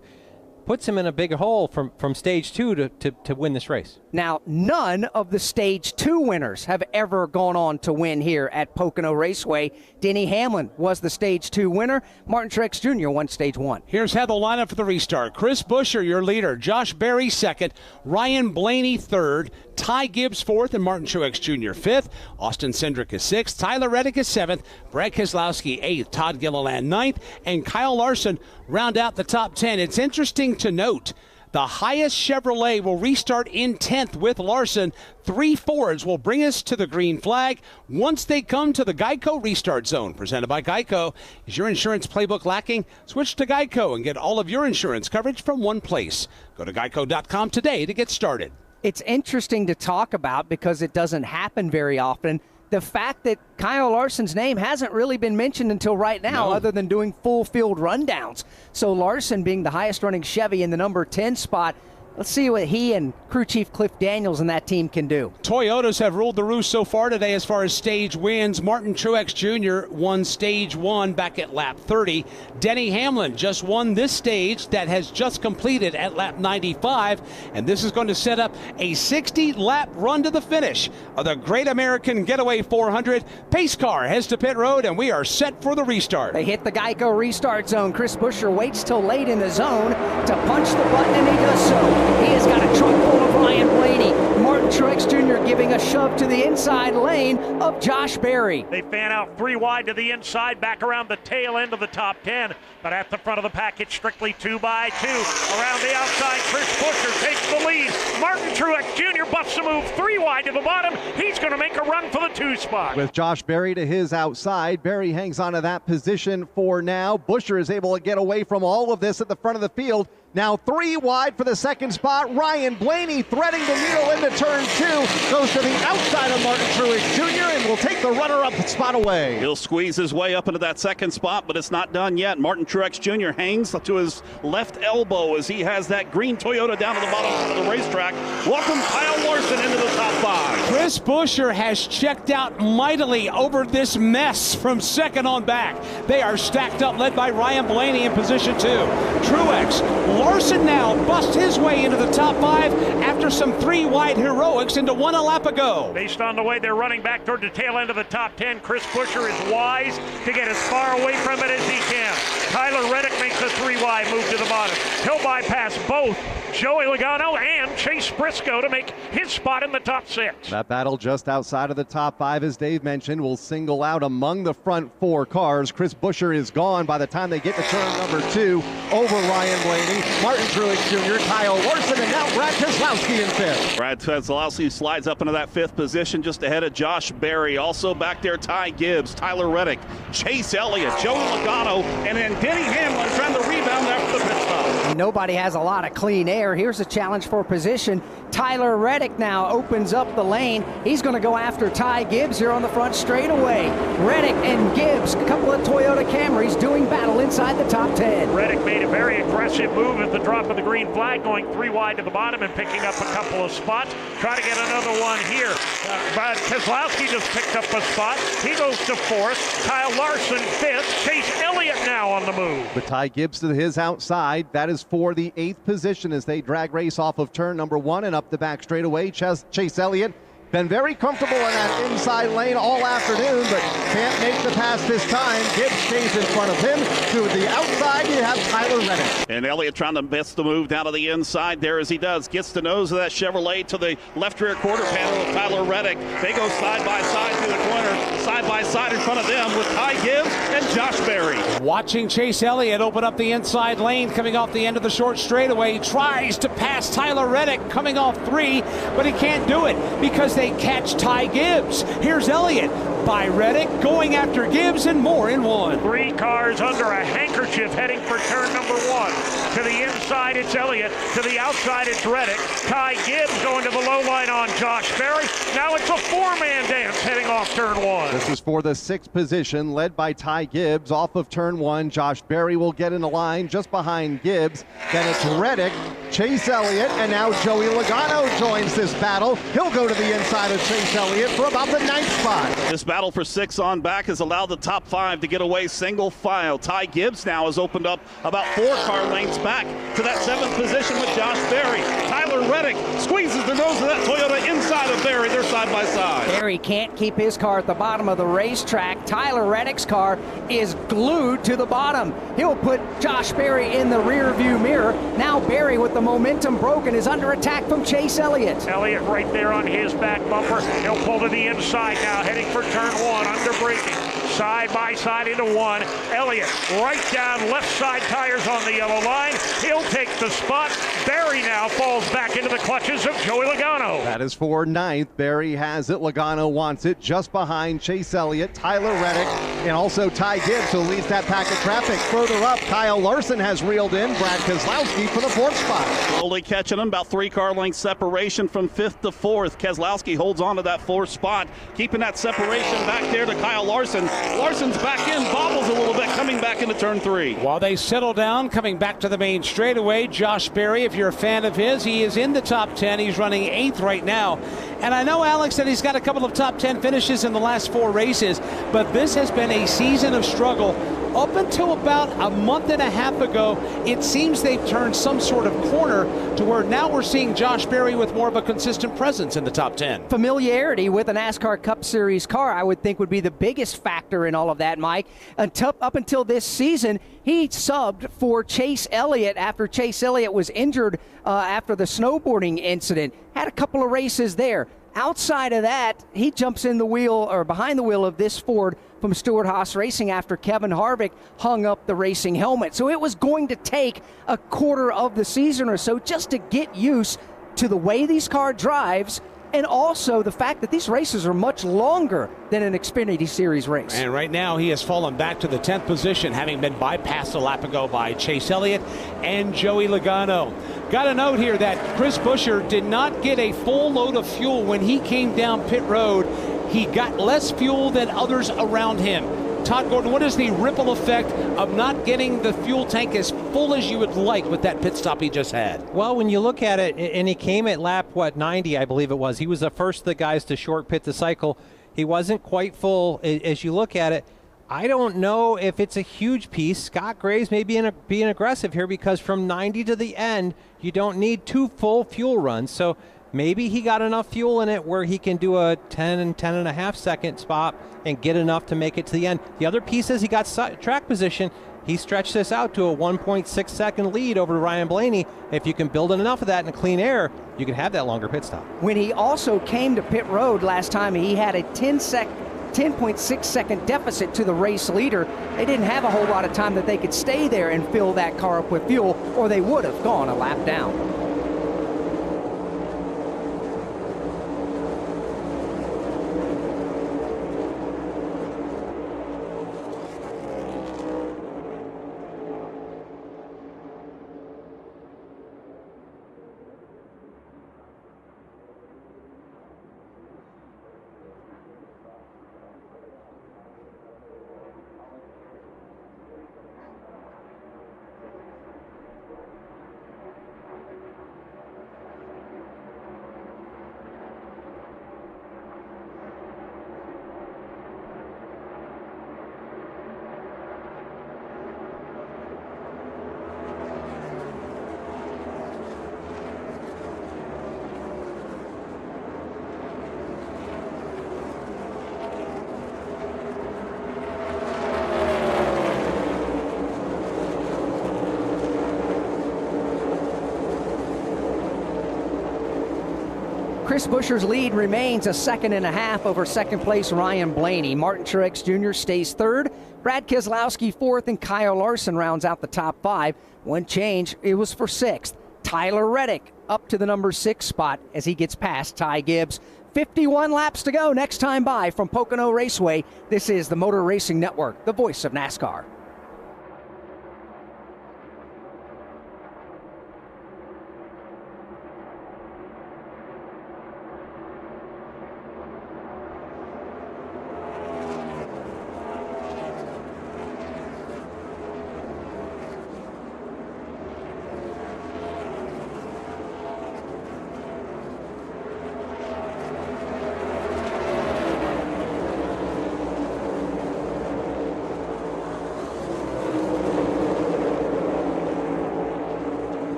Puts him in a big hole from stage 2 to win this race. Now, none of the stage 2 winners have ever gone on to win here at Pocono Raceway. Denny Hamlin was the stage 2 winner. Martin Truex Jr. won stage 1. Here's how the lineup for the restart. Chris Buescher, your leader. Josh Berry, second. Ryan Blaney, third. Ty Gibbs, fourth, and Martin Truex Jr., fifth. Austin Cindric is sixth. Tyler Reddick is seventh. Brad Keselowski, eighth. Todd Gilliland, ninth. And Kyle Larson round out the top 10. It's interesting to note the highest Chevrolet will restart in 10th with Larson. 3 Fords will bring us to the green flag once they come to the Geico restart zone. Presented by Geico. Is your insurance playbook lacking? Switch to Geico and get all of your insurance coverage from one place. Go to geico.com today to get started. It's interesting to talk about because it doesn't happen very often. The fact that Kyle Larson's name hasn't really been mentioned until right now, other than doing full field rundowns. So Larson being the highest running Chevy in the number 10 spot. Let's see what he and crew chief Cliff Daniels and that team can do. Toyotas have ruled the roost so far today as far as stage wins. Martin Truex Jr. won stage 1 back at lap 30. Denny Hamlin just won this stage that has just completed at lap 95. And this is going to set up a 60-lap run to the finish of the Great American Getaway 400. Pace car heads to pit road, and we are set for the restart. They hit the Geico restart zone. Chris Buescher waits till late in the zone to punch the button, and he does so. He has got a truck full of Ryan Blaney. Martin Truex Jr. giving a shove to the inside lane of Josh Berry. They fan out 3 wide to the inside, back around the tail end of the top 10. But at the front of the pack, it's strictly 2 by 2. Around the outside, Chris Buescher takes the lead. Martin Truex Jr. busts a move 3 wide to the bottom. He's going to make a run for the 2 spot. With Josh Berry to his outside, Berry hangs on to that position for now. Buescher is able to get away from all of this at the front of the field. Now 3 wide for the second spot. Ryan Blaney threading the needle into turn 2. Goes to the outside of Martin Truex Jr. and will take the runner-up spot away. He'll squeeze his way up into that second spot, but it's not done yet. Martin Truex Jr. hangs to his left elbow as he has that green Toyota down to the bottom of the racetrack. Welcome Kyle Larson into the top 5. Chris Buescher has checked out mightily over this mess from second on back. They are stacked up, led by Ryan Blaney in position 2. Truex, Larson now busts his way into the top 5 after some 3 wide heroics into 1 a lap ago. Based on the way they're running back toward the tail end of the top 10, Chris Buescher is wise to get as far away from it as he can. Tyler Reddick makes a 3 wide move to the bottom. He'll bypass both Joey Logano and Chase Briscoe to make his spot in the top 6. That battle just outside of the top 5, as Dave mentioned, will single out among the front 4 cars. Chris Buescher is gone by the time they get to turn number 2 over Ryan Blaney, Martin Truex Jr., Kyle Larson, and now Brad Keselowski in 5th. Brad Keselowski slides up into that 5th position just ahead of Josh Berry. Also back there, Ty Gibbs, Tyler Reddick, Chase Elliott, Joey Logano, and then Denny Hamlin trying to rebound after the pit stop. Nobody has a lot of clean air. Here's a challenge for position. Tyler Reddick now opens up the lane. He's going to go after Ty Gibbs here on the front straightaway. Reddick and Gibbs, a couple of Toyota Camrys doing battle inside the top 10. Reddick made a very aggressive move at the drop of the green flag, going 3 wide to the bottom and picking up a couple of spots. Try to get another one here. But Keselowski just picked up a spot. He goes to 4th. Kyle Larson 5th. Chase Elliott now on the move. But Ty Gibbs to his outside. That is for the 8th position as they drag race off of turn number 1 and up the back straightaway. Chase Elliott been very comfortable in that inside lane all afternoon, but can't make the pass this time. Gibbs stays in front of him. To the outside, you have Tyler Reddick. And Elliott trying to miss the move down to the inside there as he does. Gets the nose of that Chevrolet to the left rear quarter panel of Tyler Reddick. They go side by side through the corner, side by side in front of them with Ty Gibbs and Josh Berry. Watching Chase Elliott open up the inside lane coming off the end of the short straightaway. He tries to pass Tyler Reddick coming off 3, but he can't do it because they catch Ty Gibbs. Here's Elliott by Reddick going after Gibbs and more in 1. 3 cars under a handkerchief heading for turn number 1. To the inside, it's Elliott. To the outside, it's Reddick. Ty Gibbs going to the low line on Josh Berry. Now it's a 4-man dance heading off turn 1. This is for the 6th position, led by Ty Gibbs. Off of turn 1, Josh Berry will get in the line just behind Gibbs. Then it's Reddick, Chase Elliott, and now Joey Logano joins this battle. He'll go to the inside of Chase Elliott for about the 9th spot. This battle for 6 on back has allowed the top 5 to get away single file. Ty Gibbs now has opened up about 4 car lengths back to that 7th position with Josh Berry. Tyler Reddick squeezes the nose of that Toyota inside of Berry. They're side by side. Berry can't keep his car at the bottom of the racetrack. Tyler Reddick's car is glued to the bottom. He'll put Josh Berry in the rear view mirror. Now Berry, with the momentum broken, is under attack from Chase Elliott. Elliott right there on his back bumper. He'll pull to the inside now, heading for turn 1, under braking. Side by side into 1. Elliott right down left side tires on the yellow line. He'll take the spot. Berry now falls back into the clutches of Joey Logano. That is for 9th. Berry has it. Logano wants it just behind Chase Elliott, Tyler Reddick, and also Ty Gibbs, who leads that pack of traffic. Further up, Kyle Larson has reeled in Brad Keselowski for the 4th spot. Slowly catching him, about 3 car length separation from 5th to 4th. Keselowski holds on to that 4th spot, keeping that separation back there to Kyle Larson. Larson's back in, bobbles a little bit, coming back into turn 3. While they settle down, coming back to the main straightaway, Josh Berry, if you're a fan of his, he is in the top 10. He's running 8th right now. And I know, Alex, that he's got a couple of top 10 finishes in the last 4 races, but this has been a season of struggle. Up until about a month and a half ago, it seems they've turned some sort of corner to where now we're seeing Josh Berry with more of a consistent presence in the top 10. Familiarity with a NASCAR Cup Series car, I would think, would be the biggest factor in all of that, Mike. Up until this season, he subbed for Chase Elliott after Chase Elliott was injured after the snowboarding incident. Had a couple of races there. Outside of that, he jumps in the wheel or behind the wheel of this Ford from Stewart-Haas Racing after Kevin Harvick hung up the racing helmet. So it was going to take a quarter of the season or so just to get used to the way these car drives, and also the fact that these races are much longer than an Xfinity Series race. And right now he has fallen back to the 10th position, having been bypassed a lap ago by Chase Elliott and Joey Logano. Got a note here that Chris Buescher did not get a full load of fuel when he came down pit road. He got less fuel than others around him. Todd Gordon, what is the ripple effect of not getting the fuel tank as full as you would like with that pit stop he just had? Well, when you look at it, and he came at lap, 90, I believe it was. He was the first of the guys to short pit the cycle. He wasn't quite full. As you look at it, I don't know if it's a huge piece. Scott Graves may be being aggressive here because from 90 to the end, you don't need 2 full fuel runs. So maybe he got enough fuel in it where he can do a 10 and 10.5 second spot and get enough to make it to the end. The other piece is he got track position. he stretched this out to a 1.6 second lead over Ryan Blaney. If you can build in enough of that in clean air, you can have that longer pit stop. When he also came to pit road last time, he had a 10.6 second deficit to the race leader. They didn't have a whole lot of time that they could stay there and fill that car up with fuel, or they would have gone a lap down. Chris Buescher's lead remains a 1.5 seconds over second place Ryan Blaney. Martin Truex Jr. stays third, Brad Keselowski fourth, and Kyle Larson rounds out the top 5. One change, it was for 6th. Tyler Reddick up to the number 6 spot as he gets past Ty Gibbs. 51 laps to go next time by from Pocono Raceway. This is the Motor Racing Network, the voice of NASCAR.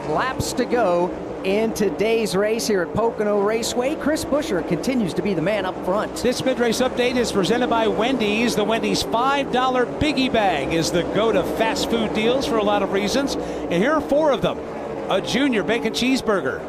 Laps to go in today's race here at Pocono Raceway. Chris Buescher continues to be the man up front. This mid-race update is presented by Wendy's. The Wendy's $5 Biggie Bag is the go-to fast food deals for a lot of reasons. And here are 4 of them. A junior bacon cheeseburger,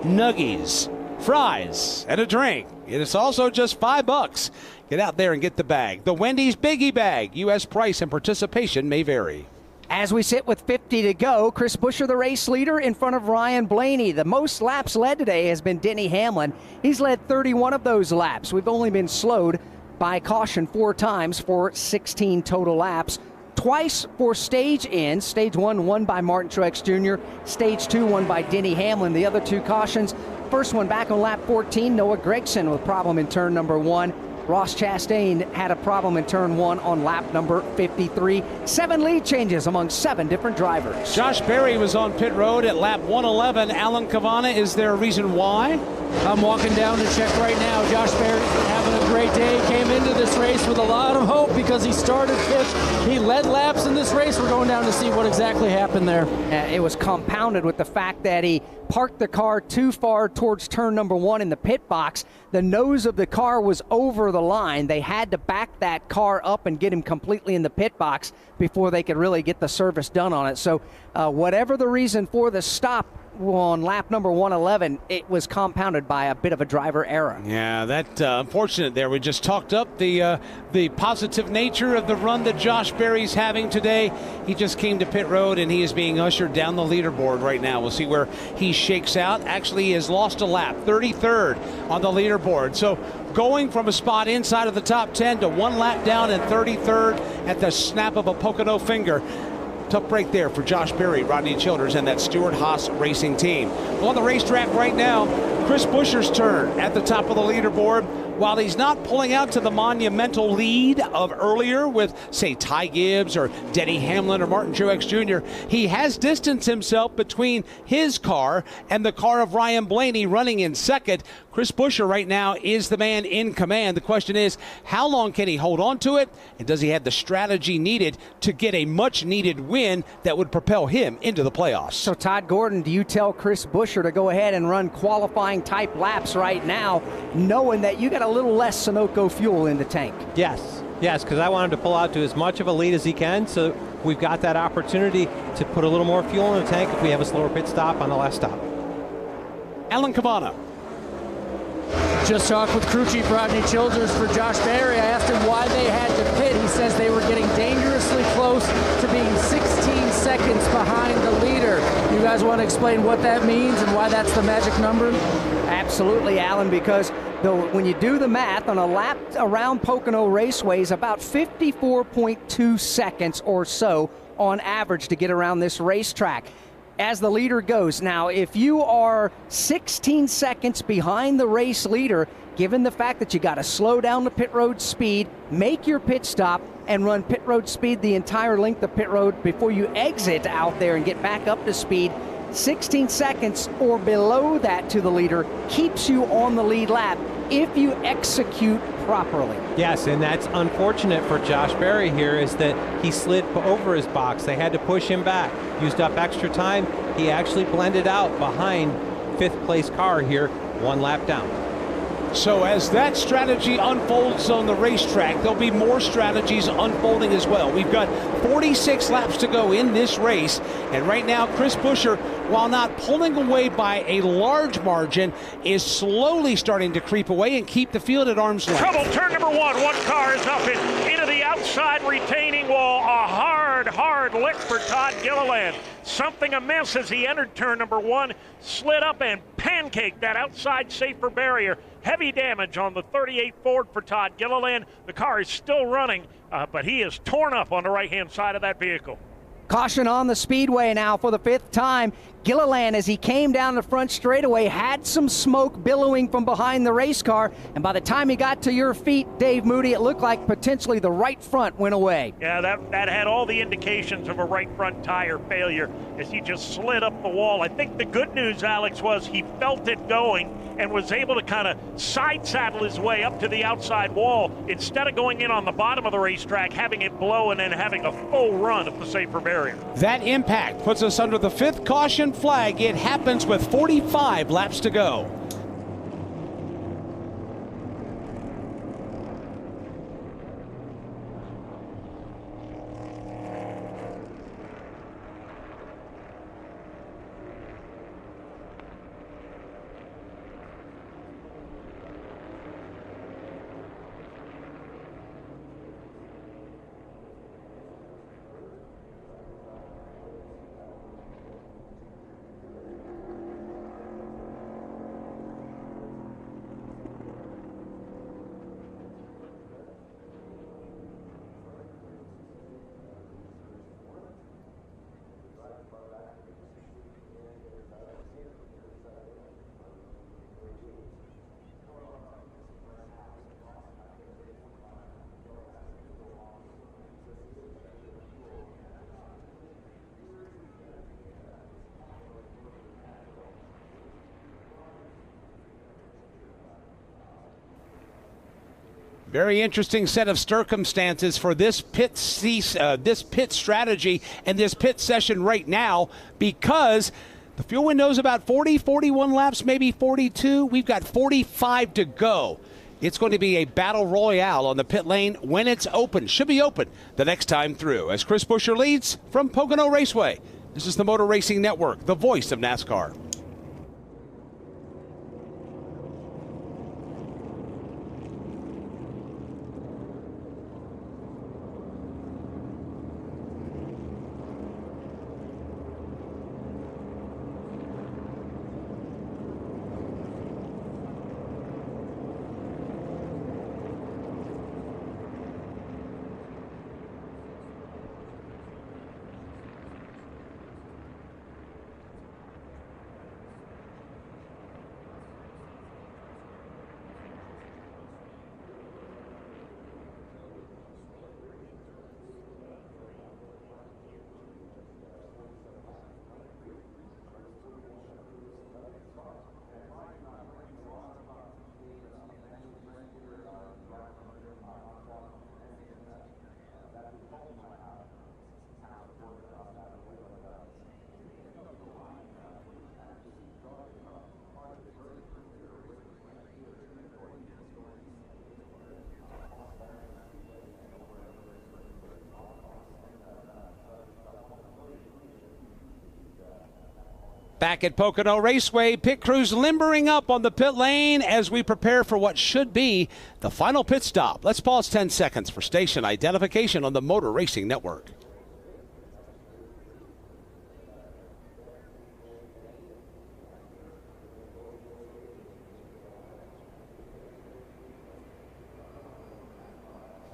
nuggies, fries, and a drink. It is also just $5. Get out there and get the bag. The Wendy's Biggie Bag. U.S. price and participation may vary. As we sit with 50 to go, Chris Buescher, the race leader, in front of Ryan Blaney. The most laps led today has been Denny Hamlin. He's led 31 of those laps. We've only been slowed by caution 4 times for 16 total laps. Twice for stage ends. Stage 1 won by Martin Truex Jr. Stage 2 won by Denny Hamlin. The other 2 cautions, first one back on lap 14, Noah Gragson with problem in turn number 1. Ross Chastain had a problem in turn 1 on lap number 53. 7 lead changes among 7 different drivers. Josh Berry was on pit road at lap 111. Alan Cavana, is there a reason why? I'm walking down to check right now. Josh Berry's been having a great day. Came into this race with a lot of hope because he started 5th. He led laps in this race. We're going down to see what exactly happened there. It was compounded with the fact that he parked the car too far towards turn number 1 in the pit box. The nose of the car was over the line. They had to back that car up and get him completely in the pit box before they could really get the service done on it. So whatever the reason for the stop on lap number 111, it was compounded by a bit of a driver error. Yeah, that unfortunate there. We just talked up the positive nature of the run that Josh Berry's having today. He just came to pit road and he is being ushered down the leaderboard right now. We'll see where he shakes out. Actually, he has lost a lap, 33rd on the leaderboard. So going from a spot inside of the top 10 to 1 lap down and 33rd at the snap of a Pocono finger. Tough break there for Josh Berry, Rodney Childers, and that Stewart-Haas racing team. Well, on the racetrack right now, Chris Buescher's turn at the top of the leaderboard. While he's not pulling out to the monumental lead of earlier with, say, Ty Gibbs or Denny Hamlin or Martin Truex Jr., he has distanced himself between his car and the car of Ryan Blaney running in second. Chris Buescher right now is the man in command. The question is, how long can he hold on to it? And does he have the strategy needed to get a much-needed win that would propel him into the playoffs? So, Todd Gordon, do you tell Chris Buescher to go ahead and run qualifying-type laps right now, knowing that you got a little less Sunoco fuel in the tank? Yes, because I want him to pull out to as much of a lead as he can, so we've got that opportunity to put a little more fuel in the tank if we have a slower pit stop on the last stop. Alan Cavana. Just talked with crew chief Rodney Childers for Josh Berry. I asked him why they had to pit. He says they were getting dangerously close to being 16 seconds behind the leader. You guys want to explain what that means and why that's the magic number? Absolutely, Alan, because when you do the math on a lap around Pocono Raceway is about 54.2 seconds or so on average to get around this racetrack as the leader goes. Now, if you are 16 seconds behind the race leader, given the fact that you got to slow down the pit road speed, make your pit stop, and run pit road speed the entire length of pit road before you exit out there and get back up to speed, 16 seconds or below that to the leader keeps you on the lead lap if you execute properly. Yes, and that's unfortunate for Josh Berry here is that he slid over his box. They had to push him back, used up extra time. He actually blended out behind fifth place car here, one lap down. So as that strategy unfolds on the racetrack, there'll be more strategies unfolding as well. We've got 46 laps to go in this race, and right now Chris Buescher, while not pulling away by a large margin, is slowly starting to creep away and keep the field at arm's length. Trouble, turn number one car is up into the outside retaining wall. A hard lick for Todd Gilliland. Something amiss as he entered turn number one, slid up and pancaked that outside safer barrier. Heavy damage on the 38 Ford for Todd Gilliland. The car is still running, but he is torn up on the right-hand side of that vehicle. Caution on the speedway now for the fifth time. Gilliland, as he came down the front straightaway, had some smoke billowing from behind the race car, and by the time he got to your feet, Dave Moody, it looked like potentially the right front went away. Yeah, that had all the indications of a right front tire failure as he just slid up the wall. I think the good news, Alex, was he felt it going and was able to kind of side saddle his way up to the outside wall instead of going in on the bottom of the racetrack, having it blow and then having a full run of the safer barrier. That impact puts us under the fifth caution flag. It happens with 45 laps to go. Very interesting set of circumstances for this pit strategy and this pit session right now, because the fuel window's about 40, 41 laps, maybe 42. We've got 45 to go. It's going to be a battle royale on the pit lane when it's open. Should be open the next time through. As Chris Buescher leads from Pocono Raceway, this is the Motor Racing Network, the voice of NASCAR. Back at Pocono Raceway, pit crews limbering up on the pit lane as we prepare for what should be the final pit stop. Let's pause 10 seconds for station identification on the Motor Racing Network.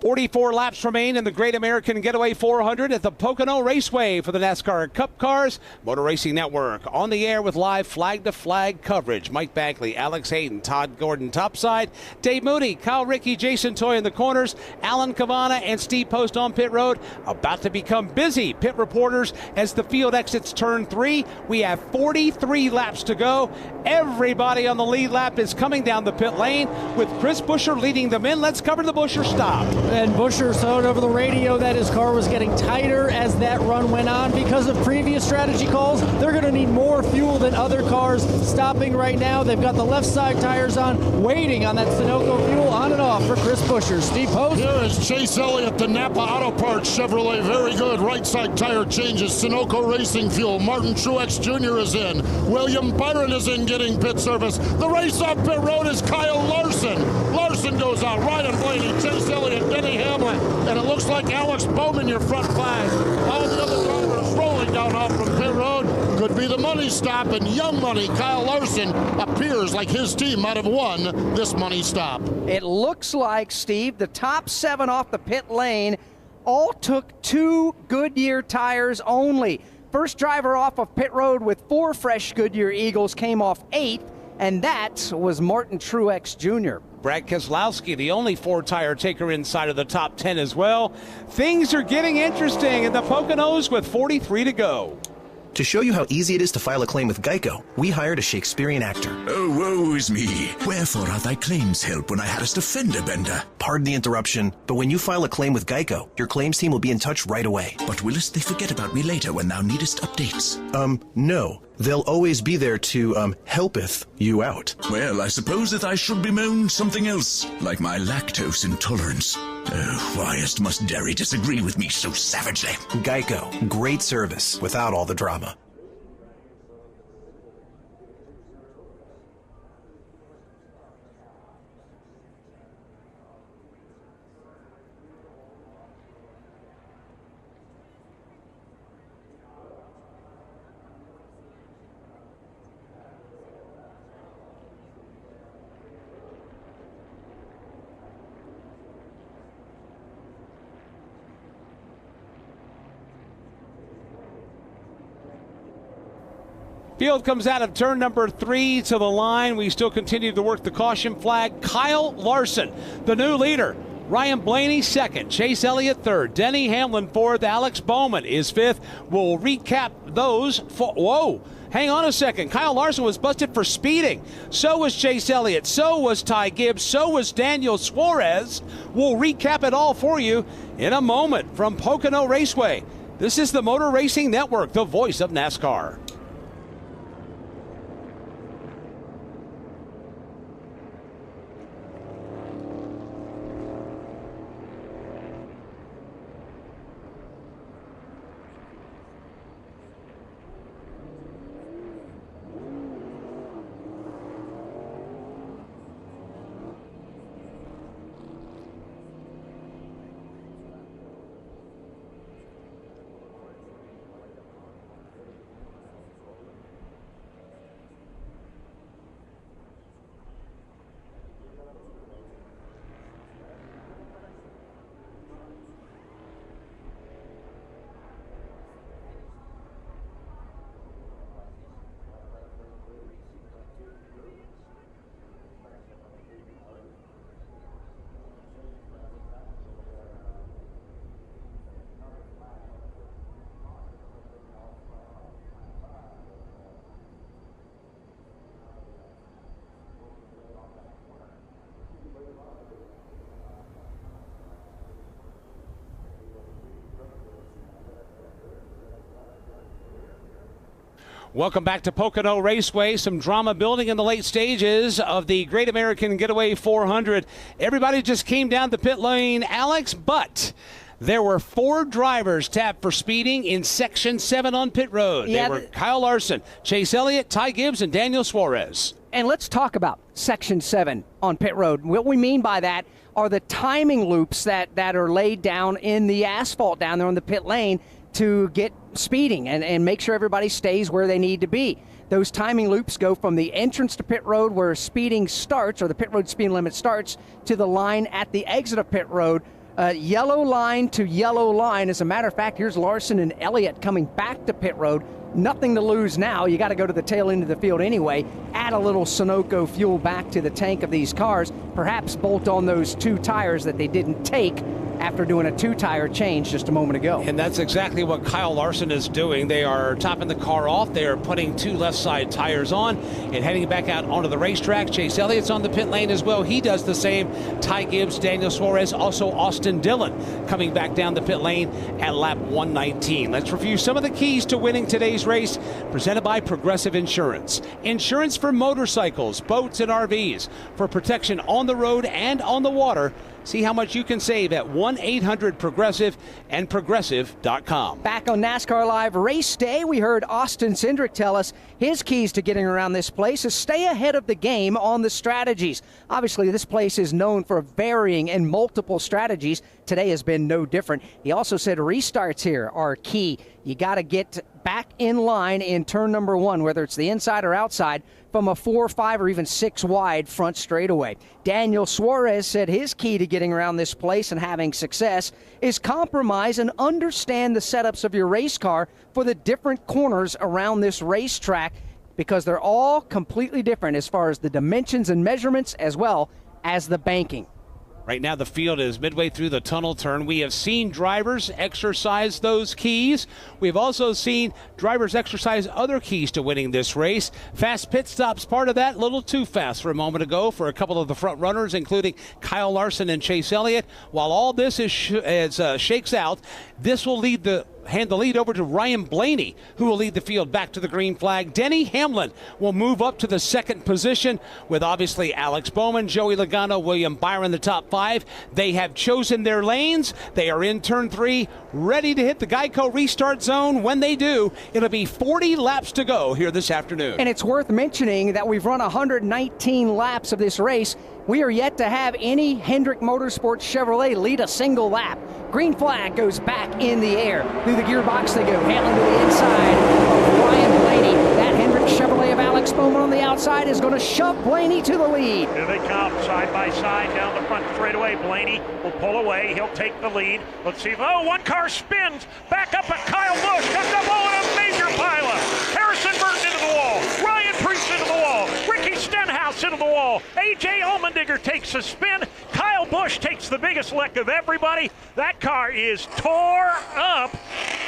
.44 laps remain in the Great American Getaway 400 at the Pocono Raceway for the NASCAR Cup Cars. Motor Racing Network on the air with live flag-to-flag coverage. Mike Bagley, Alex Hayden, Todd Gordon topside, Dave Moody, Kyle Rickey, Jason Toy in the corners, Alan Cavana and Steve Post on pit road. About to become busy pit reporters as the field exits turn 3. We have 43 laps to go. Everybody on the lead lap is coming down the pit lane with Chris Buescher leading them in. Let's cover the Buescher stop. And Buescher showed over the radio that his car was getting tighter as that run went on because of previous strategy calls. They're going to need more fuel than other cars. Stopping right now, they've got the left side tires on, waiting on that Sunoco fuel on and off for Chris Buescher. Steve Post. Here is Chase Elliott, the Napa Auto Parts Chevrolet. Very good. Right side tire changes. Sunoco Racing Fuel. Martin Truex Jr. is in. William Byron is in getting pit service. The race off pit road is Kyle Larson. Larson goes out. Ryan Blaney, Chase Elliott, Denny Hamlin, and it looks like Alex Bowman, your front flag. All the other drivers rolling down off from pit road. Could be the money stop, and Young Money, Kyle Larson, appears like his team might have won this money stop. It looks like, Steve, the top 7 off the pit lane all took 2 Goodyear tires only. First driver off of pit road with 4 fresh Goodyear Eagles came off 8th, and that was Martin Truex Jr. Brad Keselowski, the only 4-tire taker inside of the top 10 as well. Things are getting interesting in the Poconos with 43 to go. To show you how easy it is to file a claim with Geico, we hired a Shakespearean actor. Oh, woe is me. Wherefore art thy claims help when I hadst a fender bender? Pardon the interruption, but when you file a claim with Geico, your claims team will be in touch right away. But willest they forget about me later when thou needest updates? No. They'll always be there to, helpeth you out. Well, I suppose that I should bemoan something else, like my lactose intolerance. Oh, whyest must Derry disagree with me so savagely? Geico. Great service without all the drama. Field comes out of turn number 3 to the line. We still continue to work the caution flag. Kyle Larson, the new leader. Ryan Blaney second, Chase Elliott third, Denny Hamlin fourth, Alex Bowman is fifth. We'll recap those. Whoa, hang on a second. Kyle Larson was busted for speeding. So was Chase Elliott. So was Ty Gibbs. So was Daniel Suarez. We'll recap it all for you in a moment from Pocono Raceway. This is the Motor Racing Network, the voice of NASCAR. Welcome back to Pocono Raceway. Some drama building in the late stages of the Great American Getaway 400. Everybody just came down the pit lane, Alex, but There were 4 drivers tapped for speeding in Section 7 on pit road. They were Kyle Larson, Chase Elliott, Ty Gibbs, and Daniel Suarez. And let's talk about Section 7 on pit road. What we mean by that are the timing loops that are laid down in the asphalt down there on the pit lane to get speeding and make sure everybody stays where they need to be. Those timing loops go from the entrance to pit road where speeding starts, or the pit road speed limit starts, to the line at the exit of pit road. Yellow line to yellow line. As a matter of fact, here's Larson and Elliott coming back to pit road. Nothing to lose now. You got to go to the tail end of the field anyway. Add a little Sunoco fuel back to the tank of these cars. Perhaps bolt on those 2 tires that they didn't take after doing a 2-tire change just a moment ago. And that's exactly what Kyle Larson is doing. They are topping the car off. They are putting 2 left side tires on and heading back out onto the racetrack. Chase Elliott's on the pit lane as well. He does the same. Ty Gibbs, Daniel Suarez, also Austin Dillon coming back down the pit lane at lap 119. Let's review some of the keys to winning today's race, presented by Progressive Insurance. Insurance for motorcycles, boats, and RVs for protection on the road and on the water. See how much you can save at 1-800-PROGRESSIVE and Progressive.com. Back on NASCAR Live Race Day, we heard Austin Cindric tell us his keys to getting around this place is stay ahead of the game on the strategies. Obviously, this place is known for varying and multiple strategies. Today has been no different. He also said restarts here are key. You got to get back in line in turn number 1, whether it's the inside or outside, from a 4, 5, or even 6 wide front straightaway. Daniel Suarez said his key to getting around this place and having success is compromise and understand the setups of your race car for the different corners around this racetrack, because they're all completely different as far as the dimensions and measurements as well as the banking. Right now, the field is midway through the tunnel turn. We have seen drivers exercise those keys. We've also seen drivers exercise other keys to winning this race. Fast pit stops, part of that. A little too fast for a moment ago for a couple of the front runners, including Kyle Larson and Chase Elliott. While all this shakes out, this will hand the lead over to Ryan Blaney, who will lead the field back to the green flag. Denny Hamlin will move up to the 2nd position with obviously Alex Bowman, Joey Logano, William Byron, the top 5. They have chosen their lanes. They are in turn 3, ready to hit the Geico restart zone. When they do, it'll be 40 laps to go here this afternoon. And it's worth mentioning that we've run 119 laps of this race. We are yet to have any Hendrick Motorsports Chevrolet lead a single lap. Green flag goes back in the air. Through the gearbox they go. Hamlin to the inside of Ryan Blaney. That Hendrick Chevrolet of Alex Bowman on the outside is going to shove Blaney to the lead. Here they come, side by side down the front straightaway. Blaney will pull away. He'll take the lead. Let's see if, one car spins. Back up at Kyle Busch. Comes up, and a major pileup. Harrison Burton into the wall. Ryan Preece into the wall. Ricky Stenhouse into the wall. A.J. Allmendinger takes a spin. Kyle Busch takes the biggest lick of everybody. That car is tore up.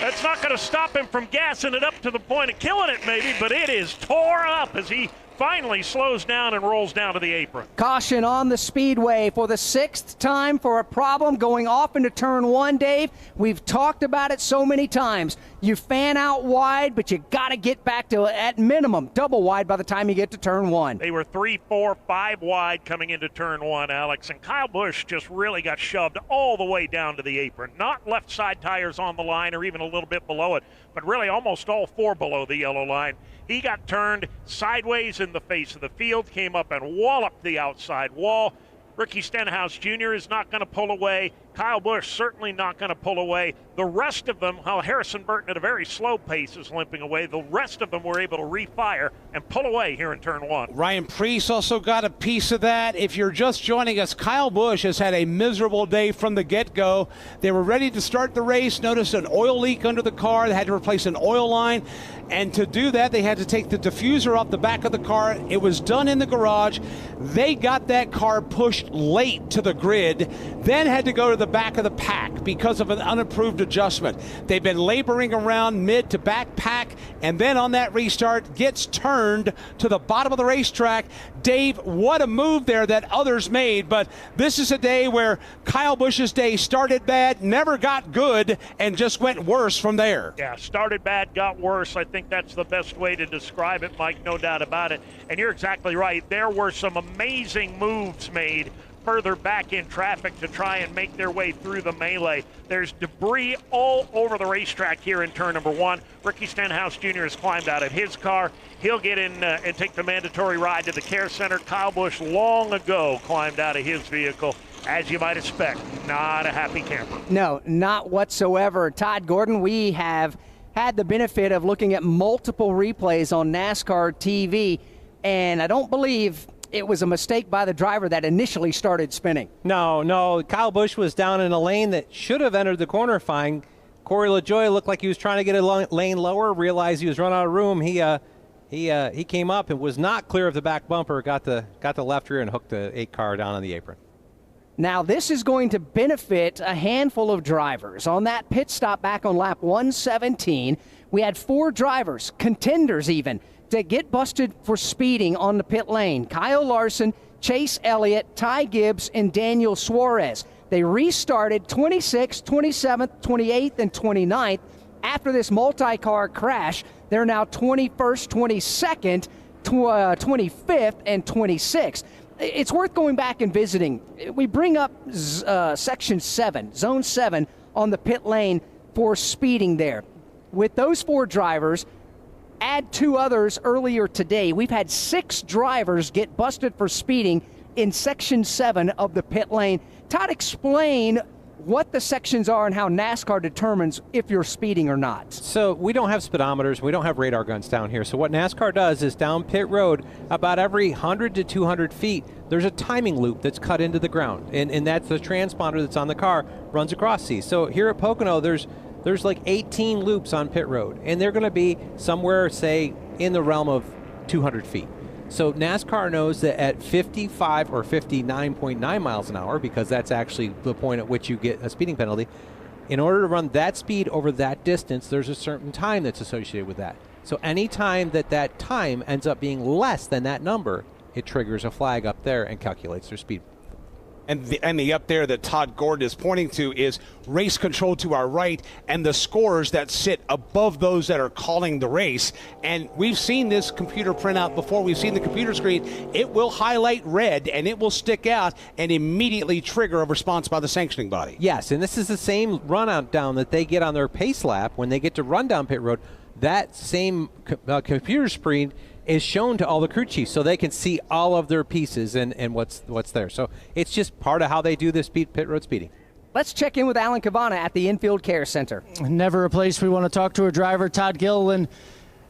That's not going to stop him from gassing it up to the point of killing it maybe, but it is tore up as he finally slows down and rolls down to the apron. Caution on the speedway for the 6th time for a problem going off into turn 1, Dave. We've talked about it so many times. You fan out wide, but you got to get back to, at minimum, double wide by the time you get to turn 1. They were 3, 4, 5 wide coming into turn 1, Alex, and Kyle Busch just really got shoved all the way down to the apron. Not left side tires on the line or even a little bit below it, but really almost all 4 below the yellow line. He got turned sideways in the face of the field, came up and walloped the outside wall. Ricky Stenhouse Jr. is not going to pull away. Kyle Busch certainly not going to pull away. The rest of them, Harrison Burton at a very slow pace is limping away. The rest of them were able to refire and pull away here in turn 1. Ryan Preece also got a piece of that. If you're just joining us, Kyle Busch has had a miserable day from the get-go. They were ready to start the race, noticed an oil leak under the car. They had to replace an oil line. And to do that, they had to take the diffuser off the back of the car. It was done in the garage. They got that car pushed late to the grid, then had to go to the back of the pack because of an unapproved adjustment. They've been laboring around mid to back pack, and then on that restart gets turned to the bottom of the racetrack. Dave, what a move there that others made, but this is a day where Kyle Busch's day started bad, never got good, and just went worse from there. Yeah, started bad, got worse. I think that's the best way to describe it, Mike, no doubt about it. And you're exactly right. There were some amazing moves made further back in traffic to try and make their way through the melee. There's debris all over the racetrack here in turn number 1. Ricky Stenhouse Jr. has climbed out of his car. He'll get in and take the mandatory ride to the care center. Kyle Busch long ago climbed out of his vehicle. As you might expect, not a happy camper. No, not whatsoever. Todd Gordon, we have had the benefit of looking at multiple replays on NASCAR TV, and I don't believe it was a mistake by the driver that initially started spinning. No. Kyle Busch was down in a lane that should have entered the corner fine. Corey LaJoie looked like he was trying to get a lane lower, realized he was running out of room. He came up and was not clear of the back bumper, got the left rear and hooked the 8 car down on the apron. Now, this is going to benefit a handful of drivers. On that pit stop back on lap 117, we had 4 drivers, contenders even, to get busted for speeding on the pit lane. Kyle Larson, Chase Elliott, Ty Gibbs, and Daniel Suarez. They restarted 26th, 27th, 28th, and 29th. After this multi-car crash, they're now 21st, 22nd, 25th, and 26th. It's worth going back and visiting. We bring up Section 7, Zone 7, on the pit lane for speeding there. With those 4 drivers, add 2 others earlier today, we've had 6 drivers get busted for speeding in Section 7 of the pit lane. Todd, explain what the sections are and how NASCAR determines if you're speeding or not. So we don't have speedometers, we don't have radar guns down here. So what NASCAR does is down pit road, about every 100 to 200 feet, there's a timing loop that's cut into the ground. And that's the transponder that's on the car, runs across these. So here at Pocono, there's like 18 loops on pit road. And they're going to be somewhere, say, in the realm of 200 feet. So NASCAR knows that at 55 or 59.9 miles an hour, because that's actually the point at which you get a speeding penalty, in order to run that speed over that distance, there's a certain time that's associated with that. So any time that time ends up being less than that number, it triggers a flag up there and calculates their speed. And the up there that Todd Gordon is pointing to is race control to our right and the scores that sit above those that are calling the race. And we've seen this computer printout before. We've seen the computer screen. It will highlight red and it will stick out and immediately trigger a response by the sanctioning body. Yes, and this is the same run out down that they get on their pace lap when they get to run down pit road. That same computer screen is shown to all the crew chiefs so they can see all of their pieces and what's there. So it's just part of how they do this pit road speeding. Let's check in with Alan Cavana at the Infield Care Center. Never a place we want to talk to a driver. Todd Gilliland,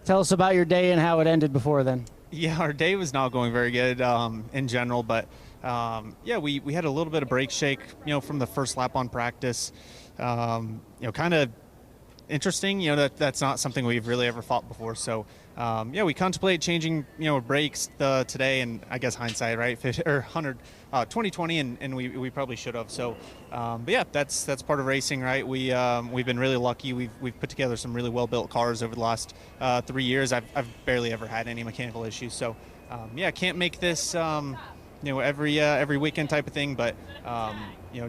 tell us about your day and how it ended before then. Yeah, our day was not going very good in general, but we had a little bit of brake shake, from the first lap on practice. Kind of interesting, that's not something we've really ever fought before. So, we contemplate changing, brakes today, and I guess hindsight, right? 2020, and we probably should have. So, that's part of racing, right? We've been really lucky. We've put together some really well-built cars over the last 3 years. I've barely ever had any mechanical issues. So, can't make this, every weekend type of thing, but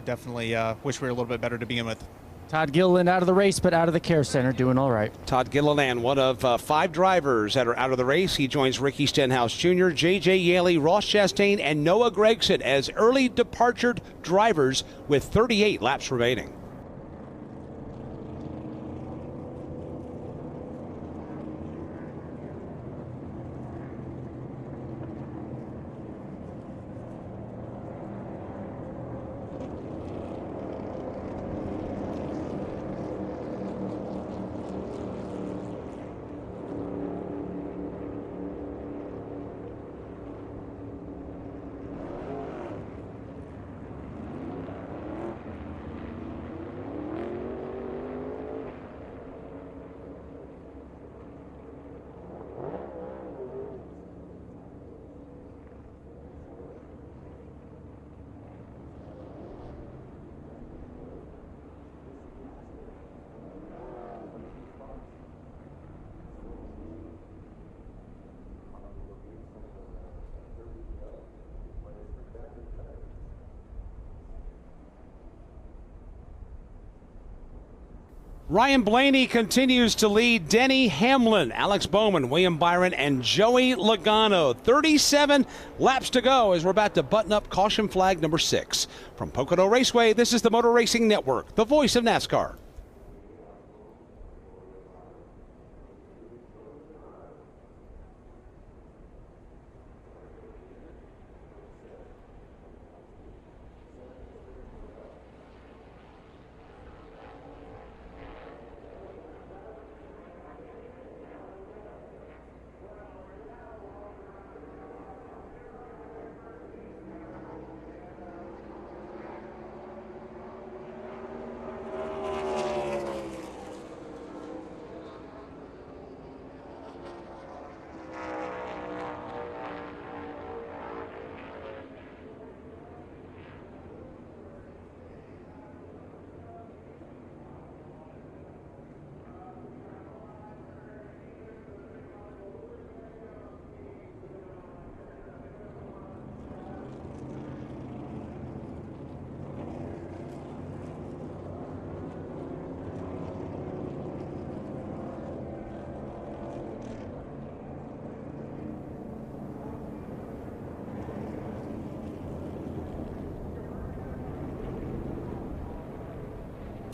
definitely wish we were a little bit better to begin with. Todd Gilliland out of the race, but out of the care center, doing all right. Todd Gilliland, one of 5 drivers that are out of the race. He joins Ricky Stenhouse Jr., J.J. Yaley, Ross Chastain, and Noah Gragson as early departured drivers with 38 laps remaining. Ryan Blaney continues to lead. Denny Hamlin, Alex Bowman, William Byron, and Joey Logano. 37 laps to go as we're about to button up caution flag number 6. From Pocono Raceway, this is the Motor Racing Network, the voice of NASCAR.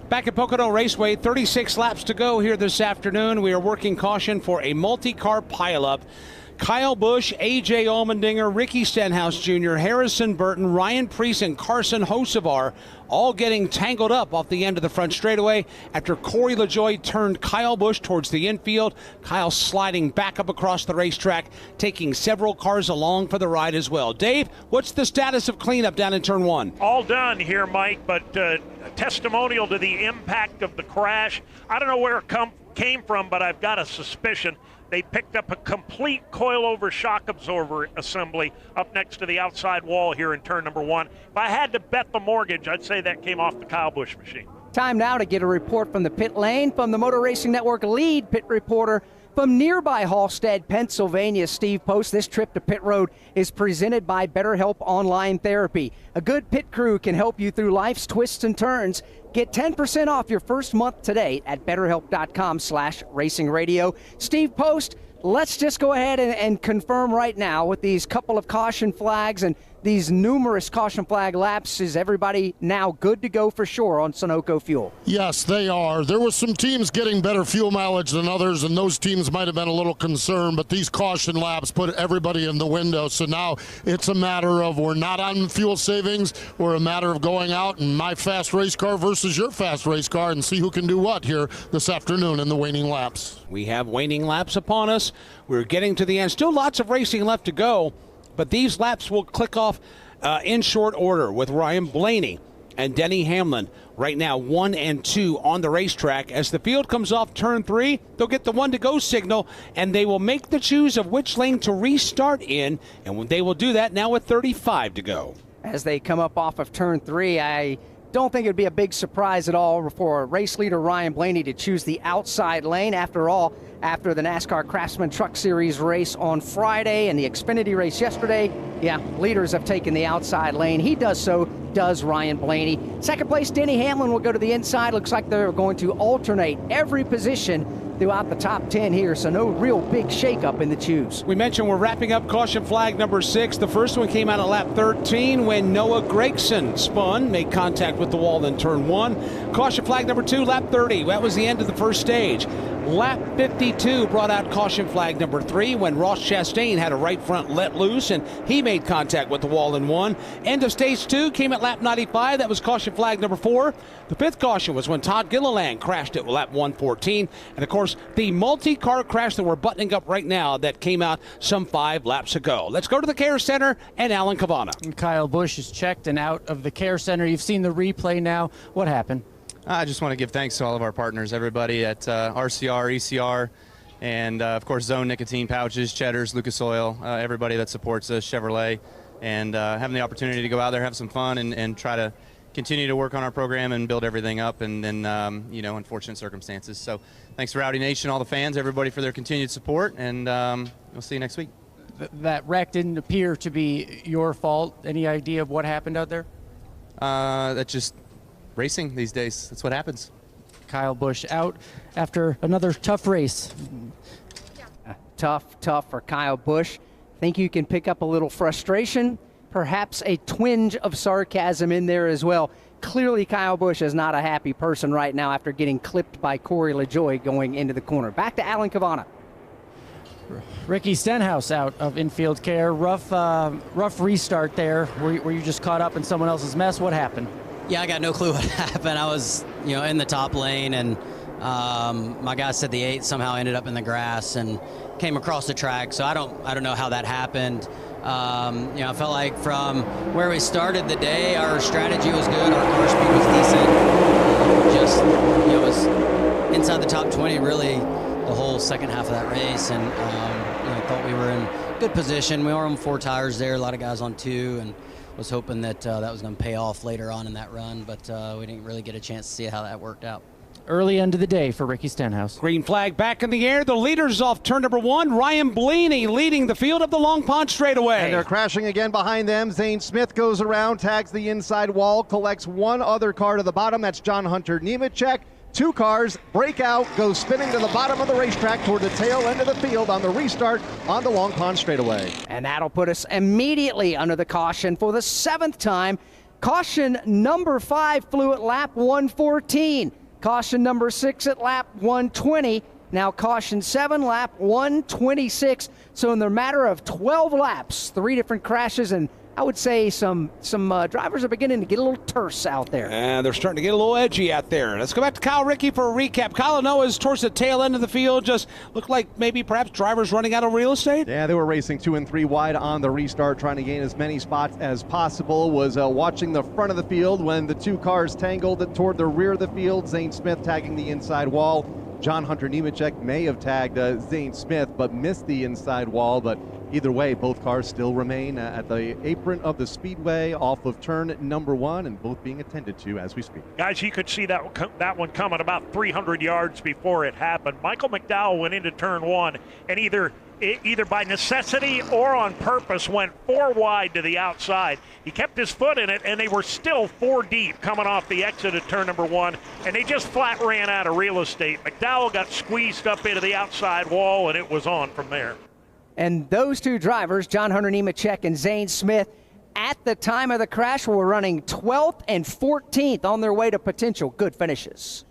Back at Pocono Raceway, 36 laps to go here this afternoon. We are working caution for a multi-car pileup. Kyle Busch, A.J. Allmendinger, Ricky Stenhouse Jr., Harrison Burton, Ryan Preece, and Carson Hocevar all getting tangled up off the end of the front straightaway after Corey LaJoie turned Kyle Busch towards the infield. Kyle sliding back up across the racetrack, taking several cars along for the ride as well. Dave, what's the status of cleanup down in turn 1? All done here, Mike, but testimonial to the impact of the crash. I don't know where it came from, but I've got a suspicion. They picked up a complete coilover shock absorber assembly up next to the outside wall here in turn number 1. If I had to bet the mortgage, I'd say that came off the Kyle Busch machine. Time now to get a report from the pit lane from the Motor Racing Network lead pit reporter from nearby Hallstead, Pennsylvania, Steve Post. This trip to pit road is presented by BetterHelp Online Therapy. A good pit crew can help you through life's twists and turns. Get 10% off your first month today at betterhelp.com/racingradio. Steve Post, let's just go ahead and confirm right now with these couple of caution flags and these numerous caution flag laps. Is everybody now good to go for sure on Sunoco fuel? Yes, they are. There were some teams getting better fuel mileage than others, and those teams might have been a little concerned, but these caution laps put everybody in the window. So now it's a matter of we're not on fuel savings. We're a matter of going out in my fast race car versus your fast race car and see who can do what here this afternoon in the waning laps. We have waning laps upon us. We're getting to the end. Still lots of racing left to go, but these laps will click off in short order with Ryan Blaney and Denny Hamlin right now 1 and 2 on the racetrack. As the field comes off turn 3, they'll get the 1 to go signal, and they will make the choose of which lane to restart in, and they will do that now with 35 to go. As they come up off of turn 3, I don't think it would be a big surprise at all for race leader Ryan Blaney to choose the outside lane. After all, after the NASCAR Craftsman Truck Series race on Friday and the Xfinity race yesterday, leaders have taken the outside lane. He does so, does Ryan Blaney. Second place, Denny Hamlin will go to the inside. Looks like they're going to alternate every position throughout the top 10 here, so no real big shakeup in the choose. We mentioned we're wrapping up caution flag number 6. The first one came out at lap 13 when Noah Gragson spun, made contact with the wall in turn 1. Caution flag number 2, lap 30. That was the end of the first stage. Lap 52 brought out caution flag number 3 when Ross Chastain had a right front let loose and he made contact with the wall in 1. End of stage 2 came at lap 95. That was caution flag number 4. The 5th caution was when Todd Gilliland crashed at lap 114. And of course, the multi-car crash that we're buttoning up right now that came out some 5 laps ago. Let's go to the Care Center and Alan Cavana. Kyle Busch is checked and out of the Care Center. You've seen the replay now. What happened? I just want to give thanks to all of our partners, everybody at RCR, ECR, and of course Zone Nicotine Pouches, Cheddar's, Lucas Oil, everybody that supports us, Chevrolet, and having the opportunity to go out there, have some fun, and try to continue to work on our program and build everything up, and then, unfortunate circumstances. So thanks to Rowdy Nation, all the fans, everybody for their continued support, and we'll see you next week. That wreck didn't appear to be your fault. Any idea of what happened out there? That's just racing these days. That's what happens. Kyle Busch out after another tough race. Tough for Kyle Busch. Think you can pick up a little frustration, perhaps a twinge of sarcasm in there as well. Clearly, Kyle Busch is not a happy person right now after getting clipped by Corey LaJoie going into the corner. Back to Alan Cavana. Ricky Stenhouse out of infield care. Rough restart there. Were you just caught up in someone else's mess? What happened? Yeah, I got no clue what happened. I was, in the top lane, and my guy said the 8 somehow ended up in the grass and came across the track. So I don't know how that happened. I felt like from where we started the day, our strategy was good. Our car speed was decent. It was inside the top 20 really the whole second half of that race, and thought we were in good position. We were on 4 tires there, a lot of guys on 2, and was hoping that that was going to pay off later on in that run, but we didn't really get a chance to see how that worked out. Early end of the day for Ricky Stenhouse. Green flag back in the air. The leaders off turn number 1. Ryan Blaney leading the field of the Long Pond straightaway. And they're crashing again behind them. Zane Smith goes around, tags the inside wall, collects one other car to the bottom. That's John Hunter Nemechek. 2 cars break out, go spinning to the bottom of the racetrack toward the tail end of the field on the restart on the Long Pond straightaway. And that'll put us immediately under the caution for the 7th time. Caution number 5 flew at lap 114. Caution number 6 at lap 120. Now caution 7, lap 126. So in the matter of 12 laps, 3 different crashes, and I would say some drivers are beginning to get a little terse out there. And they're starting to get a little edgy out there. Let's go back to Kyle Rickey for a recap. Kyle Noah's towards the tail end of the field. Just looked like maybe perhaps drivers running out of real estate. Yeah, they were racing 2 and 3 wide on the restart, trying to gain as many spots as possible. Was watching the front of the field when the 2 cars tangled toward the rear of the field. Zane Smith tagging the inside wall. John Hunter Nemechek may have tagged Zane Smith, but missed the inside wall. But either way, both cars still remain at the apron of the speedway off of turn number 1, and both being attended to as we speak. Guys, you could see that one coming about 300 yards before it happened. Michael McDowell went into turn 1 and either by necessity or on purpose went 4 wide to the outside. He kept his foot in it, and they were still 4 deep coming off the exit of turn number 1, and they just flat ran out of real estate. McDowell got squeezed up into the outside wall, and it was on from there. And those 2 drivers, John Hunter Nemechek and Zane Smith, at the time of the crash were running 12th and 14th on their way to potential good finishes.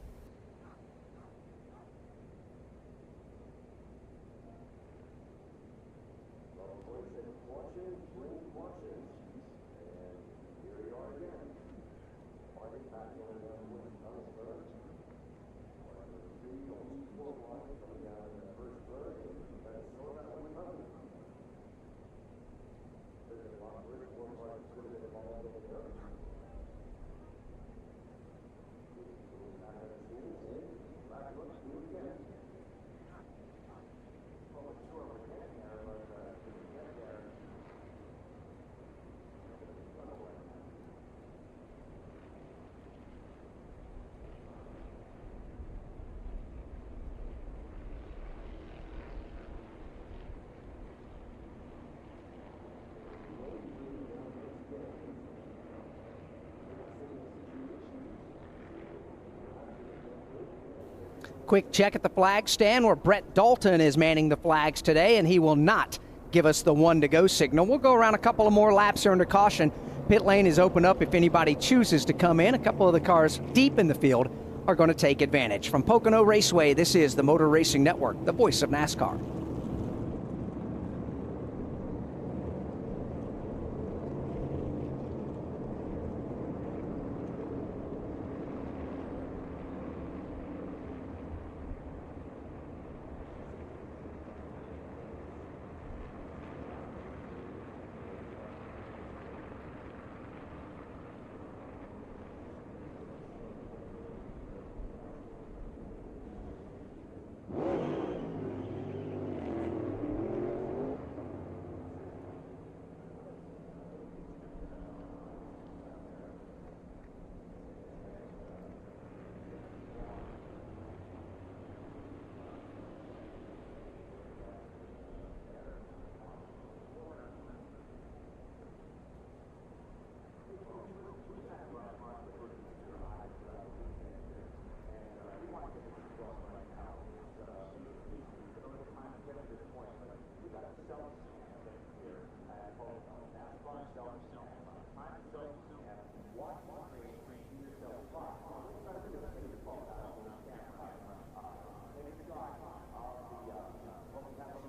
Quick check at the flag stand where Brett Dalton is manning the flags today, and he will not give us the 1 to go signal. We'll go around a couple of more laps here under caution. Pit lane is open up if anybody chooses to come in. A couple of the cars deep in the field are going to take advantage. From Pocono Raceway, this is the Motor Racing Network, the voice of NASCAR.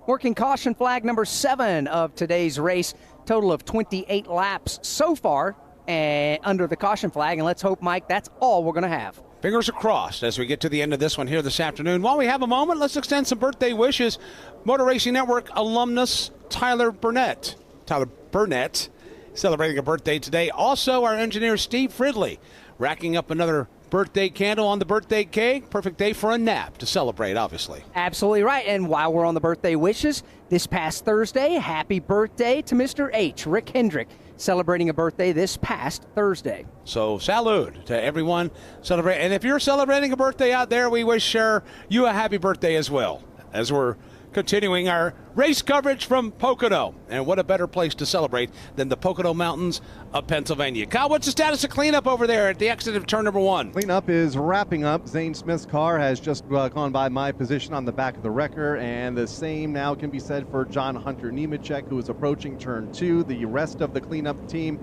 working caution flag number 7 of today's race. Total of 28 laps so far under the caution flag, and let's hope, Mike, that's all we're going to have. Fingers are crossed as we get to the end of this one here this afternoon. While we have a moment, let's extend some birthday wishes. Motor Racing Network alumnus Tyler Burnett, celebrating a birthday today. Also, our engineer Steve Fridley, racking up another birthday candle on the birthday cake. Perfect day for a nap to celebrate, obviously. Absolutely right. And while we're on the birthday wishes, this past Thursday, happy birthday to Mr. H, Rick Hendrick, celebrating a birthday this past Thursday. So salute to everyone celebrating. And if you're celebrating a birthday out there, we wish you a happy birthday as well, as we're continuing our race coverage from Pocono. And what a better place to celebrate than the Pocono Mountains of Pennsylvania. Kyle, what's the status of cleanup over there at the exit of turn number 1? Cleanup is wrapping up. Zane Smith's car has just gone by my position on the back of the wrecker, and the same now can be said for John Hunter Nemechek, who is approaching turn 2. The rest of the cleanup team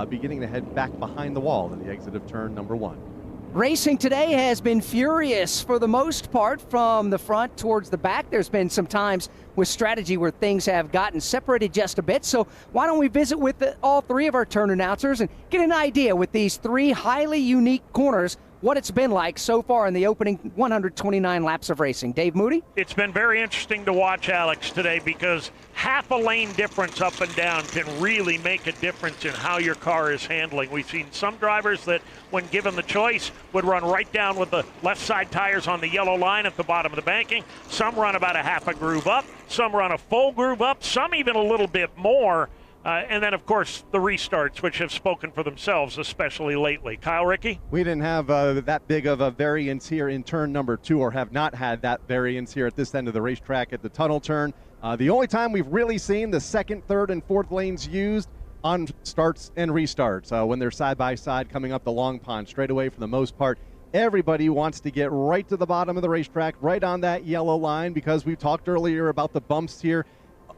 beginning to head back behind the wall at the exit of turn number 1. Racing today has been furious for the most part from the front towards the back. There's been some times with strategy where things have gotten separated just a bit. So why don't we visit with all 3 of our turn announcers and get an idea with these 3 highly unique corners what it's been like so far in the opening 129 laps of racing. Dave Moody? It's been very interesting to watch, Alex, today because half a lane difference up and down can really make a difference in how your car is handling. We've seen some drivers that, when given the choice, would run right down with the left side tires on the yellow line at the bottom of the banking. Some run about a half a groove up. Some run a full groove up. Some even a little bit more. And then, of course, the restarts, which have spoken for themselves, especially lately. Kyle, Ricky? We didn't have that big of a variance here in turn number 2, or have not had that variance here at this end of the racetrack at the tunnel turn. The only time we've really seen the second, third, and fourth lanes used on starts and restarts when they're side by side coming up the Long Pond straightaway. For the most part, everybody wants to get right to the bottom of the racetrack, right on that yellow line, because we talked earlier about the bumps here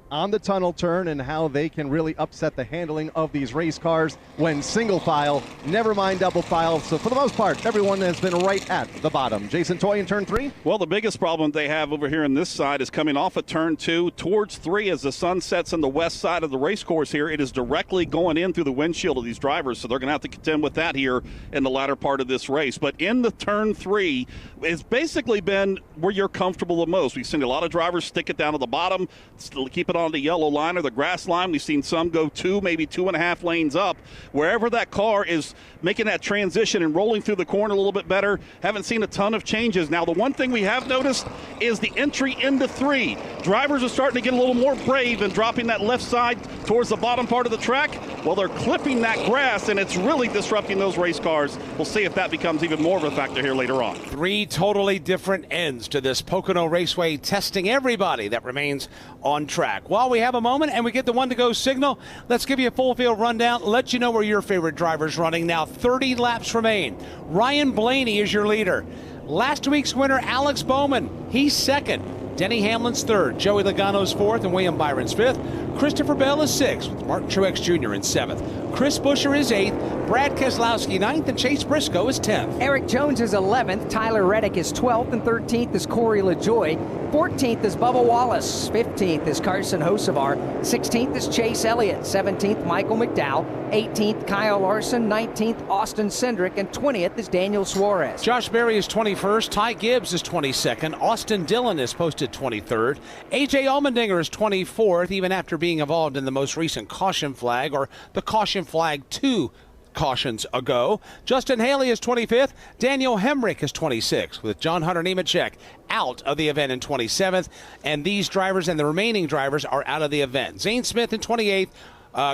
on the tunnel turn and how they can really upset the handling of these race cars when single file, never mind double file. So for the most part, everyone has been right at the bottom. Jason Toy in turn 3? Well, the biggest problem they have over here on this side is coming off of turn 2 towards 3 as the sun sets on the west side of the race course here. It is directly going in through the windshield of these drivers, so they're going to have to contend with that here in the latter part of this race. But in the turn 3, it's basically been where you're comfortable the most. We've seen a lot of drivers stick it down to the bottom, still keep it on the yellow line or the grass line. We've seen some go 2, maybe 2.5 lanes up. Wherever that car is making that transition and rolling through the corner a little bit better, haven't seen a ton of changes. Now, the one thing we have noticed is the entry into 3. Drivers are starting to get a little more brave and dropping that left side towards the bottom part of the track. Well, they're clipping that grass, and it's really disrupting those race cars. We'll see if that becomes even more of a factor here later on. 3 totally different ends to this Pocono Raceway, testing everybody that remains on track. While we have a moment and we get the 1 to go signal, let's give you a full field rundown, let you know where your favorite driver's running. Now 30 laps remain. Ryan Blaney is your leader. Last week's winner, Alex Bowman, he's second. Denny Hamlin's third, Joey Logano's fourth, and William Byron's fifth. Christopher Bell is sixth, with Martin Truex Jr. in seventh. Chris Buescher is eighth, Brad Keselowski ninth, and Chase Briscoe is 10th. Eric Jones is 11th, Tyler Reddick is 12th, and 13th is Corey LaJoie. 14th is Bubba Wallace. 15th is Carson Hocevar. 16th is Chase Elliott. 17th, Michael McDowell. 18th, Kyle Larson. 19th, Austin Cindric. And 20th is Daniel Suarez. Josh Berry is 21st. Ty Gibbs is 22nd. Austin Dillon is posted 23rd. A.J. Allmendinger is 24th, even after being involved in the most recent caution flag, or the caution flag 2 cautions ago. Justin Haley is 25th. Daniel Hemrick is 26th, with John Hunter Nemechek out of the event in 27th. And these drivers and the remaining drivers are out of the event. Zane Smith in 28th.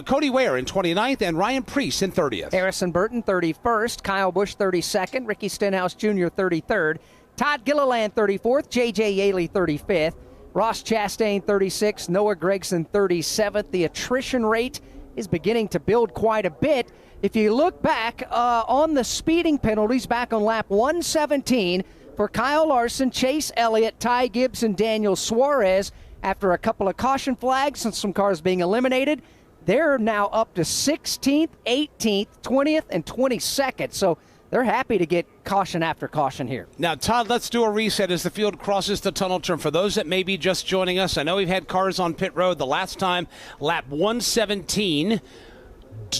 Cody Ware in 29th, and Ryan Preece in 30th. Harrison Burton 31st. Kyle Busch 32nd. Ricky Stenhouse Jr. 33rd. Todd Gilliland 34th. J.J. Yaley 35th. Ross Chastain 36th. Noah Gragson 37th. The attrition rate is beginning to build quite a bit. If you look back on the speeding penalties back on lap 117 for Kyle Larson, Chase Elliott, Ty Gibbs, and Daniel Suarez, after a couple of caution flags and some cars being eliminated, they're now up to 16th, 18th, 20th, and 22nd. So they're happy to get caution after caution here. Now, Todd, let's do a reset as the field crosses the tunnel turn. For those that may be just joining us, I know we've had cars on pit road the last time, lap 117.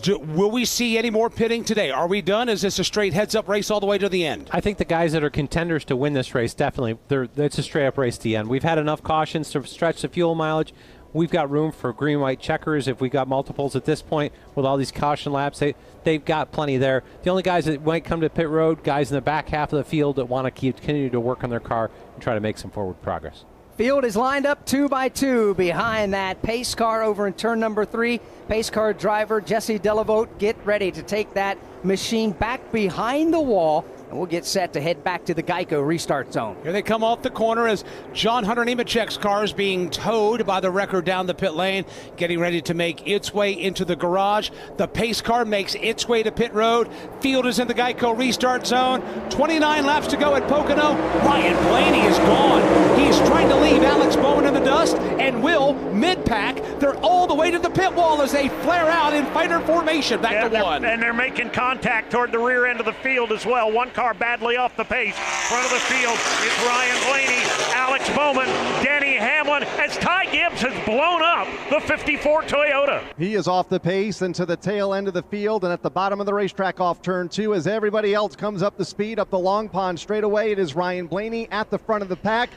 Will we see any more pitting today? Are we done? Is this a straight heads-up race all the way to the end? I think the guys that are contenders to win this race, definitely, it's a straight-up race to the end. We've had enough cautions to stretch the fuel mileage. We've got room for green-white checkers if we got multiples at this point with all these caution laps. They've got plenty there. The only guys that might come to pit road, guys in the back half of the field that want to continue to work on their car and try to make some forward progress. Field is lined up 2 by 2 behind that pace car over in turn number 3. Pace car driver Jesse Delavote, get ready to take that machine back behind the wall, and we'll get set to head back to the Geico restart zone. Here they come off the corner as John Hunter Nemechek's car is being towed by the wrecker down the pit lane, getting ready to make its way into the garage. The pace car makes its way to pit road. Field is in the Geico restart zone. 29 laps to go at Pocono. Ryan Blaney is gone. He's trying to leave Alex Bowman in the dust, and will mid-pack. They're all the way to the pit wall as they flare out in fighter formation. Back to one. And they're making contact toward the rear end of the field as well. One car badly off the pace. Front of the field is Ryan Blaney, Alex Bowman, Denny Hamlin, as Ty Gibbs has blown up the 54 Toyota. He is off the pace and to the tail end of the field and at the bottom of the racetrack off turn 2 as everybody else comes up the speed up the Long Pond straightaway. It is Ryan Blaney at the front of the pack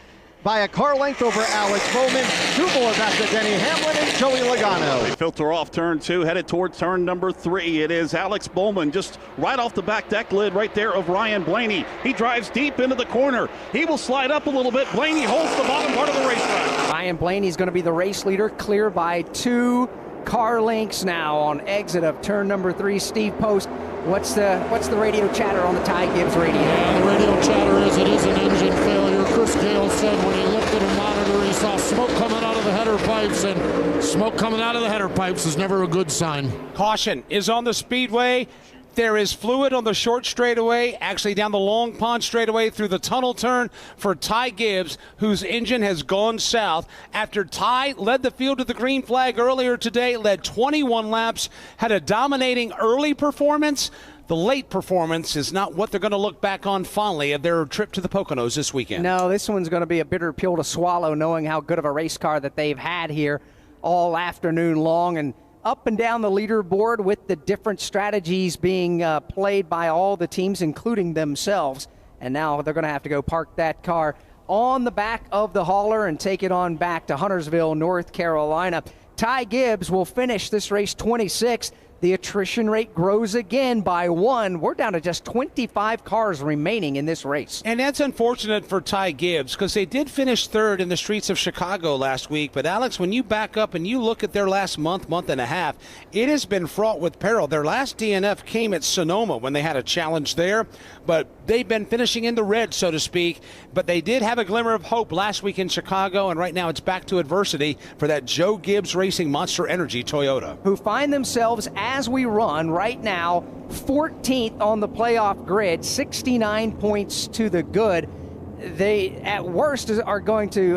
by a car length over Alex Bowman. 2 more back to Denny Hamlin and Joey Logano. They filter off turn 2, headed toward turn number 3. It is Alex Bowman just right off the back deck lid right there of Ryan Blaney. He drives deep into the corner. He will slide up a little bit. Blaney holds the bottom part of the racetrack. Ryan Blaney's going to be the race leader, clear by 2 car lengths now on exit of turn number 3. Steve Post, what's the radio chatter on the Ty Gibbs radio? Yeah, the radio chatter is it is an engine failure. Chris Gale said when he looked at a monitor he saw smoke coming out of the header pipes, and smoke coming out of the header pipes is never a good sign. Caution is on the speedway. There is fluid on the short straightaway, actually down the Long Pond straightaway through the tunnel turn for Ty Gibbs, whose engine has gone south after Ty led the field to the green flag earlier today, led 21 laps, had a dominating early performance. The late performance is not what they're going to look back on fondly of their trip to the Poconos this weekend. No, this one's going to be a bitter pill to swallow, knowing how good of a race car that they've had here all afternoon long, and up and down the leaderboard with the different strategies being played by all the teams, including themselves. And now they're going to have to go park that car on the back of the hauler and take it on back to Huntersville, North Carolina. Ty Gibbs will finish this race 26th. The attrition rate grows again by 1. We're down to just 25 cars remaining in this race. And that's unfortunate for Ty Gibbs because they did finish 3rd in the streets of Chicago last week. But, Alex, when you back up and you look at their last month and a half, it has been fraught with peril. Their last DNF came at Sonoma when they had a challenge there. But they've been finishing in the red, so to speak. But they did have a glimmer of hope last week in Chicago, and right now it's back to adversity for that Joe Gibbs Racing Monster Energy Toyota, who find themselves, as we run right now, 14th on the playoff grid, 69 points to the good. They, at worst, are going to,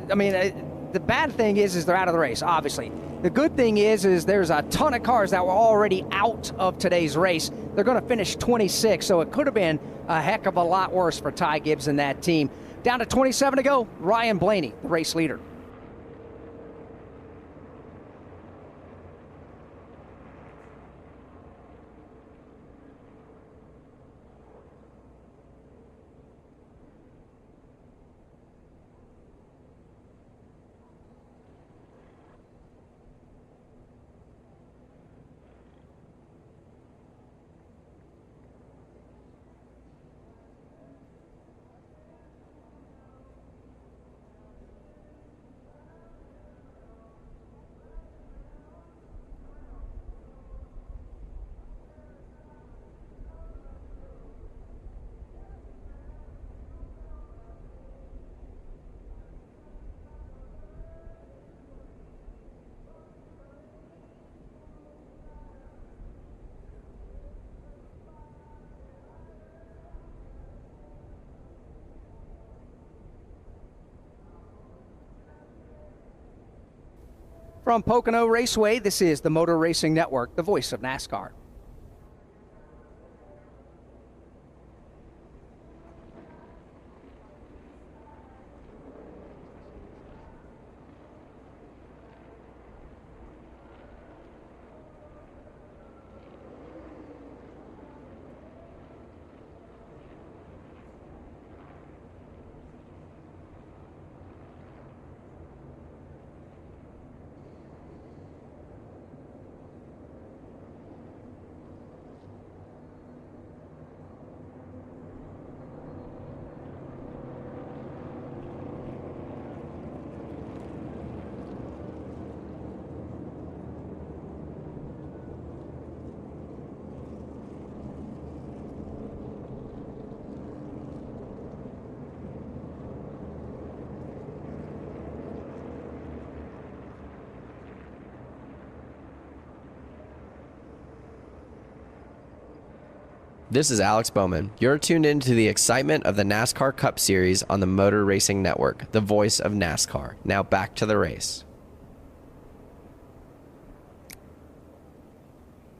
the bad thing is they're out of the race, obviously. The good thing is there's a ton of cars that were already out of today's race. They're going to finish 26, so it could have been a heck of a lot worse for Ty Gibbs and that team. Down to 27 to go, Ryan Blaney, the race leader. From Pocono Raceway, this is the Motor Racing Network, the voice of NASCAR. This is Alex Bowman. You're tuned into the excitement of the NASCAR Cup Series on the Motor Racing Network, the voice of NASCAR. Now back to the race.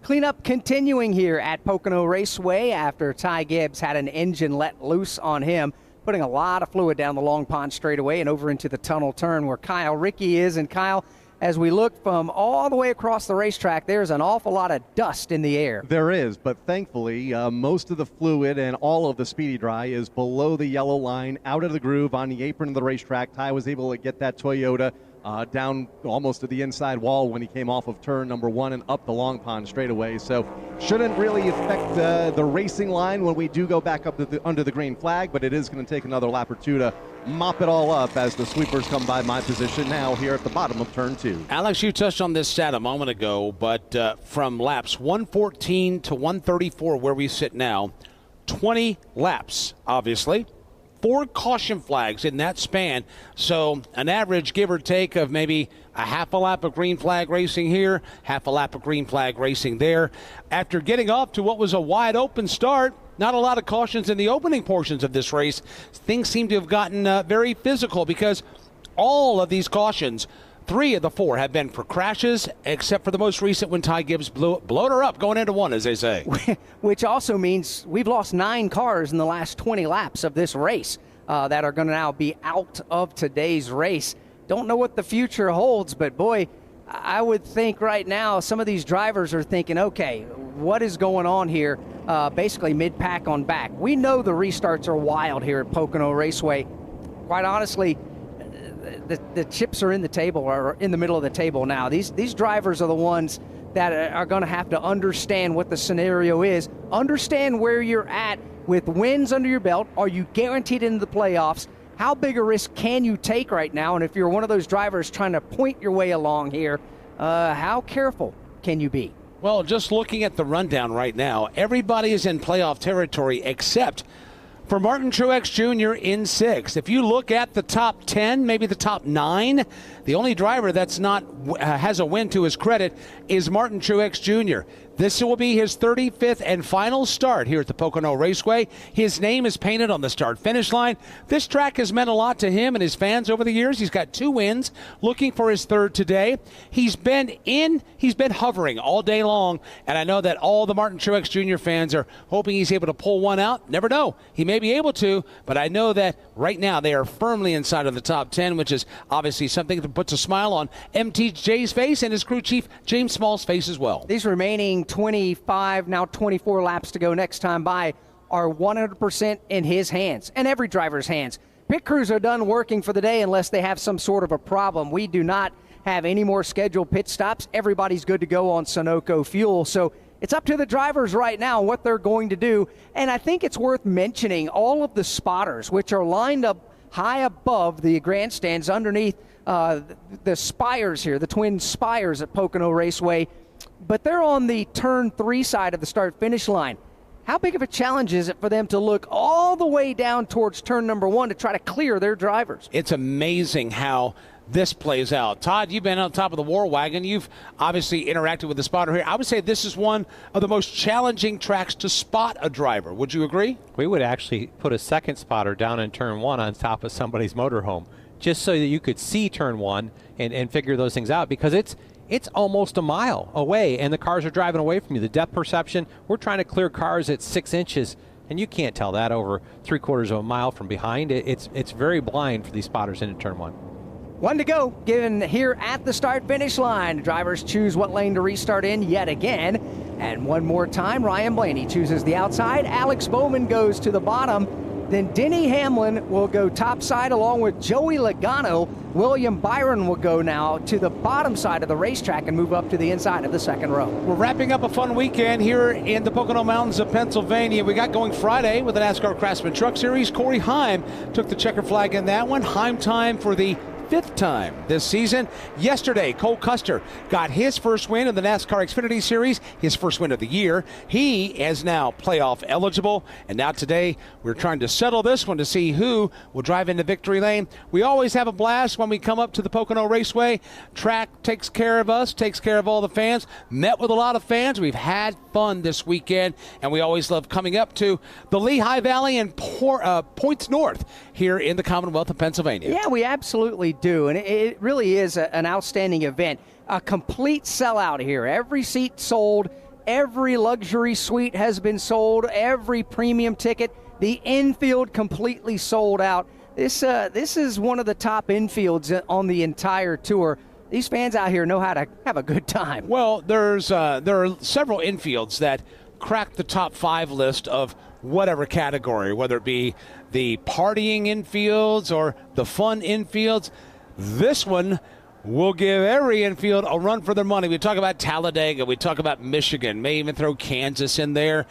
Cleanup continuing here at Pocono Raceway after Ty Gibbs had an engine let loose on him, putting a lot of fluid down the Long Pond straightaway and over into the tunnel turn where Kyle Rickey is. And Kyle, as we look from all the way across the racetrack, there's an awful lot of dust in the air. There is, but thankfully, most of the fluid and all of the speedy dry is below the yellow line, out of the groove on the apron of the racetrack. Ty was able to get that Toyota down almost to the inside wall when he came off of turn number 1 and up the Long Pond straightaway. So shouldn't really affect the racing line when we do go back up to under the green flag, but it is going to take another lap or two to mop it all up as the sweepers come by my position now here at the bottom of turn 2. Alex, you touched on this stat a moment ago, but from laps 114 to 134 where we sit now, 20 laps, obviously. 4 caution flags in that span, so an average give or take of maybe a half a lap of green flag racing here, half a lap of green flag racing there. After getting off to what was a wide open start, not a lot of cautions in the opening portions of this race. Things seem to have gotten very physical because all of these cautions, 3 of the 4 have been for crashes, except for the most recent when Ty Gibbs blowed her up going into 1, as they say. Which also means we've lost 9 cars in the last 20 laps of this race that are going to now be out of today's race. Don't know what the future holds, but boy, I would think right now some of these drivers are thinking, okay, what is going on here? Basically mid-pack on back. We know the restarts are wild here at Pocono Raceway. Quite honestly, the chips are in the table, or in the middle of the table now. These drivers are the ones that are going to have to understand what the scenario is, understand where you're at with wins under your belt. Are you guaranteed into the playoffs? How big a risk can you take right now? And if you're one of those drivers trying to point your way along here, how careful can you be? Well, just looking at the rundown right now, everybody is in playoff territory except for Martin Truex Jr. in 6th. If you look at the top 10, maybe the top 9, the only driver that's not has a win to his credit is Martin Truex Jr. This will be his 35th and final start here at the Pocono Raceway. His name is painted on the start-finish line. This track has meant a lot to him and his fans over the years. He's got 2 wins, looking for his 3rd today. He's been hovering all day long, and I know that all the Martin Truex Jr. fans are hoping he's able to pull one out. Never know. He may be able to, but I know that right now they are firmly inside of the top 10, which is obviously something that puts a smile on MTJ's face and his crew chief James Small's face as well. These remaining 25, now 24 laps to go next time by are 100% in his hands and every driver's hands. Pit crews are done working for the day unless they have some sort of a problem. We do not have any more scheduled pit stops. Everybody's good to go on Sunoco fuel. So it's up to the drivers right now what they're going to do. And I think it's worth mentioning all of the spotters, which are lined up high above the grandstands underneath the spires here, the twin spires at Pocono Raceway. But they're on the turn 3 side of the start-finish line. How big of a challenge is it for them to look all the way down towards turn number 1 to try to clear their drivers? It's amazing how this plays out. Todd, you've been on top of the war wagon. You've obviously interacted with the spotter here. I would say this is one of the most challenging tracks to spot a driver. Would you agree? We would actually put a second spotter down in turn 1 on top of somebody's motorhome, just so that you could see turn 1 and figure those things out, because it's almost a mile away, and the cars are driving away from you. The depth perception, we're trying to clear cars at 6 inches, and you can't tell that over 3/4 of a mile from behind. It's very blind for these spotters into turn 1. 1 to go, given here at the start-finish line. Drivers choose what lane to restart in yet again. And one more time, Ryan Blaney chooses the outside. Alex Bowman goes to the bottom. Then Denny Hamlin will go topside along with Joey Logano. William Byron will go now to the bottom side of the racetrack and move up to the inside of the second row. We're wrapping up a fun weekend here in the Pocono Mountains of Pennsylvania. We got going Friday with the NASCAR Craftsman Truck Series. Corey Heim took the checker flag in that one. Heim time for the 5th time this season. Yesterday, Cole Custer got his first win in the NASCAR Xfinity Series, his first win of the year. He is now playoff eligible, and now today we're trying to settle this one to see who will drive into victory lane. We always have a blast when we come up to the Pocono Raceway. Track takes care of us, takes care of all the fans. Met with a lot of fans. We've had fun this weekend, and we always love coming up to the Lehigh Valley and Points North here in the Commonwealth of Pennsylvania. Yeah, we absolutely do, and it really is an outstanding event. A complete sellout here. Every seat sold, every luxury suite has been sold, every premium ticket. The infield completely sold out. This is one of the top infields on the entire tour. These fans out here know how to have a good time. Well, there are several infields that crack the top 5 list of whatever category, whether it be the partying infields or the fun infields. This one will give every infield a run for their money. We talk about Talladega, we talk about Michigan, may even throw Kansas in there.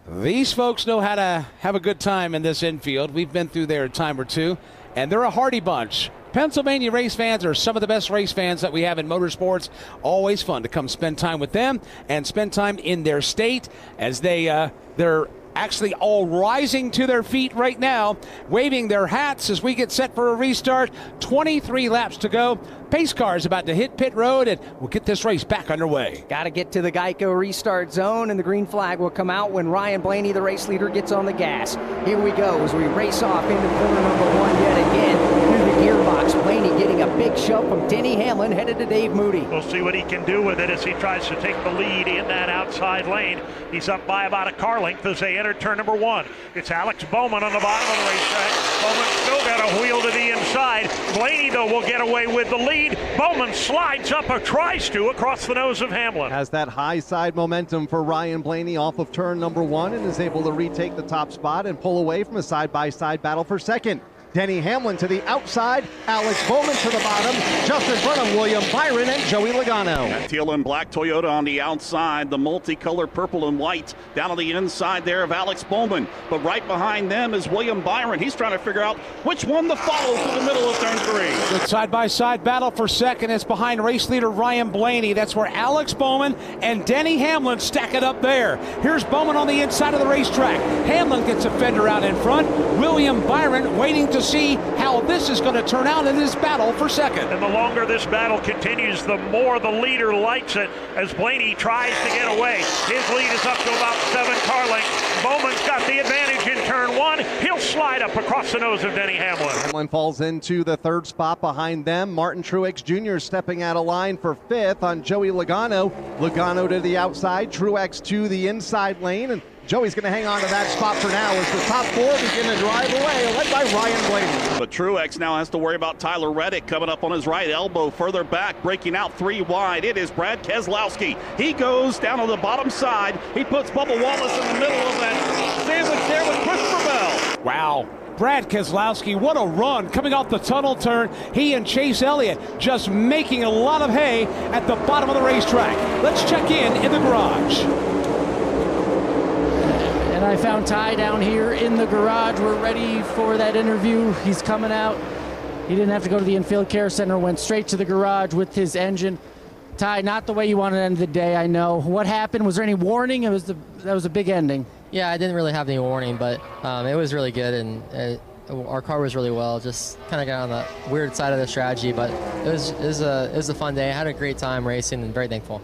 These folks know how to have a good time in this infield. We've been through there a time or two, and they're a hardy bunch. Pennsylvania race fans are some of the best race fans that we have in motorsports. Always fun to come spend time with them and spend time in their state as they're actually all rising to their feet right now, waving their hats as we get set for a restart. 23 laps to go. Pace car is about to hit pit road, and we'll get this race back underway. Got to get to the Geico restart zone, and the green flag will come out when Ryan Blaney, the race leader, gets on the gas. Here we go as we race off into corner number 1 yet again through the gearbox. Blaney getting a big shove from Denny Hamlin, headed to Dave Moody. We'll see what he can do with it as he tries to take the lead in that outside lane. He's up by about a car length as they enter turn number 1. It's Alex Bowman on the bottom of the racetrack. Bowman still got a wheel to the inside. Blaney, though, will get away with the lead. Bowman slides up, or tries to, across the nose of Hamlin. Has that high side momentum for Ryan Blaney off of turn number 1 and is able to retake the top spot and pull away from a side-by-side battle for second. Denny Hamlin to the outside, Alex Bowman to the bottom, just in front of William Byron and Joey Logano. That teal and black Toyota on the outside, the multicolored purple and white down on the inside there of Alex Bowman. But right behind them is William Byron. He's trying to figure out which one to follow to the middle of turn 3. Good side-by-side battle for second. It's behind race leader Ryan Blaney. That's where Alex Bowman and Denny Hamlin stack it up there. Here's Bowman on the inside of the racetrack. Hamlin gets a fender out in front. William Byron waiting to see how this is going to turn out in this battle for second. And the longer this battle continues, the more the leader likes it as Blaney tries to get away. His lead is up to about 7 car lengths. Bowman's got the advantage in turn 1. He'll slide up across the nose of Denny Hamlin. Hamlin falls into the 3rd spot behind them. Martin Truex Jr. stepping out of line for 5th on Joey Logano. Logano to the outside, Truex to the inside lane, and Joey's going to hang on to that spot for now as the top 4 begin to drive away, led by Ryan Blaney. But Truex now has to worry about Tyler Reddick coming up on his right elbow, further back, breaking out 3 wide. It is Brad Keselowski. He goes down on the bottom side. He puts Bubba Wallace in the middle of that sandwich there with Christopher Bell. Wow. Brad Keselowski, what a run coming off the tunnel turn. He and Chase Elliott just making a lot of hay at the bottom of the racetrack. Let's check in the garage. And I found Ty down here in the garage. We're ready for that interview. He's coming out. He didn't have to go to the infield care center, went straight to the garage with his engine. Ty, not the way you wanted to end the day, I know. What happened? Was there any warning? That was a big ending. Yeah, I didn't really have any warning, but it was really good, and our car was really well. Just kind of got on the weird side of the strategy, but it was a fun day. I had a great time racing and very thankful.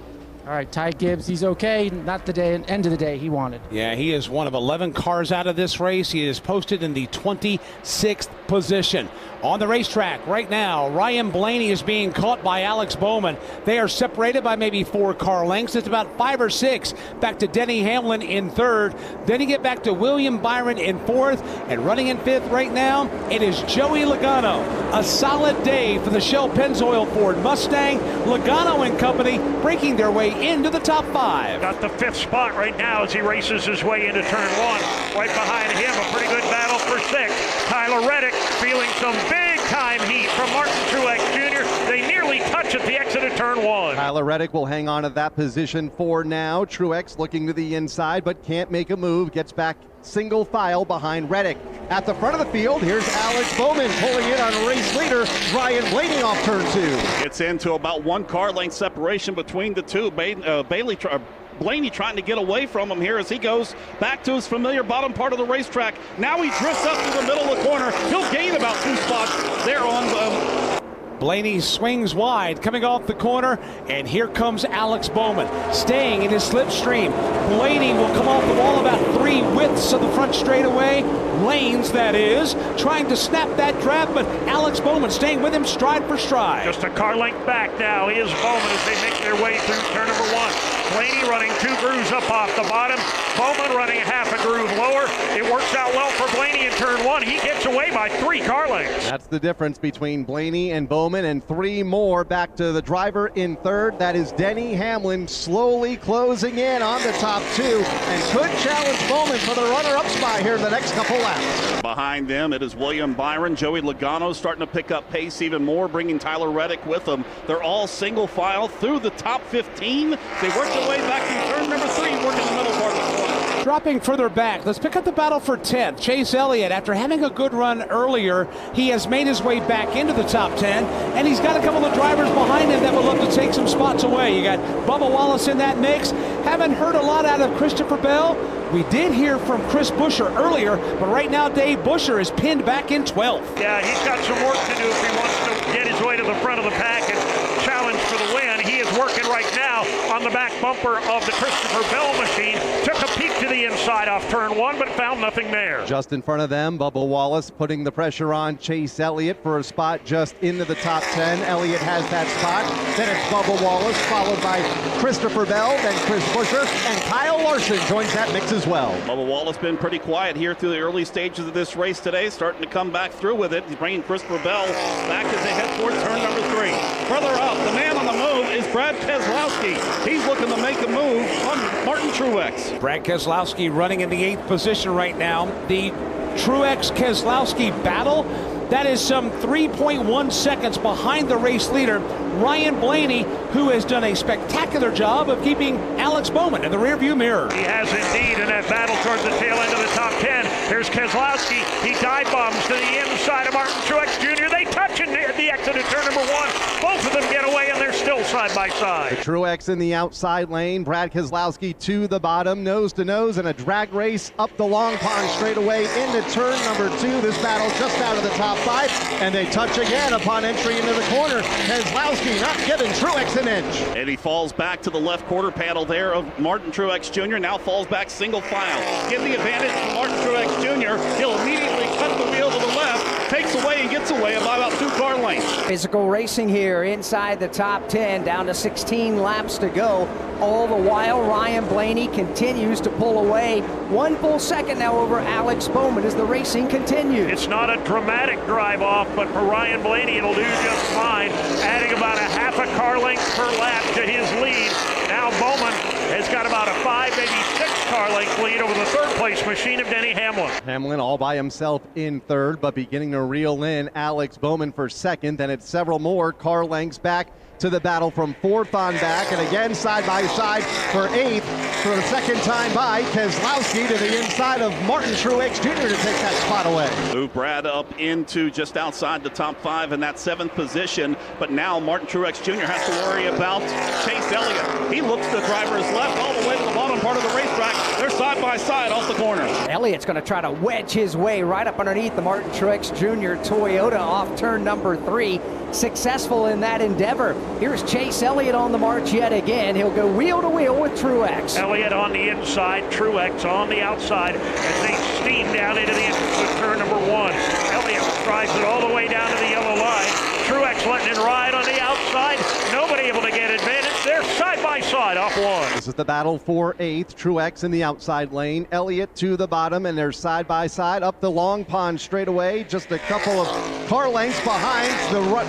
All right, Ty Gibbs, he's okay. Not the end of the day he wanted. Yeah, he is one of 11 cars out of this race. He is posted in the 26th position. On the racetrack right now, Ryan Blaney is being caught by Alex Bowman. They are separated by maybe 4 car lengths. It's about 5 or 6 back to Denny Hamlin in 3rd. Then you get back to William Byron in 4th. And running in 5th right now, it is Joey Logano. A solid day for the Shell Pennzoil Ford Mustang. Logano and company breaking their way into the top 5. Got the 5th spot right now as he races his way into turn 1. Right behind him, a pretty good battle for 6th. Tyler Reddick feeling some big time heat from Martin Truex Jr. They nearly touch Truex at the exit of turn 1. Tyler Reddick will hang on to that position for now. Truex looking to the inside, but can't make a move. Gets back single file behind Reddick. At the front of the field, here's Alex Bowman pulling in on race leader Ryan Blaney off turn 2. It's into about 1 car length separation between the two. Blaney trying to get away from him here as he goes back to his familiar bottom part of the racetrack. Now he drifts up to the middle of the corner. He'll gain about 2 spots there on Blaney swings wide, coming off the corner, and here comes Alex Bowman, staying in his slipstream. Blaney will come off the wall about 3 widths of the front straightaway, lanes that is, trying to snap that draft, but Alex Bowman staying with him stride for stride. Just a car length back now is Bowman as they make their way through turn number 1. Blaney running 2 grooves up off the bottom. Bowman running half a groove lower. It works out well for Blaney in turn 1. He gets away by 3 car lengths. That's the difference between Blaney and Bowman, and 3 more back to the driver in third. That is Denny Hamlin slowly closing in on the top 2 and could challenge Bowman for the runner-up spot here in the next couple laps. Behind them, it is William Byron. Joey Logano starting to pick up pace even more, bringing Tyler Reddick with them. They're all single file through the top 15. They work their way back to turn number 3, working the middle part of the corner. Dropping further back, let's pick up the battle for 10th. Chase Elliott, after having a good run earlier, he has made his way back into the top 10, and he's got a couple of drivers behind him that would love to take some spots away. You got Bubba Wallace in that mix. Haven't heard a lot out of Christopher Bell. We did hear from Chris Buescher earlier, but right now Dave Buescher is pinned back in 12th. Yeah, he's got some work to do if he wants to get his way to the front of the pack and challenge for the win. He is working right now on the back bumper of the Christopher Bell machine. Took a peek to the inside off turn 1, but found nothing there. Just in front of them, Bubba Wallace putting the pressure on Chase Elliott for a spot just into the top 10. Elliott has that spot. Then it's Bubba Wallace, followed by Christopher Bell, then Chris Buescher, and Kyle Larson joins that mix as well. Bubba Wallace been pretty quiet here through the early stages of this race today, starting to come back through with it. He's bringing Christopher Bell back as they head towards turn number 3. Further up, the man on the move is Brad Keselowski. He's looking to make a move on Martin Truex. Brad Keselowski running in the 8th position right now. The Truex-Keselowski battle, that is some 3.1 seconds behind the race leader, Ryan Blaney, who has done a spectacular job of keeping Alex Bowman in the rearview mirror. He has indeed in that battle towards the tail end of the top 10. There's Keselowski. He dive bombs to the inside of Martin Truex Jr. They touch in at the exit of turn number 1. Both of them get away, and they're still side by side. Truex in the outside lane. Brad Keselowski to the bottom, nose to nose, and a drag race up the long pond straightaway into turn number 2. This battle just out of the top 5, and they touch again upon entry into the corner. Keselowski not giving Truex an inch. And he falls back to the left quarter panel there of Martin Truex Jr. Now falls back single file. Give the advantage to Martin Truex Jr. He'll immediately cut the wheel to the left, takes away and gets away by about 2 car lengths. Physical racing here inside the top 10, down to 16 laps to go. All the while, Ryan Blaney continues to pull away. 1 full second now over Alex Bowman as the racing continues. It's not a dramatic drive off, but for Ryan Blaney, it'll do just fine, adding about a half a car length per lap to his lead. Now Bowman has got about a 5, maybe 6 car length lead over the 3rd place machine of Denny Hamlin. Hamlin all by himself in 3rd, but beginning to reel in Alex Bowman for 2nd. Then it's several more car lengths back to the battle from 4th on back, and again side by side for 8th for the 2nd time by Keselowski to the inside of Martin Truex Jr. to take that spot away. Move Brad up into just outside the top 5 in that 7th position, but now Martin Truex Jr. has to worry about Chase Elliott. He looks to the driver's left all the way to the bottom part of the racetrack. They're side by side off the corner. Elliott's going to try to wedge his way right up underneath the Martin Truex Jr. Toyota off turn number 3. Successful in that endeavor. Here's Chase Elliott on the march yet again. He'll go wheel to wheel with Truex. Elliott on the inside, Truex on the outside as they steam down into the entrance of turn number 1. Elliott drives it all the way down to the yellow line. Truex letting it ride on the outside. Nobody able to get advantage. They're side by side off 1. This is the battle for 8th. Truex in the outside lane. Elliott to the bottom, and they're side by side up the long pond straightaway. Just a couple of car lengths behind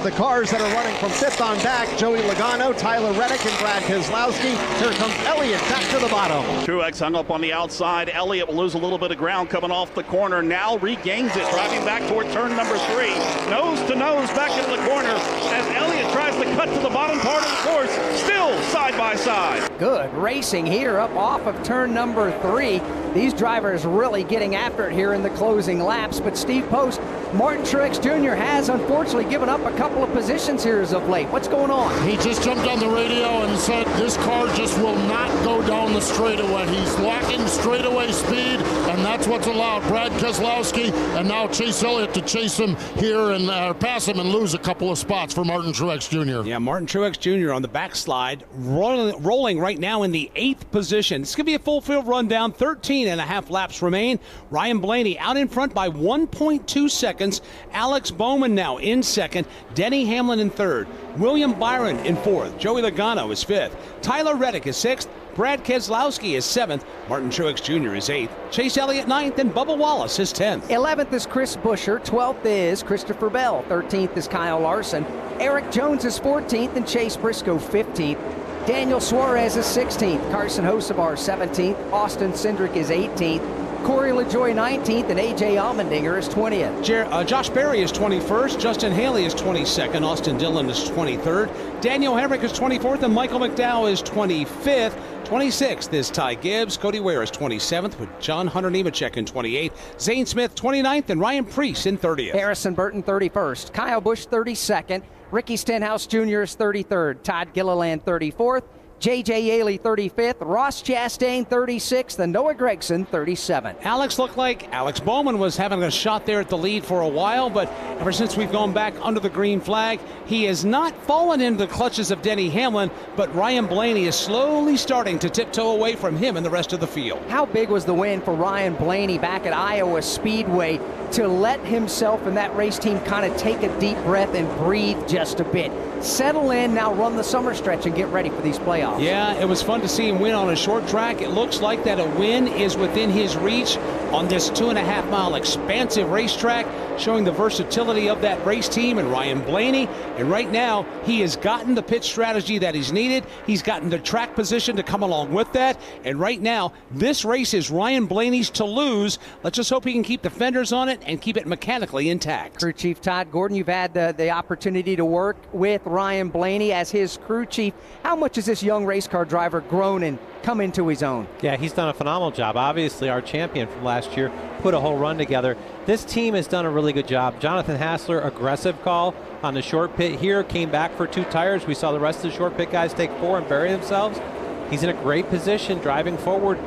the cars that are running from 5th on back. Joey Logano, Tyler Reddick, and Brad Keselowski. Here comes Elliott back to the bottom. Truex hung up on the outside. Elliott will lose a little bit of ground coming off the corner. Now regains it, driving back toward turn number 3. Nose to nose back into the corner as Elliott tries to cut to the bottom part of the course, still side by side. Good racing here up off of turn number 3. These drivers really getting after it here in the closing laps. But Steve Post, Martin Truex Jr. has unfortunately given up a couple of positions here as of late. What's going on? He just jumped on the radio and said this car just will not go down the straightaway. He's lacking straightaway speed, and that's what's allowed Brad Keselowski and now Chase Elliott to chase him here and pass him and lose a couple of spots for Martin Truex Jr. Yeah, Martin Truex Jr. on the backslide, rolling right now in the 8th position. It's going to be a full field rundown. 13.5 laps remain. Ryan Blaney out in front by 1.2 seconds. Alex Bowman now in second. Denny Hamlin in third. William Byron in fourth. Joey Logano is fifth. Tyler Reddick is sixth. Brad Keselowski is 7th. Martin Truex Jr. is 8th. Chase Elliott 9th, and Bubba Wallace is 10th. 11th is Chris Buescher. 12th is Christopher Bell. 13th is Kyle Larson. Eric Jones is 14th, and Chase Briscoe 15th. Daniel Suarez is 16th. Carson Hocevar 17th. Austin Cindric is 18th. Corey LaJoie 19th, and A.J. Allmendinger is 20th. Josh Berry is 21st. Justin Haley is 22nd. Austin Dillon is 23rd. Daniel Hemrick is 24th, and Michael McDowell is 25th. 26th is Ty Gibbs. Cody Ware is 27th, with John Hunter Nemechek in 28th. Zane Smith 29th, and Ryan Preece in 30th. Harrison Burton 31st. Kyle Busch 32nd. Ricky Stenhouse Jr. is 33rd. Todd Gilliland 34th. J.J. Yaley 35th, Ross Chastain 36th, and Noah Gragson 37th. Alex looked like Alex Bowman was having a shot there at the lead for a while, but ever since we've gone back under the green flag, he has not fallen into the clutches of Denny Hamlin, but Ryan Blaney is slowly starting to tiptoe away from him and the rest of the field. How big was the win for Ryan Blaney back at Iowa Speedway to let himself and that race team kind of take a deep breath and breathe just a bit? Settle in, now run the summer stretch and get ready for these playoffs. Yeah, it was fun to see him win on a short track. It looks like that a win is within his reach on this 2.5 mile expansive racetrack, showing the versatility of that race team and Ryan Blaney. And right now, he has gotten the pit strategy that he's needed. He's gotten the track position to come along with that. And right now, this race is Ryan Blaney's to lose. Let's just hope he can keep the fenders on it and keep it mechanically intact. Crew Chief Todd Gordon, you've had the opportunity to work with Ryan Blaney as his crew chief. How much has this young race car driver grown and come into his own? Yeah, he's done a phenomenal job. Obviously, our champion from last year put a whole run together. This team has done a really good job. Jonathan Hassler, aggressive call on the short pit here, came back for 2 tires. We saw the rest of the short pit guys take 4 and bury themselves. He's in a great position driving forward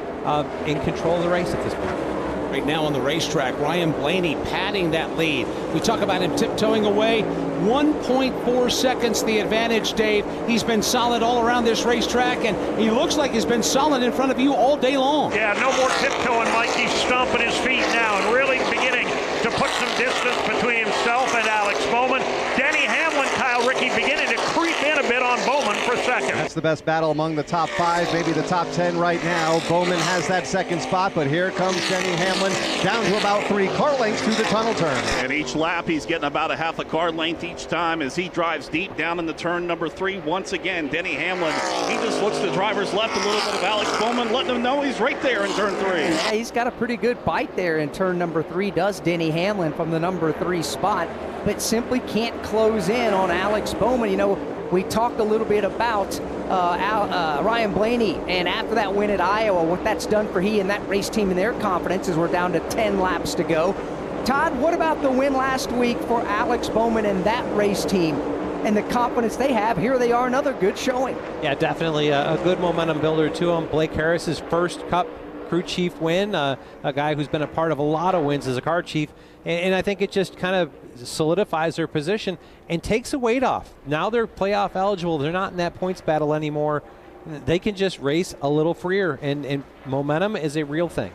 in control of the race at this point. Right now on the racetrack, Ryan Blaney padding that lead. We talk about him tiptoeing away. 1.4 seconds the advantage, Dave. He's been solid all around this racetrack, and he looks like he's been solid in front of you all day long. Yeah, no more tiptoeing, Mike. He's stomping his feet now and really beginning to put some distance between himself and Alex Bowman. Denny Hamlin, Kyle Rickey beginning to creep in a bit on Bowman for second. That's the best battle among the top 5, maybe the top 10 right now. Bowman has that second spot, but here comes Denny Hamlin down to about 3 car lengths to the tunnel turn. And each lap, he's getting about a half a car length each time as he drives deep down in the turn number 3. Once again, Denny Hamlin, he just looks to the driver's left, a little bit of Alex Bowman, letting him know he's right there in turn 3. Yeah, he's got a pretty good bite there in turn number 3, does Denny Hamlin from the number 3 spot, but simply can't close in on Alex Bowman. You know, we talked a little bit about Ryan Blaney, and after that win at Iowa, what that's done for he and that race team and their confidence as we're down to 10 laps to go. Todd, what about the win last week for Alex Bowman and that race team and the confidence they have? Here they are, another good showing. Yeah, definitely a good momentum builder to him. Blake Harris's first Cup crew chief win, a guy who's been a part of a lot of wins as a car chief, and I think it just kind of solidifies their position and takes a weight off. Now they're playoff eligible. They're not in that points battle anymore. They can just race a little freer, and momentum is a real thing.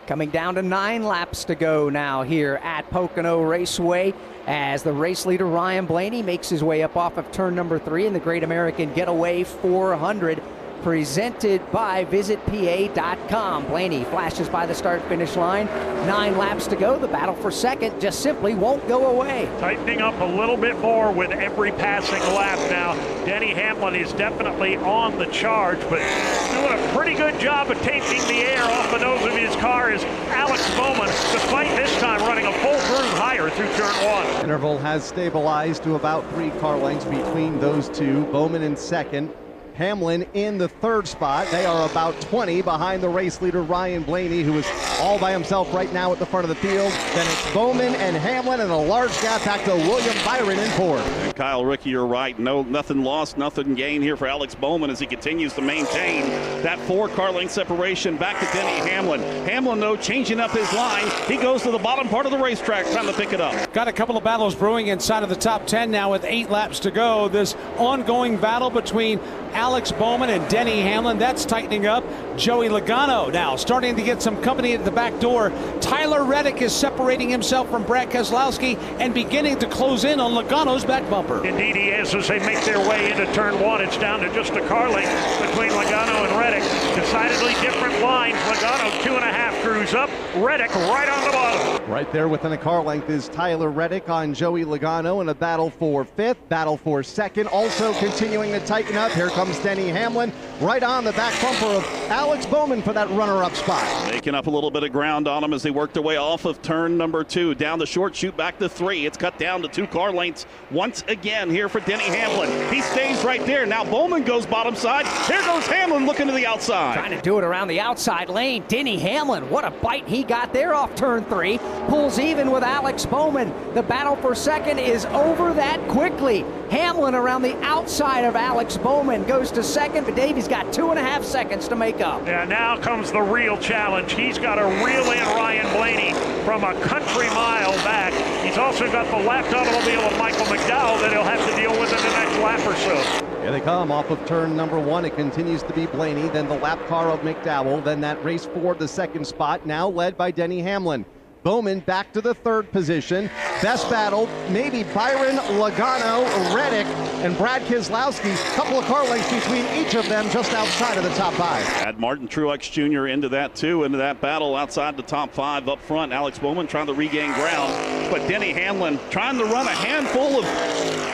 Coming down to 9 laps to go now here at Pocono Raceway as the race leader Ryan Blaney makes his way up off of turn number 3 in the Great American Getaway 400. presented by visitpa.com. Blaney flashes by the start-finish line. 9 laps to go. The battle for second just simply won't go away. Tightening up a little bit more with every passing lap now. Denny Hamlin is definitely on the charge, but doing a pretty good job of taking the air off the nose of his car is Alex Bowman, despite this time running a full groove higher through turn 1. Interval has stabilized to about 3 car lengths between those two. Bowman in second, Hamlin in the third spot. They are about 20 behind the race leader Ryan Blaney, who is all by himself right now at the front of the field. Then it's Bowman and Hamlin, and a large gap back to William Byron in fourth. And Kyle Rickey, you're right. Nothing lost, nothing gained here for Alex Bowman as he continues to maintain that 4 car length separation back to Denny Hamlin. Hamlin, though, changing up his line. He goes to the bottom part of the racetrack, trying to pick it up. Got a couple of battles brewing inside of the top 10 now with 8 laps to go. This ongoing battle between Alex Bowman and Denny Hamlin, that's tightening up. Joey Logano now starting to get some company at the back door. Tyler Reddick is separating himself from Brad Keselowski and beginning to close in on Logano's back bumper. Indeed he is as they make their way into turn 1. It's down to just a car length between Logano and Reddick. Decidedly different lines. Logano 2.5 crews up. Reddick right on the bottom. Right there within a car length is Tyler Reddick on Joey Logano in a battle for 5th, battle for 2nd. Also continuing to tighten up. Here comes Denny Hamlin right on the back bumper of Alex Bowman for that runner-up spot. Making up a little bit of ground on him as they work their way off of turn number 2. Down the short chute back to 3. It's cut down to 2 car lengths once again here for Denny Hamlin. He stays right there. Now Bowman goes bottom side. Here goes Hamlin looking to the outside. Trying to do it around the outside lane. Denny Hamlin, what a bite he got there off turn 3. Pulls even with Alex Bowman. The battle for second is over that quickly. Hamlin around the outside of Alex Bowman goes to second, but Davey's got 2.5 seconds to make up. Yeah, now comes the real challenge. He's got to reel in Ryan Blaney from a country mile back. He's also got the lapped automobile of Michael McDowell that he'll have to deal with in the next lap or so. Here they come off of turn number 1. It continues to be Blaney, then the lap car of McDowell, then that race for the second spot, now led by Denny Hamlin. Bowman back to the 3rd position. Best battle, maybe Byron, Logano, Reddick, and Brad Keselowski. Couple of car lengths between each of them just outside of the top 5. Add Martin Truex Jr. into that too, into that battle outside the top 5 up front. Alex Bowman trying to regain ground, but Denny Hamlin trying to run a handful of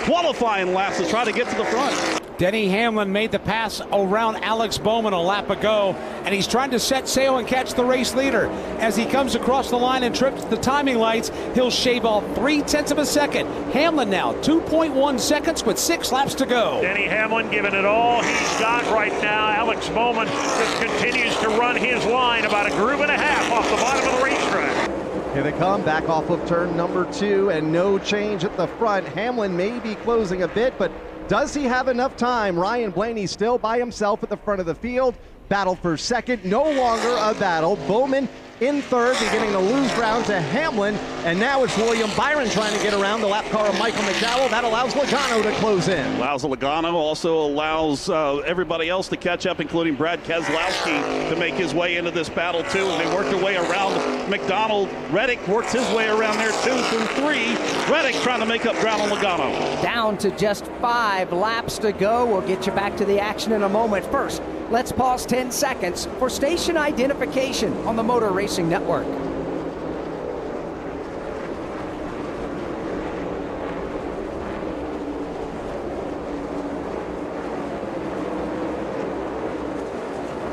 qualifying laps to try to get to the front. Denny Hamlin made the pass around Alex Bowman a lap ago, and he's trying to set sail and catch the race leader. As he comes across the line and trips the timing lights, he'll shave off 0.3 of a second. Hamlin now 2.1 seconds with 6 laps to go. Denny Hamlin giving it all he's got right now. Alex Bowman just continues to run his line about 1.5 grooves off the bottom of the racetrack. Here they come back off of turn number 2, and no change at the front. Hamlin may be closing a bit, but does he have enough time? Ryan Blaney still by himself at the front of the field. Battle for second, no longer a battle. Bowman in 3rd, beginning to lose ground to Hamlin. And now it's William Byron trying to get around the lap car of Michael McDowell. That allows Logano to close in. Allows Logano, also allows everybody else to catch up, including Brad Keselowski, to make his way into this battle too. And they work their way around McDonald. Reddick works his way around there 2 through 3. Reddick trying to make up ground on Logano. Down to just 5 laps to go. We'll get you back to the action in a moment. First, let's pause 10 seconds for station identification on the Motor Racing Network.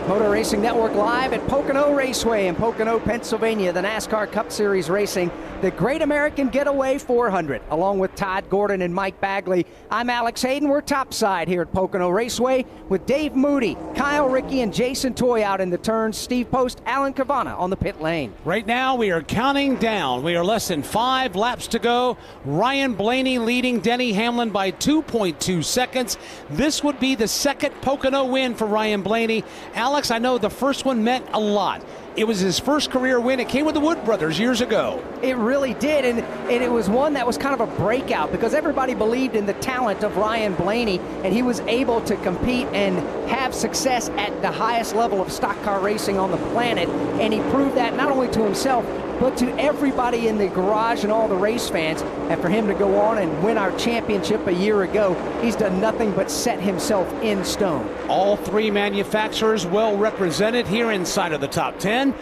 Motor Racing Network live at Pocono Raceway in Pocono, Pennsylvania. The NASCAR Cup Series racing the Great American Getaway 400. Along with Todd Gordon and Mike Bagley, I'm Alex Hayden. We're topside here at Pocono Raceway with Dave Moody, Kyle Rickey, and Jason Toy out in the turns. Steve Post, Alan Cavana on the pit lane. Right now we are counting down. We are less than 5 laps to go. Ryan Blaney leading Denny Hamlin by 2.2 seconds. This would be the 2nd Pocono win for Ryan Blaney. Alex, I know the first one meant a lot. It was his first career win. It came with the Wood brothers years ago. It really did, and it was one that was kind of a breakout because everybody believed in the talent of Ryan Blaney, and he was able to compete and have success at the highest level of stock car racing on the planet, and he proved that not only to himself, but to everybody in the garage and all the race fans. And for him to go on and win our championship a year ago, he's done nothing but set himself in stone. All three manufacturers well represented here inside of the top 10.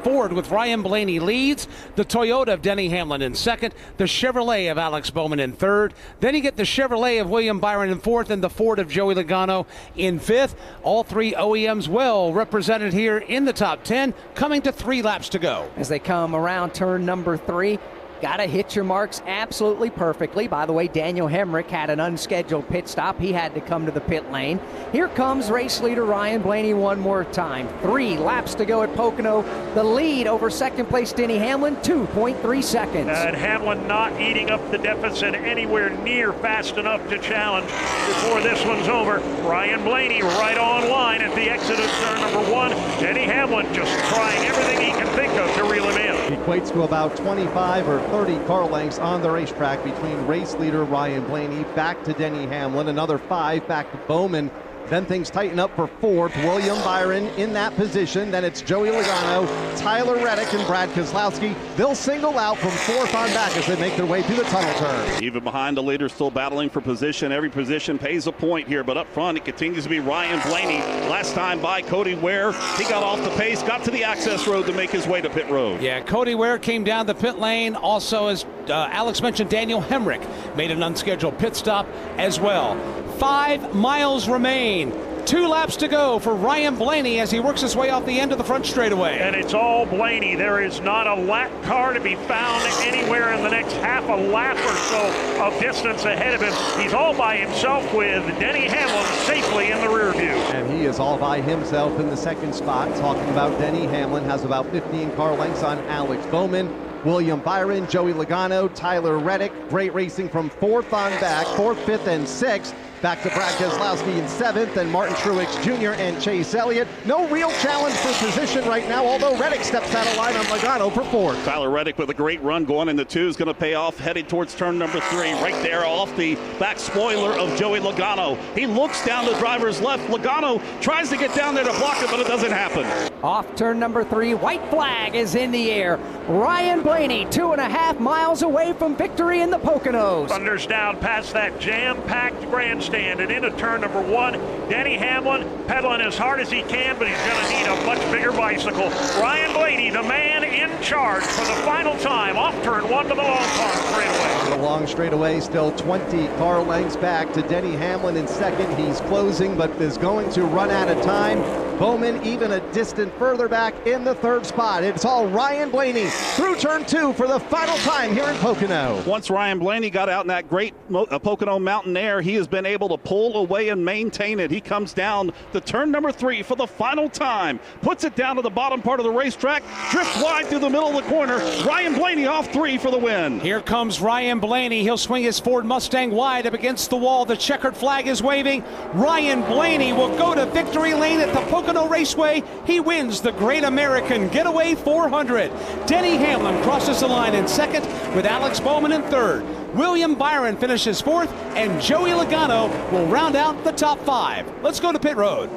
Ford with Ryan Blaney leads, the Toyota of Denny Hamlin in second, the Chevrolet of Alex Bowman in third. Then you get the Chevrolet of William Byron in fourth and the Ford of Joey Logano in fifth. All three OEMs well represented here in the top 10, coming to 3 laps to go. As they come around turn number 3, got to hit your marks absolutely perfectly. By the way, Daniel Hemrick had an unscheduled pit stop. He had to come to the pit lane. Here comes race leader Ryan Blaney one more time. 3 laps to go at Pocono. The lead over second place Denny Hamlin, 2.3 seconds. And Hamlin not eating up the deficit anywhere near fast enough to challenge before this one's over. Ryan Blaney right on line at the exit of turn number 1. Denny Hamlin just trying everything he can think of to reel him in. Equates to about 25 or 30 car lengths on the racetrack between race leader Ryan Blaney back to Denny Hamlin, another 5 back to Bowman. Then things tighten up for 4th. William Byron in that position. Then it's Joey Logano, Tyler Reddick, and Brad Keselowski. They'll single out from 4th on back as they make their way through the tunnel turn. Even behind the leader, still battling for position. Every position pays a point here, but up front it continues to be Ryan Blaney. Last time by Cody Ware, he got off the pace, got to the access road to make his way to pit road. Yeah, Cody Ware came down the pit lane. Also, as Alex mentioned, Daniel Hemrick made an unscheduled pit stop as well. 5 miles remain. 2 laps to go for Ryan Blaney as he works his way off the end of the front straightaway. And it's all Blaney. There is not a lap car to be found anywhere in the next half a lap or so of distance ahead of him. He's all by himself with Denny Hamlin safely in the rear view. And he is all by himself in the second spot. Talking about Denny Hamlin, has about 15 car lengths on Alex Bowman. William Byron, Joey Logano, Tyler Reddick. Great racing from 4th on back, 4th, 5th, and 6th. Back to Brad Keselowski in 7th, and Martin Truex Jr. and Chase Elliott. No real challenge for position right now, although Reddick steps out of line on Logano for 4th. Tyler Reddick with a great run going into 2 is going to pay off, headed towards turn number 3. Right there off the back spoiler of Joey Logano. He looks down the driver's left. Logano tries to get down there to block it, but it doesn't happen. Off turn number 3, white flag is in the air. Ryan Blaney, 2.5 miles away from victory in the Poconos. Thunders down past that jam-packed grandstand and into turn number 1. Denny Hamlin pedaling as hard as he can, but he's going to need a much bigger bicycle. Ryan Blaney, the man in charge for the final time, off turn 1 to the long pond straightaway. The long straightaway, still 20 car lengths back to Denny Hamlin in second. He's closing, but is going to run out of time. Bowman even a distant further back in the 3rd spot. It's all Ryan Blaney through turn 2 for the final time here in Pocono. Once Ryan Blaney got out in that great Pocono mountain air, he has been able to pull away and maintain it. He comes down to turn number 3 for the final time, puts it down to the bottom part of the racetrack, drifts wide through the middle of the corner. Ryan Blaney off 3 for the win. Here comes Ryan Blaney. He'll swing his Ford Mustang wide up against the wall. The checkered flag is waving. Ryan Blaney will go to victory lane at the Pocono Raceway. He wins the Great American Getaway 400. Denny Hamlin crosses the line in second with Alex Bowman in third. William Byron finishes 4th, and Joey Logano will round out the top 5. Let's go to pit road.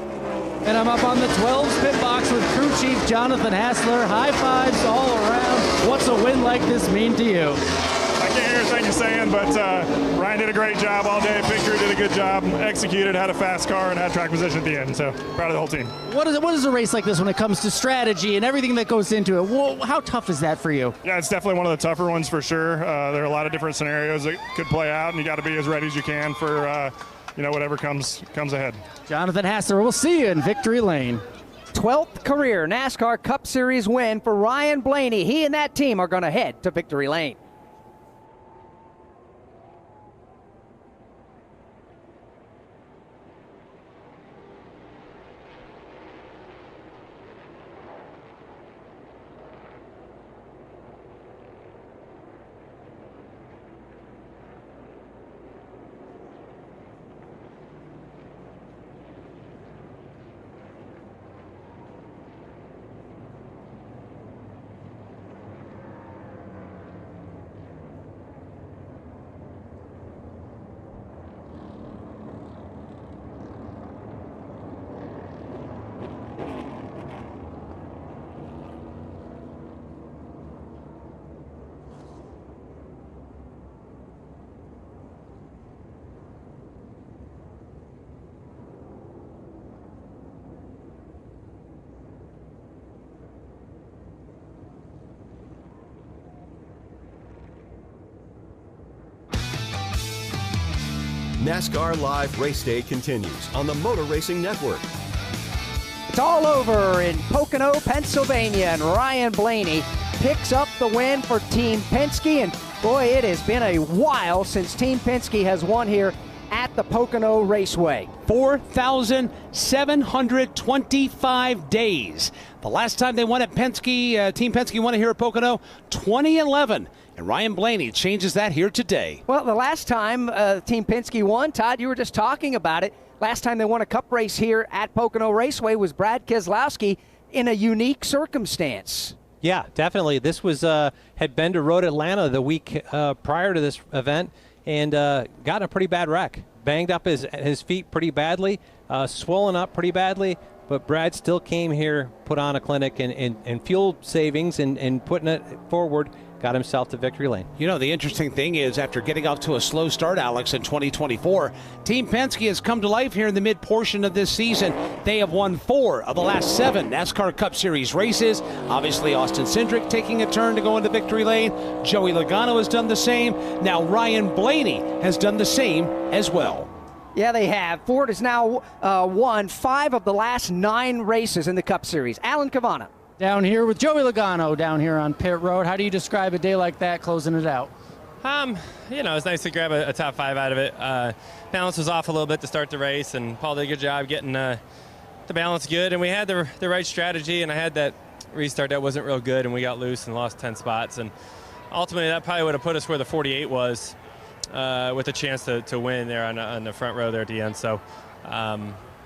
And I'm up on the 12's pit box with crew chief Jonathan Hassler. High fives all around. What's a win like this mean to you? I can't hear everything you're saying, but Ryan did a great job all day. Victory did a good job, executed, had a fast car, and had track position at the end. So proud of the whole team. What is a race like this when it comes to strategy and everything that goes into it? How tough is that for you? Yeah, it's definitely one of the tougher ones for sure. There are a lot of different scenarios that could play out, and you got to be as ready as you can for whatever comes ahead. Jonathan Hassler, we'll see you in victory lane. 12th career NASCAR Cup Series win for Ryan Blaney. He and that team are going to head to victory lane. NASCAR Live Race Day continues on the Motor Racing Network. It's all over in Pocono, Pennsylvania, and Ryan Blaney picks up the win for Team Penske. And boy, it has been a while since Team Penske has won here at the Pocono Raceway. 4,725 days. The last time they won at Penske, Team Penske won it here at Pocono, 2011. And Ryan Blaney changes that here today. Well, the last time Team Penske won, Todd, you were just talking about it. Last time they won a cup race here at Pocono Raceway was Brad Keselowski in a unique circumstance. Yeah, definitely. This was had been to Road Atlanta the week prior to this event and got in a pretty bad wreck. Banged up his feet pretty badly, swollen up pretty badly, but Brad still came here, put on a clinic and fuel savings and putting it forward, got himself to victory lane. You know, the interesting thing is after getting off to a slow start, Alex, in 2024, Team Penske has come to life here in the mid-portion of this season. They have won 4 of the last 7 NASCAR Cup Series races. Obviously, Austin Cindric taking a turn to go into victory lane. Joey Logano has done the same. Now Ryan Blaney has done the same as well. Yeah, they have. Ford has now won 5 of the last 9 races in the Cup Series. Alan Cavanna. Down here with Joey Logano down here on pit road. How do you describe a day like that, closing it out? It's nice to grab a top 5 out of it. Balance was off a little bit to start the race, and Paul did a good job getting the balance good. And we had the right strategy, and I had that restart that wasn't real good, and we got loose and lost 10 spots. And ultimately, that probably would have put us where the 48 was with a chance to win there on the front row there at the end. So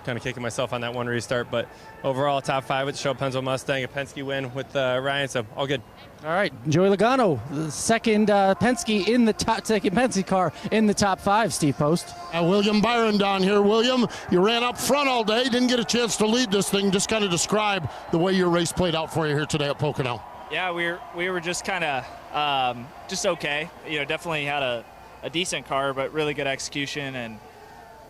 kind of kicking myself on that one restart, but overall top 5 with the Show Penzo Mustang, a Penske win with Ryan, so all good. All right, Joey Logano, the second Penske in the second Penske car in the top 5. Steve Post. William Byron down here. William, you ran up front all day, didn't get a chance to lead this thing. Just kind of describe the way your race played out for you here today at Pocono. Yeah, we were just kind of just okay. Definitely had a decent car, but really good execution, and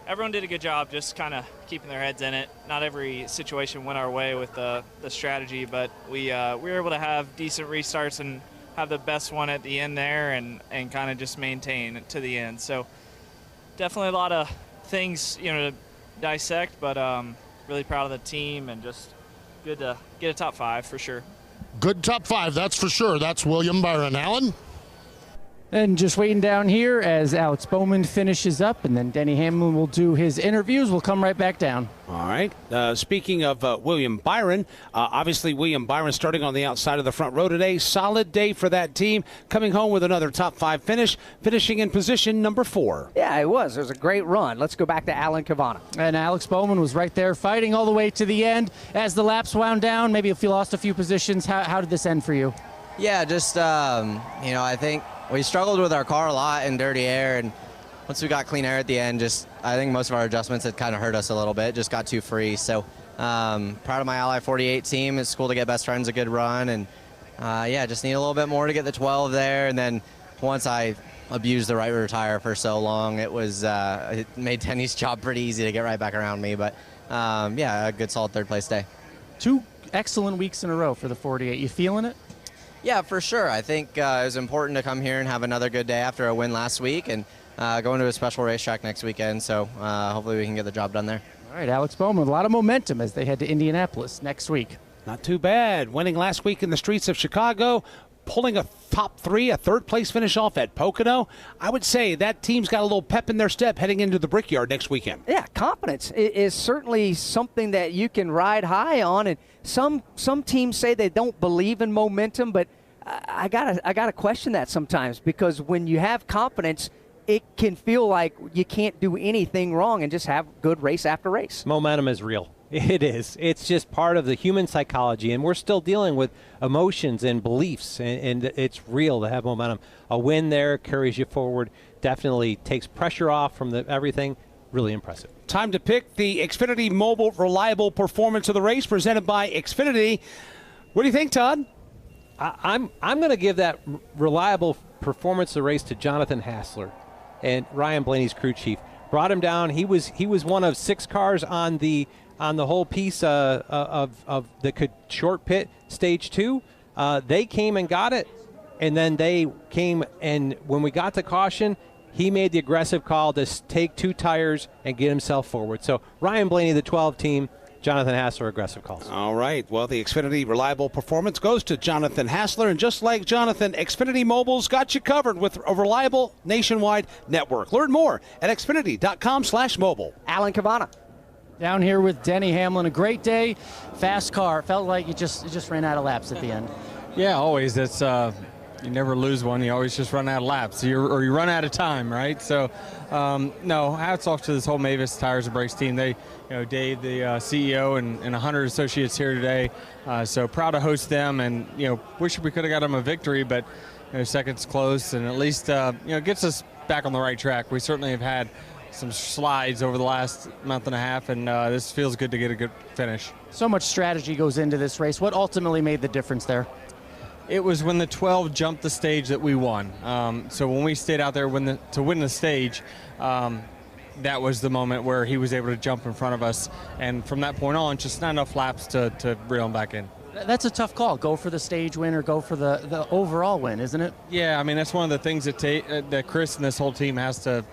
everyone did a good job just kind of keeping their heads in it. Not every situation went our way with the strategy, but we were able to have decent restarts and have the best one at the end there and kind of just maintain to the end. So definitely a lot of things, to dissect, but really proud of the team and just good to get a top 5 for sure. Good top 5, that's for sure. That's William Byron. Alan? And just waiting down here as Alex Bowman finishes up, and then Denny Hamlin will do his interviews. We'll come right back down. All right. Speaking of William Byron, obviously William Byron starting on the outside of the front row today. Solid day for that team, coming home with another top 5 finish, finishing in position number 4. Yeah, it was. It was a great run. Let's go back to Alan Cavanna. And Alex Bowman was right there fighting all the way to the end. As the laps wound down, maybe if you lost a few positions, how did this end for you? Yeah, just, I think we struggled with our car a lot in dirty air, and once we got clean air at the end, I think most of our adjustments had kind of hurt us a little bit, just got too free. So proud of my Ally 48 team. It's cool to get best friends a good run, and just need a little bit more to get the 12 there. And then once I abused the right rear tire for so long, it made Denny's job pretty easy to get right back around me. But a good solid 3rd place day. 2 excellent weeks in a row for the 48. You feeling it? Yeah, for sure. I think it was important to come here and have another good day after a win last week and go into a special racetrack next weekend. So hopefully we can get the job done there. All right, Alex Bowman with a lot of momentum as they head to Indianapolis next week. Not too bad. Winning last week in the streets of Chicago, pulling a top 3, a 3rd place finish off at Pocono. I would say that team's got a little pep in their step heading into the Brickyard next weekend. Yeah, confidence is certainly something that you can ride high on, and some teams say they don't believe in momentum, but I gotta question that sometimes, because when you have confidence, it can feel like you can't do anything wrong and just have good race after race. Momentum is real. It is. It's just part of the human psychology, and we're still dealing with emotions and beliefs, and it's real to have momentum. A win there carries you forward, definitely takes pressure off from everything. Really impressive. Time to pick the Xfinity Mobile Reliable Performance of the race, presented by Xfinity. What do you think, Todd? I'm going to give that reliable performance of the race to Jonathan Hassler and Ryan Blaney's crew chief. Brought him down. He was one of 6 cars on the whole piece of that could short pit stage 2. They came and got it, and then they came, and when we got to caution, he made the aggressive call to take 2 tires and get himself forward. So Ryan Blaney, the 12 team, Jonathan Hassler, aggressive calls. All right. Well, the Xfinity reliable performance goes to Jonathan Hassler. And just like Jonathan, Xfinity Mobile's got you covered with a reliable nationwide network. Learn more at xfinity.com/mobile. Alan Cavana. Down here with Denny Hamlin. A great day. Fast car. Felt like you just ran out of laps at the end. Yeah, always. It's you never lose one. You always just run out of laps, or you run out of time, right? So, no, hats off to this whole Mavis Tires and Brakes team. They, Dave, the CEO, and 100 associates here today. So proud to host them, and wish we could have got them a victory, but second's close, and at least gets us back on the right track. We certainly have had some slides over the last month and a half, and this feels good to get a good finish. So much strategy goes into this race. What ultimately made the difference there? It was when the 12 jumped the stage that we won. So when we stayed out there to win the stage, that was the moment where he was able to jump in front of us. And from that point on, just not enough laps to reel him back in. That's a tough call. Go for the stage win or go for the overall win, isn't it? Yeah, I mean, that's one of the things that Chris and this whole team has to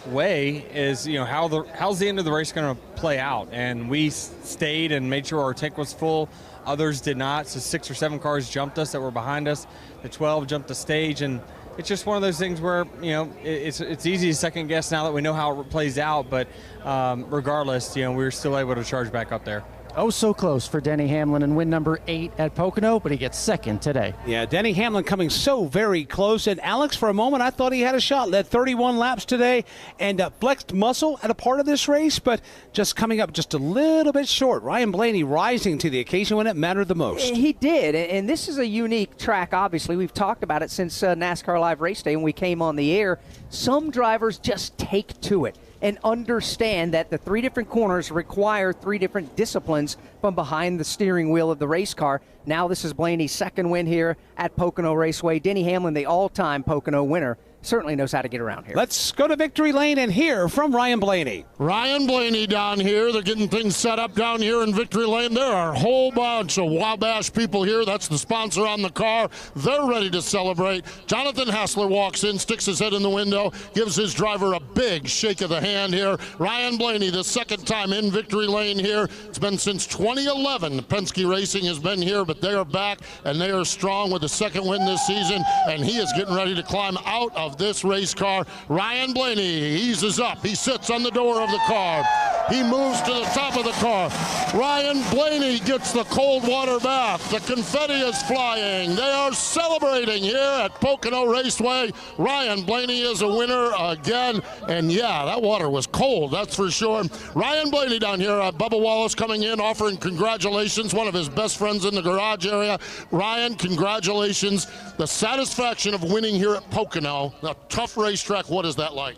weigh is, how's the end of the race going to play out? And we stayed and made sure our tank was full. Others did not, so 6 or 7 cars jumped us that were behind us. The 12 jumped the stage, and it's just one of those things where, it's easy to second guess now that we know how it plays out, but regardless, we were still able to charge back up there. Oh, so close for Denny Hamlin in win number 8 at Pocono, but he gets second today. Yeah, Denny Hamlin coming so very close. And Alex, for a moment, I thought he had a shot. Led 31 laps today and flexed muscle at a part of this race, but just coming up just a little bit short. Ryan Blaney rising to the occasion when it mattered the most. He did, and this is a unique track, obviously. We've talked about it since NASCAR Live Race Day when we came on the air. Some drivers just take to it and understand that the 3 different corners require 3 different disciplines from behind the steering wheel of the race car. Now this is Blaney's second win here at Pocono Raceway. Denny Hamlin, the all-time Pocono winner, certainly knows how to get around here. Let's go to victory lane and hear from Ryan Blaney. Ryan Blaney down here. They're getting things set up down here in victory lane. There are a whole bunch of Wabash people here. That's the sponsor on the car. They're ready to celebrate. Jonathan Hassler walks in, sticks his head in the window, gives his driver a big shake of the hand here. Ryan Blaney, the second time in victory lane here. It's been since 2011. Penske Racing has been here, but they are back, and they are strong with the second win this season, and he is getting ready to climb out of this race car. Ryan Blaney eases up. He sits on the door of the car. He moves to the top of the car. Ryan Blaney gets the cold water bath. The confetti is flying. They are celebrating here at Pocono Raceway. Ryan Blaney is a winner again. And yeah, that water was cold, that's for sure. Ryan Blaney down here. Bubba Wallace coming in, offering congratulations. One of his best friends in the garage area. Ryan, congratulations. The satisfaction of winning here at Pocono, a tough racetrack. What is that like?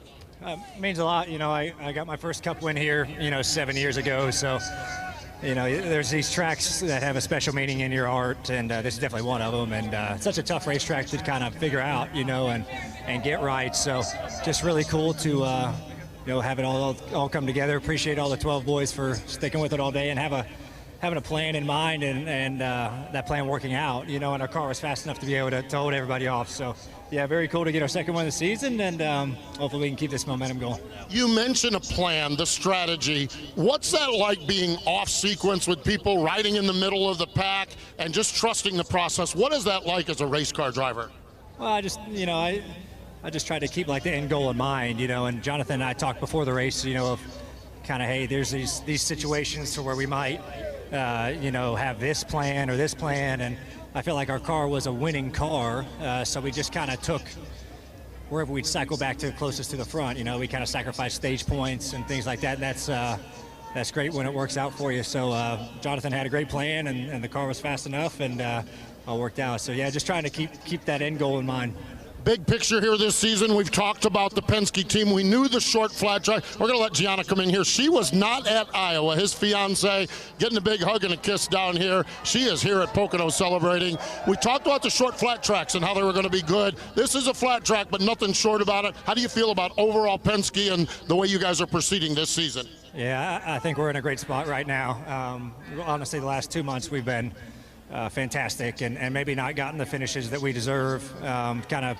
Means a lot. I got my first Cup win here, 7 years ago. So, there's these tracks that have a special meaning in your heart, and this is definitely one of them. And it's such a tough racetrack to kind of figure out, and get right. So, just really cool to, have it all come together. Appreciate all the 12 boys for sticking with it all day and having a plan in mind and that plan working out, and our car was fast enough to be able to hold everybody off. So, yeah, very cool to get our second one of the season, and hopefully we can keep this momentum going. You mentioned a plan, the strategy. What's that like being off sequence with people riding in the middle of the pack and just trusting the process? What is that like as a race car driver? Well, I just, I just try to keep like the end goal in mind, and Jonathan and I talked before the race, of kind of, hey, there's these situations to where we might, have this plan or this plan, and I feel like our car was a winning car, so we just kind of took wherever we'd cycle back to closest to the front. We kind of sacrificed stage points and things like that. That's great when it works out for you. So Jonathan had a great plan, and the car was fast enough, and all worked out. So yeah, just trying to keep that end goal in mind. Big picture here this season. We've talked about the Penske team. We knew the short flat track. We're going to let Gianna come in here. She was not at Iowa. His fiance getting a big hug and a kiss down here. She is here at Pocono celebrating. We talked about the short flat tracks and how they were going to be good. This is a flat track, but nothing short about it. How do you feel about overall Penske and the way you guys are proceeding this season? Yeah, I think we're in a great spot right now. Honestly, the last 2 months we've been fantastic and maybe not gotten the finishes that we deserve. Kind of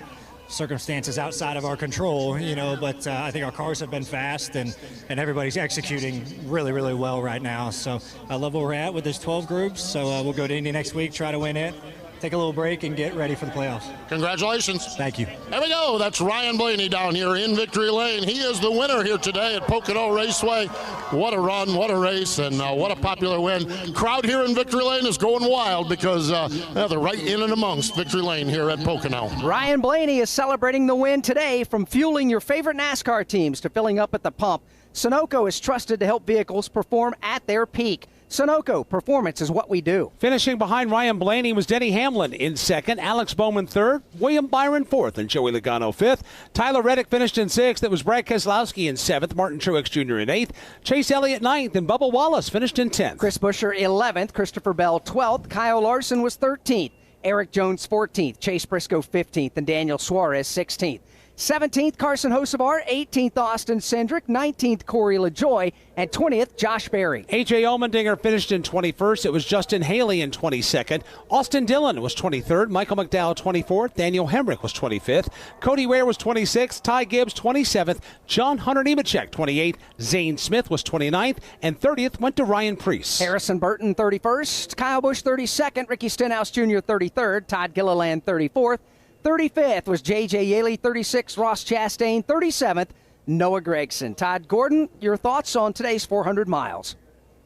circumstances outside of our control, but I think our cars have been fast and everybody's executing really, really well right now. So I love where we're at with this 12 groups. So we'll go to Indy next week, try to win it, take a little break, and get ready for the playoffs. Congratulations. Thank you. There we go. That's Ryan Blaney down here in victory lane. He is the winner here today at Pocono Raceway. What a run, what a race, and what a popular win. Crowd here in victory lane is going wild because they're right in and amongst victory lane here at Pocono. Ryan Blaney is celebrating the win today. From fueling your favorite NASCAR teams to filling up at the pump, Sunoco is trusted to help vehicles perform at their peak. Sunoco, performance is what we do. Finishing behind Ryan Blaney was Denny Hamlin in second, Alex Bowman third, William Byron fourth, and Joey Logano fifth. Tyler Reddick finished in sixth. It was Brad Keselowski in seventh, Martin Truex Jr. in eighth, Chase Elliott ninth, and Bubba Wallace finished in 10th. Chris Buescher 11th, Christopher Bell 12th, Kyle Larson was 13th, Eric Jones 14th, Chase Briscoe 15th, and Daniel Suarez 16th. 17th, Carson Hocevar, 18th, Austin Cindric, 19th, Corey LaJoie, and 20th, Josh Berry. A.J. Allmendinger finished in 21st. It was Justin Haley in 22nd. Austin Dillon was 23rd. Michael McDowell 24th. Daniel Hemrick was 25th. Cody Ware was 26th. Ty Gibbs 27th. John Hunter Nemechek 28th. Zane Smith was 29th. And 30th went to Ryan Preece. Harrison Burton 31st. Kyle Busch 32nd. Ricky Stenhouse Jr. 33rd. Todd Gilliland 34th. 35th was J.J. Yaley, 36th, Ross Chastain, 37th, Noah Gragson. Todd Gordon, your thoughts on today's 400 miles?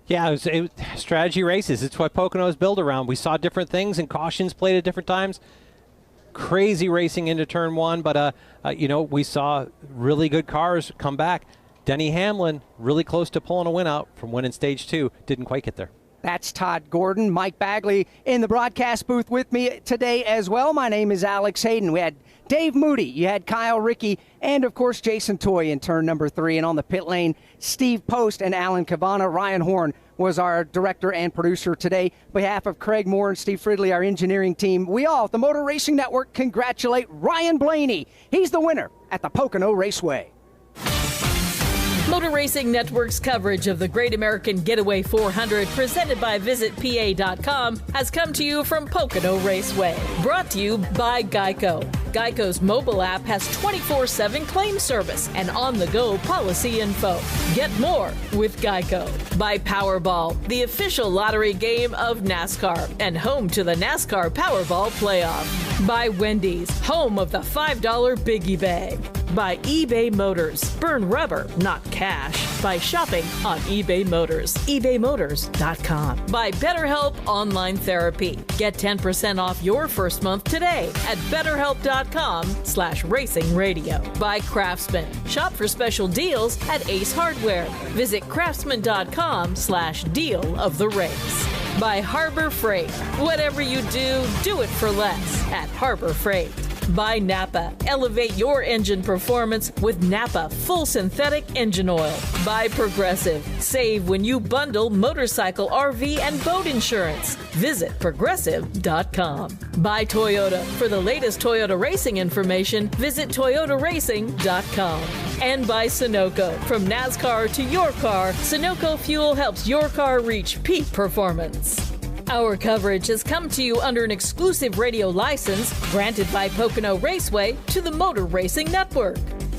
Yeah, it was strategy races. It's what Pocono is built around. We saw different things and cautions played at different times. Crazy racing into turn one, but we saw really good cars come back. Denny Hamlin really close to pulling a win out from winning stage 2. Didn't quite get there. That's Todd Gordon. Mike Bagley in the broadcast booth with me today as well. My name is Alex Hayden. We had Dave Moody, you had Kyle Rickey, and of course Jason Toy in turn number 3. And on the pit lane, Steve Post and Alan Cavana. Ryan Horn was our director and producer today. On behalf of Craig Moore and Steve Fridley, our engineering team, we all at the Motor Racing Network congratulate Ryan Blaney. He's the winner at the Pocono Raceway. Motor Racing Network's coverage of the Great American Getaway 400, presented by VisitPA.com, has come to you from Pocono Raceway. Brought to you by Geico. Geico's mobile app has 24/7 claim service and on-the-go policy info. Get more with Geico. By Powerball, the official lottery game of NASCAR and home to the NASCAR Powerball Playoff. By Wendy's, home of the $5 Biggie Bag. By eBay Motors. Burn rubber, not cash. By shopping on eBay Motors. ebaymotors.com. By BetterHelp Online Therapy. Get 10% off your first month today at BetterHelp.com/racingradio. By Craftsman. Shop for special deals at Ace Hardware. Visit craftsman.com/deal of the race. By Harbor Freight. Whatever you do, do it for less at Harbor Freight. By Napa. Elevate your engine performance with Napa Full Synthetic Engine Oil. By Progressive. Save when you bundle motorcycle, RV, and boat insurance. Visit Progressive.com. By Toyota. For the latest Toyota racing information, visit ToyotaRacing.com. And by Sunoco. From NASCAR to your car, Sunoco Fuel helps your car reach peak performance. Our coverage has come to you under an exclusive radio license granted by Pocono Raceway to the Motor Racing Network,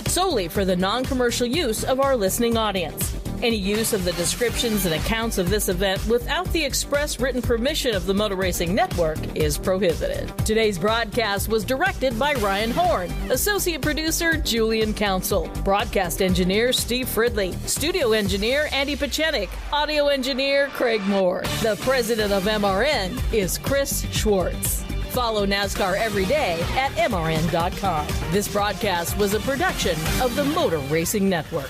solely for the non-commercial use of our listening audience. Any use of the descriptions and accounts of this event without the express written permission of the Motor Racing Network is prohibited. Today's broadcast was directed by Ryan Horn, associate producer Julian Council, broadcast engineer Steve Fridley, studio engineer Andy Pachenik, audio engineer Craig Moore. The president of MRN is Chris Schwartz. Follow NASCAR every day at MRN.com. This broadcast was a production of the Motor Racing Network.